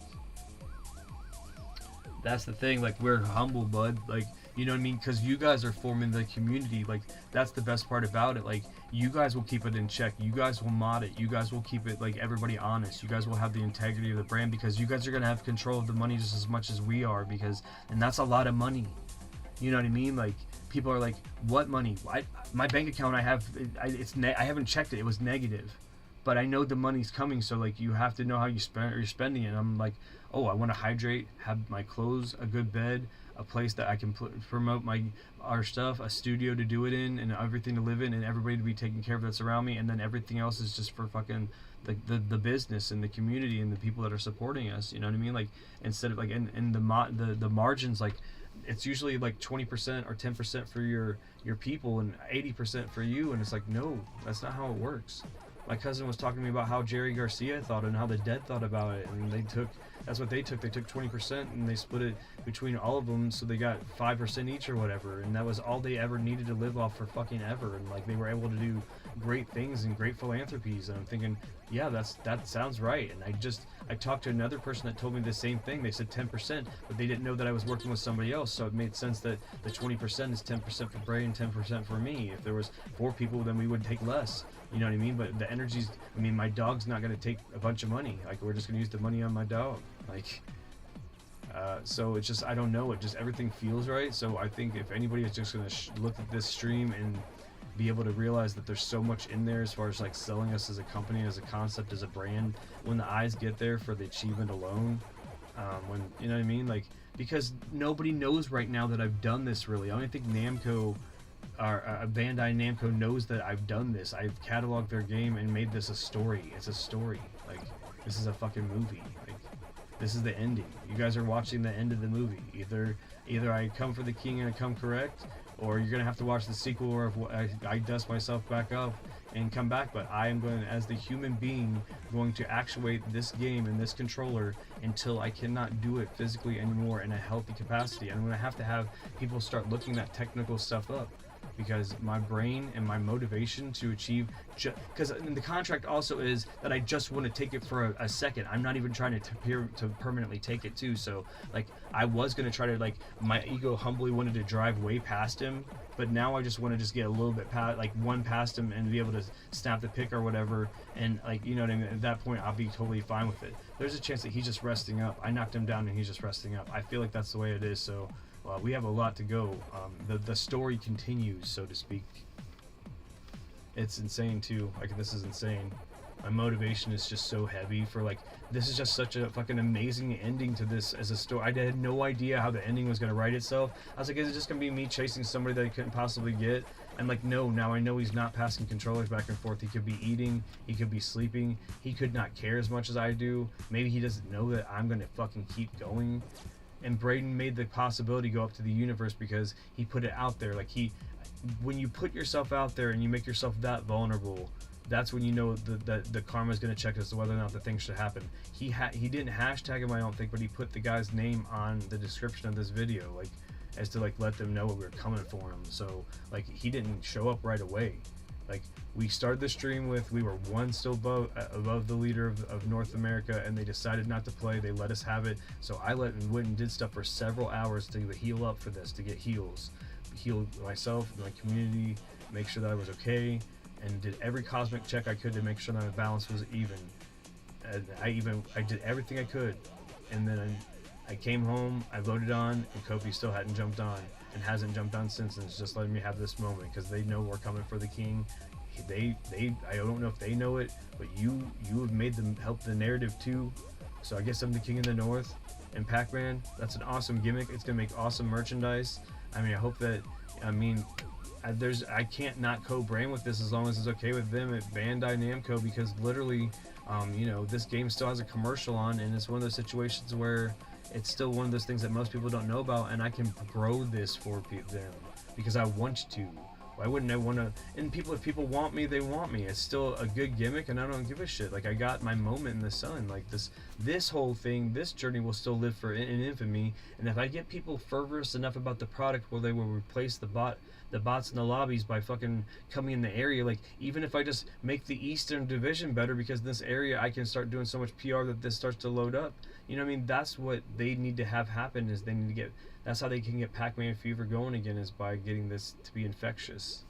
That's the thing. Like, we're humble, bud. Like, you know what I mean? Because you guys are forming the community. Like, that's the best part about it. Like, you guys will keep it in check. You guys will mod it. You guys will keep it, like, everybody honest. You guys will have the integrity of the brand because you guys are going to have control of the money just as much as we are, because, and that's a lot of money. You know what I mean? Like, people are like, what money? My bank account, I haven't checked it. It was negative. But I know the money's coming, so, like, you have to know how you're spending it. And I'm like, oh, I want to hydrate, have my clothes, a good bed, a place that I can promote our stuff, a studio to do it in, and everything to live in, and everybody to be taken care of that's around me, and then everything else is just for fucking the business and the community and the people that are supporting us. You know what I mean? Like, instead of like, and the margins, like, it's usually like 20% or 10% for your people and 80% for you, and it's like, no, that's not how it works. My cousin was talking to me about how Jerry Garcia thought and how the Dead thought about it, and that's what they took. They took 20% and they split it between all of them, so they got 5% each or whatever, and that was all they ever needed to live off for fucking ever. And like, they were able to do great things and great philanthropies, and I'm thinking, yeah, that sounds right. And I talked to another person that told me the same thing. They said 10%, but they didn't know that I was working with somebody else, so it made sense that the 20% is 10% for Bray and 10% for me. If there was 4 people, then we would take less. You know what I mean? But the energy's, I mean, my dog's not going to take a bunch of money. Like, we're just going to use the money on my dog. Like, so it's just, I don't know. It just, everything feels right. So I think if anybody is just going to look at this stream and be able to realize that there's so much in there as far as like selling us as a company, as a concept, as a brand, when the eyes get there for the achievement alone, when, you know what I mean? Like, because nobody knows right now that I've done this really. I don't think Namco, Bandai Namco knows that I've done this. I've cataloged their game and made this a story. It's a story. Like, this is a fucking movie. Like, this is the ending. You guys are watching the end of the movie. Either I come for the king and I come correct, or you're gonna have to watch the sequel where I dust myself back up and come back. But I am going, as the human being, going to actuate this game and this controller until I cannot do it physically anymore in a healthy capacity. I'm gonna have to have people start looking that technical stuff up, because my brain and my motivation to achieve, because the contract also is that I just want to take it for a second. I'm not even trying to permanently take it too. So like, I was going to try to, like, my ego humbly wanted to drive way past him, but now I just want to just get a little bit past him and be able to snap the pick or whatever. And like, you know what I mean? At that point, I'll be totally fine with it. There's a chance that he's just resting up. I knocked him down and he's just resting up. I feel like that's the way it is. So we have a lot to go. The story continues, so to speak. It's insane too. Like, this is insane. My motivation is just so heavy for, like, this is just such a fucking amazing ending to this as a story. I had no idea how the ending was gonna write itself. I was like, is it just gonna be me chasing somebody that I couldn't possibly get? And like, no, now I know he's not passing controllers back and forth. He could be eating, he could be sleeping, he could not care as much as I do. Maybe he doesn't know that I'm gonna fucking keep going. And Braden made the possibility go up to the universe because he put it out there. Like, when you put yourself out there and you make yourself that vulnerable, that's when you know that the karma is going to check as to whether or not the thing should happen. He didn't hashtag him, I don't think, but he put the guy's name on the description of this video, like, as to like let them know we were coming for him. So like, he didn't show up right away. Like, we started the stream with, we were one still above the leader of North America, and they decided not to play. They let us have it. So I went and did stuff for several hours to heal up for this, to get heals. Heal myself, my community, make sure that I was okay, and did every cosmic check I could to make sure that my balance was even. And I did everything I could. And then I came home, I voted on, and Kofi still hadn't jumped on. And hasn't jumped on since, and it's just letting me have this moment because they know we're coming for the king. I don't know if they know it, but you have made them help the narrative too. So I guess I'm the king of the north. And Pacman, that's an awesome gimmick. It's gonna make awesome merchandise. I mean, I hope that, I can't not co-brand with this as long as it's okay with them at Bandai Namco, because literally, this game still has a commercial on, and it's one of those situations where it's still one of those things that most people don't know about, and I can grow this for them because I want to. Why wouldn't I want to? And if people want me, they want me. It's still a good gimmick, and I don't give a shit. Like, I got my moment in the sun. Like, this whole thing, this journey will still live in infamy. And if I get people fervorous enough about the product where they will replace the bots in the lobbies by fucking coming in the area, like, even if I just make the Eastern Division better, because this area I can start doing so much PR that this starts to load up. You know what I mean? That's what they need to have happen, is they need to get, that's how they can get Pac-Man fever going again, is by getting this to be infectious.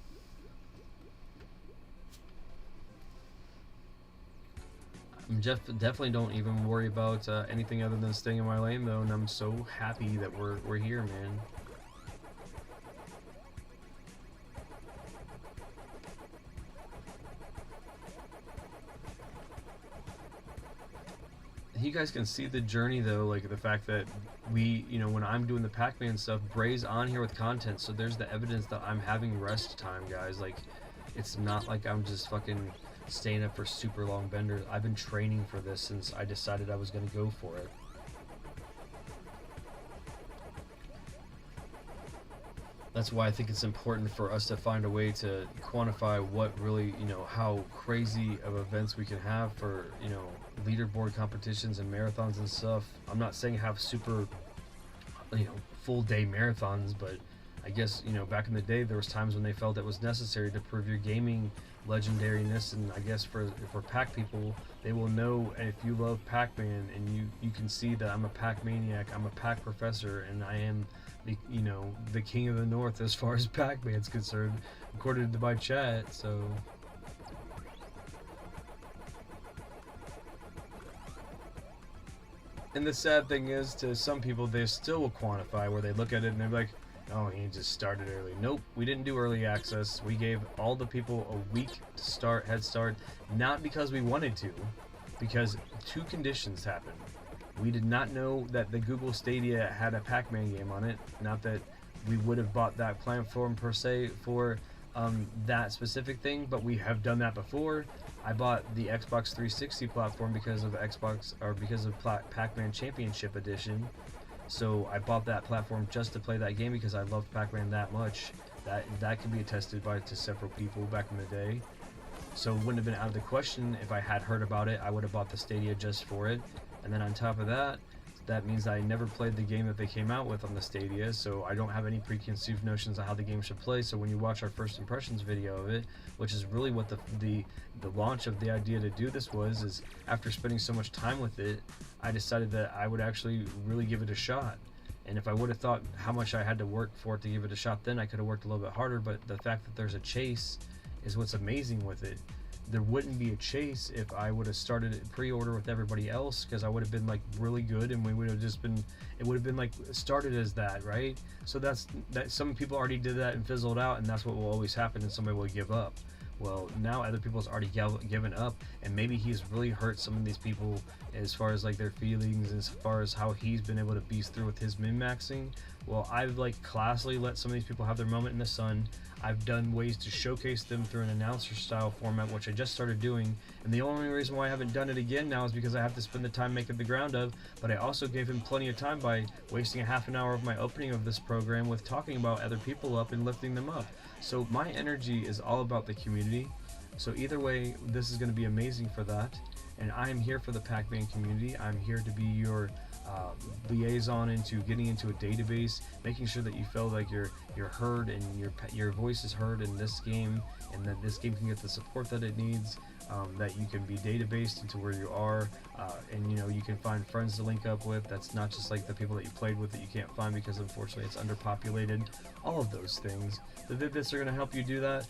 Definitely don't even worry about anything other than staying in my lane, though, and I'm so happy that we're here, man. You guys can see the journey, though, like the fact that we, you know, when I'm doing the Pac-Man stuff, Bray's on here with content, so there's the evidence that I'm having rest time, guys. Like, it's not like I'm just fucking staying up for super long benders. I've been training for this since I decided I was going to go for it. That's why I think it's important for us to find a way to quantify what really, you know, how crazy of events we can have for, you know, leaderboard competitions and marathons and stuff. I'm not saying have super, you know, full day marathons, but I guess, you know, back in the day there was times when they felt it was necessary to prove your gaming legendariness, and I guess for Pac people, they will know if you love Pac-Man and you can see that I'm a Pac maniac, I'm a Pac professor, and I am the, you know, the king of the north as far as Pac-Man's concerned, according to my chat. So and the sad thing is, to some people, they still will quantify where they look at it and they're like, oh, he just started early. Nope, we didn't do early access. We gave all the people a week to start, head start, not because we wanted to, because two conditions happened. We did not know that the Google Stadia had a Pac-Man game on it. Not that we would have bought that platform per se for that specific thing, but we have done that before. I bought the Xbox 360 platform because of Pac-Man Championship Edition. So I bought that platform just to play that game because I loved Pac-Man that much. That can be attested to several people back in the day. So it wouldn't have been out of the question if I had heard about it. I would have bought the Stadia just for it. And then on top of that, that means I never played the game that they came out with on the Stadia, so I don't have any preconceived notions of how the game should play. So when you watch our first impressions video of it, which is really what the launch of the idea to do this is after spending so much time with it, I decided that I would actually really give it a shot. And if I would have thought how much I had to work for it to give it a shot, then I could have worked a little bit harder. But the fact that there's a chase is what's amazing with it. There wouldn't be a chase if I would have started pre-order with everybody else, because I would have been like really good, and we would have just been, it would have been like started as that, right? So that some people already did that and fizzled out, and that's what will always happen, and somebody will give up. Well, now other people's already given up, and maybe he's really hurt some of these people as far as like their feelings, as far as how he's been able to beast through with his min-maxing. Well, I've like classically let some of these people have their moment in the sun. I've done ways to showcase them through an announcer style format, which I just started doing, and the only reason why I haven't done it again now is because I have to spend the time making the ground of, but I also gave him plenty of time by wasting a half an hour of my opening of this program with talking about other people up and lifting them up. So my energy is all about the community. So either way, this is going to be amazing for that, and I am here for the Pac-Man community. I'm here to be your liaison into getting into a database, making sure that you feel like you're heard and your voice is heard in this game, and that this game can get the support that it needs, that you can be databased into where you are, and you know, you can find friends to link up with. That's not just like the people that you played with that you can't find because unfortunately it's underpopulated. All of those things, the Vid-Bits are going to help you do that.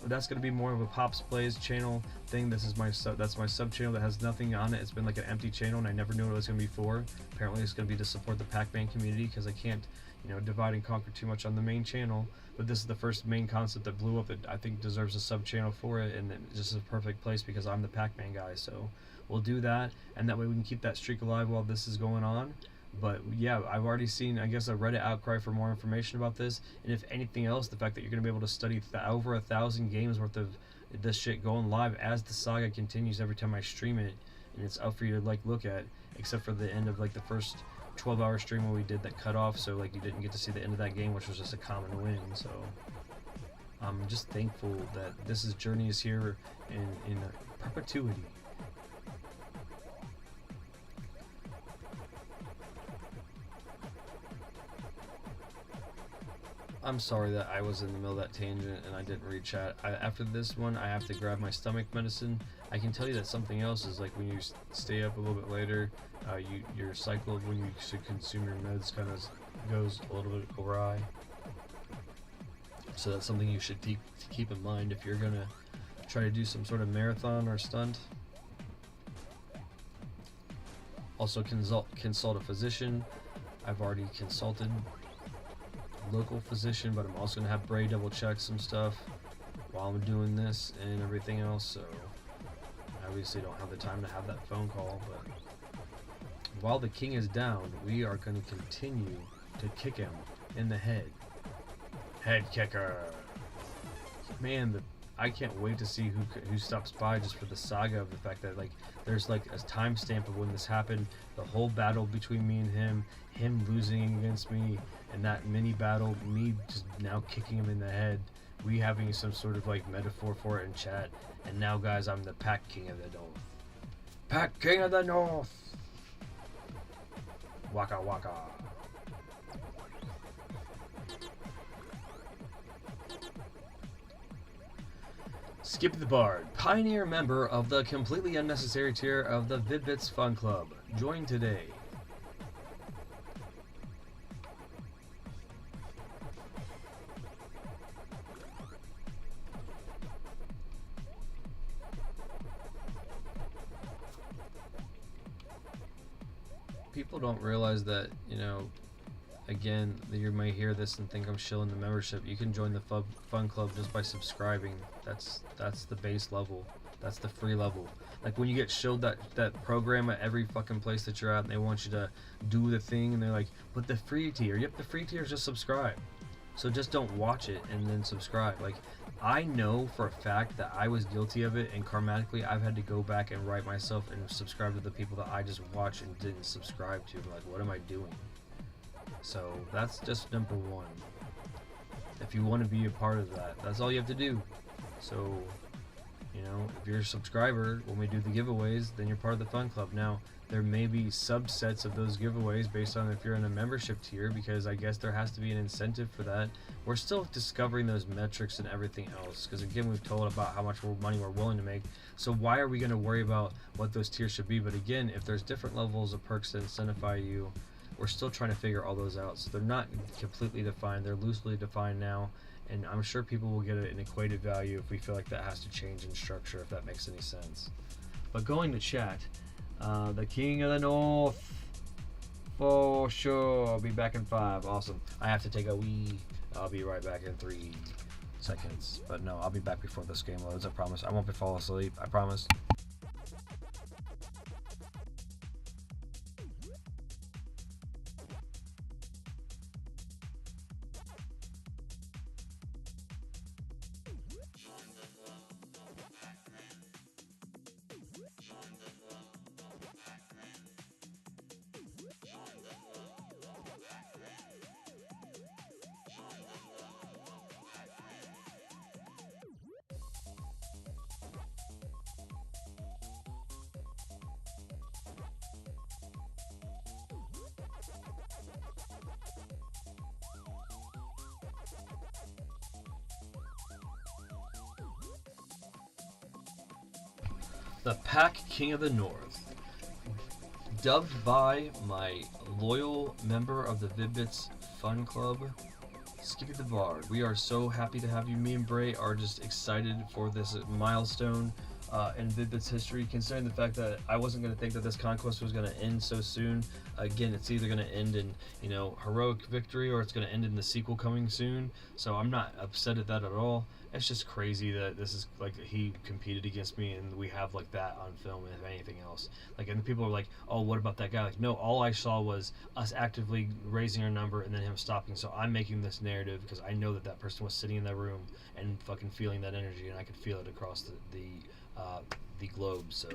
That's going to be more of a Pops Plays channel thing. This is my that's my sub channel that has nothing on it. It's been like an empty channel, and I never knew what it was going to be for. Apparently it's going to be to support the Pac-Man community, because I can't, you know, divide and conquer too much on the main channel. But this is the first main concept that blew up that I think deserves a sub channel for it, and it's just a perfect place because I'm the Pac-Man guy. So we'll do that, and that way we can keep that streak alive while this is going on. But yeah, I've already seen, I guess, a Reddit outcry for more information about this, and if anything else, the fact that you're going to be able to study over 1,000 games worth of this shit going live as the saga continues every time I stream it, and it's up for you to like look at, except for the end of like the first 12-hour stream where we did that cut off, so like you didn't get to see the end of that game, which was just a common win. So I'm just thankful that this journey is here in perpetuity. I'm sorry that I was in the middle of that tangent and I didn't read chat. After this one, I have to grab my stomach medicine. I can tell you that something else is like when you stay up a little bit later, your cycle of when you should consume your meds kind of goes a little bit awry. So that's something you should keep in mind if you're gonna try to do some sort of marathon or stunt. Also consult a physician. I've already consulted local physician, but I'm also going to have Bray double check some stuff while I'm doing this and everything else, so I obviously don't have the time to have that phone call. But while the king is down, we are going to continue to kick him in the head. Head kicker. Man, I can't wait to see who stops by just for the saga of the fact that like there's like a timestamp of when this happened, the whole battle between me and him losing against me, and that mini battle, me just now kicking him in the head, we having some sort of like metaphor for it in chat, and now guys, I'm the Pack King of the North. Pack King of the North! Waka waka. Skip the Bard, pioneer member of the completely unnecessary tier of the Vid-Bits Fun Club. Join today. People don't realize that, you know, again, you may hear this and think I'm shilling the membership. You can join the fun club just by subscribing. That's the base level. That's the free level. Like when you get shilled that program at every fucking place that you're at, and they want you to do the thing, and they're like, but the free tier. Yep, the free tier is just subscribe. So just don't watch it and then subscribe. Like, I know for a fact that I was guilty of it, and karmatically I've had to go back and write myself and subscribe to the people that I just watched and didn't subscribe to. I'm like, what am I doing? So that's just number one. If you want to be a part of that, that's all you have to do. So, you know, if you're a subscriber, when we do the giveaways, then you're part of the fun club. Now, there may be subsets of those giveaways based on if you're in a membership tier, because I guess there has to be an incentive for that. We're still discovering those metrics and everything else, because again, we've told about how much money we're willing to make. So why are we going to worry about what those tiers should be? But again, if there's different levels of perks that incentivize you, we're still trying to figure all those out. So they're not completely defined. They're loosely defined now. And I'm sure people will get an equated value if we feel like that has to change in structure, if that makes any sense. But going to chat, the King of the North, for sure. I'll be back in 5. Awesome. I have to take a wee. I'll be right back in 3 seconds. But no, I'll be back before this game loads, I promise. I won't be fall asleep, I promise. The Pack King of the North, dubbed by my loyal member of the Vid-Bits Fun Club, Skippy the Bard. We are so happy to have you. Me and Bray are just excited for this milestone in Vid-Bits history, considering the fact that I wasn't going to think that this conquest was going to end so soon. Again, it's either going to end in, you know, heroic victory, or it's going to end in the sequel coming soon. So I'm not upset at that at all. It's just crazy that this is like he competed against me and we have like that on film, if anything else. Like, and people are like, oh, what about that guy? Like, no, all I saw was us actively raising our number and then him stopping. So I'm making this narrative because I know that that person was sitting in that room and fucking feeling that energy, and I could feel it across the globe. So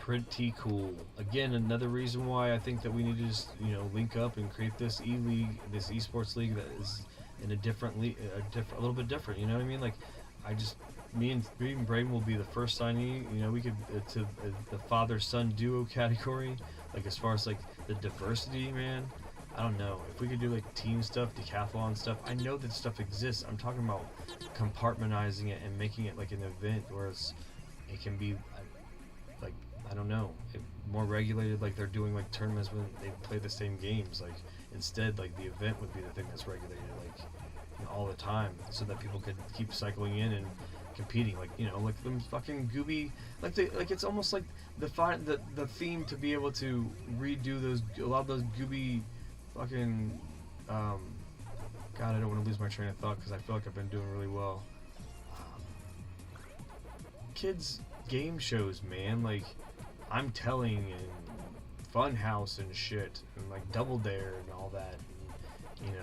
pretty cool. Again, another reason why I think that we need to just, link up and create this e-league, this esports league that is in a different league, a little bit different. You know what I mean? Like, me and Braden will be the first signee. We could to the father-son duo category. Like, as far as like the diversity, man. I don't know if we could do like team stuff, decathlon stuff. I know that stuff exists. I'm talking about compartmentalizing it and making it like an event where it can be like, I don't know, more regulated. Like they're doing like tournaments when they play the same games. Like instead, like the event would be the thing that's regulated, like all the time, so that people could keep cycling in and competing. Like like them fucking gooby, like it's almost like the theme to be able to redo a lot of those gooby fucking God, I don't want to lose my train of thought because I feel like I've been doing really well. Kids game shows, man, like I'm Telling and Funhouse and shit, and like Double Dare and all that, and,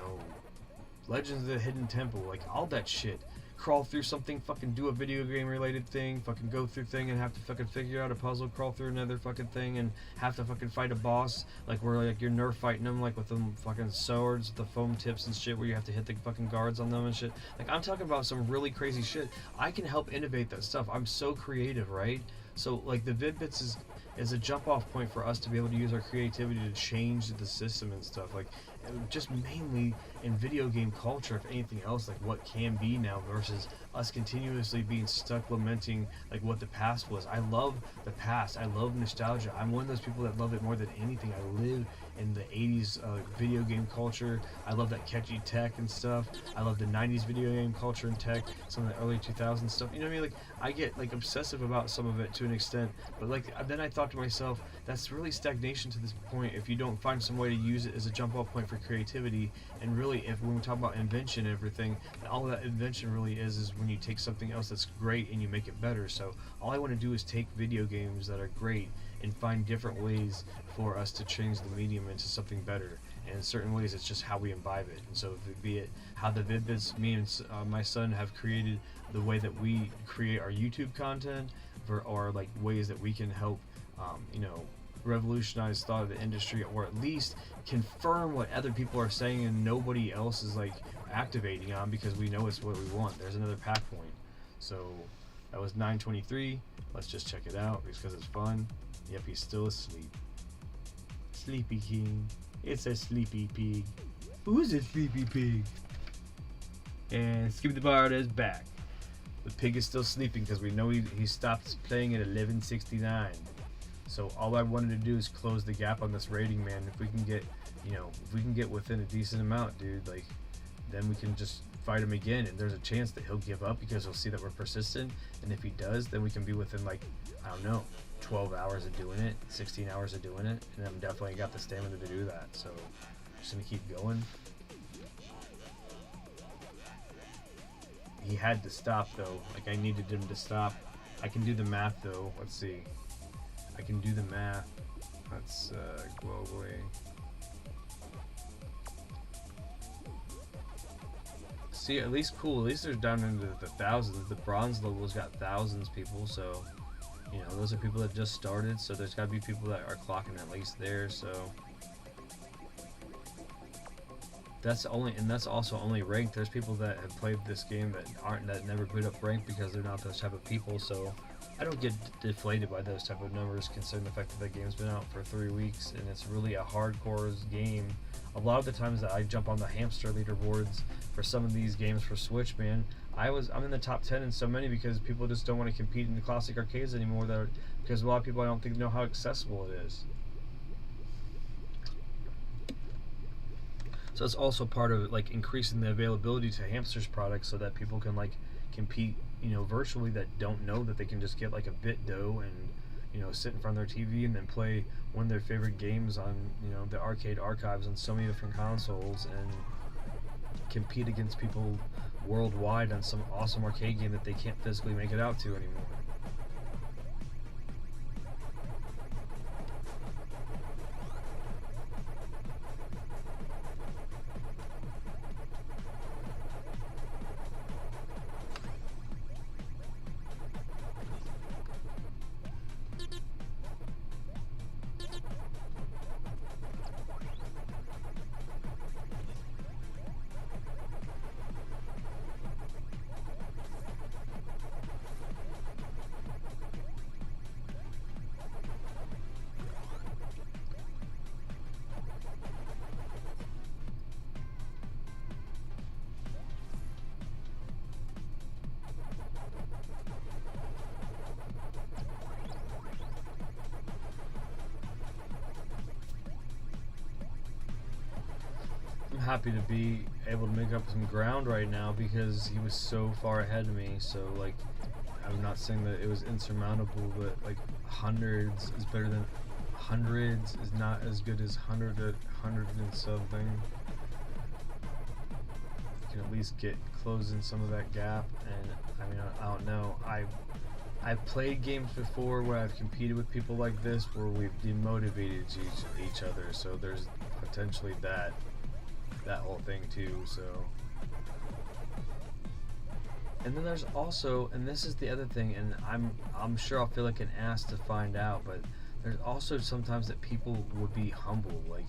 Legends of the Hidden Temple, like all that shit. Crawl through something, fucking do a video game related thing, fucking go through thing and have to fucking figure out a puzzle, crawl through another fucking thing and have to fucking fight a boss, like where like you're nerf fighting them like with them fucking swords, the foam tips and shit, where you have to hit the fucking guards on them and shit. Like I'm talking about some really crazy shit. I can help innovate that stuff. I'm so creative, right? So like the Vid-Bits is a jump off point for us to be able to use our creativity to change the system and stuff. Like just mainly in video game culture, if anything else, like what can be now versus us continuously being stuck lamenting like what the past was. I love the past. I love nostalgia. I'm one of those people that love it more than anything. I live in the 80s video game culture. I love that catchy tech and stuff. I love the 90s video game culture and tech, some of the early 2000s stuff. You know what I mean? Like I get like obsessive about some of it to an extent, but like then I thought to myself, that's really stagnation to this point if you don't find some way to use it as a jump off point for creativity. And really, if when we talk about invention and everything, all that invention really is when you take something else that's great and you make it better. So all I want to do is take video games that are great and find different ways for us to change the medium into something better. And in certain ways, it's just how we imbibe it. And so, be it how the Vid-Bits, me and my son have created the way that we create our YouTube content, or like ways that we can help, revolutionize thought of the industry, or at least confirm what other people are saying and nobody else is like activating on, because we know it's what we want. There's another pack point. So that was 923. Let's just check it out because it's fun. Yep, he's still asleep. Sleepy King. It's a sleepy pig. Who's a sleepy pig? And Skip the Bard is back. The pig is still sleeping because we know he stopped playing at 1169. So all I wanted to do is close the gap on this rating, man. If we can get, if we can get within a decent amount, dude, like, then we can just fight him again. And there's a chance that he'll give up because he'll see that we're persistent. And if he does, then we can be within, like, I don't know, 12 hours of doing it, 16 hours of doing it. And I'm definitely got the stamina to do that. So I'm just gonna keep going. He had to stop though. Like I needed him to stop. I can do the math though. Let's see. I can do the math. Let's go away. See, at least cool. At least they're down into the thousands. The bronze level's got thousands people, so those are people that just started. So there's got to be people that are clocking at least there. So that's also only ranked. There's people that have played this game that never put up ranked because they're not those type of people. So I don't get deflated by those type of numbers, considering the fact that the game's been out for 3 weeks and it's really a hardcore game. A lot of the times that I jump on the hamster leaderboards for some of these games for Switch, man, I'm in the top 10 in so many because people just don't want to compete in the classic arcades anymore. Because a lot of people I don't think know how accessible it is. So it's also part of like increasing the availability to hamsters products so that people can like compete, virtually, that don't know that they can just get like a bit dough and sit in front of their TV and then play one of their favorite games on the arcade archives on so many different consoles and compete against people worldwide on some awesome arcade game that they can't physically make it out to anymore. happy to be able to make up some ground right now because he was so far ahead of me. So like, I'm not saying that it was insurmountable, but like hundreds is better than hundreds is not as good as hundred and something. You can at least get closing some of that gap. And I mean, I don't know. I've played games before where I've competed with people like this where we've demotivated each other. So there's potentially that whole thing too. So. And then there's also, and this is the other thing, and I'm sure I'll feel like an ass to find out, but there's also sometimes that people would be humble. Like,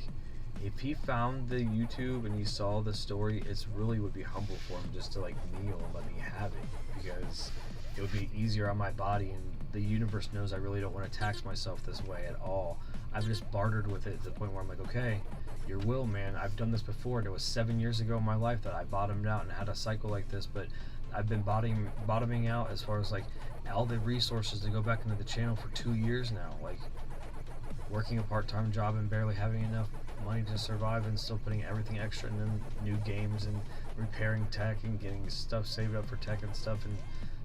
if he found the YouTube and he saw the story, it's really would be humble for him just to like kneel and let me have it, because it would be easier on my body, and the universe knows I really don't want to tax myself this way at all. I've just bartered with it to the point where I'm like, okay, your will, man. I've done this before, and it was 7 years ago in my life that I bottomed out and had a cycle like this, but I've been bottoming out as far as like all the resources to go back into the channel for 2 years now, like working a part-time job and barely having enough money to survive, and still putting everything extra in them new games and repairing tech and getting stuff saved up for tech and stuff, and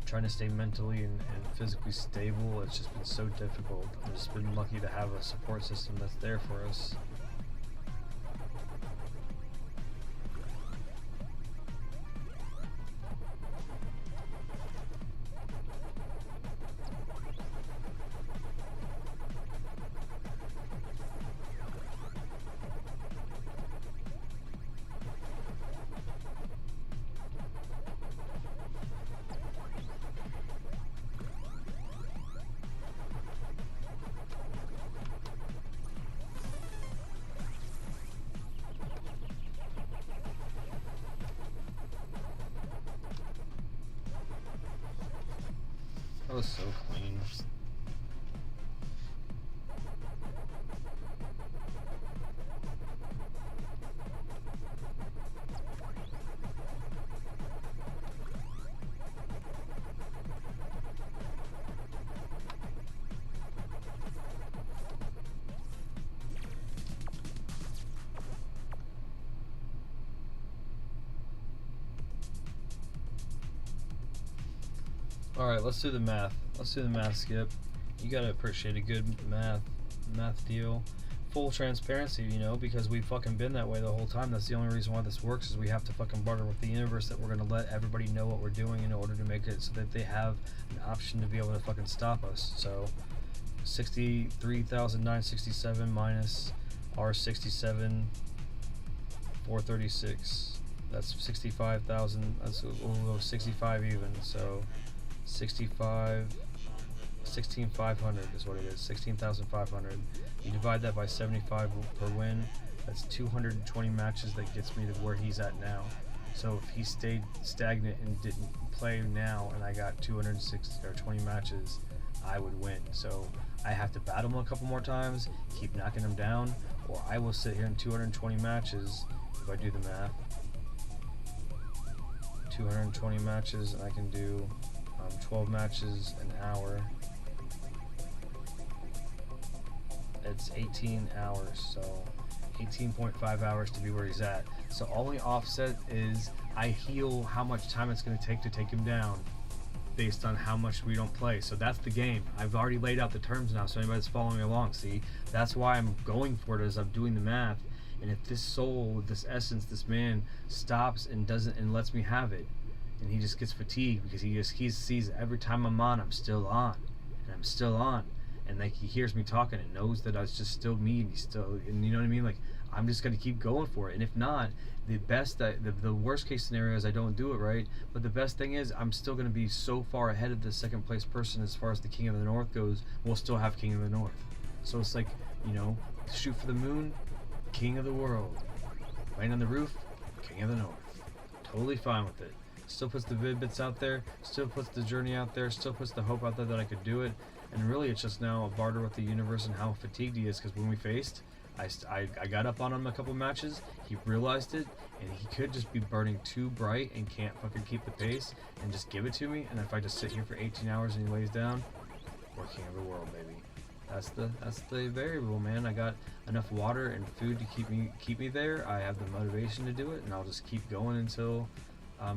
trying to stay mentally and physically stable. It's just been so difficult. I've just been lucky to have a support system that's there for us. That was so clean. Alright, let's do the math. Let's do the math, Skip. You gotta appreciate a good math deal. Full transparency, you know, because we've fucking been that way the whole time. That's the only reason why this works, is we have to fucking barter with the universe that we're gonna let everybody know what we're doing in order to make it so that they have an option to be able to fucking stop us. So 63,967 minus our 67,436. That's 65,000. That's a little 65 even. So 16,500 is what it is. 16,500. You divide that by 75 per win. That's 220 matches. That gets me to where he's at now. So if he stayed stagnant and didn't play now, and I got 220 matches, I would win. So I have to battle him a couple more times, keep knocking him down, or I will sit here in 220 matches. If I do the math, 220 matches, and I can do 12 matches an hour. It's 18 hours, so 18.5 hours to be where he's at. So only offset is I heal how much time it's going to take him down based on how much we don't play. So that's the game. I've already laid out the terms now, so anybody's following along, see? That's why I'm going for it as I'm doing the math. And if this soul, this essence, this man stops and doesn't and lets me have it, and he just gets fatigued because he sees every time I'm on, I'm still on, and I'm still on, and like he hears me talking and knows that I was just still me, and he's still, and you know what I mean? Like I'm just gonna keep going for it. And if not, the worst case scenario is I don't do it right. But the best thing is I'm still gonna be so far ahead of the second place person as far as the King of the North goes. We'll still have King of the North. So it's like, you know, shoot for the moon, King of the world. Land on the roof, King of the North. Totally fine with it. Still puts the Vid-Bits out there, still puts the journey out there, still puts the hope out there that I could do it. And really it's just now a barter with the universe and how fatigued he is, because when we faced, I got up on him a couple matches, he realized it, and he could just be burning too bright and can't fucking keep the pace and just give it to me. And if I just sit here for 18 hours and he lays down, we're King of the world, baby. that's the variable, man. I got enough water and food to keep me there. I have the motivation to do it, and I'll just keep going until,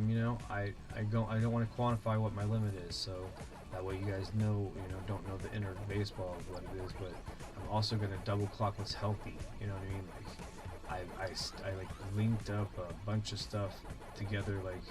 you know, I don't want to quantify what my limit is, so that way you guys know, you know, don't know the inner baseball of what it is. But I'm also gonna double clock what's healthy. You know what I mean? Like I like linked up a bunch of stuff together, like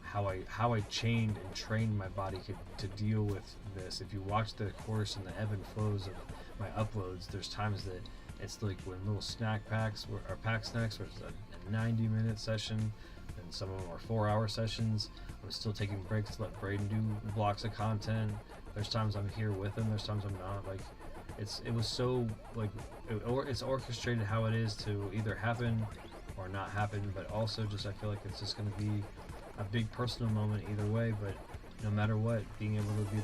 how I chained and trained my body to deal with this. If you watch the course and the ebb and flows of my uploads, there's times that it's like when little snack packs or pack snacks, where it's a 90-minute session, and some of them are 4-hour sessions. I'm still taking breaks to let Braden do blocks of content. There's times I'm here with him. There's times I'm not. Like it was so like it's orchestrated how it is to either happen or not happen, but also just I feel like it's just going to be a big personal moment either way. But no matter what, being able to be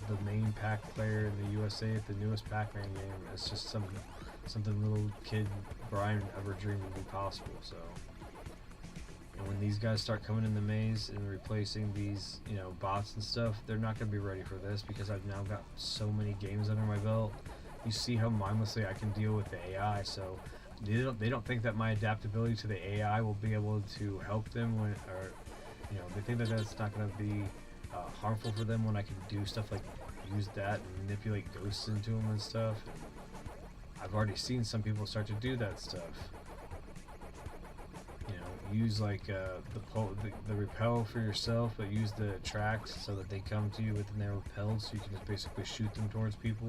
the main pack player in the USA at the newest Pacman game, it's just something little kid Brian ever dreamed would be possible. So, and when these guys start coming in the maze and replacing these, you know, bots and stuff, they're not going to be ready for this because I've now got so many games under my belt. You see how mindlessly I can deal with the AI, so they don't think that my adaptability to the AI will be able to help them when, or you know, they think that that's not going to be harmful for them when I can do stuff like use that and manipulate ghosts into them and stuff. And I've already seen some people start to do that stuff. You know, use like the repel for yourself, but use the attract so that they come to you, but then they're repelled, so you can just basically shoot them towards people.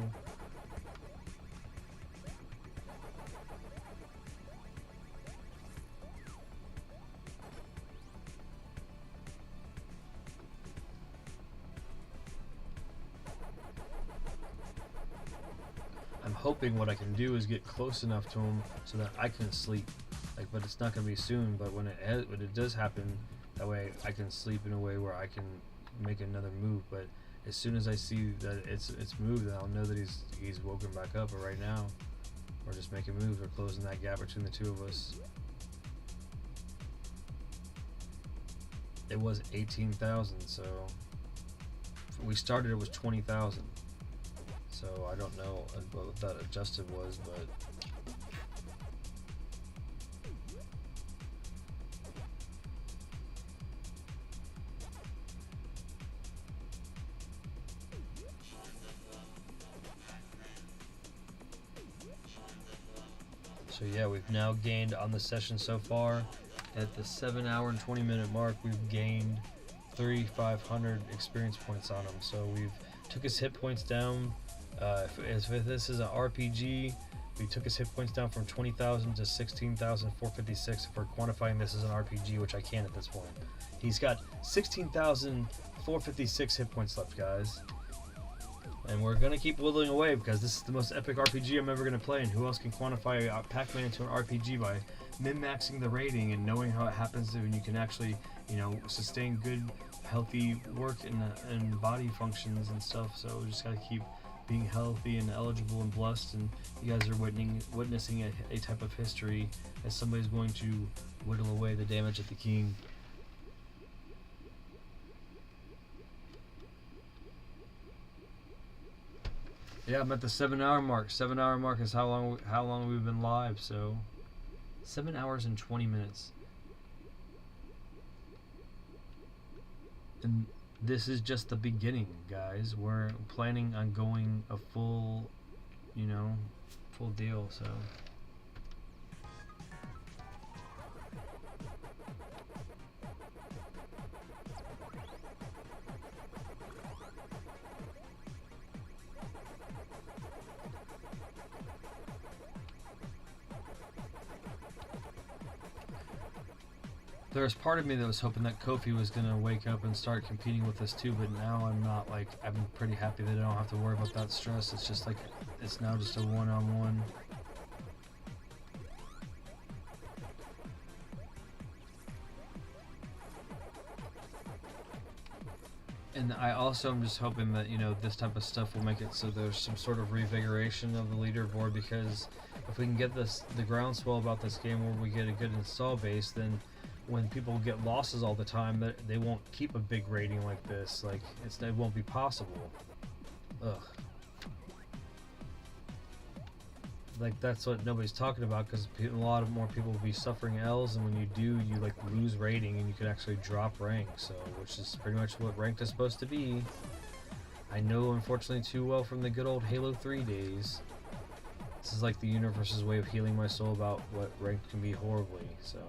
I'm hoping what I can do is get close enough to him so that I can sleep. Like, but it's not gonna be soon. But when it does happen, that way I can sleep in a way where I can make another move. But as soon as I see that it's moved, then I'll know that he's woken back up. But right now, we're just making moves. We're closing that gap between the two of us. It was 18,000, so we started. It was 20,000. So I don't know what that adjusted was, but so yeah, we've now gained on the session so far at the 7-hour and 20-minute mark. We've gained 3,500 experience points on him. So we've took his hit points down. If this is an RPG, we took his hit points down from 20,000 to 16,456. If we're quantifying this as an RPG, which I can at this point. He's got 16,456 hit points left, guys. And we're going to keep whittling away because this is the most epic RPG I'm ever going to play. And who else can quantify Pac-Man into an RPG by min-maxing the rating and knowing how it happens when you can actually, you know, sustain good, healthy work and body functions and stuff. So we just got to keep being healthy and eligible and blessed, and you guys are witnessing a type of history as somebody's going to whittle away the damage at the king. Yeah, I'm at the 7-hour mark. 7-hour mark is how long we've been live, so 7 hours and 20 minutes. And this is just the beginning, guys. We're planning on going a full, you know, full deal, so. There was part of me that was hoping that Kofi was going to wake up and start competing with us too, but now I'm not. Like, I'm pretty happy that I don't have to worry about that stress. It's just like, it's now just a one-on-one. And I also am just hoping that, you know, this type of stuff will make it so there's some sort of revigoration of the leaderboard, because if we can get the groundswell about this game where we get a good install base, then when people get losses all the time, that they won't keep a big rating like this. Like, it won't be possible. Ugh. like that's what nobody's talking about, because a lot of more people will be suffering L's, and when you do, you like lose rating and you can actually drop rank. So, which is pretty much what ranked is supposed to be. I know, unfortunately, too well from the good old Halo 3 days. This is like the universe's way of healing my soul about what ranked can be horribly. So.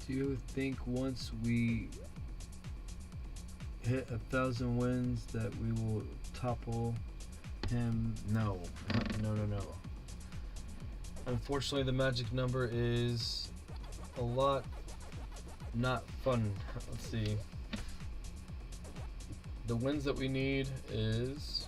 Do you think once we hit 1,000 wins that we will topple him? No. No. Unfortunately, the magic number is a lot not fun. Let's see. The wins that we need is...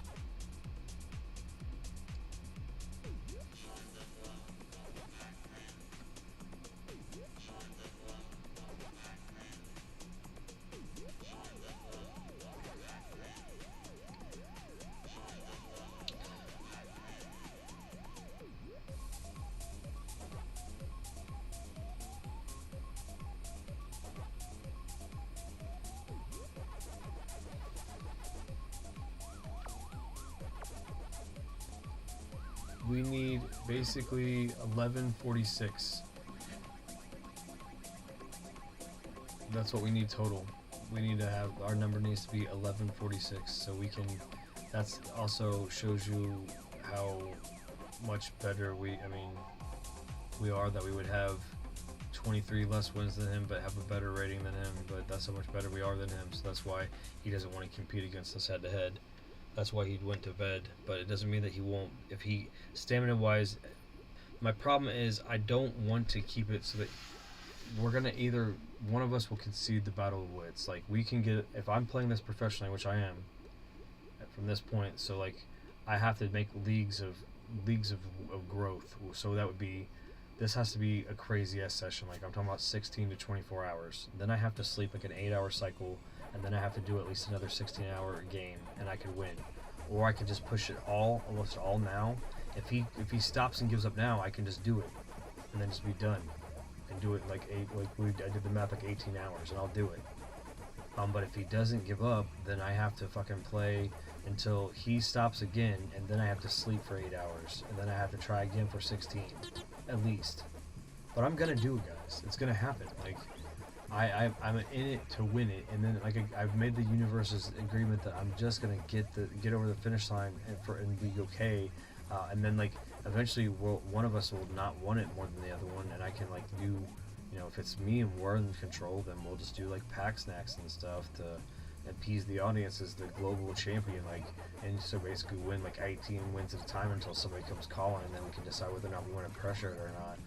we need basically 1146. That's what we need total. We need to have, our number needs to be 1146, so we can, that's also shows you how much better we are, that we would have 23 less wins than him but have a better rating than him, but that's how much better we are than him, so that's why he doesn't want to compete against us head to head. That's why he went to bed, but it doesn't mean that he won't. If he, stamina-wise, my problem is I don't want to keep it so that we're gonna either, one of us will concede the battle of wits. Like, we can get, if I'm playing this professionally, which I am, from this point, so like, I have to make leagues of growth. So that would be, this has to be a crazy ass session. Like, I'm talking about 16 to 24 hours. Then I have to sleep like an 8-hour cycle, and then I have to do at least another 16-hour game, and I could win. Or I could just push it almost all now. If he stops and gives up now, I can just do it, and then just be done, and do it like I did the math, like 18 hours, and I'll do it. But if he doesn't give up, then I have to fucking play until he stops again, and then I have to sleep for 8 hours, and then I have to try again for 16, at least. But I'm gonna do it, guys. It's gonna happen. Like, I'm in it to win it, and then like I've made the universe's agreement that I'm just gonna get over the finish line and be okay, and then like eventually one of us will not want it more than the other one, and I can like do you know, if it's me and we're in control, then we'll just do like pack snacks and stuff to appease the audience as the global champion, like, and so basically win like 18 wins at a time until somebody comes calling, and then we can decide whether or not we want to pressure it or not.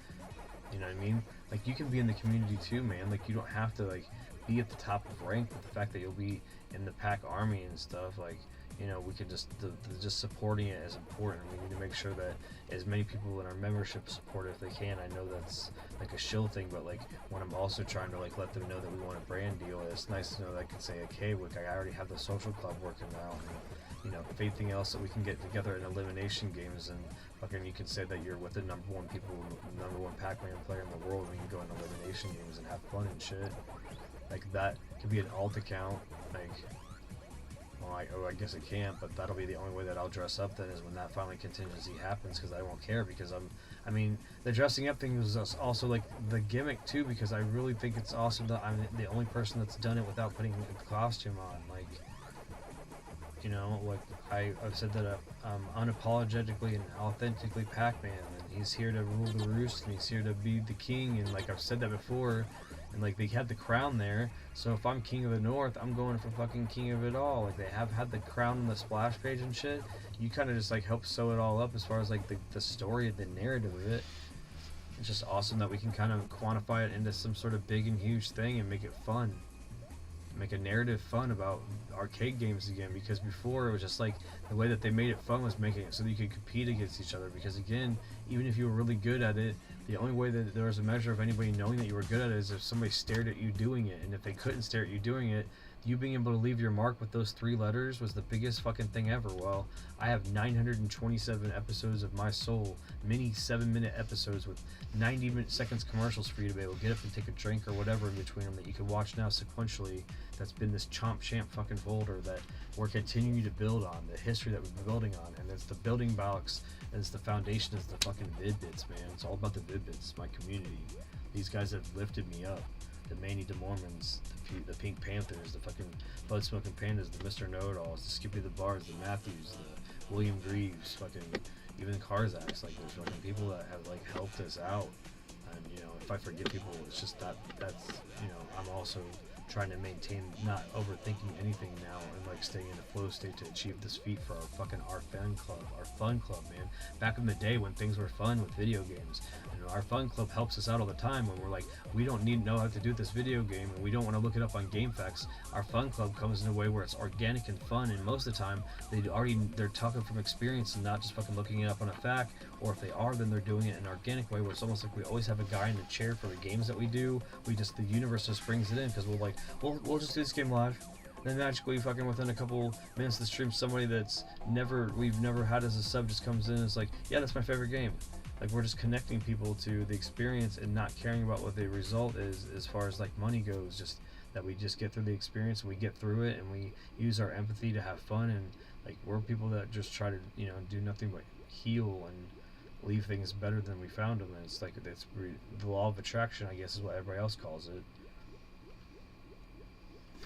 You know what I mean? Like, you can be in the community too, man. Like, you don't have to like be at the top of rank, but the fact that you'll be in the pack army and stuff, like, you know, we can just supporting it is important. We need to make sure that as many people in our membership support it if they can. I know that's like a shill thing, but like when I'm also trying to like let them know that we want a brand deal, it's nice to know that I can say, okay, look, I already have the social club working now. And, you know, if anything else that we can get together in elimination games, and fucking you can say that you're with the number one Pacman player in the world, and you can go in elimination games and have fun and shit. Like, that could be an alt account, like, well, I guess it can't, but that'll be the only way that I'll dress up then, is when that finally contingency happens, because I won't care, because I mean, the dressing up thing was also like the gimmick too, because I really think it's awesome that I'm the only person that's done it without putting a costume on, like, you know, like, I've said that I'm unapologetically and authentically Pac-Man, and he's here to rule the roost, and he's here to be the king, and like I've said that before, and like they had the crown there, so if I'm king of the north, I'm going for fucking king of it all. Like, they have had the crown on the splash page and shit. You kind of just like help sew it all up as far as like the story, the narrative of it. It's just awesome that we can kind of quantify it into some sort of big and huge thing and make it fun. Make a narrative fun about arcade games again, because before it was just like the way that they made it fun was making it so that you could compete against each other, because again, even if you were really good at it, the only way that there was a measure of anybody knowing that you were good at it is if somebody stared at you doing it, and if they couldn't stare at you doing it, you being able to leave your mark with those 3 letters was the biggest fucking thing ever. Well, I have 927 episodes of my soul, mini 7-minute episodes with 90 seconds commercials for you to be able to get up and take a drink or whatever in between them that you can watch now sequentially. That's been this Chomp Champ fucking folder that we're continuing to build on, the history that we've been building on, and it's the building blocks, and it's the foundation, is the fucking Vid-Bits, man. It's all about the Vid-Bits, my community. These guys have lifted me up. The Manny DeMormons, the Pink Panthers, the fucking Bud Smoking Pandas, the Mr. Know-It-Alls, the Skippy the Bars, the Matthews, the William Greaves, fucking even the Karzaks. Like, there's fucking people that have like helped us out. And you know, if I forget people, it's just that's, you know, I'm also trying to maintain not overthinking anything now, and like staying in a flow state to achieve this feat for our fun club, man. Back in the day when things were fun with video games, you know, our fun club helps us out all the time when we're like, we don't need to know how to do this video game, and we don't want to look it up on GameFAQs. Our fun club comes in a way where it's organic and fun, and most of the time they're talking from experience and not just fucking looking it up on a fact, or if they are, then they're doing it in an organic way where it's almost like we always have a guy in the chair for the games that we do. The universe just brings it in, because we're like, we'll just do this game live. Then magically, fucking within a couple minutes of the stream, somebody we've never had as a sub just comes in and is like, yeah, that's my favorite game. Like, we're just connecting people to the experience and not caring about what the result is as far as like money goes. Just that we just get through the experience, and we get through it, and we use our empathy to have fun. And like, we're people that just try to, you know, do nothing but heal and leave things better than we found them. And it's like, the law of attraction, I guess, is what everybody else calls it.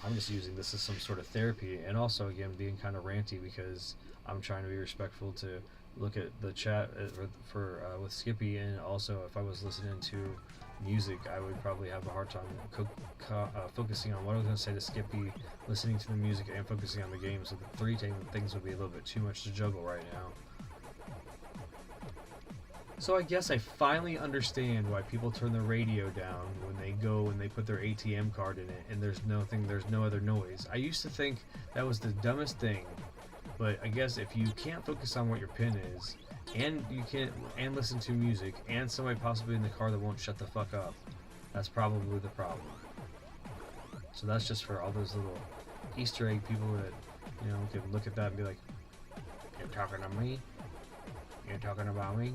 I'm just using this as some sort of therapy, and also again being kind of ranty because I'm trying to be respectful to look at the chat with Skippy, and also if I was listening to music, I would probably have a hard time focusing on what I was going to say to Skippy, listening to the music, and focusing on the game. So the 3 things would be a little bit too much to juggle right now. So I guess I finally understand why people turn the radio down when they go and they put their ATM card in it and there's no other noise. I used to think that was the dumbest thing, but I guess if you can't focus on what your pin is, and you can't listen to music, and somebody possibly in the car that won't shut the fuck up, that's probably the problem. So that's just for all those little Easter egg people that, you know, can look at that and be like, you're talking to me? You're talking about me?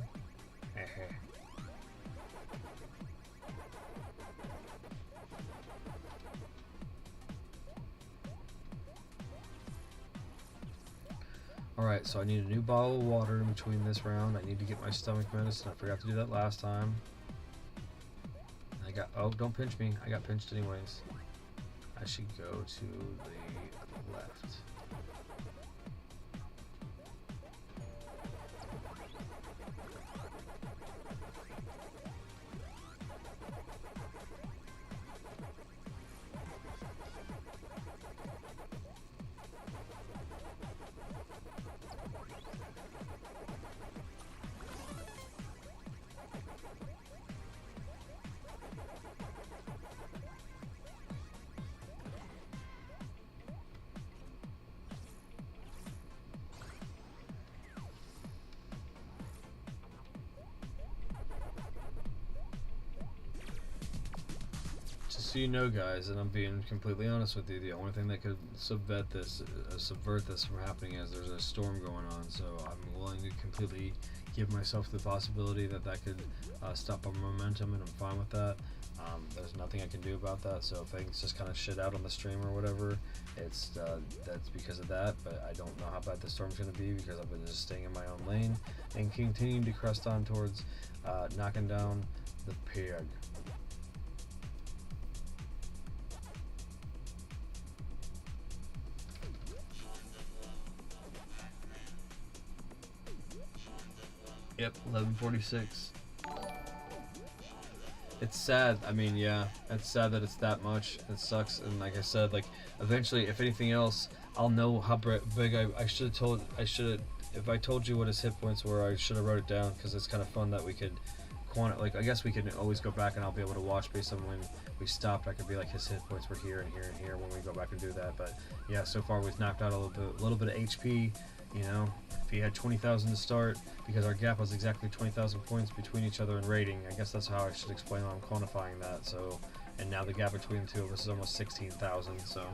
Alright, so I need a new bottle of water in between this round. I need to get my stomach medicine. I forgot to do that last time. Oh, don't pinch me. I got pinched anyways. I should go to the left. just so you know, guys, and I'm being completely honest with you, the only thing that could subvert this from happening is there's a storm going on. So I'm willing to completely give myself the possibility that could stop our momentum, and I'm fine with that. There's nothing I can do about that. So if things just kind of shit out on the stream or whatever, it's that's because of that. But I don't know how bad the storm's going to be because I've been just staying in my own lane and continuing to crest on towards knocking down the pig. Yep, 1146. It's sad. I mean, yeah, it's sad that it's that much. It sucks. And like I said, like eventually, if anything else, I'll know how big I should have told. If I told you what his hit points were, I should have wrote it down because it's kind of fun that we could like I guess we could always go back and I'll be able to watch based on when we stopped. I could be like his hit points were here and here and here when we go back and do that. But yeah, so far we've knocked out a little bit of HP. You know, if he had 20,000 to start, because our gap was exactly 20,000 points between each other in rating. I guess that's how I should explain how I'm quantifying that. So, and now the gap between the two of us is almost 16,000. So.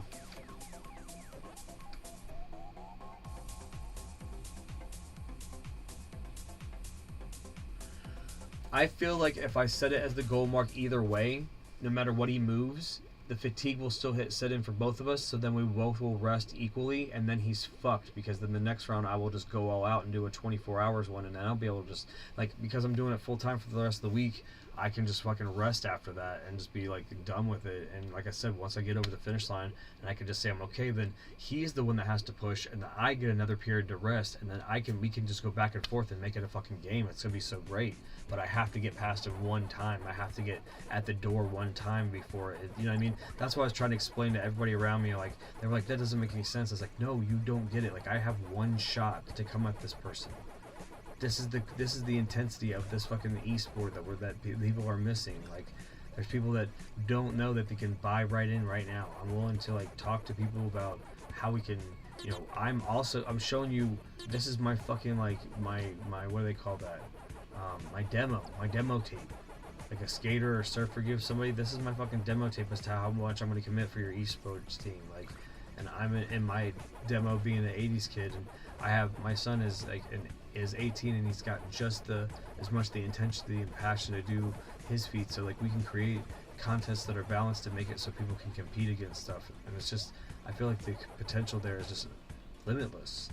I feel like if I set it as the goal mark either way, no matter what he moves, the fatigue will still set in for both of us, so then we both will rest equally, and then he's fucked, because then the next round I will just go all out and do a 24 hours one, and then I'll be able to just, like, because I'm doing it full time for the rest of the week, I can just fucking rest after that and just be, like, done with it. And like I said, once I get over the finish line and I can just say I'm okay, then he's the one that has to push, and then I get another period to rest, and then we can just go back and forth and make it a fucking game. It's gonna be so great. But I have to get past him one time. I have to get at the door one time before it, you know what I mean? That's what I was trying to explain to everybody around me. Like, they were like, that doesn't make any sense. I was like, no, you don't get it. Like, I have one shot to come at this person. This is the intensity of this fucking esport that people are missing. Like, there's people that don't know that they can buy right in right now. I'm willing to, like, talk to people about how we can, you know, I'm showing you, this is my fucking, like, my what do they call that? My demo tape. Like a skater or surfer gives somebody, this is my fucking demo tape as to how much I'm going to commit for your esports team. Like, and I'm in my demo being an 80s kid, and I have, my son is like is 18, and he's got just as much the intensity and passion to do his feats. So like we can create contests that are balanced to make it so people can compete against stuff. And it's just, I feel like the potential there is just limitless.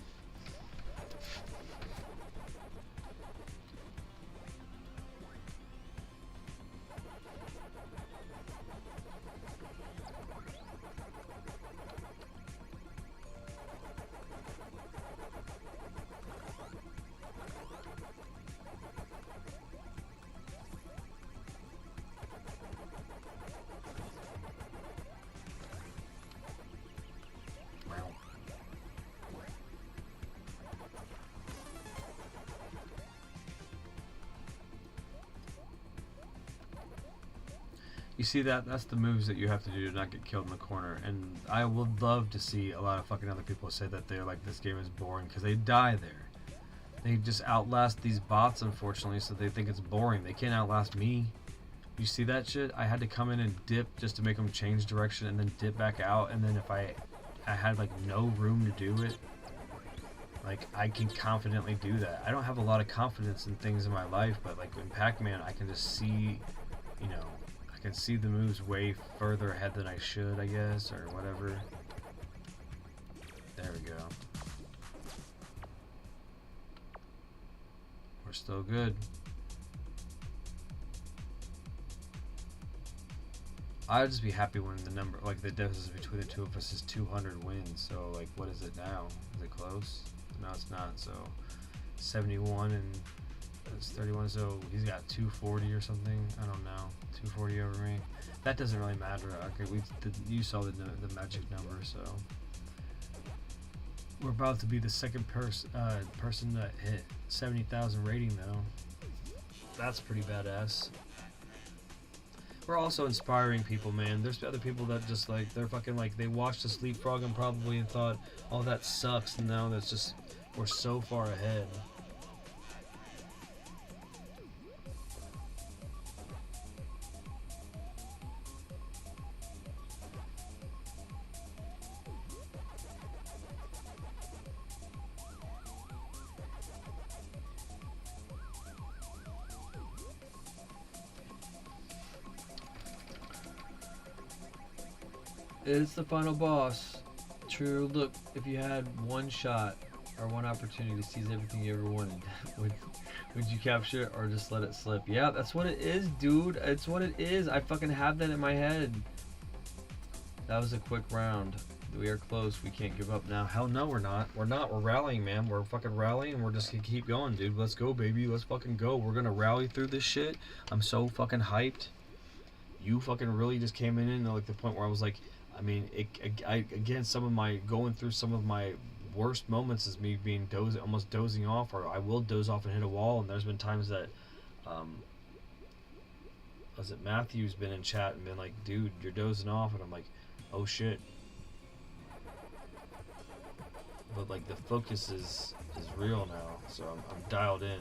You see that's the moves that you have to do to not get killed in the corner. And I would love to see a lot of fucking other people say that they're like, this game is boring, because they die there. They just outlast these bots, unfortunately, so they think it's boring. They can't outlast me. You see that shit? I had to come in and dip just to make them change direction and then dip back out. And then if I had like no room to do it, like I can confidently do that. I don't have a lot of confidence in things in my life, but like in Pacman, I can just see, you know, I can see the moves way further ahead than I should, I guess, or whatever. There we go. We're still good. I'd just be happy when the number, like the difference between the two of us is 200 wins. So like, what is it now? Is it close? No, it's not. So 71 and it's 31. So he's got 240 or something. I don't know. 240 over me. That doesn't really matter. Okay, you saw the magic number. So we're about to be the second person that hit 70,000 rating though. That's pretty badass. We're also inspiring people, man. There's other people that just like, they're fucking like, they watched the Leapfrog and probably and thought, oh, that sucks. And now that's just, we're so far ahead. It's the final boss. True. Look, if you had one shot or one opportunity to seize everything you ever wanted, would you capture it or just let it slip? Yeah, that's what it is, dude. It's what it is. I fucking have that in my head. That was a quick round. We are close. We can't give up now. Hell no, we're not. We're not. We're rallying, man. We're fucking rallying. We're just gonna keep going, dude. Let's go, baby. Let's fucking go. We're gonna rally through this shit. I'm so fucking hyped. You fucking really just came in like the point where I was like, I mean, again, going through some of my worst moments is me being almost dozing off, or I will doze off and hit a wall. And there's been times that, was it Matthew's been in chat and been like, dude, you're dozing off, and I'm like, oh shit. But like the focus is real now, so I'm dialed in.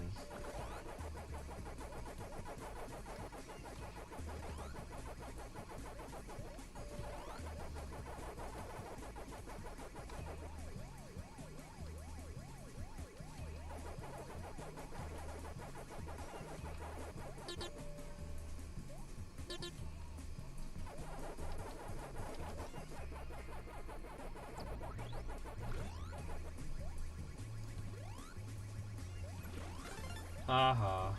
Haha.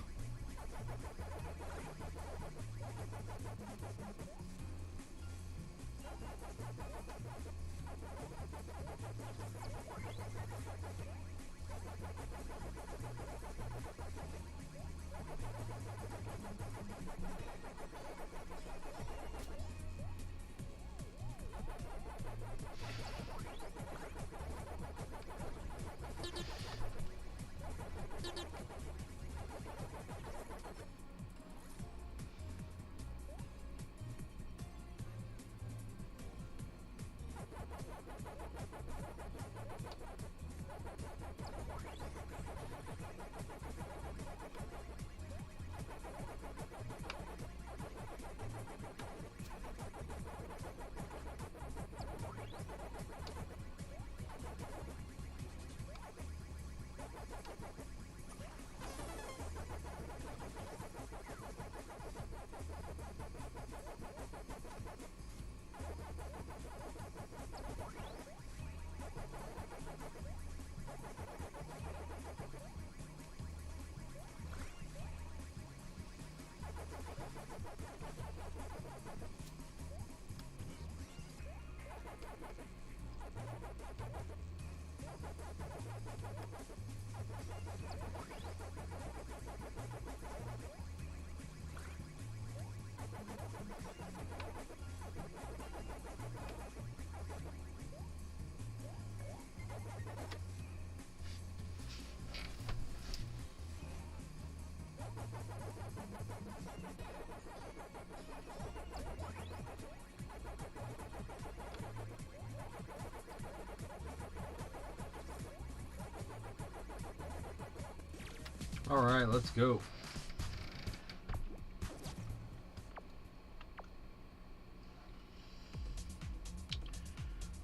Alright, let's go.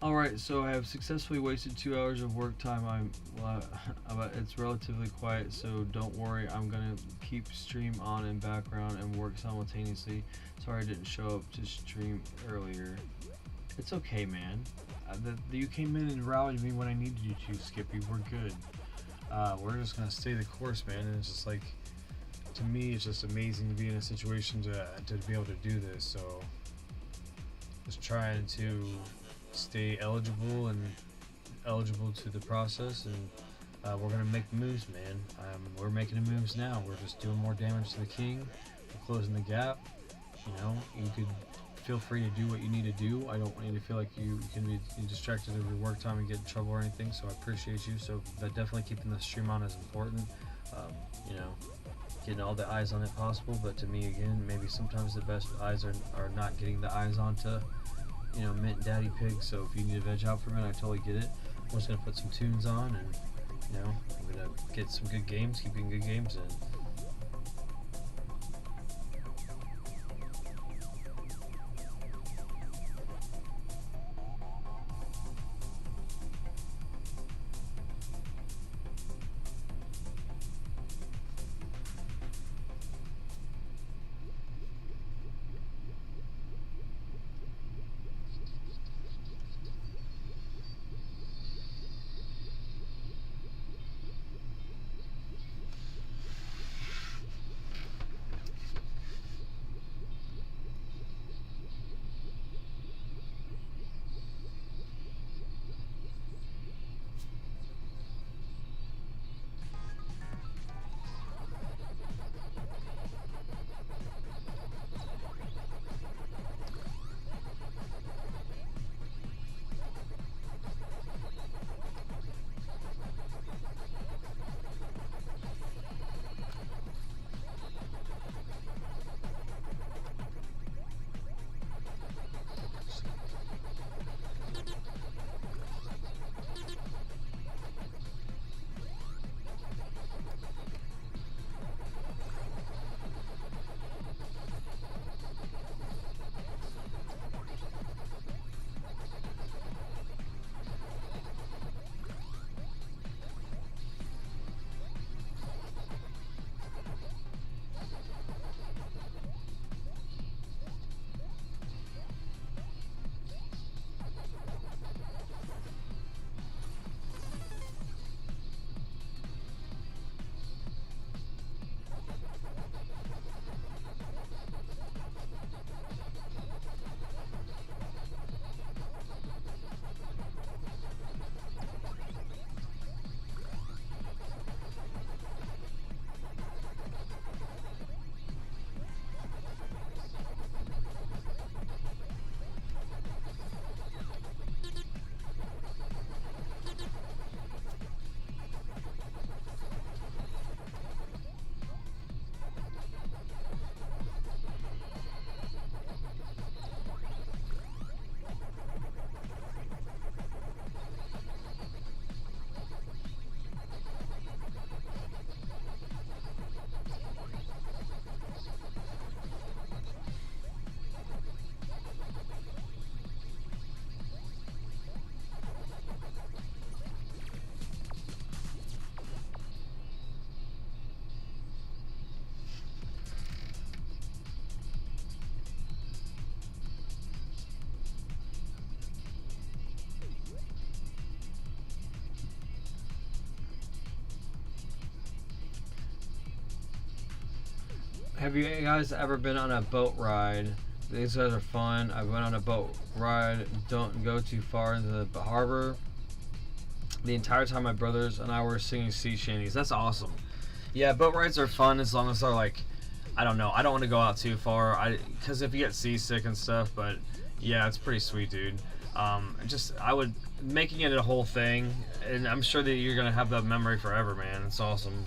Alright, so I have successfully wasted 2 hours of work time. It's relatively quiet, so don't worry. I'm gonna keep stream on in background and work simultaneously. Sorry I didn't show up to stream earlier. It's okay, man. You came in and rallied me when I needed you to, Skippy. We're good. We're just gonna stay the course, man. And it's just like, to me, it's just amazing to be in a situation to be able to do this. So just trying to stay eligible to the process, and we're gonna make moves, man. We're making the moves now. We're just doing more damage to the king. We're closing the gap. You know, you could feel free to do what you need to do. I don't want you to feel like you can be distracted over your work time and get in trouble or anything, so I appreciate you. So but definitely keeping the stream on is important. You know, getting all the eyes on it possible, but to me, again, maybe sometimes the best eyes are not getting the eyes onto, you know, MintDaddyPig. So if you need to veg out from it, I totally get it. I'm just gonna put some tunes on, and you know, I'm gonna get some good games, keeping good games in. Have you guys ever been on a boat ride? These guys are fun. I went on a boat ride. Don't go too far into the harbor. The entire time my brothers and I were singing sea shanties. That's awesome. Yeah, boat rides are fun as long as they're like, I don't know. I don't want to go out too far. Because if you get seasick and stuff, but yeah, it's pretty sweet, dude. Making it a whole thing, and I'm sure that you're gonna have that memory forever, man. It's awesome.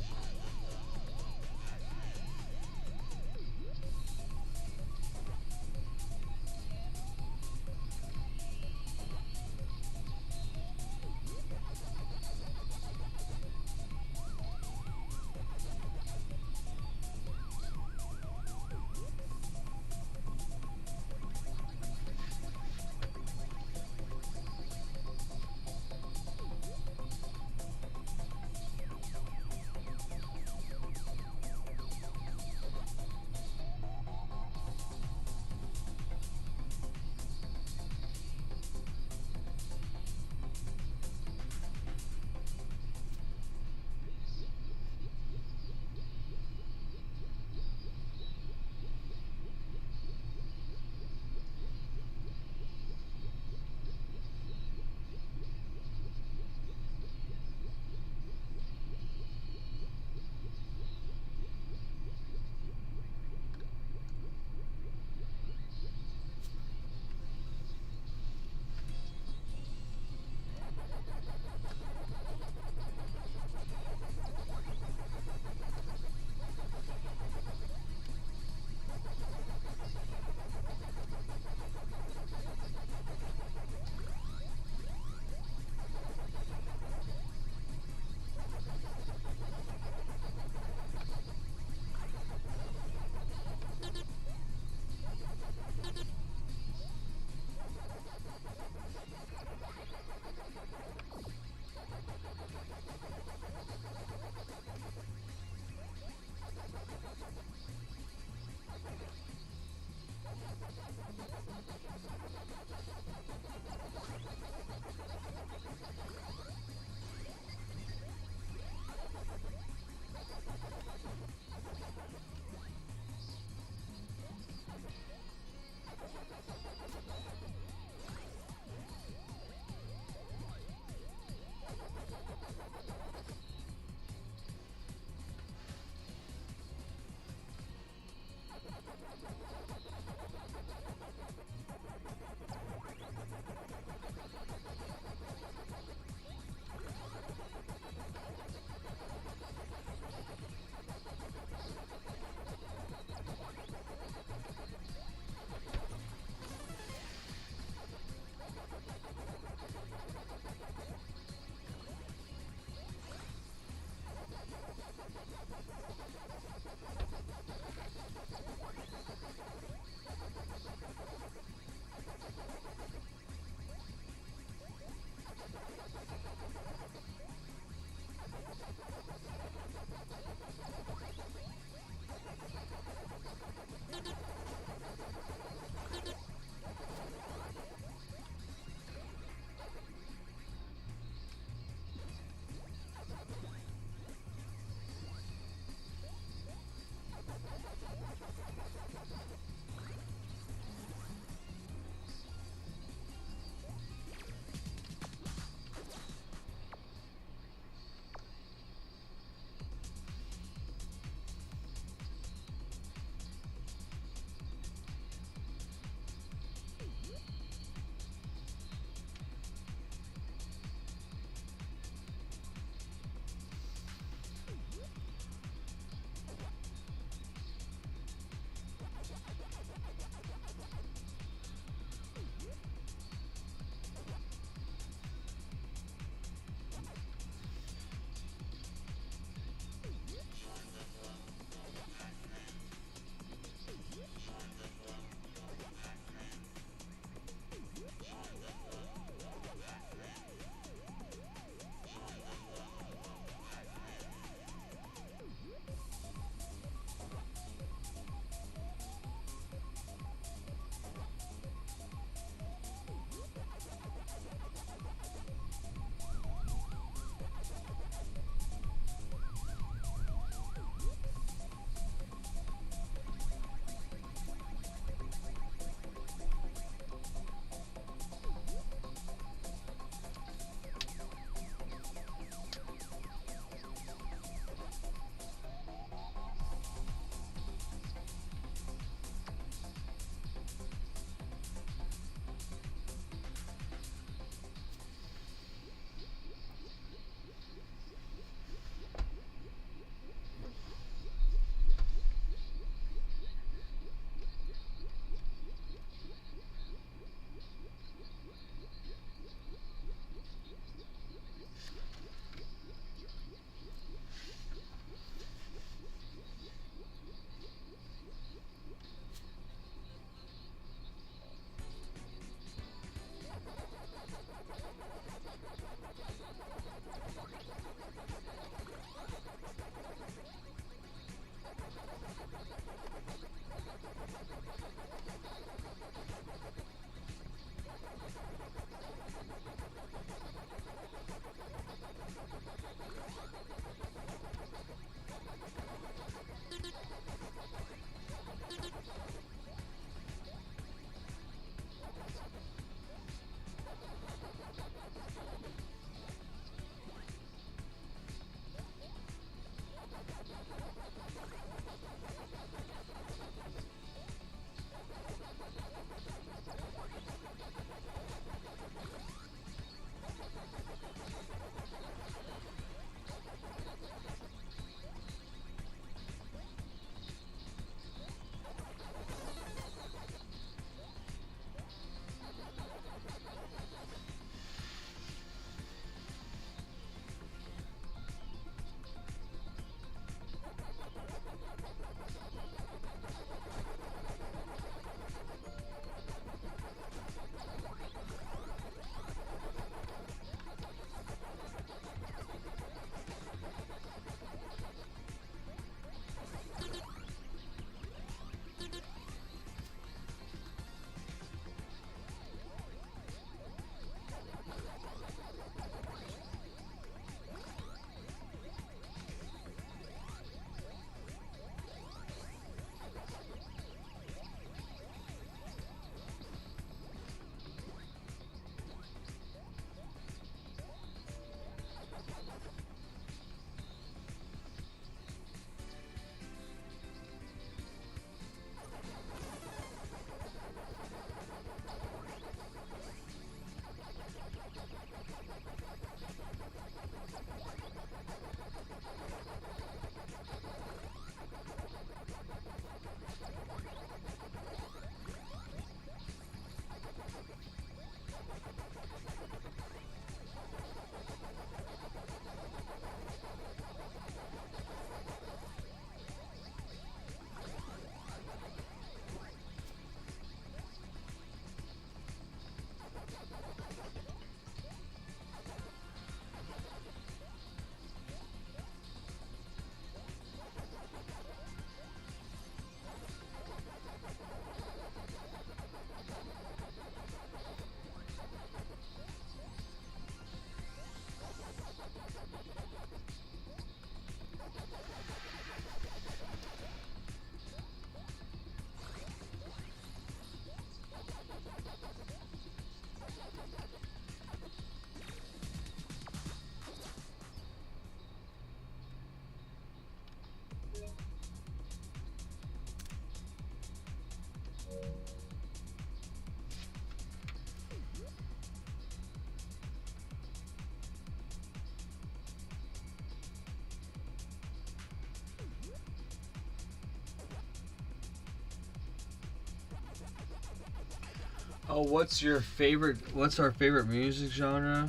Oh, what's our favorite music genre?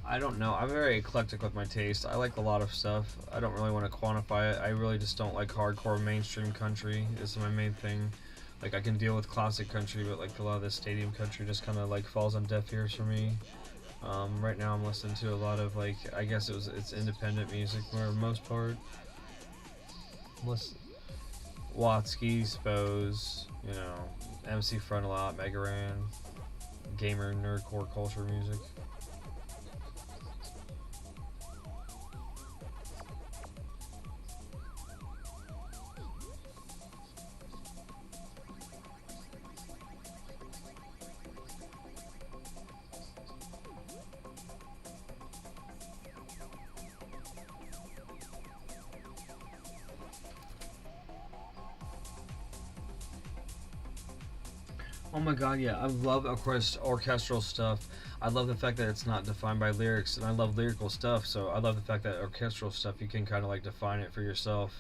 I don't know. I'm very eclectic with my taste. I like a lot of stuff. I don't really want to quantify it. I really just don't like hardcore mainstream country. This is my main thing. Like, I can deal with classic country, but like a lot of this stadium country just kind of like falls on deaf ears for me. Right now I'm listening to a lot of like, I guess it's independent music for the most part. Watsky, Spose, you know, MC Frontalot, Megaran, gamer nerdcore culture music. Oh my god, yeah, I love orchestral stuff. I love the fact that it's not defined by lyrics, and I love lyrical stuff, so I love the fact that orchestral stuff, you can kind of like define it for yourself.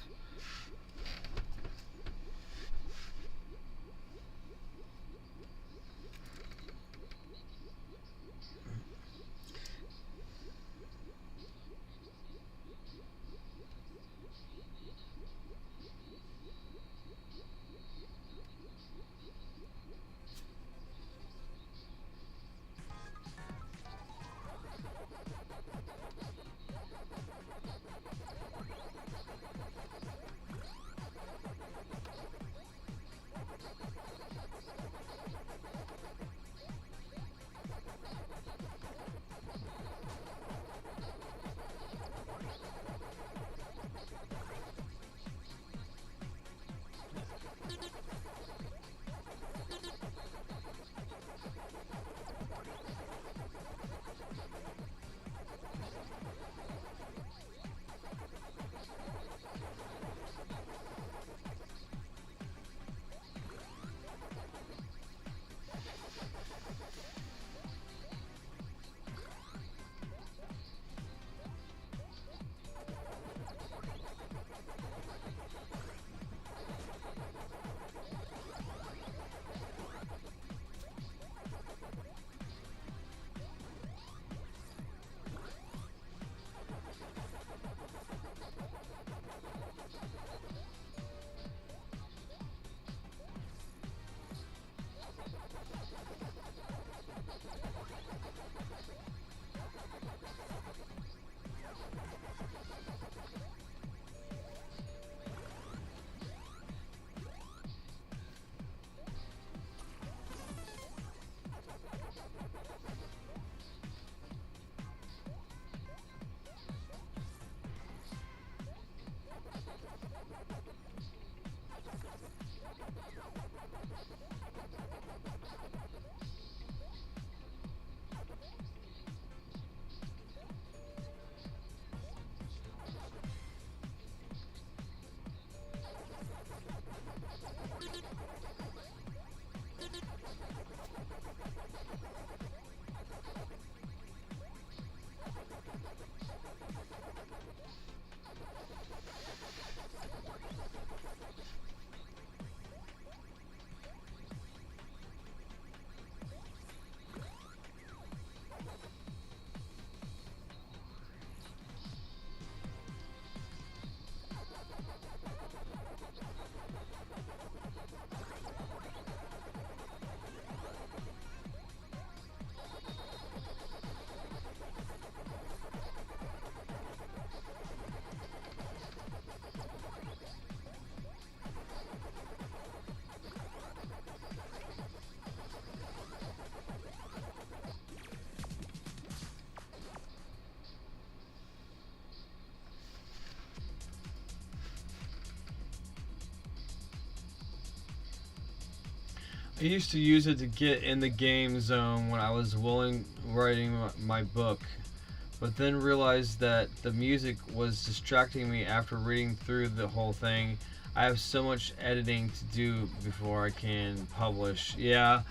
I used to use it to get in the game zone when I was writing my book, but then realized that the music was distracting me after reading through the whole thing. I have so much editing to do before I can publish. Yeah,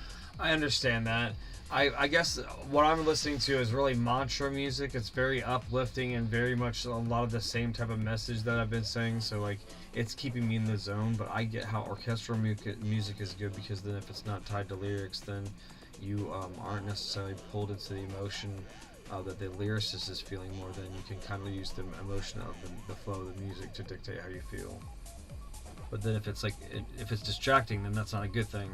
I understand that. I guess what I'm listening to is really mantra music. It's very uplifting and very much a lot of the same type of message that I've been saying. So like, it's keeping me in the zone. But I get how orchestral music is good, because then if it's not tied to lyrics, then you aren't necessarily pulled into the emotion that the lyricist is feeling more than you can kind of use the emotion of the flow of the music to dictate how you feel. But then if it's like, if it's distracting, then that's not a good thing.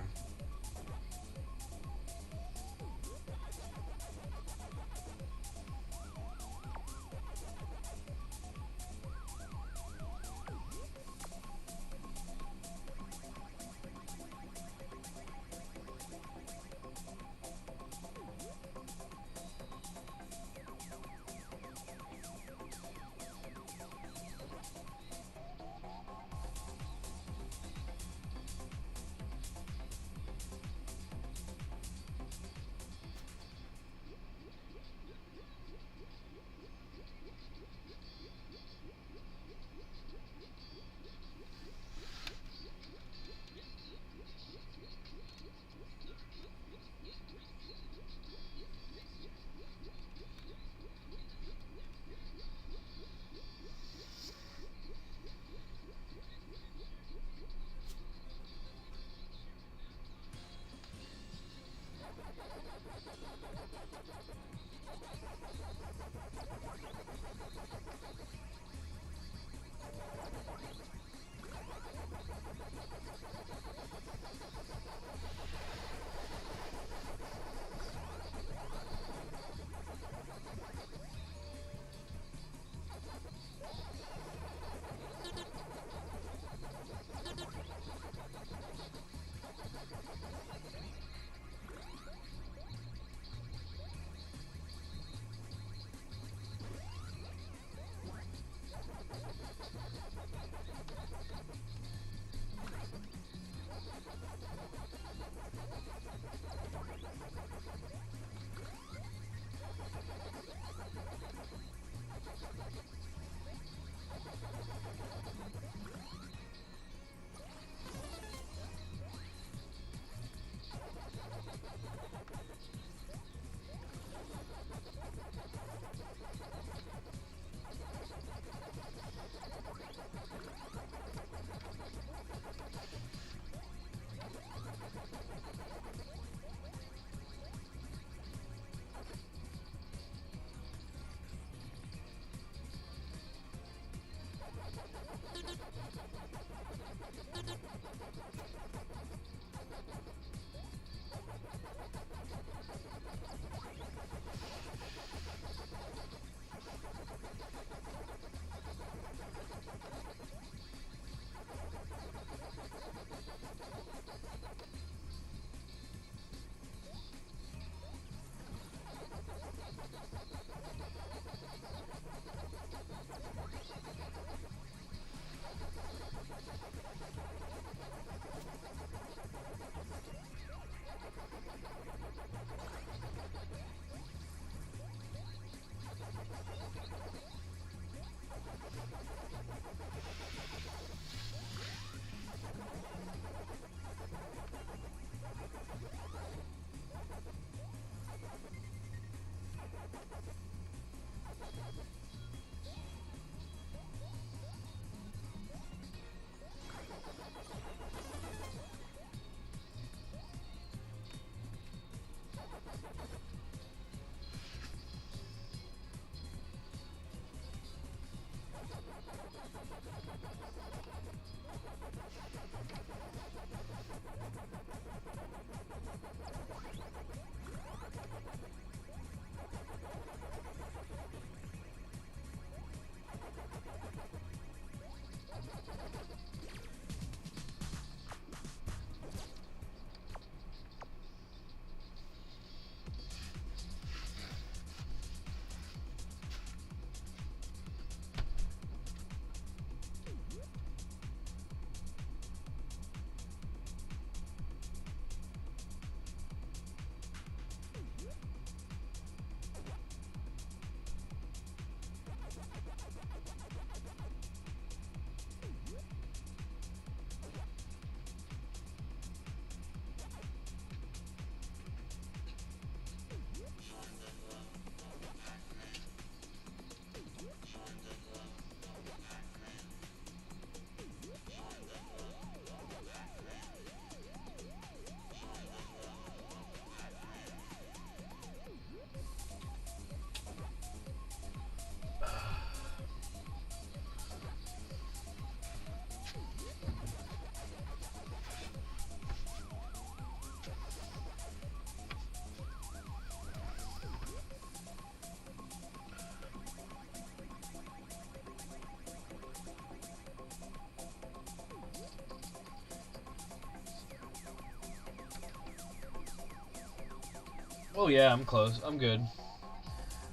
Oh yeah, I'm close. I'm good.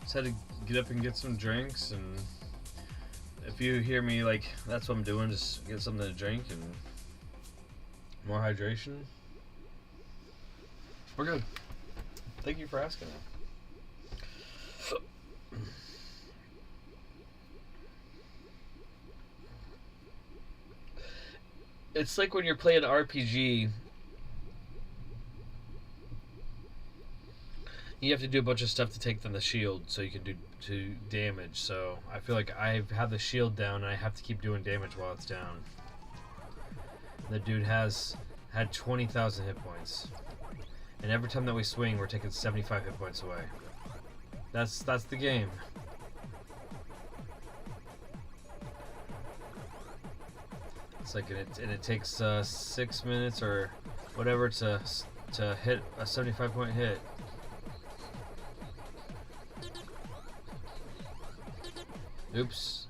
Just had to get up and get some drinks, and if you hear me like that's what I'm doing, just get something to drink and more hydration. We're good. Thank you for asking that. It's like when you're playing an RPG, you have to do a bunch of stuff to take down the shield so you can do damage. So I feel like I have the shield down and I have to keep doing damage while it's down. The dude had 20,000 hit points, and every time that we swing, we're taking 75 hit points away. That's the game. It's like and it takes 6 minutes or whatever to hit a 75-point hit. Oops.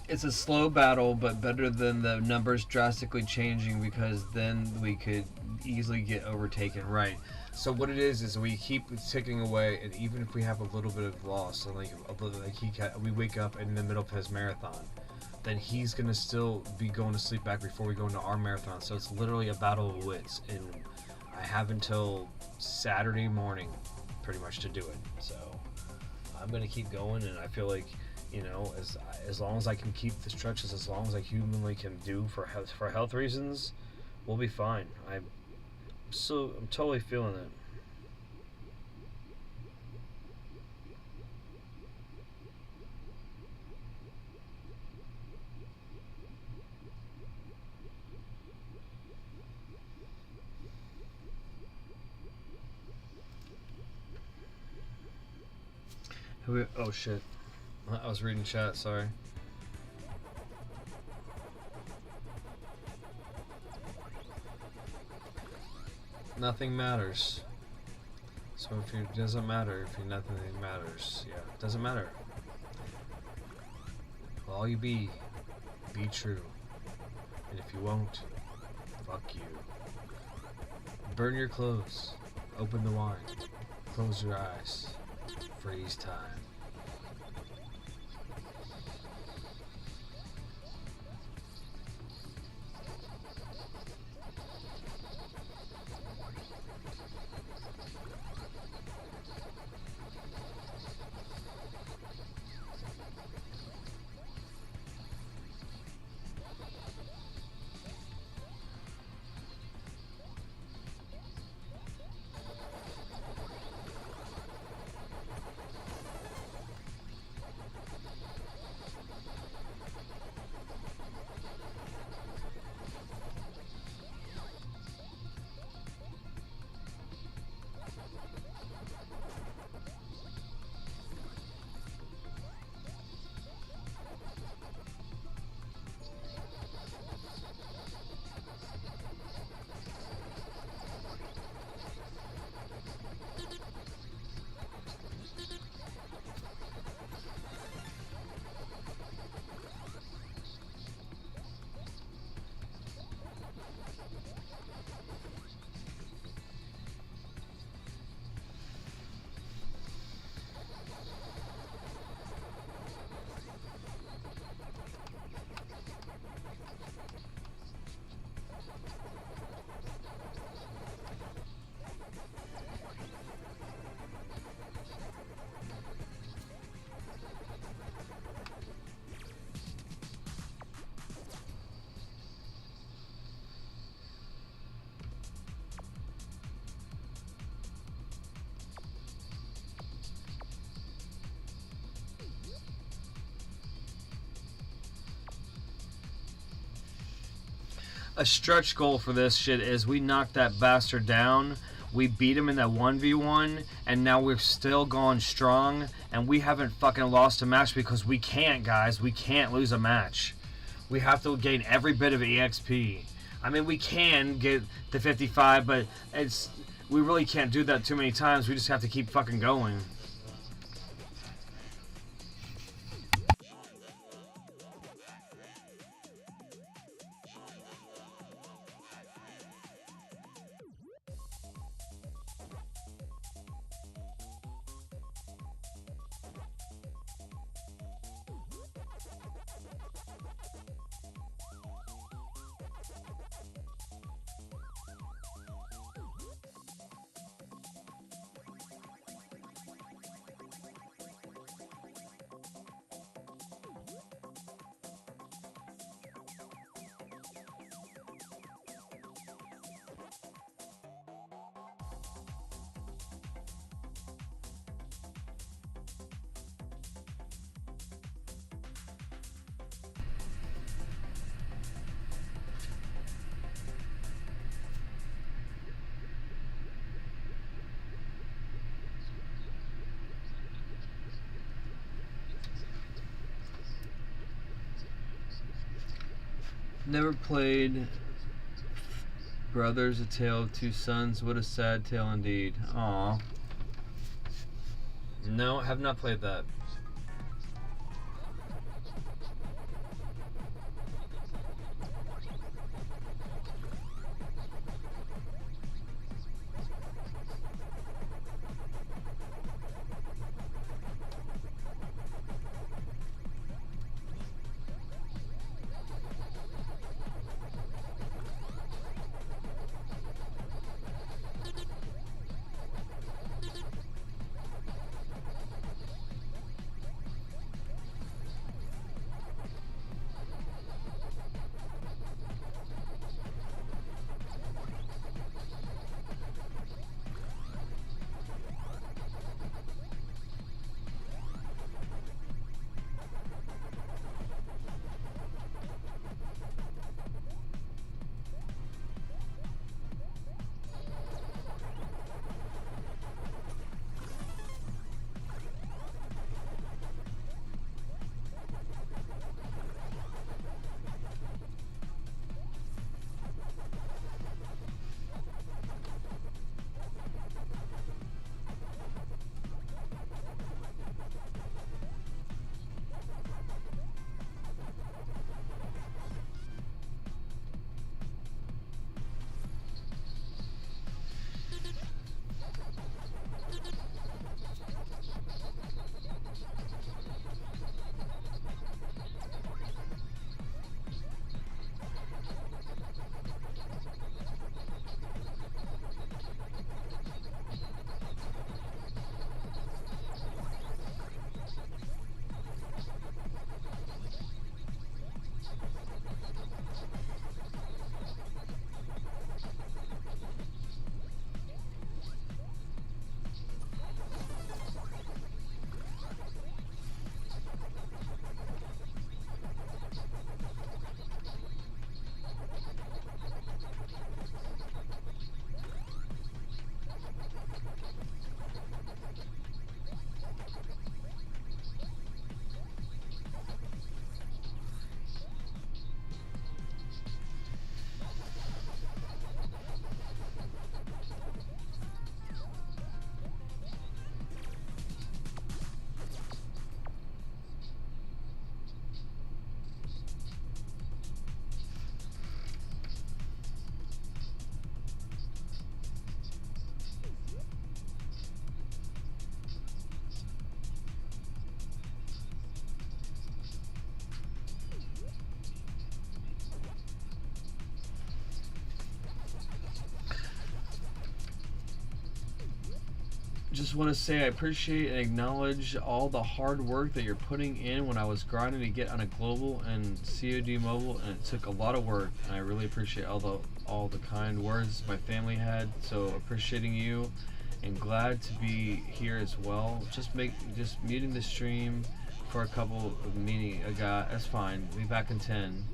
It's a slow battle, but better than the numbers drastically changing, because then we could easily get overtaken. Right. So what it is we keep ticking away, and even if we have a little bit of loss, and we wake up in the middle of his marathon, then he's gonna still be going to sleep back before we go into our marathon. So it's literally a battle of wits, and I have until Saturday morning, pretty much, to do it. So I'm gonna keep going, and I feel like, you know, as long as I can keep the stretches, as long as I humanly can do for health reasons, we'll be fine. I'm totally feeling it. Oh shit. I was reading chat, sorry. Nothing matters. So if it doesn't matter, if you nothing matters, yeah, it doesn't matter. Will all you be true. And if you won't, fuck you. Burn your clothes, open the wine, close your eyes, freeze time. A stretch goal for this shit is we knocked that bastard down, we beat him in that 1v1, and now we're still going strong, and we haven't fucking lost a match because we can't, guys. We can't lose a match. We have to gain every bit of EXP. I mean, we can get the 55, but we really can't do that too many times. We just have to keep fucking going. Never played Brothers, A Tale of Two Sons. What a sad tale indeed. Aw. No, I have not played that. just want to say I appreciate and acknowledge all the hard work that you're putting in when I was grinding to get on a global and COD mobile, and it took a lot of work. And I really appreciate all the kind words my family had. So appreciating you, and glad to be here as well. Just muting the stream for a couple of meeting. I got that's fine. Be back in 10.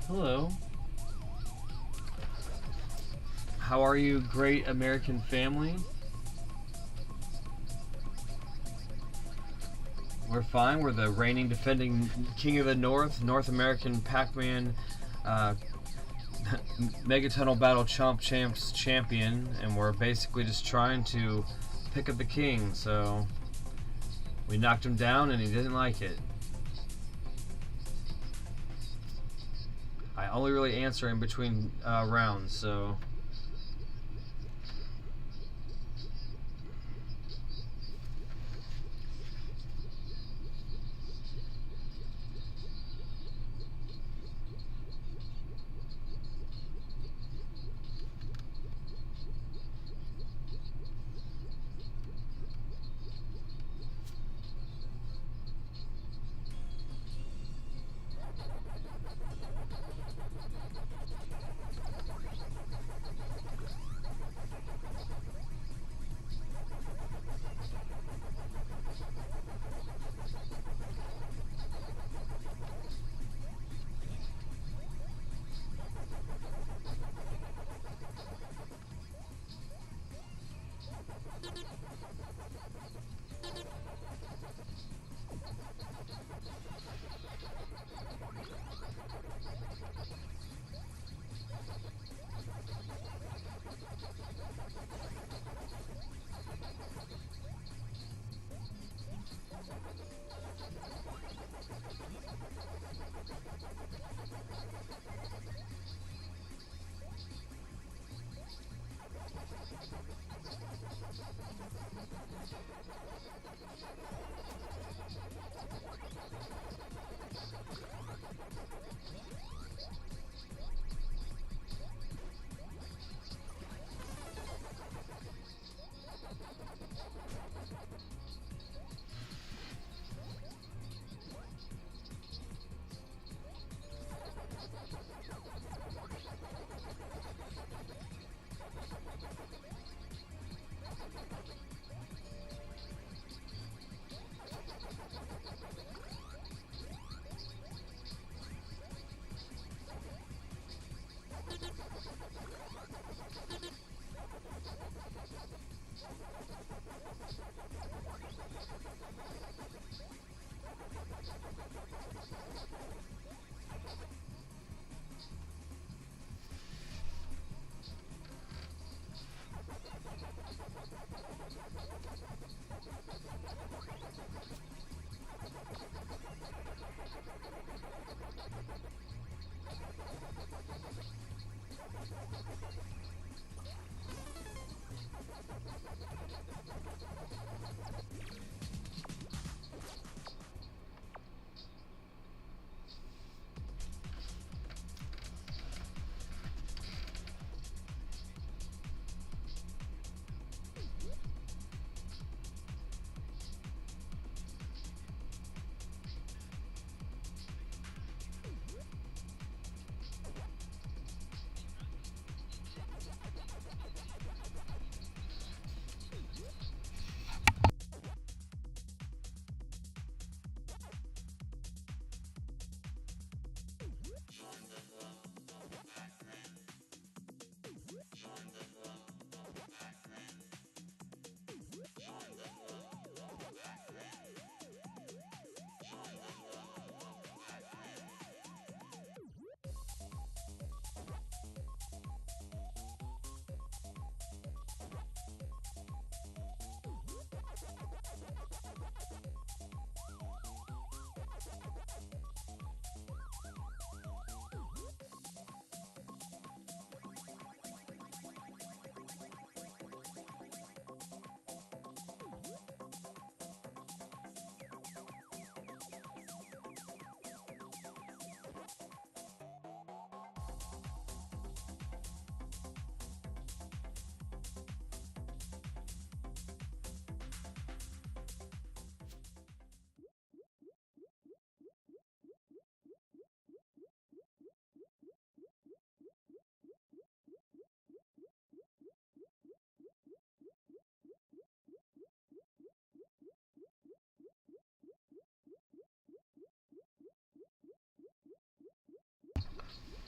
Hello. How are you, great American family? We're fine. We're the reigning, defending King of the North American Pacman Megatunnel Battle Chomp Champs champion, and we're basically just trying to pick up the king. So we knocked him down, and he didn't like it. I only really answer in between rounds, so.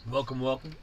Welcome, welcome.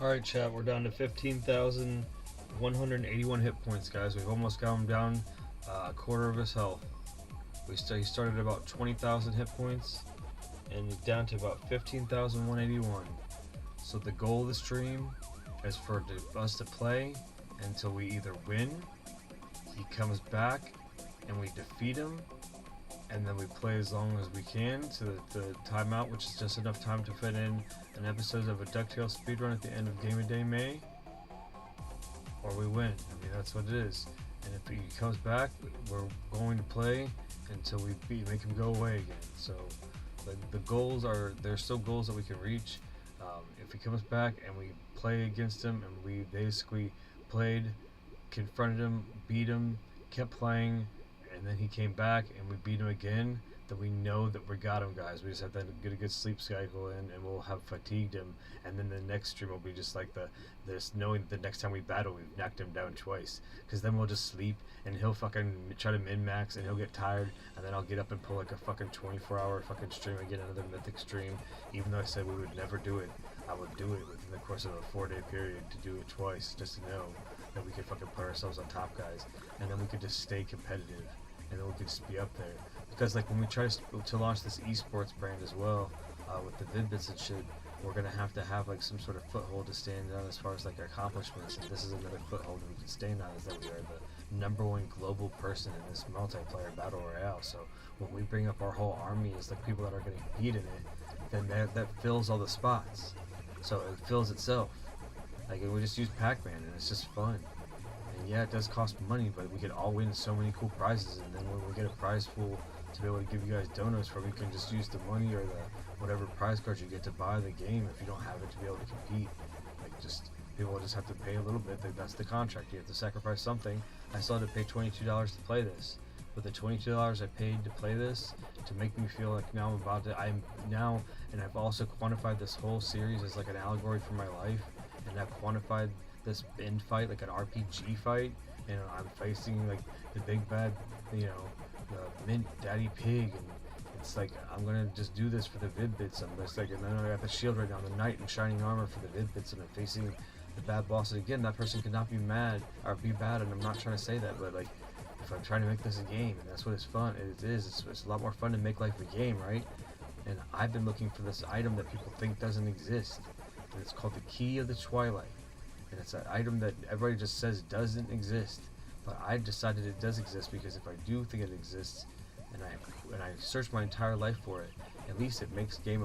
Alright, chat, we're down to 15,181 hit points, guys. We've almost got him down a quarter of his health. He started at about 20,000 hit points, and down to about 15,181. So the goal of the stream is for us to play until we either win, he comes back, and we defeat him, and then we play as long as we can to the timeout, which is just enough time to fit in an episode of a DuckTales speedrun at the end of Game of Day May, or we win. I mean, that's what it is. And if he comes back, we're going to play until we make him go away again. So the goals there's still goals that we can reach. If he comes back and we play against him and we basically played, confronted him, beat him, kept playing, and then he came back and we beat him again, then we know that we got him, guys. We just have to get a good sleep cycle in, and we'll have fatigued him, and then the next stream will be just like this, knowing that the next time we battle, we've knocked him down twice, because then we'll just sleep, and he'll fucking try to min-max, and he'll get tired, and then I'll get up and pull like a fucking 24-hour fucking stream and get another mythic stream. Even though I said we would never do it, I would do it within the course of a 4-day period to do it twice, just to know that we could fucking put ourselves on top, guys, and then we could just stay competitive, and then we could just be up there. Because like when we try to launch this esports brand as well, with the Vid-Bits and shit, we're gonna have like some sort of foothold to stand on as far as like our accomplishments, and this is another foothold that we can stand on, is that we are the #1 global person in this multiplayer battle royale. So when we bring up our whole army as like people that are gonna compete in it, then that fills all the spots. So it fills itself. Like we just use Pacman and it's just fun. And yeah, it does cost money, but we could all win so many cool prizes, and then when we get a prize pool to be able to give you guys donuts for, we can just use the money or the whatever prize cards you get to buy the game if you don't have it to be able to compete. Like just people just have to pay a little bit. That's the contract. You have to sacrifice something. I still had to pay $22 to play this. But the $22 I paid to play this to make me feel like now I'm now, and I've also quantified this whole series as like an allegory for my life, and I've quantified this end fight like an RPG fight, and I'm facing like the big bad, you know, the MintDaddyPig, and it's like I'm gonna just do this for the Vid-Bits. I'm just like, and then I got the shield right now, the knight in shining armor for the Vid-Bits, and I'm facing the bad bosses again. That person could not be mad or be bad, and I'm not trying to say that, but like if I'm trying to make this a game, and that's what it's fun. It's a lot more fun to make life a game, right? And I've been looking for this item that people think doesn't exist, and it's called the Key of the Twilight. And it's an item that everybody just says doesn't exist, but I decided it does exist, because if I do think it exists, and I search my entire life for it, at least it makes the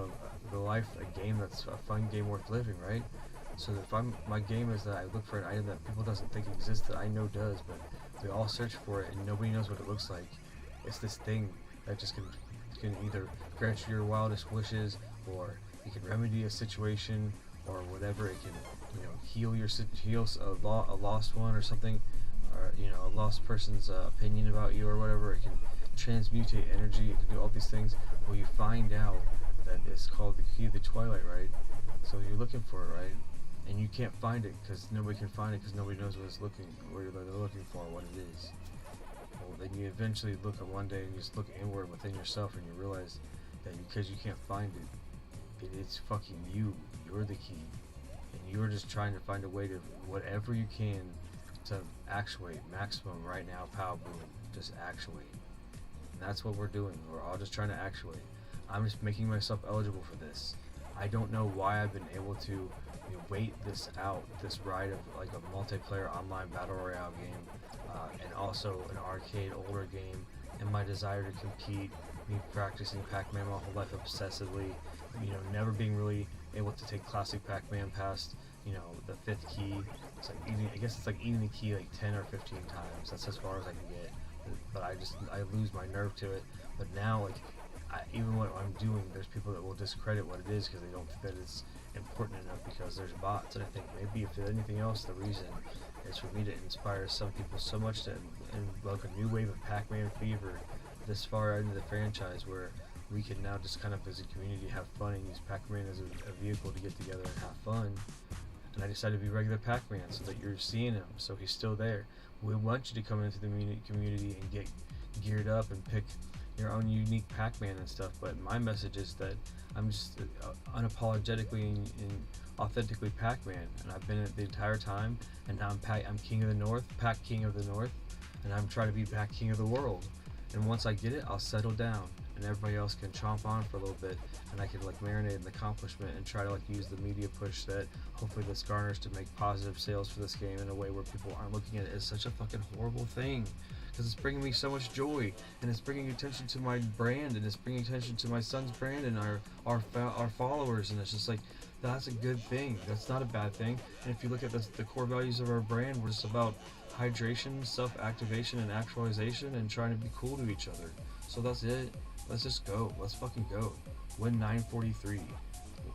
life a game that's a fun game worth living, right? So if my game is that I look for an item that people doesn't think exists, that I know does, but we all search for it and nobody knows what it looks like. It's this thing that just can either grant you your wildest wishes, or it can remedy a situation, or whatever. It can, you know, heal a lost one or something, or you know, a lost person's opinion about you or whatever. It can transmutate energy. It can do all these things. Well, you find out that it's called the Key of the Twilight, right? So you're looking for it, right? And you can't find it because nobody can find it, because nobody knows what they're looking for, what it is. Well, then you eventually look at one day and you just look inward within yourself, and you realize that because you can't find it, it's fucking you. You're the key, and you're just trying to find a way to whatever you can to actuate maximum right now. Pow boom, just actuate. And that's what we're doing. We're all just trying to actuate. I'm just making myself eligible for this. I don't know why I've been able to wait this out, this ride of like a multiplayer online battle royale game, and also an arcade older game, and my desire to compete, me practicing Pac-Man my whole life obsessively, you know, never being really able to take classic Pac-Man past, you know, the 5th key. It's like I guess it's like eating the key like 10 or 15 times. That's as far as I can get, but I lose my nerve to it. But now, like, even what I'm doing, there's people that will discredit what it is because they don't think that it's important enough because there's bots. And I think maybe if there's anything else, the reason is for me to inspire some people so much to invoke a new wave of Pac-Man fever this far into the franchise, where we can now just kind of as a community have fun and use Pac-Man as a vehicle to get together and have fun. And I decided to be regular Pac-Man so that you're seeing him, so he's still there. We want you to come into the community and get geared up and pick, your own unique Pac-Man and stuff. But my message is that I'm just unapologetically and authentically Pac-Man, and I've been it the entire time. And now I'm King of the North, Pac King of the North, and I'm trying to be Pac King of the world. And once I get it, I'll settle down, and everybody else can chomp on for a little bit, and I can like marinate in the accomplishment and try to like use the media push that hopefully this garners to make positive sales for this game in a way where people aren't looking at it as such a fucking horrible thing, because it's bringing me so much joy, and it's bringing attention to my brand, and it's bringing attention to my son's brand and our followers, and it's just like, that's a good thing. That's not a bad thing. And if you look at the core values of our brand, we're just about hydration, self-activation, and actualization, and trying to be cool to each other. So that's it. Let's just go. Let's fucking go. Win 943.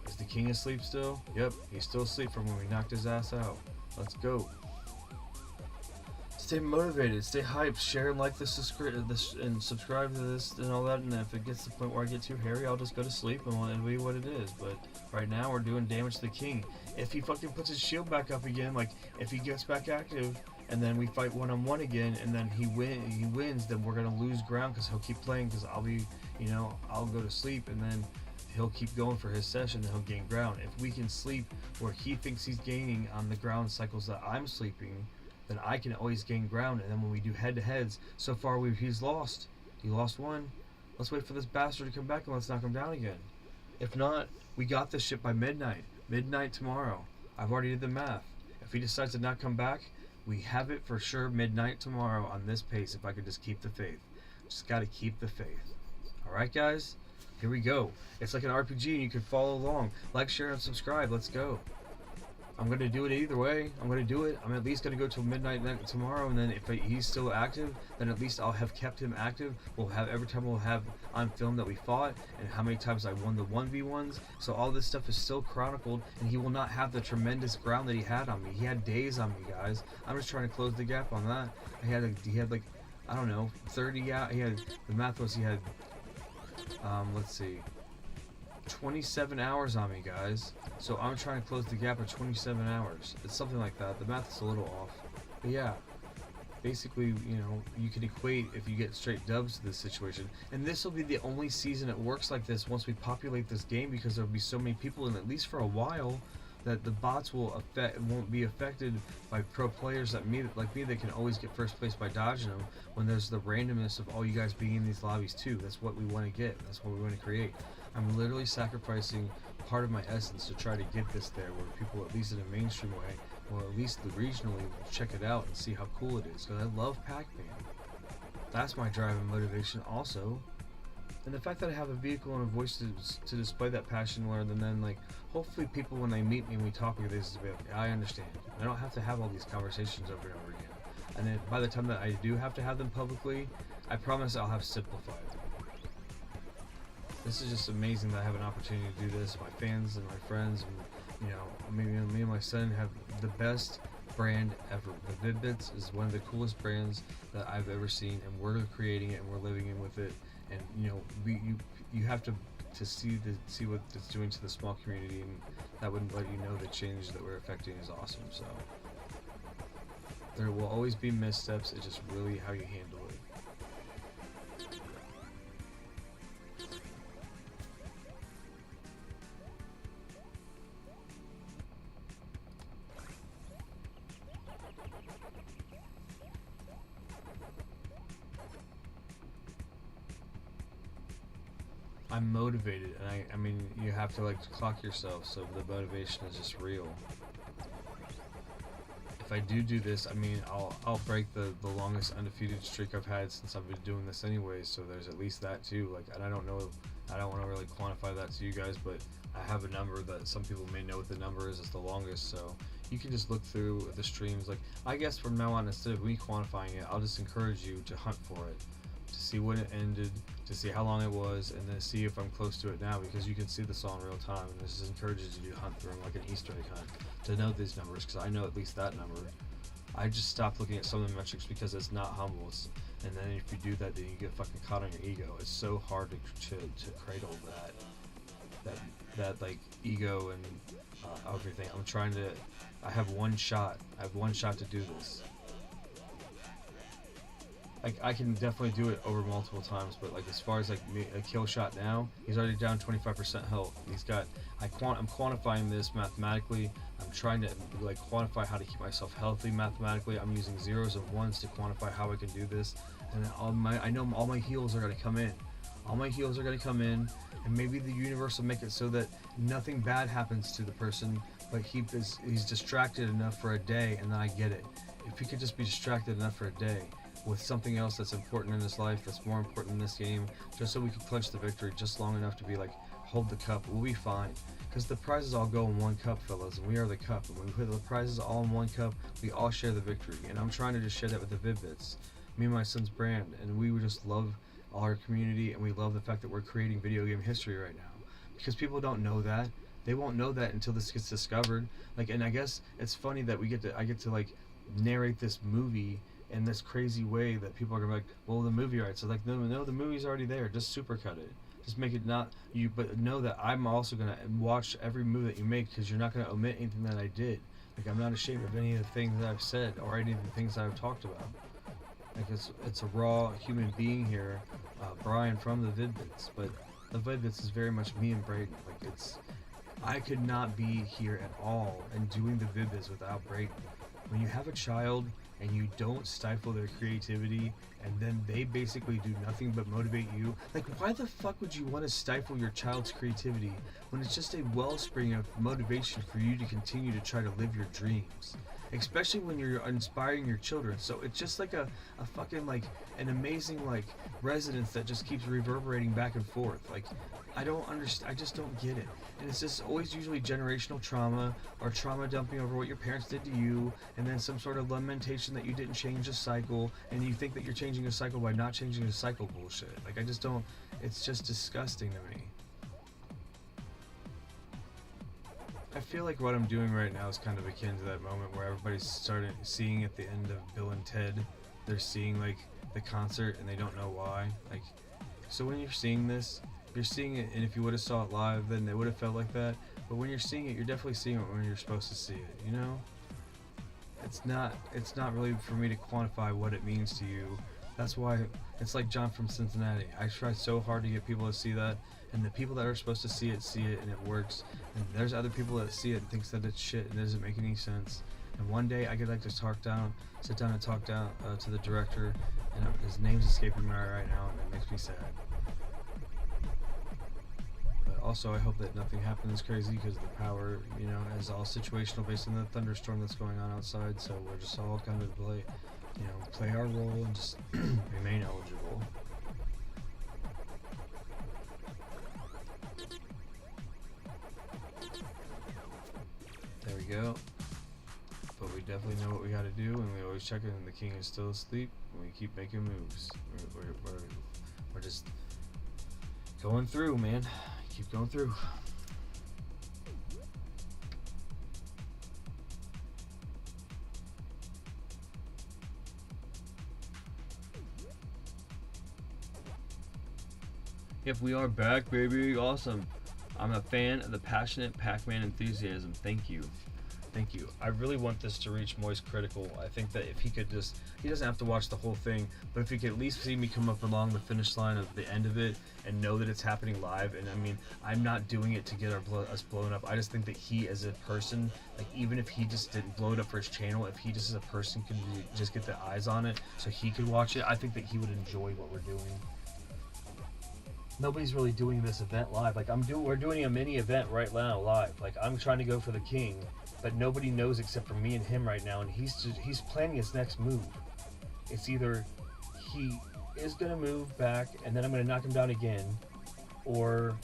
Is the king asleep still? Yep, he's still asleep from when we knocked his ass out. Let's go. Stay motivated, stay hyped, share and like this and subscribe to this and all that. And if it gets to the point where I get too hairy, I'll just go to sleep and it'll be what it is. But right now we're doing damage to the king. If he fucking puts his shield back up again, like if he gets back active, and then we fight one-on-one again, and then he wins, then we're gonna lose ground because he'll keep playing, because I'll go to sleep, and then he'll keep going for his session, and he'll gain ground. If we can sleep where he thinks he's gaining on the ground cycles that I'm sleeping, then I can always gain ground. And then when we do head-to-heads, so far he's lost. He lost one. Let's wait for this bastard to come back and let's knock him down again. If not, we got this shit by midnight. Midnight tomorrow. I've already did the math. If he decides to not come back, we have it for sure midnight tomorrow on this pace, if I could just keep the faith. Just gotta keep the faith. Alright guys? Here we go. It's like an RPG and you can follow along. Like, share, and subscribe. Let's go. I'm gonna do it either way. I'm gonna do it. I'm at least gonna go till midnight tomorrow, and then if he's still active, then at least I'll have kept him active. Every time we'll have on film that we fought and how many times I won the 1v1s. So all this stuff is still chronicled, and he will not have the tremendous ground that he had on me. He had days on me, guys. I'm just trying to close the gap on that. He had like I don't know, 30 out. He had, the math was he had let's see, 27 hours on me, guys. So I'm trying to close the gap at 27 hours. It's something like that. The math is a little off. But yeah, basically, you can equate if you get straight dubs to this situation. And this will be the only season it works like this once we populate this game, because there'll be so many people, and at least for a while, that the bots won't be affected by pro players like me that can always get first place by dodging them, when there's the randomness of all you guys being in these lobbies too. That's what we want to get. That's what we want to create. I'm literally sacrificing part of my essence to try to get this there, where people, at least in a mainstream way, or at least regionally, will check it out and see how cool it is. Because I love Pac-Man. That's my drive and motivation also. And the fact that I have a vehicle and a voice to display that passion, where then like, hopefully people, when they meet me and we talk with this, will be like, I understand. I don't have to have all these conversations over and over again. And then by the time that I do have to have them publicly, I promise I'll have simplified. This is just amazing that I have an opportunity to do this. My fans and my friends, and maybe me and my son have the best brand ever. The Vid-Bits is one of the coolest brands that I've ever seen, and we're creating it and we're living in with it. And you have to see what it's doing to the small community, and that would let you know the change that we're affecting is awesome. So there will always be missteps. It's just really how you handle it. I'm motivated, and I mean, you have to like clock yourself, so the motivation is just real. If I do this, I mean, I'll break the longest undefeated streak I've had since I've been doing this anyways, so there's at least that too. Like, and I don't want to really quantify that to you guys, but I have a number that some people may know what the number is. It's the longest, so you can just look through the streams. Like, I guess from now on, instead of me quantifying it, I'll just encourage you to hunt for it, to see when it ended, to see how long it was, and then see if I'm close to it now, because you can see this all in real time, and this just encourages you to hunt through them like an Easter egg hunt, to know these numbers, because I know at least that number. I just stopped looking at some of the metrics because it's not humble, and then if you do that, then you get fucking caught on your ego. It's so hard to cradle that like ego and everything. I have one shot to do this. like I can definitely do it over multiple times, but like as far as like a kill shot now, he's already down 25% health. He's got I'm quantifying this mathematically. I'm trying to like quantify how to keep myself healthy mathematically. I'm using zeros and ones to quantify how I can do this, and I know all my heals are gonna come in. All my heals are gonna come in, and maybe the universe will make it so that nothing bad happens to the person, but he's distracted enough for a day, and then I get it. If he could just be distracted enough for a day with something else that's important in his life, that's more important in this game, just so we could clinch the victory just long enough to be like, hold the cup, we'll be fine. Because the prizes all go in one cup, fellas, and we are the cup. And when we put the prizes all in one cup, we all share the victory. And I'm trying to just share that with the Vid-Bits, me and my son's brand, and we would just love our community, and we love the fact that we're creating video game history right now. Because people don't know that. They won't know that until this gets discovered. Like, and I guess it's funny that I get to like narrate this movie in this crazy way that people are gonna be like, well, the movie rights. So like, no, the movie's already there. Just supercut it. Just make it not you, but know that I'm also gonna watch every move that you make, because you're not gonna omit anything that I did. Like, I'm not ashamed of any of the things that I've said or any of the things that I've talked about. Like, it's a raw human being here, Brian from the Vid-Bits, but the Vid-Bits is very much me and Braden. Like, I could not be here at all and doing the Vid-Bits without Braden. When you have a child and you don't stifle their creativity, and then they basically do nothing but motivate you, like, why the fuck would you want to stifle your child's creativity when it's just a wellspring of motivation for you to continue to try to live your dreams? Especially when you're inspiring your children. So it's just like a fucking, like, an amazing, like, resonance that just keeps reverberating back and forth. Like, I don't understand, I just don't get it. And it's just always usually generational trauma, or trauma dumping over what your parents did to you, and then some sort of lamentation that you didn't change a cycle, and you think that you're changing a cycle by not changing a cycle bullshit. Like, I just don't, it's just disgusting to me. I feel like what I'm doing right now is kind of akin to that moment where everybody's started seeing at the end of Bill and Ted, they're seeing like the concert and they don't know why. Like, so when you're seeing this, you're seeing it, and if you would have saw it live, then it would have felt like that. But when you're seeing it, you're definitely seeing it when you're supposed to see it, you know? It's not really for me to quantify what it means to you. That's why it's like John from Cincinnati. I try so hard to get people to see that, and the people that are supposed to see it, and it works. And there's other people that see it and thinks that it's shit and doesn't make any sense. And one day I could like to sit down and talk down to the director, and his name's escaping me right now, and it makes me sad. But also I hope that nothing happens crazy, because the power, you know, is all situational based on the thunderstorm that's going on outside. So we're just all kind of play our role and just remain eligible. There we go. But we definitely know what we gotta do, and we always check it, and the king is still asleep, and we keep making moves. We're just going through, man. Keep going through. Yep, we are back, baby. Awesome. I'm a fan of the passionate Pacman enthusiasm. Thank you. Thank you. I really want this to reach Moist Critical. I think that if he could just, he doesn't have to watch the whole thing, but if he could at least see me come up along the finish line of the end of it and know that it's happening live. And I mean, I'm not doing it to get us blown up. I just think that he as a person, like, even if he just didn't blow it up for his channel, if he just as a person could just get the eyes on it so he could watch it, I think that he would enjoy what we're doing. Nobody's really doing this event live. Like, we're doing a mini event right now live. Like, I'm trying to go for the king, but nobody knows except for me and him right now, and he's planning his next move. It's either he is gonna move back and then I'm gonna knock him down again, or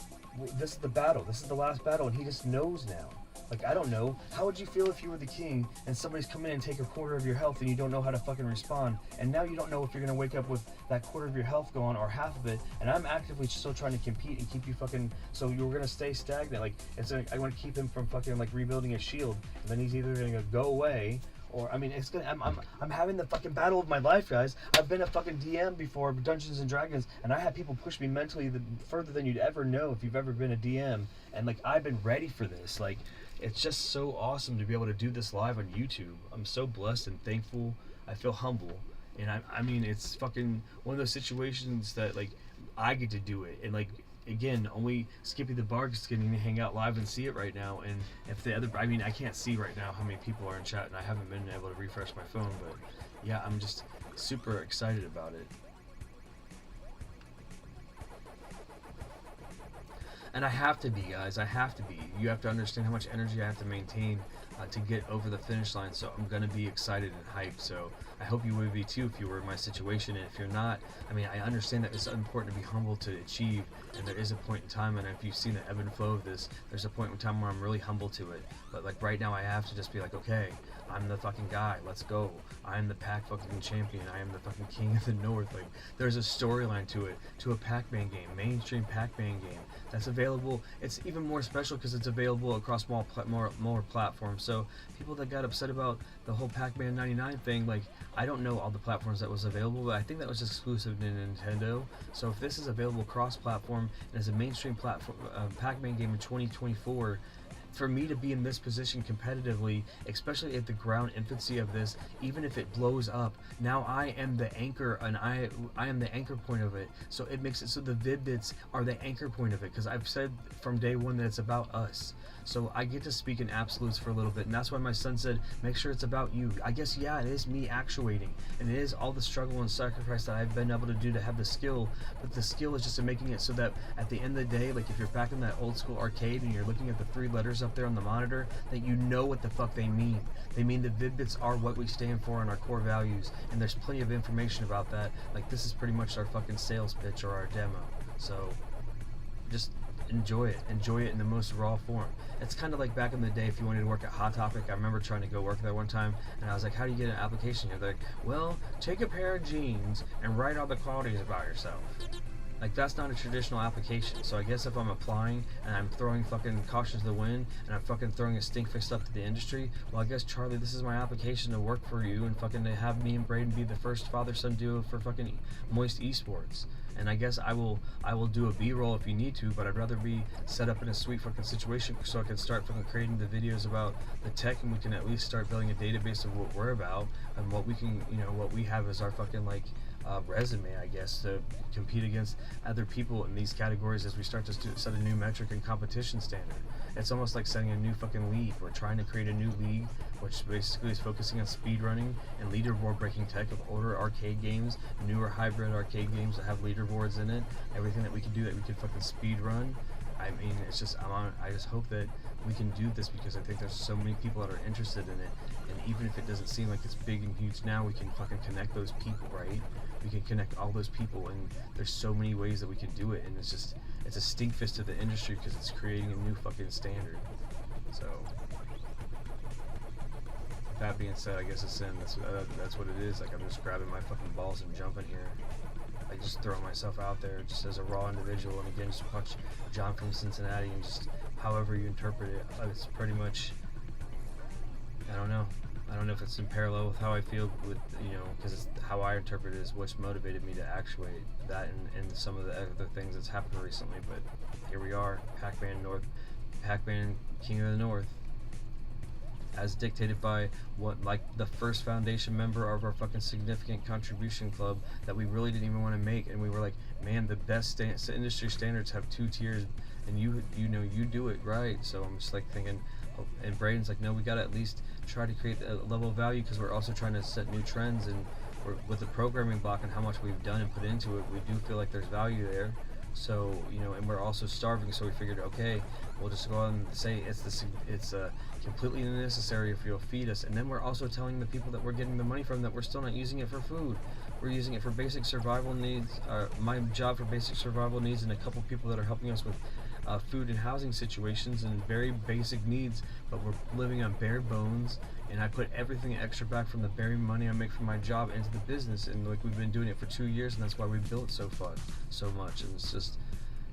this is the battle. This is the last battle, and he just knows now. Like, I don't know. How would you feel if you were the king and somebody's come in and take a quarter of your health and you don't know how to fucking respond? And now you don't know if you're going to wake up with that quarter of your health gone or half of it. And I'm actively still trying to compete and keep you fucking... So you're going to stay stagnant. Like, it's like, I want to keep him from fucking, like, rebuilding his shield. And then he's either going to go away, or, I mean, it's gonna... I'm having the fucking battle of my life, guys. I've been a fucking DM before, Dungeons and Dragons, and I had people push me mentally further than you'd ever know if you've ever been a DM. And, like, I've been ready for this. Like... It's just so awesome to be able to do this live on YouTube. I'm so blessed and thankful. I feel humble. And I mean, it's fucking one of those situations that like I get to do it, and like again, only Skippy the Bark is getting to hang out live and see it right now. And if the other, I mean, I can't see right now how many people are in chat, and I haven't been able to refresh my phone, but yeah, I'm just super excited about it. And I have to be, guys. I have to be. You have to understand how much energy I have to maintain to get over the finish line. So I'm gonna be excited and hyped. So I hope you would be too if you were in my situation. And if you're not, I mean, I understand that it's important to be humble to achieve. And there is a point in time, and if you've seen the ebb and flow of this, there's a point in time where I'm really humble to it. But like right now, I have to just be like, okay, I'm the fucking guy. Let's go. I'm the pack fucking champion. I am the fucking king of the North. Like, there's a storyline to it, to a Pac-Man game, mainstream Pac-Man game that's available. It's even more special because it's available across more platforms. So people that got upset about the whole Pac-Man 99 thing, like, I don't know all the platforms that was available, but I think that was exclusive to Nintendo. So if this is available cross-platform and is a mainstream platform Pac-Man game in 2024, for me to be in this position competitively, especially at the ground infancy of this, even if it blows up, now I am the anchor, and I am the anchor point of it. So it makes it so the Vid-Bits are the anchor point of it, because I've said from day one that it's about us. So I get to speak in absolutes for a little bit, and that's why my son said, make sure it's about you. I guess, yeah, it is me actuating, and it is all the struggle and sacrifice that I've been able to do to have the skill, but the skill is just in making it so that at the end of the day, like if you're back in that old school arcade and you're looking at the 3 letters up there on the monitor, that you know what the fuck they mean. They mean the Vid-Bits are what we stand for and our core values, and there's plenty of information about that. Like, this is pretty much our fucking sales pitch or our demo. So just enjoy it in the most raw form. It's kind of like back in the day if you wanted to work at Hot Topic. I remember trying to go work there one time, and I was like, how do you get an application here? They're like, well, take a pair of jeans and write all the qualities about yourself. Like, that's not a traditional application. So I guess if I'm applying and I'm throwing fucking caution to the wind and I'm fucking throwing a stink fist up to the industry, well, I guess, Charlie, this is my application to work for you and fucking to have me and Braden be the first father-son duo for fucking Moist Esports. And I guess I will do a B-roll if you need to, but I'd rather be set up in a sweet fucking situation so I can start fucking creating the videos about the tech, and we can at least start building a database of what we're about and what we can, you know, what we have as our fucking like resume, I guess, to compete against other people in these categories as we start to set a new metric and competition standard. It's almost like setting a new fucking league. We're trying to create a new league, which basically is focusing on speedrunning and leaderboard breaking tech of older arcade games, newer hybrid arcade games that have leaderboards in it, everything that we can do that we can fucking speedrun. I mean, it's just, I just hope that we can do this because I think there's so many people that are interested in it, and even if it doesn't seem like it's big and huge now, we can fucking connect those people, right? We can connect all those people, and there's so many ways that we can do it, and it's just, it's a stink fist to the industry because it's creating a new fucking standard. So, that being said, I guess it's in. That's what it is. Like, I'm just grabbing my fucking balls and jumping here. I just throw myself out there just as a raw individual, and again, just watch John from Cincinnati, and just however you interpret it, it's pretty much, I don't know if it's in parallel with how I feel with, you know, because it's how I interpret it is what's motivated me to actuate that and some of the other things that's happened recently. But here we are, Pac-Man King of the North, as dictated by what, like, the first foundation member of our fucking significant contribution club that we really didn't even want to make, and we were like, man, the best industry standards have 2 tiers, and you know, you do it right. So I'm just like thinking, oh, and Braden's like, no, we gotta at least try to create a level of value because we're also trying to set new trends, and with the programming block and how much we've done and put into it, we do feel like there's value there. So, you know, and we're also starving, so we figured, okay, we'll just go out and say it's completely unnecessary if you'll feed us. And then we're also telling the people that we're getting the money from that we're still not using it for food. We're using it for basic survival needs, my job for basic survival needs, and a couple people that are helping us with food and housing situations and very basic needs, but we're living on bare bones. And I put everything extra back from the bare money I make from my job into the business, and like we've been doing it for 2 years, and that's why we built so much. And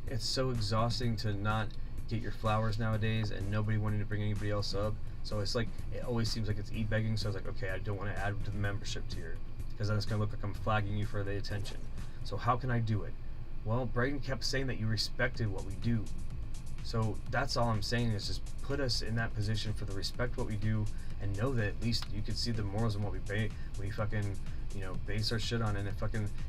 it's so exhausting to not get your flowers nowadays, and nobody wanting to bring anybody else up. So it's like, it always seems like it's e-begging. So I was like, okay, I don't want to add to the membership tier because then it's gonna look like I'm flagging you for the attention. So how can I do it? Well, Braden kept saying that you respected what we do. So that's all I'm saying is just put us in that position for the respect what we do, and know that at least you can see the morals in what we fucking, you know, base our shit on. And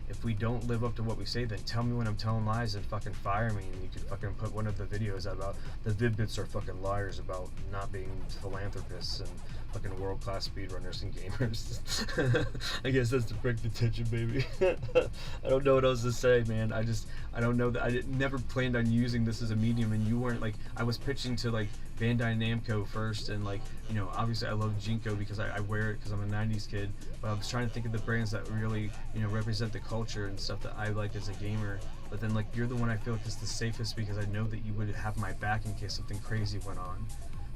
if we don't live up to what we say, then tell me when I'm telling lies and fucking fire me. And you could fucking put one of the videos about the Vid-Bits are fucking liars about not being philanthropists and fucking world-class speedrunners and gamers. I guess that's to break the tension, baby. I don't know what else to say, man. I don't know that never planned on using this as a medium, and you weren't like, I was pitching to like Bandai Namco first, and like, you know, obviously I love Jinko because I wear it because I'm a 90s kid, but I was trying to think of the brands that really, you know, represent the culture and stuff that I like as a gamer. But then like, you're the one I feel like is the safest because I know that you would have my back in case something crazy went on.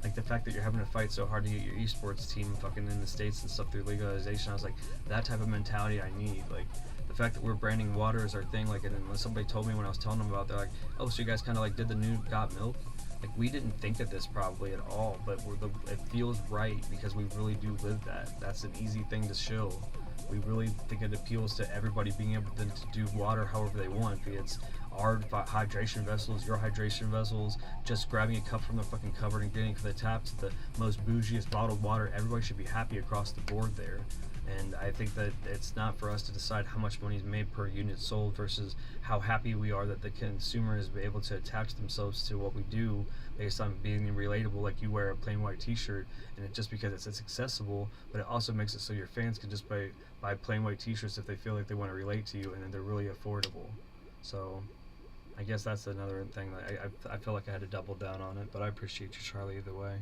Like the fact that you're having to fight so hard to get your esports team fucking in the States and stuff through legalization, I was like, that type of mentality I need. Like the fact that we're branding water as our thing, like, and when somebody told me when I was telling them about it, they're like, oh, so you guys kind of like did the new Got Milk? Like, we didn't think of this probably at all, but it feels right because we really do live that. That's an easy thing to show. We really think it appeals to everybody being able to do water however they want, be it's our hydration vessels, your hydration vessels, just grabbing a cup from the fucking cupboard and getting it for the tap to the most bougiest bottled water. Everybody should be happy across the board there. And I think that it's not for us to decide how much money is made per unit sold versus how happy we are that the consumer is able to attach themselves to what we do based on being relatable. Like you wear a plain white t-shirt, and it just because it's accessible, but it also makes it so your fans can just buy plain white t-shirts if they feel like they want to relate to you, and then they're really affordable. So I guess that's another thing that I feel like I had to double down on it, but I appreciate you, Charlie, either way.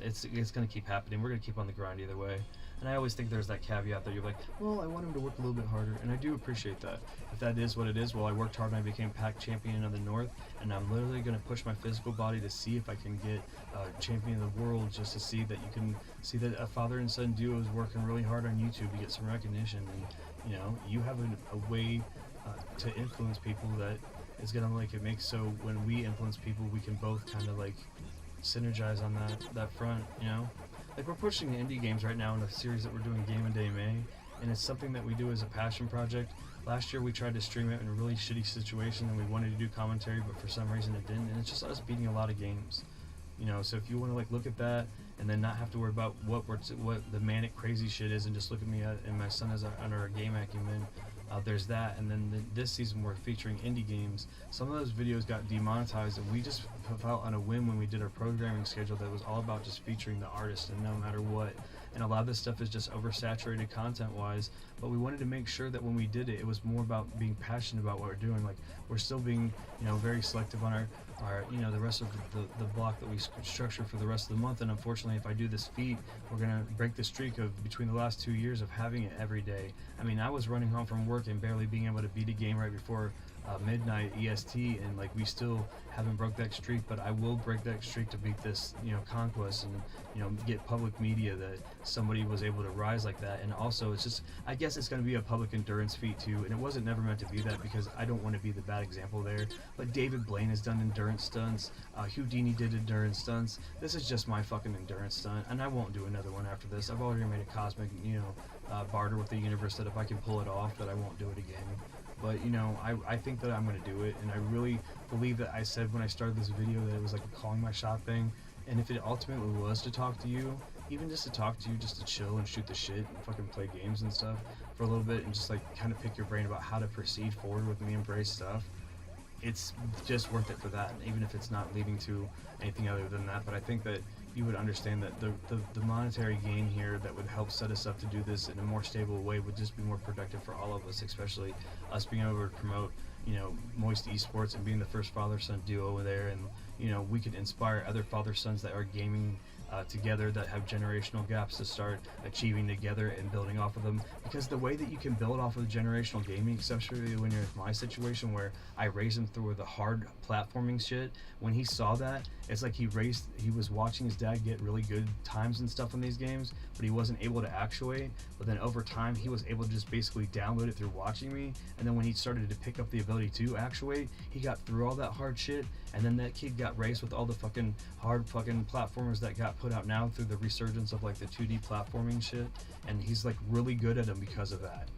It's going to keep happening. We're going to keep on the grind either way. And I always think there's that caveat that you're like, well, I want him to work a little bit harder, and I do appreciate that. If that is what it is, well, I worked hard and I became Pac champion of the North, and I'm literally going to push my physical body to see if I can get champion of the world, just to see that you can see that a father and son duo is working really hard on YouTube to get some recognition. And, you know, you have a way to influence people that is going to like it makes so when we influence people, we can both kind of like synergize on that front, you know? Like, we're pushing indie games right now in a series that we're doing Game and Day May, and it's something that we do as a passion project. Last year we tried to stream it in a really shitty situation, and we wanted to do commentary, but for some reason it didn't, and it's just us beating a lot of games. You know, so if you want to like look at that and then not have to worry about what the manic crazy shit is, and just look at me and my son as under a game acumen, there's that. And then this season we're featuring indie games. Some of those videos got demonetized, and we just felt on a whim when we did our programming schedule that was all about just featuring the artist and no matter what. And a lot of this stuff is just oversaturated content-wise, but we wanted to make sure that when we did it, it was more about being passionate about what we're doing. Like, we're still being, you know, very selective on our you know, the rest of the block that we structure for the rest of the month. And unfortunately, if I do this feat, we're gonna break the streak of between the last 2 years of having it every day. I mean, I was running home from work and barely being able to beat a game right before midnight EST, and like we still haven't broke that streak, but I will break that streak to beat this, you know, conquest, and you know, get public media that somebody was able to rise like that. And also, it's just, I guess it's going to be a public endurance feat too, and it wasn't never meant to be that because I don't want to be the bad example there. But David Blaine has done endurance stunts, Houdini did endurance stunts. This is just my fucking endurance stunt, and I won't do another one after this. I've already made a cosmic, you know, barter with the universe that if I can pull it off, that I won't do it again. But, you know, I think that I'm going to do it, and I really believe that I said when I started this video that it was like a calling my shot thing, and if it ultimately was to talk to you, even just to talk to you, just to chill and shoot the shit and fucking play games and stuff for a little bit and just like kind of pick your brain about how to proceed forward with me and Bray's stuff, it's just worth it for that, even if it's not leading to anything other than that. But I think that you would understand that the monetary gain here that would help set us up to do this in a more stable way would just be more productive for all of us, especially us being able to promote, you know, Moist Esports and being the first father-son duo over there. And, you know, we could inspire other father-sons that are gaming together, that have generational gaps, to start achieving together and building off of them. Because the way that you can build off of generational gaming, especially when you're in my situation where I raised him through the hard platforming shit, when he saw that, it's like he was watching his dad get really good times and stuff on these games, but he wasn't able to actuate. But then over time, he was able to just basically download it through watching me. And then when he started to pick up the ability to actuate, he got through all that hard shit. And then that kid got raised with all the fucking hard fucking platformers that got put out now through the resurgence of like the 2D platforming shit. And he's like really good at them because of that.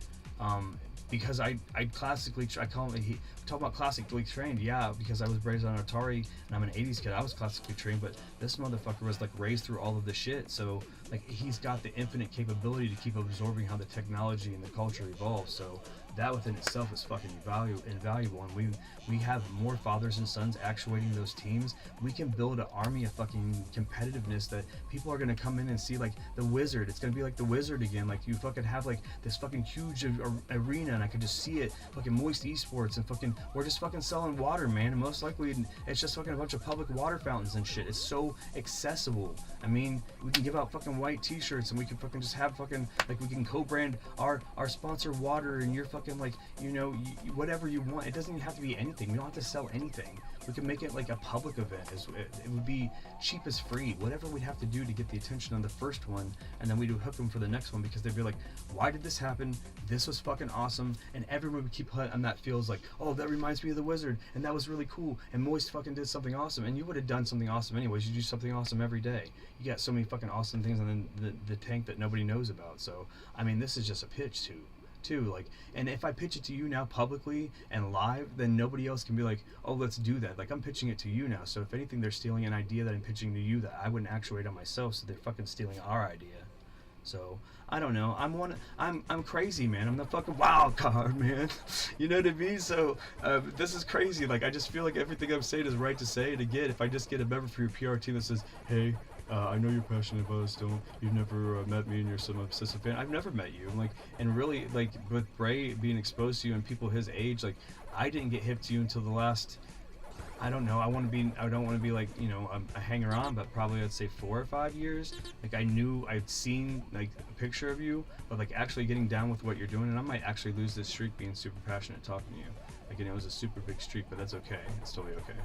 because I classically, I call him, talk about classically trained, yeah, because I was raised on Atari, and I'm an 80s kid, I was classically trained, but this motherfucker was like raised through all of the shit, so like he's got the infinite capability to keep absorbing how the technology and the culture evolves, so that within itself is fucking invaluable, and we have more fathers and sons actuating those teams. We can build an army of fucking competitiveness that people are gonna come in and see, like the Wizard. It's gonna be like the Wizard again. Like you fucking have like this fucking huge arena, and I could just see it. Fucking Moist Esports, and fucking we're just fucking selling water, man. And most likely it's just fucking a bunch of public water fountains and shit. It's so accessible. I mean, we can give out fucking white T-shirts, and we can fucking just have fucking like we can co-brand our sponsor water, and your fucking like, you know, whatever you want. It doesn't even have to be anything. We don't have to sell anything. We can make it like a public event. It would be cheap as free. Whatever we'd have to do to get the attention on the first one, and then we'd hook them for the next one, because they'd be like, why did this happen? This was fucking awesome. And everyone would keep on that feels like, oh, that reminds me of the Wizard, and that was really cool, and Moist fucking did something awesome. And you would have done something awesome anyways. You do something awesome every day. You got so many fucking awesome things in the tank that nobody knows about. So I mean, this is just a pitch too, like, and if I pitch it to you now publicly and live, then nobody else can be like, oh, let's do that. Like, I'm pitching it to you now, so if anything, they're stealing an idea that I'm pitching to you that I wouldn't actuate on myself, so they're fucking stealing our idea. So I don't know, I'm crazy, man. I'm the fucking wild card, man. You know what I mean? So this is crazy. Like, I just feel like everything I'm saying is right to say. And again, if I just get a member for your PR team that says, hey, I know you're passionate about us, you've never met me and you're some obsessive fan. I've never met you. Like, and really, like, with Bray being exposed to you and people his age, like, I didn't get hip to you until the last, I don't know, I don't want to be like, you know, a hanger on, but probably I'd say 4 or 5 years. Like, I'd seen like a picture of you, but like actually getting down with what you're doing, and I might actually lose this streak being super passionate talking to you. Like, it was a super big streak, but that's okay. It's totally okay.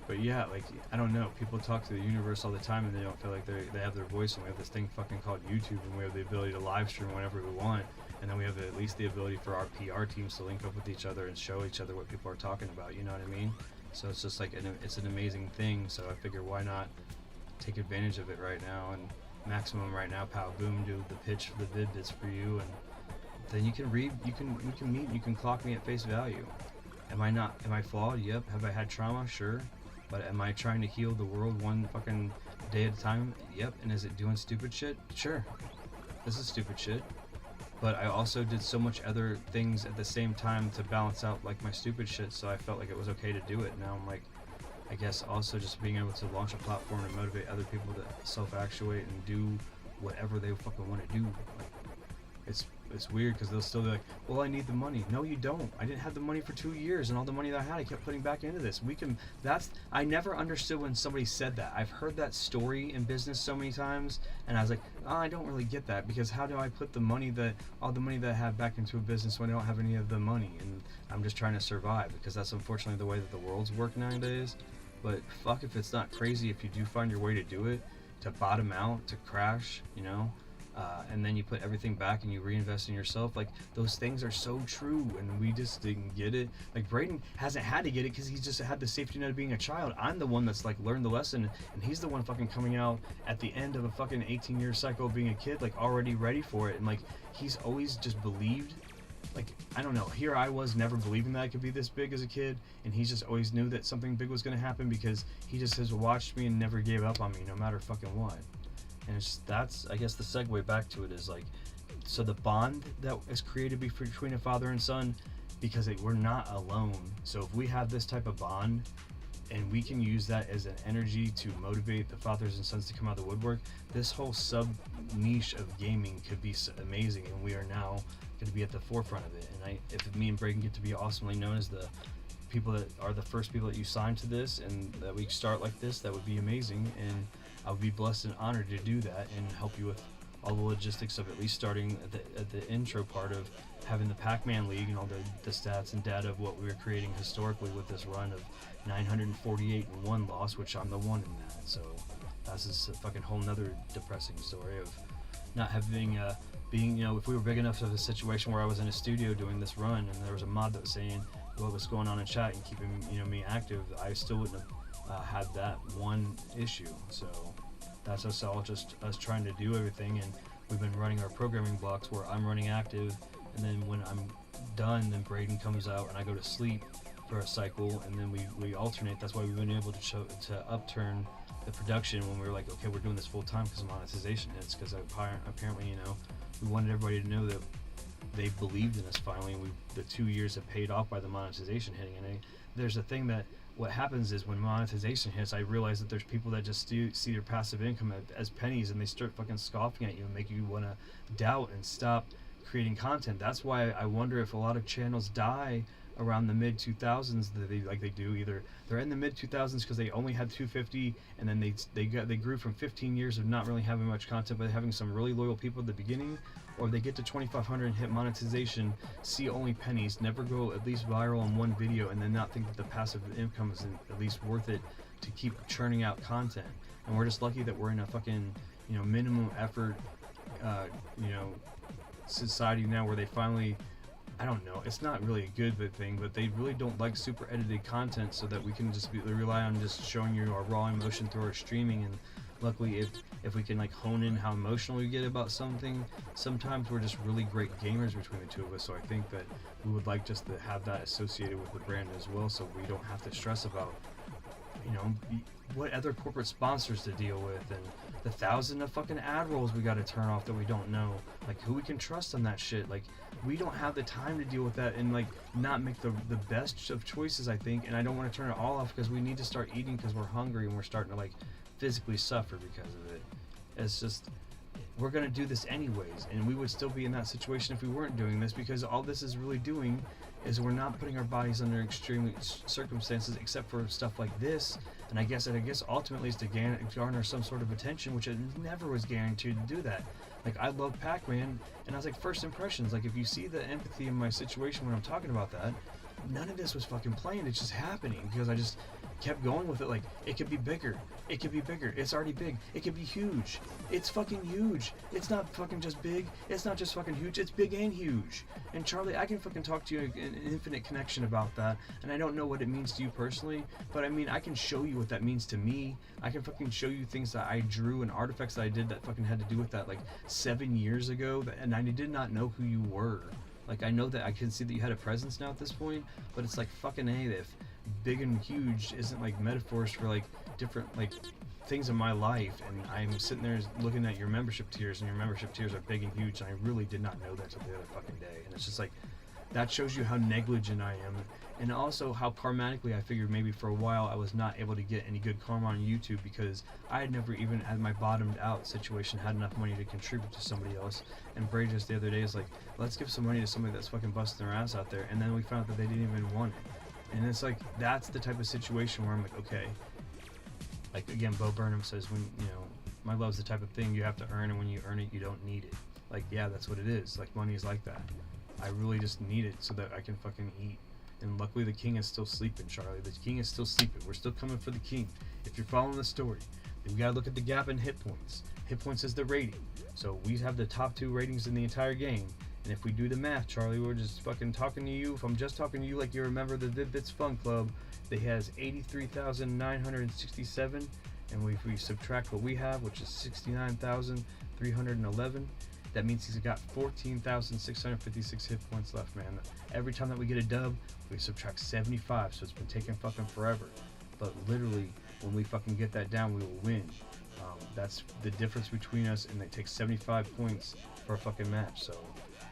But yeah, like, I don't know, people talk to the universe all the time and they don't feel like they have their voice, and we have this thing fucking called YouTube, and we have the ability to live stream whenever we want, and then we have at least the ability for our PR teams to link up with each other and show each other what people are talking about, you know what I mean? So it's just like, it's an amazing thing, so I figure why not take advantage of it right now, and maximum right now, pal, boom, do the pitch for the Vid-Bits for you, and then you can read, we can meet, you can clock me at face value. Am I flawed? Yep. Have I had trauma? Sure. But am I trying to heal the world one fucking day at a time? Yep. And is it doing stupid shit? Sure. This is stupid shit. But I also did so much other things at the same time to balance out like my stupid shit, so I felt like it was okay to do it. Now I'm like, I guess also just being able to launch a platform and motivate other people to self-actuate and do whatever they fucking want to do. Like, it's weird because they'll still be like, well, I need the money. No, you don't. I didn't have the money for 2 years, and all the money that I had, I kept putting back into this. I never understood when somebody said that. I've heard that story in business so many times, and I was like, oh, I don't really get that, because how do I put all the money that I have back into a business when I don't have any of the money? And I'm just trying to survive, because that's unfortunately the way that the world's work nowadays. But fuck if it's not crazy if you do find your way to do it, to bottom out, to crash, you know? And then you put everything back and you reinvest in yourself. Like, those things are so true, and we just didn't get it. Like, Braden hasn't had to get it because he's just had the safety net of being a child. I'm the one that's like learned the lesson, and he's the one fucking coming out at the end of a fucking 18-year cycle of being a kid, like already ready for it. And like, he's always just believed. Like, I don't know, here I was never believing that I could be this big as a kid, and he just always knew that something big was going to happen because he just has watched me and never gave up on me no matter fucking what. And it's just, that's, I guess the segue back to it is like, so the bond that is created between a father and son, because we're not alone. So if we have this type of bond, and we can use that as an energy to motivate the fathers and sons to come out of the woodwork, this whole sub niche of gaming could be amazing, and we are now going to be at the forefront of it. And if me and Braden get to be awesomely known as the people that are the first people that you sign to this, and that we start like this, that would be amazing. And I would be blessed and honored to do that and help you with all the logistics of at least starting at the intro part of having the Pacman League and all the stats and data of what we were creating historically with this run of 948 and 1 loss, which I'm the one in that. So that's just a fucking whole nother depressing story of not having being, you know, if we were big enough of a situation where I was in a studio doing this run and there was a mod that was saying what was going on in chat and keeping, you know, me active, I still wouldn't have had that one issue. So that's us all just us trying to do everything, and we've been running our programming blocks where I'm running active, and then when I'm done, then Braden comes out and I go to sleep for a cycle, and then we alternate. That's why we've been able to upturn the production when we were like, okay, we're doing this full time because monetization hits, because apparently, you know, we wanted everybody to know that they believed in us finally, and the 2 years have paid off by the monetization hitting. And there's a thing that what happens is when monetization hits, I realize that there's people that just see their passive income as pennies, and they start fucking scoffing at you and make you want to doubt and stop creating content. That's why I wonder if a lot of channels die around the mid 2000s that they do. Either they're in the mid 2000s because they only had 250, and then they grew from 15 years of not really having much content but having some really loyal people at the beginning, or they get to 2500 and hit monetization, see only pennies, never go at least viral on one video, and then not think that the passive income is at least worth it to keep churning out content. And we're just lucky that we're in a fucking, you know, minimum effort you know, society now where they finally, I don't know, it's not really a good thing, but they really don't like super edited content, so that we can just rely on just showing you our raw emotion through our streaming. And luckily, if we can like hone in how emotional we get about something, sometimes we're just really great gamers between the two of us. So I think that we would like just to have that associated with the brand as well, so we don't have to stress about, you know, what other corporate sponsors to deal with, and the 1,000 of fucking ad rolls we got to turn off that we don't know, like who we can trust on that shit. Like, we don't have the time to deal with that and like not make the best of choices, I think. And I don't want to turn it all off because we need to start eating because we're hungry and we're starting to like physically suffer because of it. It's just, we're gonna do this anyways, and we would still be in that situation if we weren't doing this, because all this is really doing is we're not putting our bodies under extreme circumstances, except for stuff like this. And I guess ultimately is to garner some sort of attention, which it never was guaranteed to do that. Like, I love Pacman, and I was like, first impressions, like if you see the empathy in my situation when I'm talking about that, none of this was fucking planned. It's just happening because I just kept going with it. Like, it could be bigger, it could be bigger, it's already big, it could be huge, it's fucking huge, it's not fucking just big, it's not just fucking huge, it's big and huge. And Charlie, I can fucking talk to you in an infinite connection about that, and I don't know what it means to you personally, but I mean, I can show you what that means to me. I can fucking show you things that I drew and artifacts that I did that fucking had to do with that like 7 years ago, and I did not know who you were. Like, I know that I can see that you had a presence now at this point, but it's like, fucking A, if big and huge isn't like metaphors for like different like things in my life, and I'm sitting there looking at your membership tiers, and your membership tiers are big and huge, and I really did not know that until the other fucking day. And it's just like, that shows you how negligent I am, and also how karmatically I figured maybe for a while I was not able to get any good karma on YouTube, because I had never even, at my bottomed out situation, had enough money to contribute to somebody else. And Bray just the other day is like, let's give some money to somebody that's fucking busting their ass out there, and then we found out that they didn't even want it. And it's like, that's the type of situation where I'm like, okay, like again, Bo Burnham says, when, you know, my love's the type of thing you have to earn, and when you earn it, you don't need it. Like, yeah, that's what it is. Like, money is like that. I really just need it so that I can fucking eat. And luckily the king is still sleeping, Charlie. The king is still sleeping. We're still coming for the king. If you're following the story, we gotta look at the gap in hit points. Hit points is the rating. So we have the top 2 ratings in the entire game. And if we do the math, Charlie, we're just fucking talking to you. If I'm just talking to you like you're a member of the Vid-Bits Fun Club, that has 83,967. And if we subtract what we have, which is 69,311, that means he's got 14,656 hit points left, man. Every time that we get a dub, we subtract 75, so it's been taking fucking forever. But literally, when we fucking get that down, we will win. That's the difference between us, and it takes 75 points for a fucking match.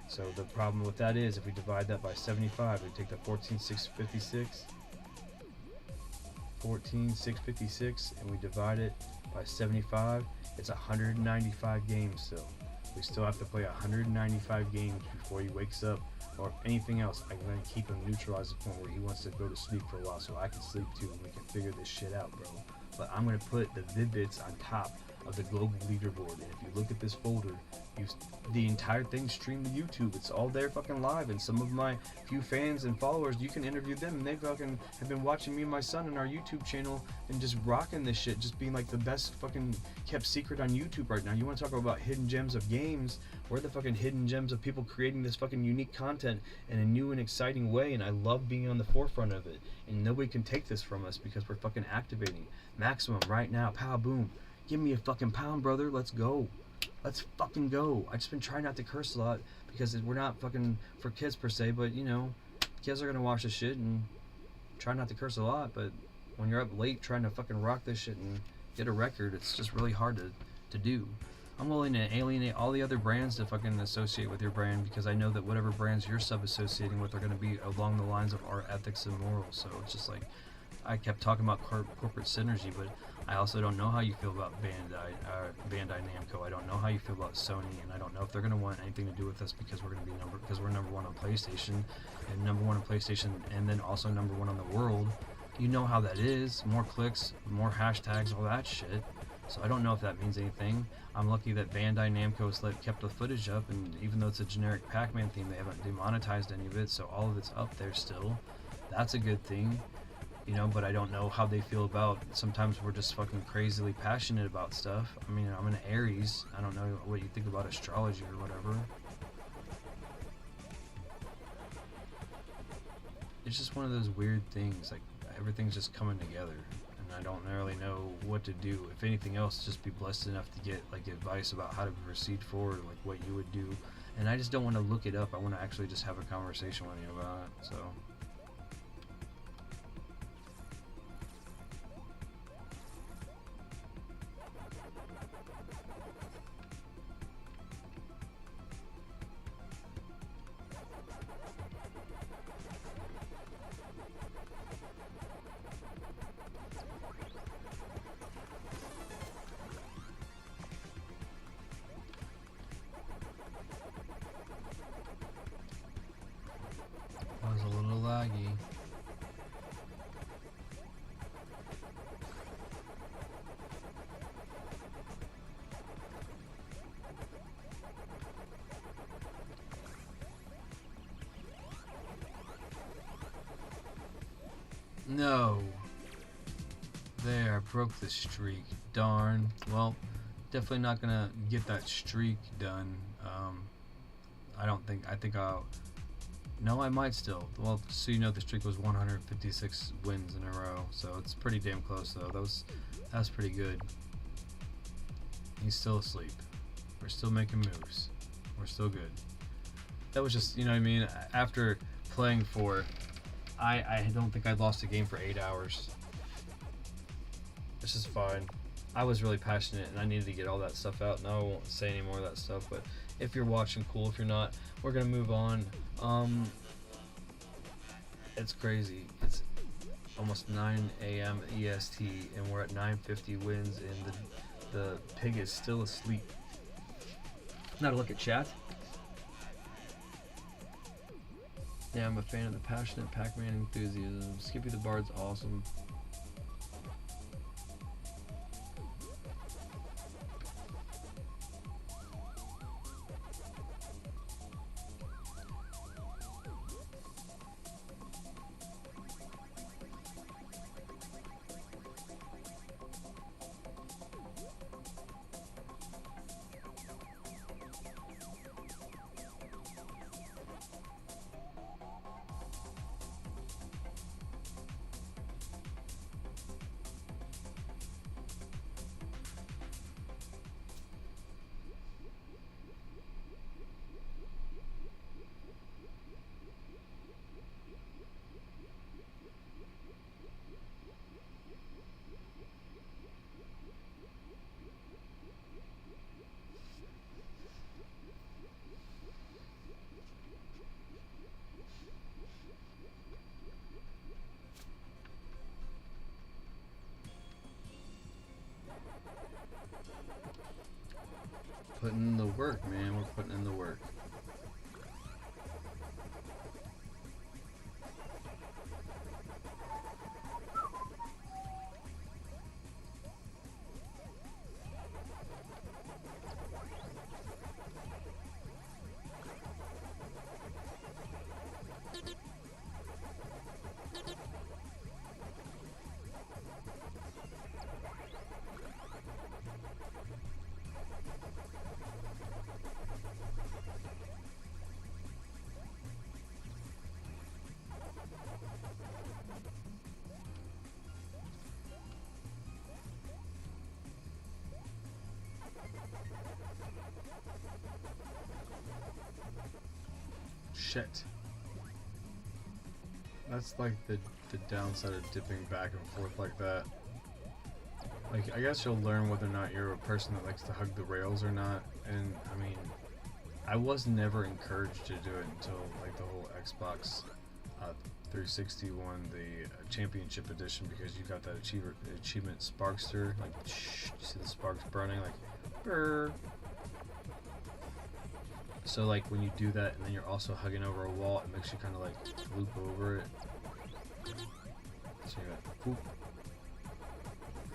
So the problem with that is, if we divide that by 75, we take the 14,656, and we divide it by 75, it's 195 games still. We still have to play 195 games before he wakes up, or anything else. I'm going to keep him neutralized to the point where he wants to go to sleep for a while, so I can sleep too, and we can figure this shit out, bro. But I'm going to put the Vid-Bits on top of the global leaderboard, and if you look at this folder, the entire thing streamed to YouTube. It's all there fucking live, and some of my few fans and followers, you can interview them, and they fucking have been watching me and my son on our YouTube channel and just rocking this shit, just being like the best fucking kept secret on YouTube right now. You want to talk about hidden gems of games? We're the fucking hidden gems of people creating this fucking unique content in a new and exciting way, and I love being on the forefront of it, and nobody can take this from us because we're fucking activating maximum right now. Pow, boom. Give me a fucking pound, brother. Let's go. Let's fucking go. I just been trying not to curse a lot because we're not fucking for kids per se, but you know, kids are gonna watch this shit and try not to curse a lot. But when you're up late trying to fucking rock this shit and get a record, it's just really hard to do. I'm willing to alienate all the other brands to fucking associate with your brand because I know that whatever brands you're sub-associating with are going to be along the lines of our ethics and morals. So it's just like, I kept talking about corporate synergy, but I also don't know how you feel about Bandai Namco. I don't know how you feel about Sony, and I don't know if they're going to want anything to do with us because we're going to be we're number one on PlayStation, and number one on PlayStation, and then also number one on the world. You know how that is. More clicks, more hashtags, all that shit. So I don't know if that means anything. I'm lucky that Bandai Namco has kept the footage up, and even though it's a generic Pac-Man theme, they haven't demonetized any of it, so all of it's up there still. That's a good thing, you know, but I don't know how they feel about, sometimes we're just fucking crazily passionate about stuff. I mean, I'm an Aries. I don't know what you think about astrology or whatever. It's just one of those weird things, like, everything's just coming together. I don't really know what to do. If anything else, just be blessed enough to get like advice about how to proceed forward, like what you would do. And I just don't want to look it up. I want to actually just have a conversation with you about it. So. Was a little laggy. No. There, I broke the streak. Darn. Well, definitely not gonna get that streak done. I think I'll. No, I might still. Well, so you know, the streak was 156 wins in a row, so it's pretty damn close though. That's pretty good. He's still asleep. We're still making moves. We're still good. That was just, you know what I mean? After playing for, I don't think I lost a game for 8 hours. This is fine. I was really passionate and I needed to get all that stuff out. Now I won't say any more of that stuff, but if you're watching, cool. If you're not, we're gonna move on. It's crazy. It's almost 9 a.m. EST and we're at 950 wins and the pig is still asleep. Now to look at chat. Yeah, I'm a fan of the passionate Pac-Man enthusiasm. Skippy the Bard's awesome. Putting in the work, man. We're putting in the work. shit. That's like the downside of dipping back and forth like that. Like, I guess you'll learn whether or not you're a person that likes to hug the rails or not. And I mean, I was never encouraged to do it until like the whole Xbox 360 won the championship edition, because you got that achievement Sparkster. Like, you see the sparks burning, like, brr. So like when you do that and then you're also hugging over a wall, it makes you kind of like loop over it. So you got whoop,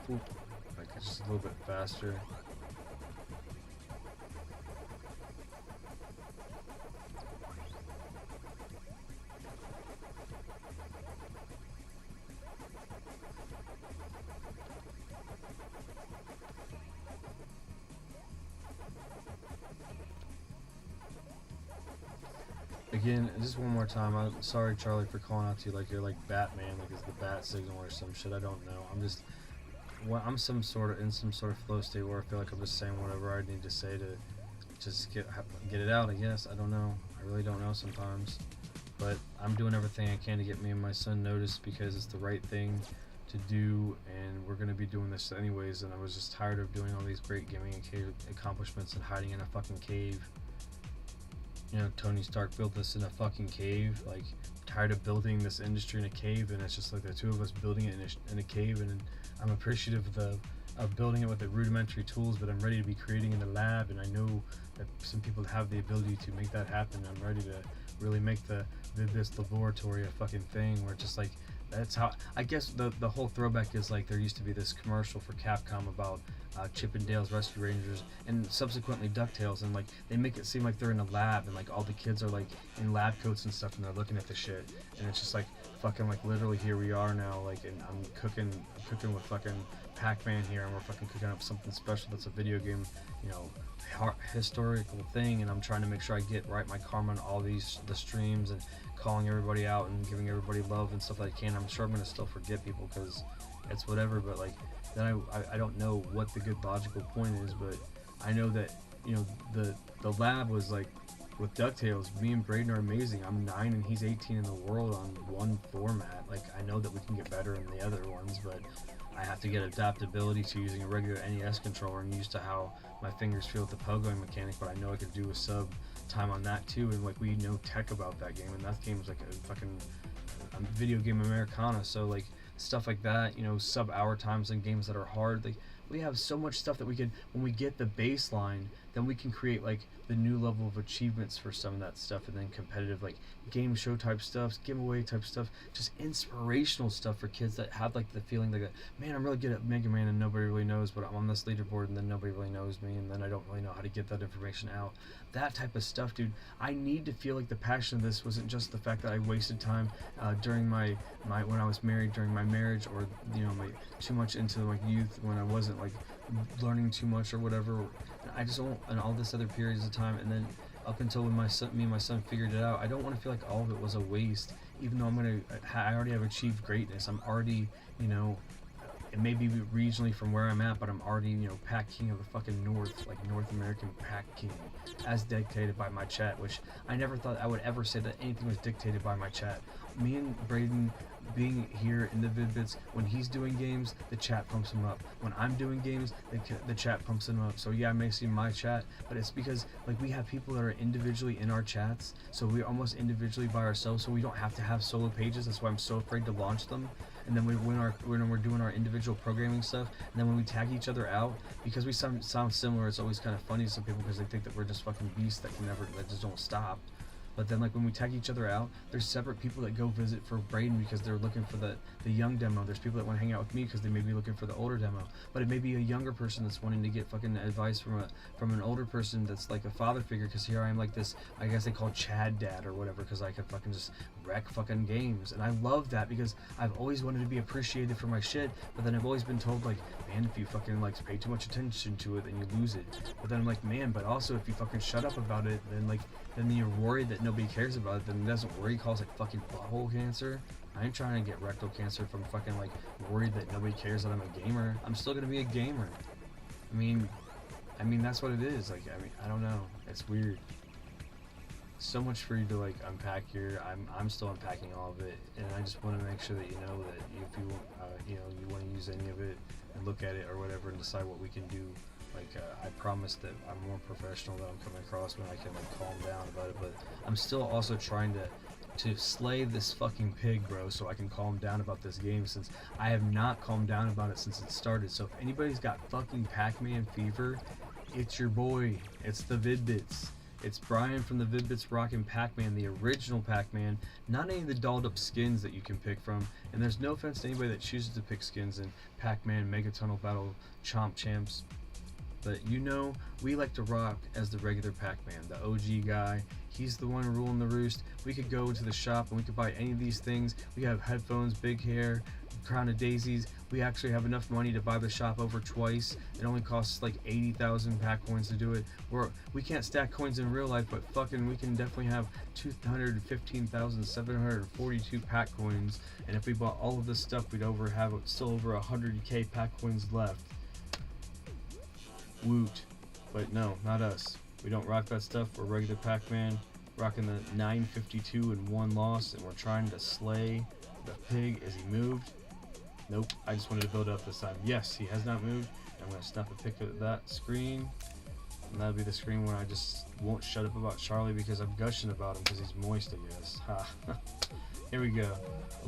whoop, like it's just a little bit faster. Again, just one more time, I'm sorry, Charlie, for calling out to you like you're like Batman, like it's the bat signal or some shit. I don't know. I'm just, I'm in some sort of flow state where I feel like I'm just saying whatever I need to say to just get it out. I guess I don't know. I really don't know sometimes, but I'm doing everything I can to get me and my son noticed, because it's the right thing to do, and we're gonna be doing this anyways. And I was just tired of doing all these great gaming accomplishments and hiding in a fucking cave. You know, Tony Stark built this in a fucking cave. Like, tired of building this industry in a cave, and it's just like the two of us building it in a cave. And I'm appreciative of building it with the rudimentary tools, but I'm ready to be creating in the lab. And I know that some people have the ability to make that happen. I'm ready to really make the Vid-Bits laboratory a fucking thing, where it's just like, that's how, I guess the whole throwback is like, there used to be this commercial for Capcom about Chip and Dale's Rescue Rangers, and subsequently DuckTales, and like they make it seem like they're in a lab, and like all the kids are like in lab coats and stuff, and they're looking at the shit, and it's just like fucking like literally here we are now, like, and I'm cooking with fucking Pacman here, and we're fucking cooking up something special that's a video game, you know, historical thing, and I'm trying to make sure I get right my karma on all the streams, and calling everybody out and giving everybody love and stuff that I can. I'm sure I'm gonna still forget people because it's whatever, but like then I don't know what the good logical point is, but I know that, you know, the lab was like with DuckTales, me and Braden are amazing. I'm 9 and he's 18 in the world on one format. Like, I know that we can get better in the other ones, but I have to get adaptability to using a regular NES controller and used to how my fingers feel with the pogoing mechanic, but I know I could do a sub time on that too, and like we know tech about that game, and that game is like a fucking video game Americana, so like stuff like that, you know, sub hour times in games that are hard. Like, we have so much stuff that we can, when we get the baseline, then we can create like the new level of achievements for some of that stuff, and then competitive like game show type stuff, giveaway type stuff, just inspirational stuff for kids that have like the feeling like, man, I'm really good at Mega Man and nobody really knows, but I'm on this leaderboard and then nobody really knows me, and then I don't really know how to get that information out. That type of stuff, dude. I need to feel like the passion of this wasn't just the fact that I wasted time during my when I was married, during my marriage, or, you know, my too much into my youth when I wasn't like learning too much or whatever. I just don't, and all this other periods of time, and then up until when me and my son figured it out, I don't want to feel like all of it was a waste, even though I already have achieved greatness. I'm already, you know, it may be regionally from where I'm at, but I'm already, you know, pack king of the fucking North, like North American pack king, as dictated by my chat, which I never thought I would ever say that anything was dictated by my chat. Me and Braden being here in the Vid-Bits, when he's doing games, the chat pumps him up. When I'm doing games, the chat pumps him up. So yeah, I may see my chat, but it's because like we have people that are individually in our chats, so we're almost individually by ourselves, so we don't have to have solo pages. That's why I'm so afraid to launch them. And then when we're doing our individual programming stuff, and then when we tag each other out, because we sound similar, it's always kind of funny to some people because they think that we're just fucking beasts that just don't stop. But then like when we tag each other out, there's separate people that go visit for Braden because they're looking for the young demo. There's people that want to hang out with me because they may be looking for the older demo. But it may be a younger person that's wanting to get fucking advice from an older person that's like a father figure, because here I am like this, I guess they call Chad dad or whatever, because I could fucking just wreck fucking games. And I love that because I've always wanted to be appreciated for my shit, but then I've always been told like, man, if you fucking like pay too much attention to it, then you lose it. But then I'm like, man, but also if you fucking shut up about it, then you're worried that nobody cares about it, then it doesn't worry, calls it fucking butthole cancer. I ain't trying to get rectal cancer from fucking like worried that nobody cares that I'm a gamer. I'm still gonna be a gamer. I mean that's what it is. Like, I mean, I don't know. It's weird. so much for you to like unpack here. I'm still unpacking all of it, and I just want to make sure that you know that if you you know, you want to use any of it and look at it or whatever and decide what we can do. Like I promise that I'm more professional than I'm coming across when I can like calm down about it, but I'm still also trying to slay this fucking pig, bro, so I can calm down about this game, since I have not calmed down about it since it started. So if anybody's got fucking Pacman fever, it's your boy. It's the Vid-Bits. It's Brian from the Vid-Bits rocking Pacman, the original Pacman, not any of the dolled up skins that you can pick from. And there's no offense to anybody that chooses to pick skins in Pacman, Megatunnel Battle, Chomp Champs. But you know, we like to rock as the regular Pacman, the OG guy. He's the one ruling the roost. We could go to the shop and we could buy any of these things. We have headphones, big hair, crown of daisies. We actually have enough money to buy the shop over twice. It only costs like 80,000 pack coins to do it. We can't stack coins in real life, but fucking we can definitely have 215,742 pack coins. And if we bought all of this stuff, we'd have still over 100k pack coins left. Woot. But no, not us. We don't rock that stuff. We're regular Pacman, rocking the 952 and 1 loss, and we're trying to slay the pig as he moved. Nope, I just wanted to build up this time. Yes, he has not moved. I'm going to snap a pic of that screen, and that'll be the screen where I just won't shut up about Charlie because I'm gushing about him because he's moist, I guess. Ha. Here we go.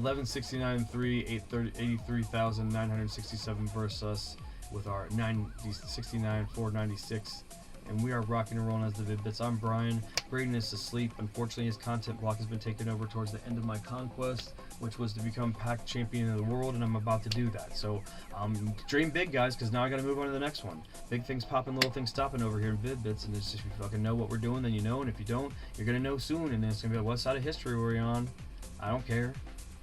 1169.3, 83,967 versus us with our 69,496, and we are rocking and rolling as the Vid-Bits. I'm Brian. Braden is asleep. Unfortunately, his content block has been taken over towards the end of my conquest, which was to become pack champion of the world, and I'm about to do that. So dream big, guys, because now I got to move on to the next one. Big things popping, little things stopping over here in Vid-Bits, and it's just, if you fucking know what we're doing, then you know, and if you don't, you're gonna know soon, and then it's gonna be like, what side of history were we on? I don't care.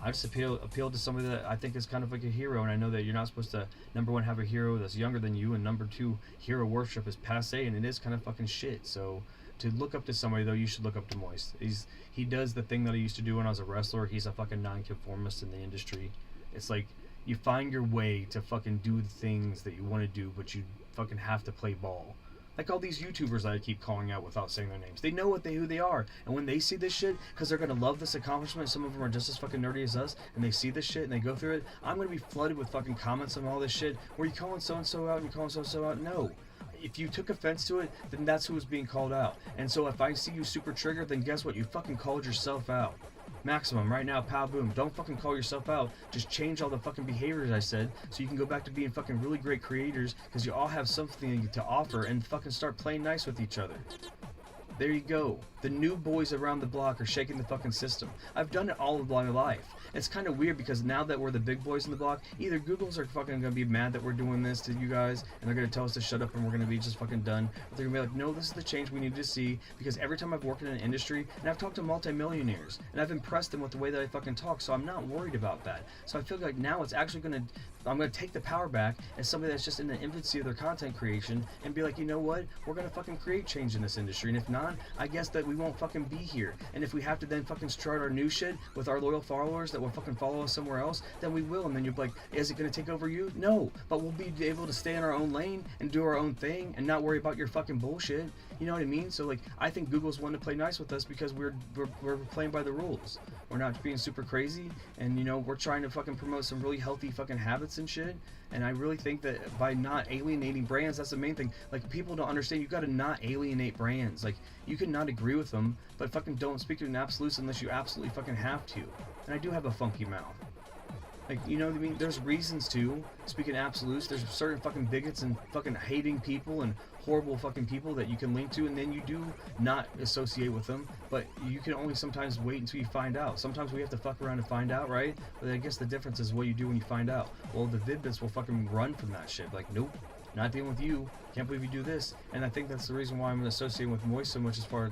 I just appeal to somebody that I think is kind of like a hero, and I know that you're not supposed to, number one, have a hero that's younger than you, and number two, hero worship is passe, and it is kind of fucking shit. So to look up to somebody, though, you should look up to Moist. He does the thing that I used to do when I was a wrestler. He's a fucking nonconformist in the industry. It's like you find your way to fucking do the things that you want to do, but you fucking have to play ball. Like all these YouTubers that I keep calling out without saying their names. They know who they are. And when they see this shit, because they're going to love this accomplishment, some of them are just as fucking nerdy as us, and they see this shit and they go through it, I'm going to be flooded with fucking comments on all this shit. Were you calling so-and-so out and you calling so-and-so out? No. If you took offense to it, then that's who was being called out. And so if I see you super triggered, then guess what? You fucking called yourself out. Maximum, right now, pow boom. Don't fucking call yourself out. Just change all the fucking behaviors I said, so you can go back to being fucking really great creators, because you all have something to offer, and fucking start playing nice with each other. There you go. The new boys around the block are shaking the fucking system. I've done it all of my life. It's kind of weird because now that we're the big boys in the block, either Googles are fucking gonna be mad that we're doing this to you guys, and they're gonna tell us to shut up and we're gonna be just fucking done. Or they're gonna be like, no, this is the change we need to see, because every time I've worked in an industry, and I've talked to multimillionaires, and I've impressed them with the way that I fucking talk, so I'm not worried about that. So I feel like now it's actually I'm gonna take the power back as somebody that's just in the infancy of their content creation and be like, you know what? We're gonna fucking create change in this industry, and if not, I guess that we won't fucking be here. And if we have to then fucking start our new shit with our loyal followers that will fucking follow us somewhere else, then we will. And then you're like, is it gonna take over you? No, but we'll be able to stay in our own lane and do our own thing and not worry about your fucking bullshit. You know what I mean? So like, I think Google's wanting to play nice with us because we're playing by the rules. We're not being super crazy, and you know, we're trying to fucking promote some really healthy fucking habits and shit. And I really think that by not alienating brands, that's the main thing. Like, people don't understand, you gotta not alienate brands. Like, you can not agree with them, but fucking don't speak in absolutes unless you absolutely fucking have to. And I do have a funky mouth. Like, you know what I mean? There's reasons to speak in absolutes. There's certain fucking bigots and fucking hating people and horrible fucking people that you can link to, and then you do not associate with them, but you can only sometimes wait until you find out. Sometimes we have to fuck around and find out, right? But I guess the difference is what you do when you find out. Well, the Vid-Bits will fucking run from that shit. Like, nope, not dealing with you. Can't believe you do this. And I think that's the reason why I'm associating with Moist so much as far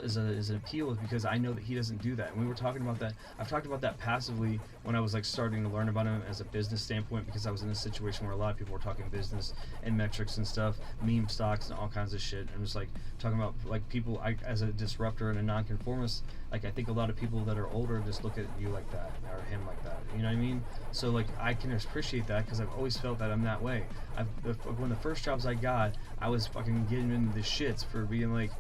as an appeal, is because I know that he doesn't do that. And we were talking about that. I've talked about that passively when I was like starting to learn about him as a business standpoint, because I was in a situation where a lot of people were talking business and metrics and stuff, meme stocks and all kinds of shit. I'm just like talking about like people, as a disruptor and a nonconformist, like I think a lot of people that are older just look at you like that, or him like that. You know what I mean? So like I can appreciate that because I've always felt that I'm that way. One of the first jobs I got, I was fucking getting into the shits for being like,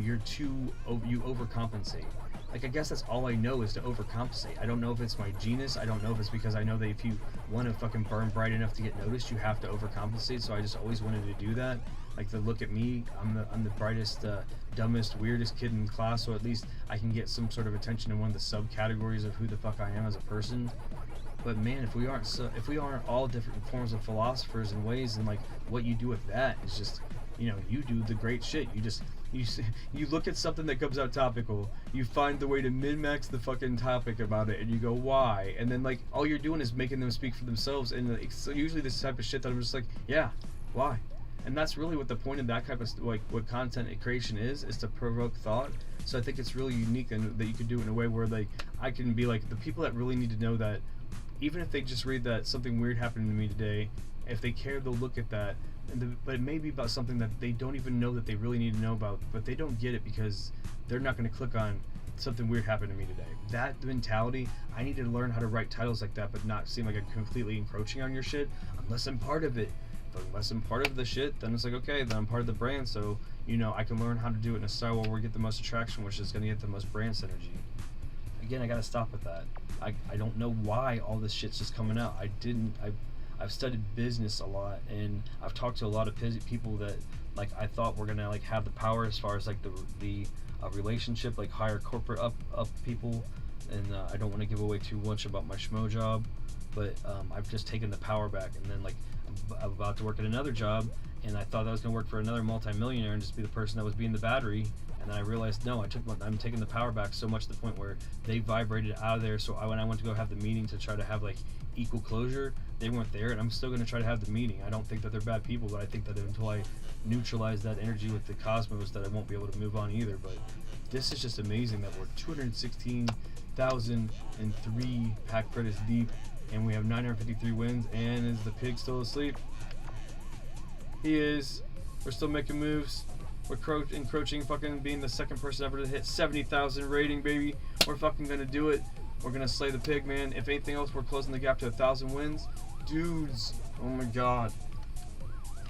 you're you overcompensate. Like, I guess that's all I know is to overcompensate. I don't know if it's my genus. I don't know if it's because I know that if you want to fucking burn bright enough to get noticed, you have to overcompensate. So I just always wanted to do that. Like, to look at me, I'm the brightest, dumbest, weirdest kid in class. So at least I can get some sort of attention in one of the subcategories of who the fuck I am as a person. But man, if we aren't all different forms of philosophers and ways, and like what you do with that is just, you know, you do the great shit. You look at something that comes out topical, you find the way to min-max the fucking topic about it, and you go, why? And then, like, all you're doing is making them speak for themselves, and it's usually this type of shit that I'm just like, yeah, why? And that's really what the point of that type of, like, what content creation is to provoke thought. So I think it's really unique, and that you can do it in a way where, like, I can be like, the people that really need to know that, even if they just read that something weird happened to me today, if they care, they'll look at that. But it may be about something that they don't even know that they really need to know about, but they don't get it because they're not going to click on something weird happened to me today. That mentality, I need to learn how to write titles like that, but not seem like I'm completely encroaching on your shit, unless I'm part of it. But unless I'm part of the shit, then it's like, okay, then I'm part of the brand, so, you know, I can learn how to do it in a style where we get the most attraction, which is going to get the most brand synergy. Again, I got to stop with that. I don't know why all this shit's just coming out. I've studied business a lot, and I've talked to a lot of people that, like, I thought were gonna, like, have the power as far as, like, the relationship, like, higher corporate up people, and I don't want to give away too much about my schmo job, but I've just taken the power back, and then, like, I'm about to work at another job, and I thought I was gonna work for another multimillionaire and just be the person that was being the battery, and then I realized, no, I'm taking the power back so much to the point where they vibrated out of there, so when I went to go have the meeting to try to have, like, equal closure, they weren't there, and I'm still going to try to have the meeting. I don't think that they're bad people, but I think that until I neutralize that energy with the cosmos, that I won't be able to move on either. But this is just amazing that we're 216,003 pack credits deep, and we have 953 wins. And is the pig still asleep? He is. We're still making moves. We're encroaching, fucking being the second person ever to hit 70,000 rating, baby. We're fucking gonna do it. We're gonna slay the pig, man. If anything else, we're closing the gap to 1,000 wins. Dudes, oh my god.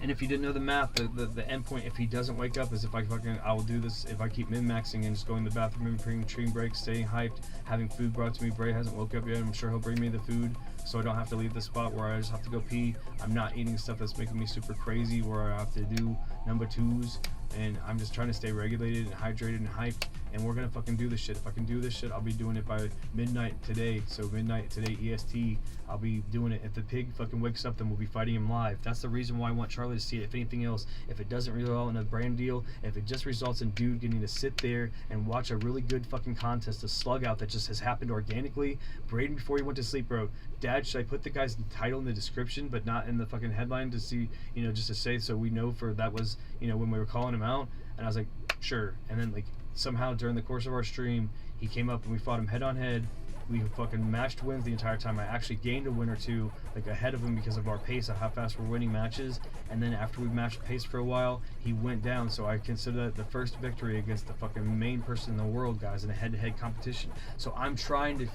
And if you didn't know the math, the end point, if he doesn't wake up, is if I will do this, if I keep min-maxing and just going to the bathroom in between breaks, staying hyped, having food brought to me. Bray hasn't woke up yet. I'm sure he'll bring me the food, so I don't have to leave the spot where I just have to go pee. I'm not eating stuff that's making me super crazy, where I have to do number twos. And I'm just trying to stay regulated and hydrated and hyped, and we're gonna fucking do this shit. If I can do this shit, I'll be doing it by midnight today. So midnight today EST, I'll be doing it. If the pig fucking wakes up, then we'll be fighting him live. That's the reason why I want Charlie to see it. If anything else, if it doesn't result in a brand deal, if it just results in dude getting to sit there and watch a really good fucking contest, a slug out that just has happened organically. Braden, before he went to sleep, bro, Dad, should I put the guy's title in the description but not in the fucking headline to see, you know, just to say, so we know for that was, you know, when we were calling him out. And I was like, sure. And then, like, somehow during the course of our stream, he came up and we fought him head on head. We fucking matched wins the entire time. I actually gained a win or two, like, ahead of him because of our pace, of how fast we're winning matches. And then after we matched pace for a while, he went down. So I consider that the first victory against the fucking main person in the world, guys, in a head-to-head competition. So I'm trying to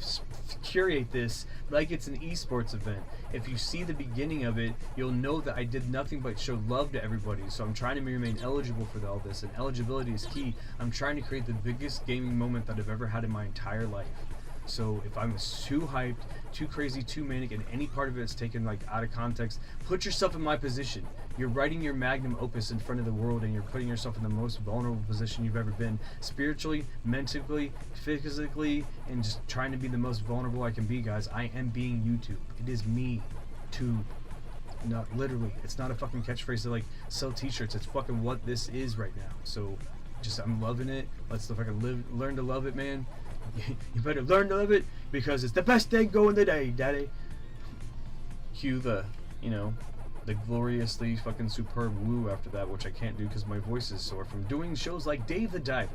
curate this like it's an esports event. If you see the beginning of it, you'll know that I did nothing but show love to everybody. So I'm trying to remain eligible for all this, and eligibility is key. I'm trying to create the biggest gaming moment that I've ever had in my entire life. So if I'm too hyped, too crazy, too manic, and any part of it is taken, like, out of context, put yourself in my position. You're writing your magnum opus in front of the world, and you're putting yourself in the most vulnerable position you've ever been, spiritually, mentally, physically, and just trying to be the most vulnerable I can be, guys. I am being YouTube. It is me, tube. Not literally. It's not a fucking catchphrase to, like, sell t-shirts. It's fucking what this is right now. So just, I'm loving it. Let's fucking learn to love it, man. You better learn to love it, because it's the best thing going today, Daddy. Cue the, you know, the gloriously fucking superb woo after that, which I can't do because my voice is sore from doing shows like Dave the Diver,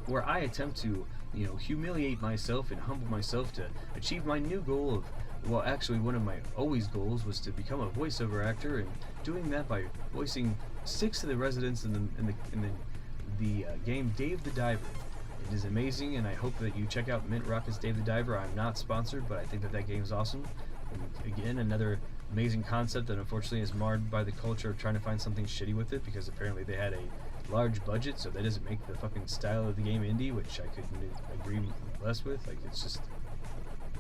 where I attempt to, you know, humiliate myself and humble myself to achieve my new goal of, well, actually one of my always goals was to become a voiceover actor, and doing that by voicing 6 of the residents in the game Dave the Diver. It is amazing, and I hope that you check out Mint Rocket's Dave the Diver. I'm not sponsored, but I think that game is awesome. And again, another amazing concept that unfortunately is marred by the culture of trying to find something shitty with it, because apparently they had a large budget, so that doesn't make the fucking style of the game indie, which I couldn't agree less with. Like, it's just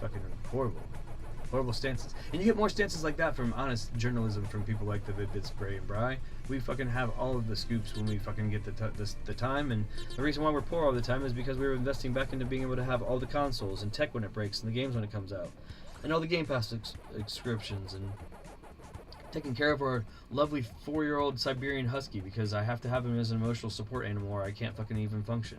fucking horrible stances. And you get more stances like that from honest journalism from people like the Vid-Bits, Bray and Bry. We fucking have all of the scoops when we fucking get the time, and the reason why we're poor all the time is because we were investing back into being able to have all the consoles and tech when it breaks and the games when it comes out, and all the Game Pass subscriptions, and taking care of our lovely 4-year-old Siberian Husky, because I have to have him as an emotional support animal or I can't fucking even function,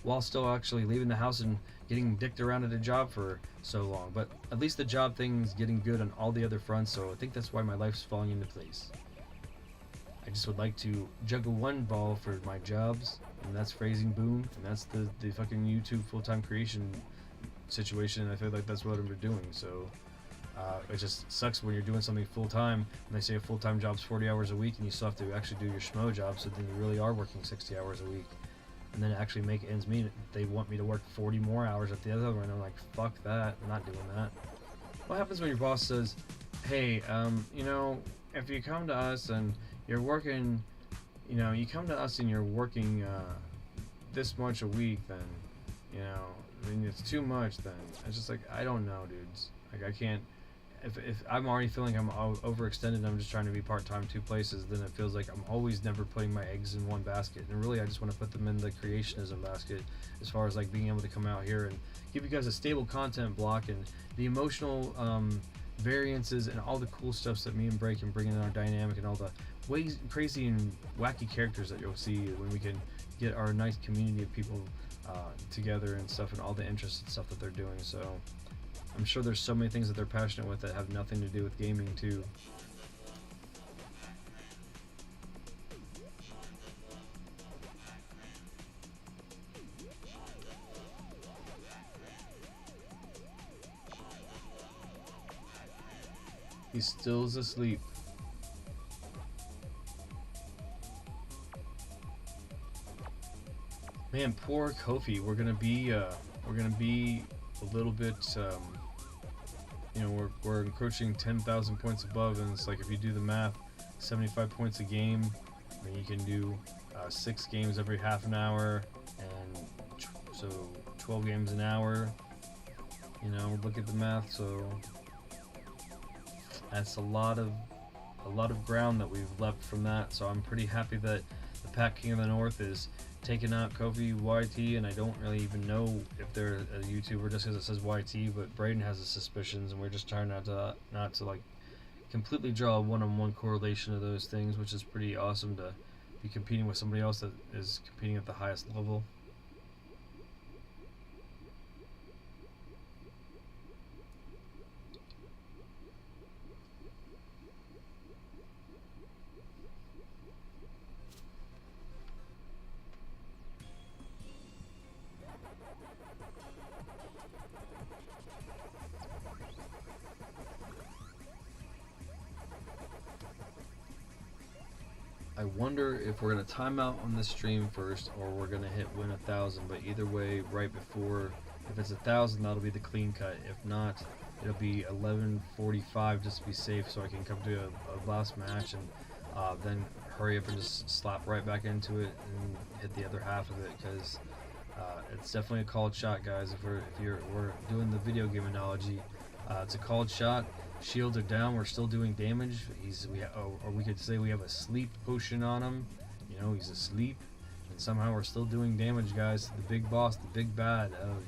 while still actually leaving the house and getting dicked around at a job for so long. But at least the job thing's getting good on all the other fronts, so I think that's why my life's falling into place. I just would like to juggle one ball for my jobs, and that's phrasing boom, and that's the fucking YouTube full-time creation situation, and I feel like that's what I'm doing. So it just sucks when you're doing something full-time, and they say a full-time job's 40 hours a week, and you still have to actually do your schmo job, so then you really are working 60 hours a week. And then actually make ends meet. They want me to work 40 more hours at the other one. I'm like, fuck that, I'm not doing that. What happens when your boss says, hey, you know, if you come to us and you're working, you know, you come to us and you're working this much a week, then, you know, I mean, it's too much then. It's just like, I don't know, dudes. Like, I can't, if I'm already feeling I'm overextended and I'm just trying to be part-time 2 places, then it feels like I'm always never putting my eggs in one basket. And really, I just want to put them in the creationism basket, as far as like being able to come out here and give you guys a stable content block, and the emotional variances and all the cool stuff that me and Bray can bring in our dynamic, and all the ways crazy and wacky characters that you'll see when we can get our nice community of people together and stuff, and all the interests and stuff that they're doing. So I'm sure there's so many things that they're passionate with that have nothing to do with gaming too. He still's asleep. Man, poor Kofi. We're gonna be a little bit, you know, we're encroaching 10,000 points above, and it's like, if you do the math, 75 points a game, then you can do 6 games every half an hour, and so 12 games an hour. You know, look at the math. So that's a lot of ground that we've left from that. So I'm pretty happy that the Pac King of the North is taking out Kofi YT, and I don't really even know if they're a YouTuber just because it says YT, but Braden has his suspicions, and we're just trying not to like completely draw a one-on-one correlation of those things, which is pretty awesome to be competing with somebody else that is competing at the highest level. I wonder if we're gonna time out on this stream first, or we're gonna hit win 1,000. But either way, right before, if it's 1,000, that'll be the clean cut. If not, it'll be 11:45 just to be safe, so I can come to a last match and then hurry up and just slap right back into it and hit the other half of it, because it's definitely a called shot, guys. If we're doing the video game analogy, it's a called shot. Shields are down, we're still doing damage. Or we could say we have a sleep potion on him. You know, he's asleep, and somehow we're still doing damage, guys. The big boss, the big bad of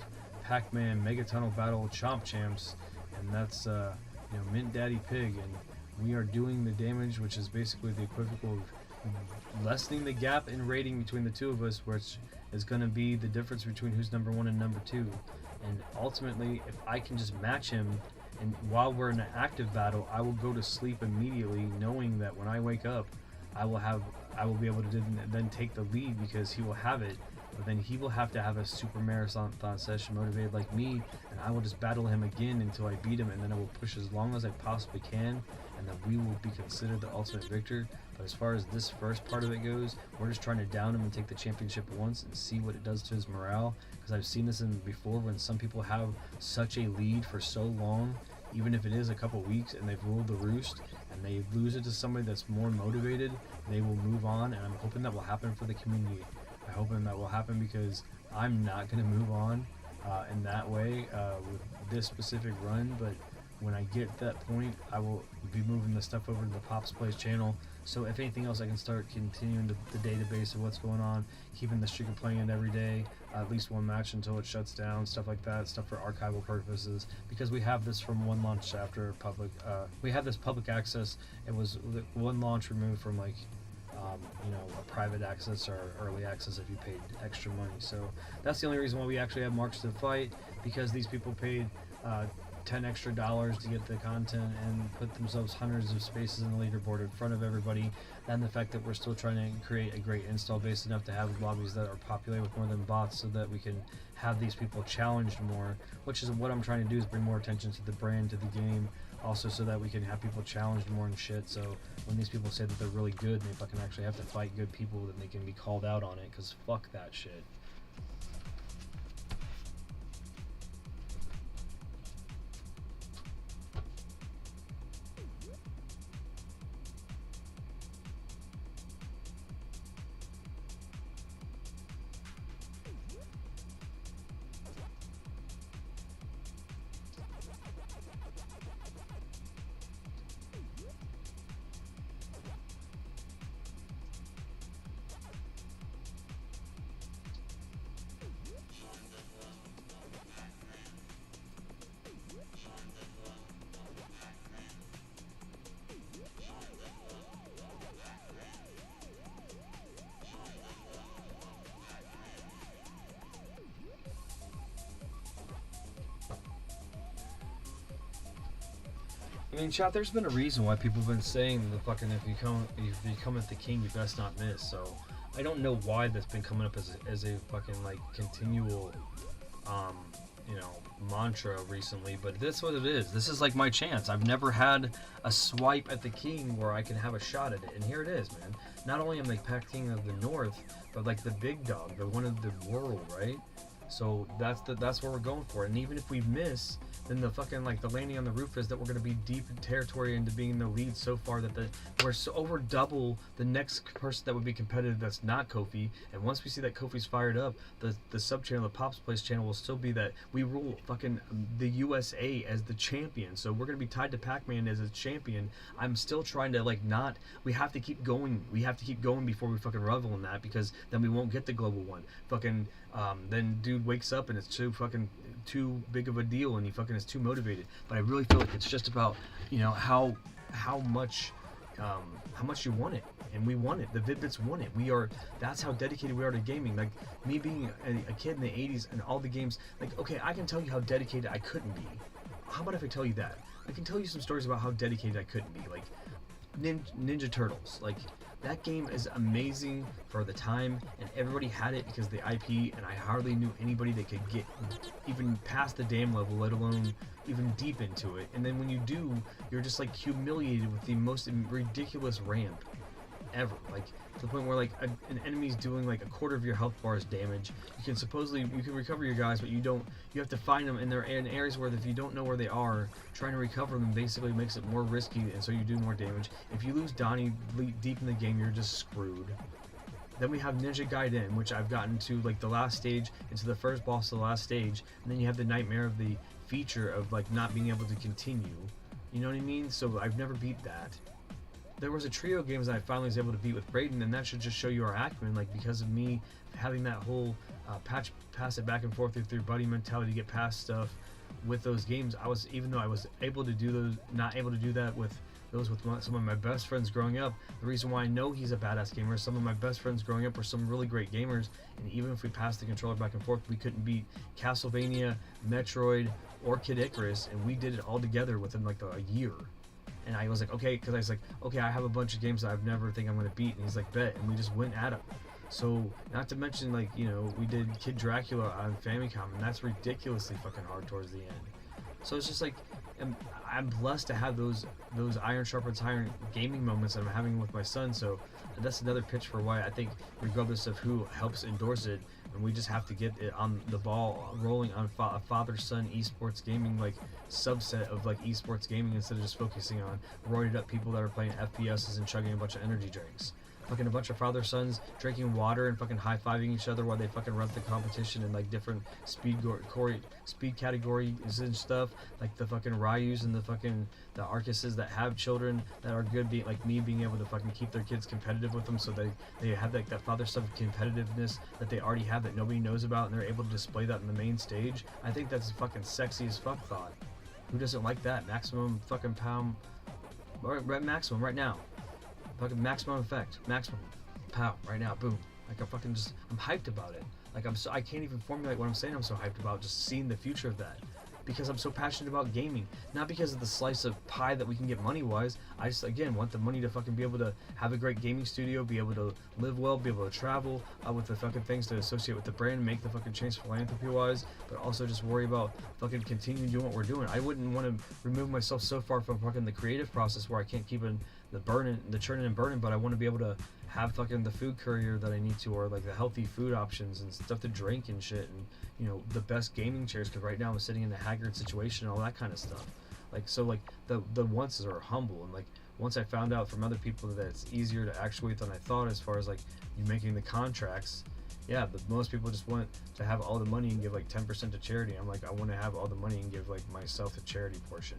Pacman Mega Tunnel Battle Chomp Champs, and that's you know, MintDaddyPig, and we are doing the damage, which is basically the equivalent of lessening the gap in rating between the two of us, which is going to be the difference between who's number 1 and number 2. And ultimately, if I can just match him, and while we're in an active battle, I will go to sleep immediately, knowing that when I wake up, I will be able to then take the lead, because he will have it. But then he will have to have a super marathon session motivated like me, and I will just battle him again until I beat him, and then I will push as long as I possibly can, and then we will be considered the ultimate victor. But as far as this first part of it goes, we're just trying to down him and take the championship once and see what it does to his morale, because I've seen this before when some people have such a lead for so long, even if it is a couple weeks, and they've ruled the roost, and they lose it to somebody that's more motivated, they will move on, and I'm hoping that will happen for the community. I'm hoping that will happen because I'm not going to move on in that way with this specific run, but when I get to that point, I will be moving the stuff over to the Pops Plays channel. So if anything else, I can start continuing the database of what's going on, keeping the streak of playing it every day, at least one match until it shuts down, stuff like that, stuff for archival purposes. Because we have this from one launch after public, we have this public access. It was one launch removed from like, you know, a private access or early access if you paid extra money. So that's the only reason why we actually have Marks to Fight, because these people paid $10 extra to get the content and put themselves hundreds of spaces in the leaderboard in front of everybody, and the fact that we're still trying to create a great install base enough to have lobbies that are populated with more than bots, so that we can have these people challenged more, which is what I'm trying to do, is bring more attention to the brand, to the game, also so that we can have people challenged more and shit. So when these people say that they're really good, they fucking actually have to fight good people, then they can be called out on it, because fuck that shit. I mean, chat, there's been a reason why people have been saying the fucking if you come at the king, you best not miss. So I don't know why that's been coming up as a fucking like continual, you know, mantra recently. But that's what it is. This is like my chance. I've never had a swipe at the king where I can have a shot at it, and here it is, man. Not only am I Pack King of the North, but like the big dog, the one of the world, right? So that's what we're going for. And even if we miss, then the fucking like the landing on the roof is that we're going to be deep in territory into being the lead so far that we're so over double the next person that would be competitive that's not Kofi. And once we see that Kofi's fired up, the sub channel, the Pops Place channel, will still be that we rule fucking the USA as the champion. So we're going to be tied to Pacman as a champion. I'm still trying to like not. We have to keep going. We have to keep going before we fucking revel in that, because then we won't get the global one. Fucking then dude wakes up and it's too big of a deal, and he fucking is too motivated. But I really feel like it's just about, you know, how much you want it, and we want it. The Vid-Bits want it. That's how dedicated we are to gaming. Like me being a kid in the 80s and all the games, like, okay, I can tell you how dedicated I couldn't be. How about if I tell you that? I can tell you some stories about how dedicated I couldn't be. Like Ninja Turtles, like that game is amazing for the time, and everybody had it because of the IP, and I hardly knew anybody that could get even past the damn level, let alone even deep into it. And then when you do, you're just like humiliated with the most ridiculous ramp ever, like to the point where like an enemy's doing like a quarter of your health bar's damage. You can recover your guys, but you have to find them, and they're in areas where if you don't know where they are, trying to recover them basically makes it more risky, and so you do more damage. If you lose Donnie deep in the game, you're just screwed. Then we have Ninja Gaiden, which I've gotten to like the last stage, into the first boss of the last stage, and then you have the nightmare of the feature of like not being able to continue. You know what I mean? So I've never beat that. There was a trio of games that I finally was able to beat with Braden, and that should just show you our acumen, like because of me having that whole pass it back and forth through buddy mentality to get past stuff with those games. Even though I was able to do those, not able to do that with some of my best friends growing up. The reason why I know he's a badass gamer is some of my best friends growing up were some really great gamers, and even if we passed the controller back and forth, we couldn't beat Castlevania, Metroid, or Kid Icarus, and we did it all together within like a year. And I was like, okay, because I was like, okay, I have a bunch of games that I've never think I'm going to beat. And he's like, bet. And we just went at him. So, not to mention, like, you know, we did Kid Dracula on Famicom, and that's ridiculously fucking hard towards the end. So it's just like, I'm blessed to have those iron sharpens iron gaming moments that I'm having with my son. So that's another pitch for why I think, regardless of who helps endorse it, and we just have to get it on the ball rolling on a father-son esports gaming like subset of like esports gaming instead of just focusing on roided up people that are playing FPSs and chugging a bunch of energy drinks. Fucking a bunch of father-sons drinking water and fucking high-fiving each other while they fucking run the competition in like different speed categories and stuff, like the fucking Ryus and the Arcuses that have children that are good, like me, being able to fucking keep their kids competitive with them, so they have like that father-son competitiveness that they already have that nobody knows about, and they're able to display that on the main stage. I think that's a fucking sexy as fuck thought. Who doesn't like that? Maximum fucking pound, maximum right now. Fucking maximum effect, maximum, pow, right now, boom. Like I'm hyped about it. Like I can't even formulate what I'm saying. I'm so hyped about just seeing the future of that, because I'm so passionate about gaming. Not because of the slice of pie that we can get money-wise. I just, again, want the money to fucking be able to have a great gaming studio, be able to live well, be able to travel with the fucking things to associate with the brand, make the fucking change philanthropy-wise, but also just worry about fucking continuing doing what we're doing. I wouldn't want to remove myself so far from fucking the creative process where I can't keep the churning and burning, but I want to be able to have fucking the food courier that I need to, or like the healthy food options and stuff to drink and shit, and you know, the best gaming chairs, because right now I'm sitting in a haggard situation and all that kind of stuff. Like, so like the wants are humble, and like once I found out from other people that it's easier to actuate than I thought as far as like you making the contracts. Yeah, but most people just want to have all the money and give like 10% to charity. I'm like, I want to have all the money and give like myself the charity portion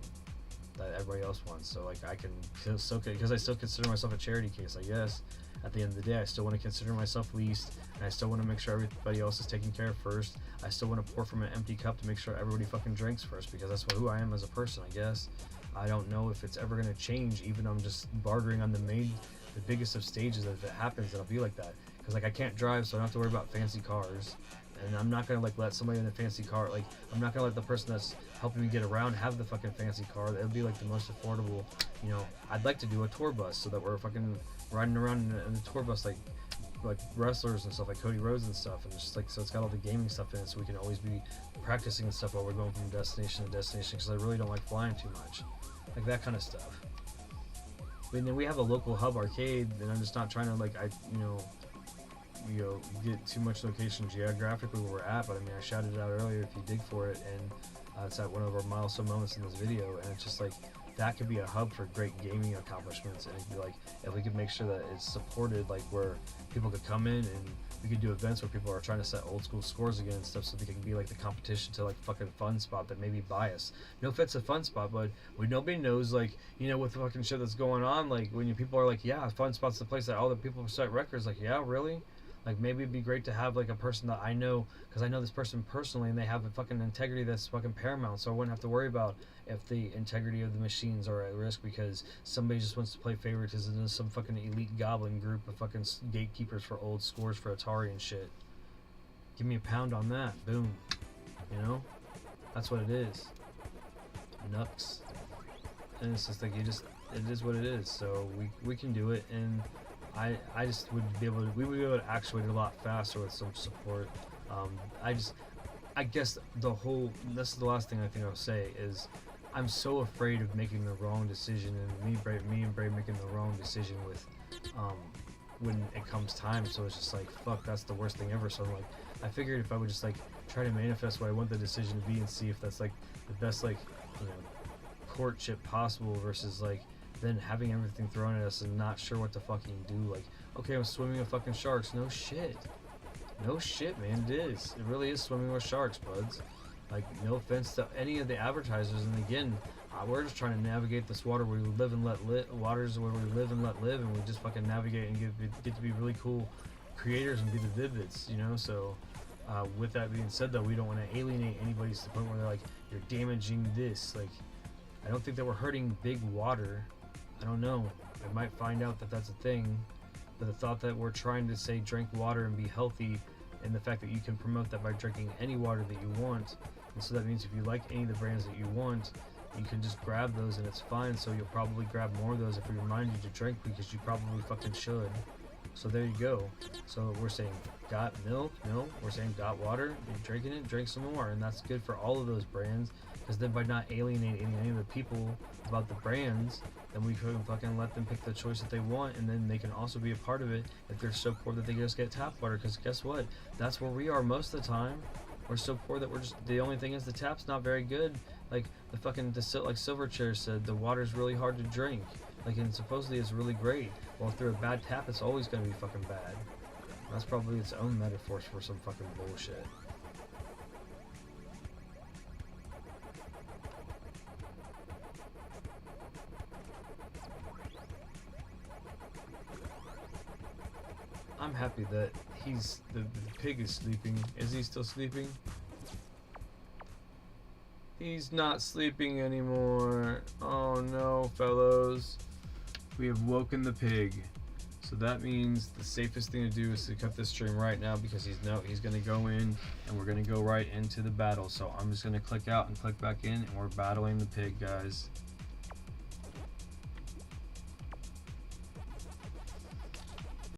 that everybody else wants. So like I can still, because I still consider myself a charity case, I guess. At the end of the day, I still want to consider myself least, and I still want to make sure everybody else is taken care of first. I still want to pour from an empty cup to make sure everybody fucking drinks first, because that's who I am as a person, I guess. I don't know if it's ever going to change, even though I'm just bartering on the biggest of stages. If it happens, it'll be like that. Because like I can't drive, so I don't have to worry about fancy cars. And I'm not gonna like let somebody in a fancy car, like I'm not gonna let the person that's helping me get around have the fucking fancy car. It'll be like the most affordable, you know. I'd like to do a tour bus so that we're fucking riding around in a tour bus like wrestlers and stuff, like Cody Rhodes and stuff, and just like, so it's got all the gaming stuff in it, so we can always be practicing and stuff while we're going from destination to destination, because I really don't like flying too much, like that kind of stuff. I mean, then we have a local hub arcade, and I'm just not trying to like, you know, get too much location geographically where we're at, but I mean, I shouted it out earlier if you dig for it, and it's at one of our milestone moments in this video, and it's just like, that could be a hub for great gaming accomplishments, and it'd be like, if we could make sure that it's supported, like where people could come in and we could do events where people are trying to set old school scores again and stuff, so they can be like the competition to like fucking Fun Spot that may be biased. No offense to Fun Spot, but when nobody knows, like, you know, with the fucking shit that's going on, like when people are like, yeah, Fun Spot's the place that all the people set records, like, yeah, really? Like, maybe it'd be great to have like a person that I know, because I know this person personally, and they have a fucking integrity that's fucking paramount, so I wouldn't have to worry about if the integrity of the machines are at risk because somebody just wants to play favoritism in some fucking elite goblin group of fucking gatekeepers for old scores for Atari and shit. Give me a pound on that. Boom. You know? That's what it is. Nuts. And it's just like, it is what it is, so we can do it, and I just would be able to, we would be able to actuate a lot faster with some support. I guess this is the last thing I think I'll say is, I'm so afraid of making the wrong decision, and me and Bray making the wrong decision with, when it comes time, so it's just like, fuck, that's the worst thing ever. So I'm like, I figured if I would just like, try to manifest what I want the decision to be and see if that's like, the best like, you know, courtship possible versus like, then having everything thrown at us and not sure what to fucking do. Like, okay, I'm swimming with fucking sharks. No shit. No shit, man. It is. It really is swimming with sharks, buds. Like, no offense to any of the advertisers. And again, we're just trying to navigate this water where we live and let live. Waters where we live and let live, and we just fucking navigate and get to be really cool creators and be the Vid-Bits, you know? So, with that being said, though, we don't want to alienate anybody to the point where they're like, you're damaging this. Like, I don't think that we're hurting big water. I don't know. I might find out that that's a thing, but the thought that we're trying to say drink water and be healthy, and the fact that you can promote that by drinking any water that you want, and so that means if you like any of the brands that you want, you can just grab those and it's fine. So you'll probably grab more of those if we remind you to drink, because you probably fucking should. So there you go. So we're saying got milk, we're saying got water, you're drinking it, drink some more, and that's good for all of those brands, because then by not alienating any of the people about the brands, then we can fucking let them pick the choice that they want, and then they can also be a part of it if they're so poor that they just get tap water, because guess what? That's where we are most of the time. We're so poor that we're just, the only thing is the tap's not very good. Like the fucking, like Silverchair said, the water's really hard to drink. Like, and supposedly it's really great. Well, if they're a bad tap, it's always gonna be fucking bad. That's probably its own metaphor for some fucking bullshit. I'm happy that the pig is sleeping. Is he still sleeping? He's not sleeping anymore. Oh no, fellows. We have woken the pig. So that means the safest thing to do is to cut this stream right now, because he's gonna go in and we're gonna go right into the battle. So I'm just gonna click out and click back in, and we're battling the pig, guys.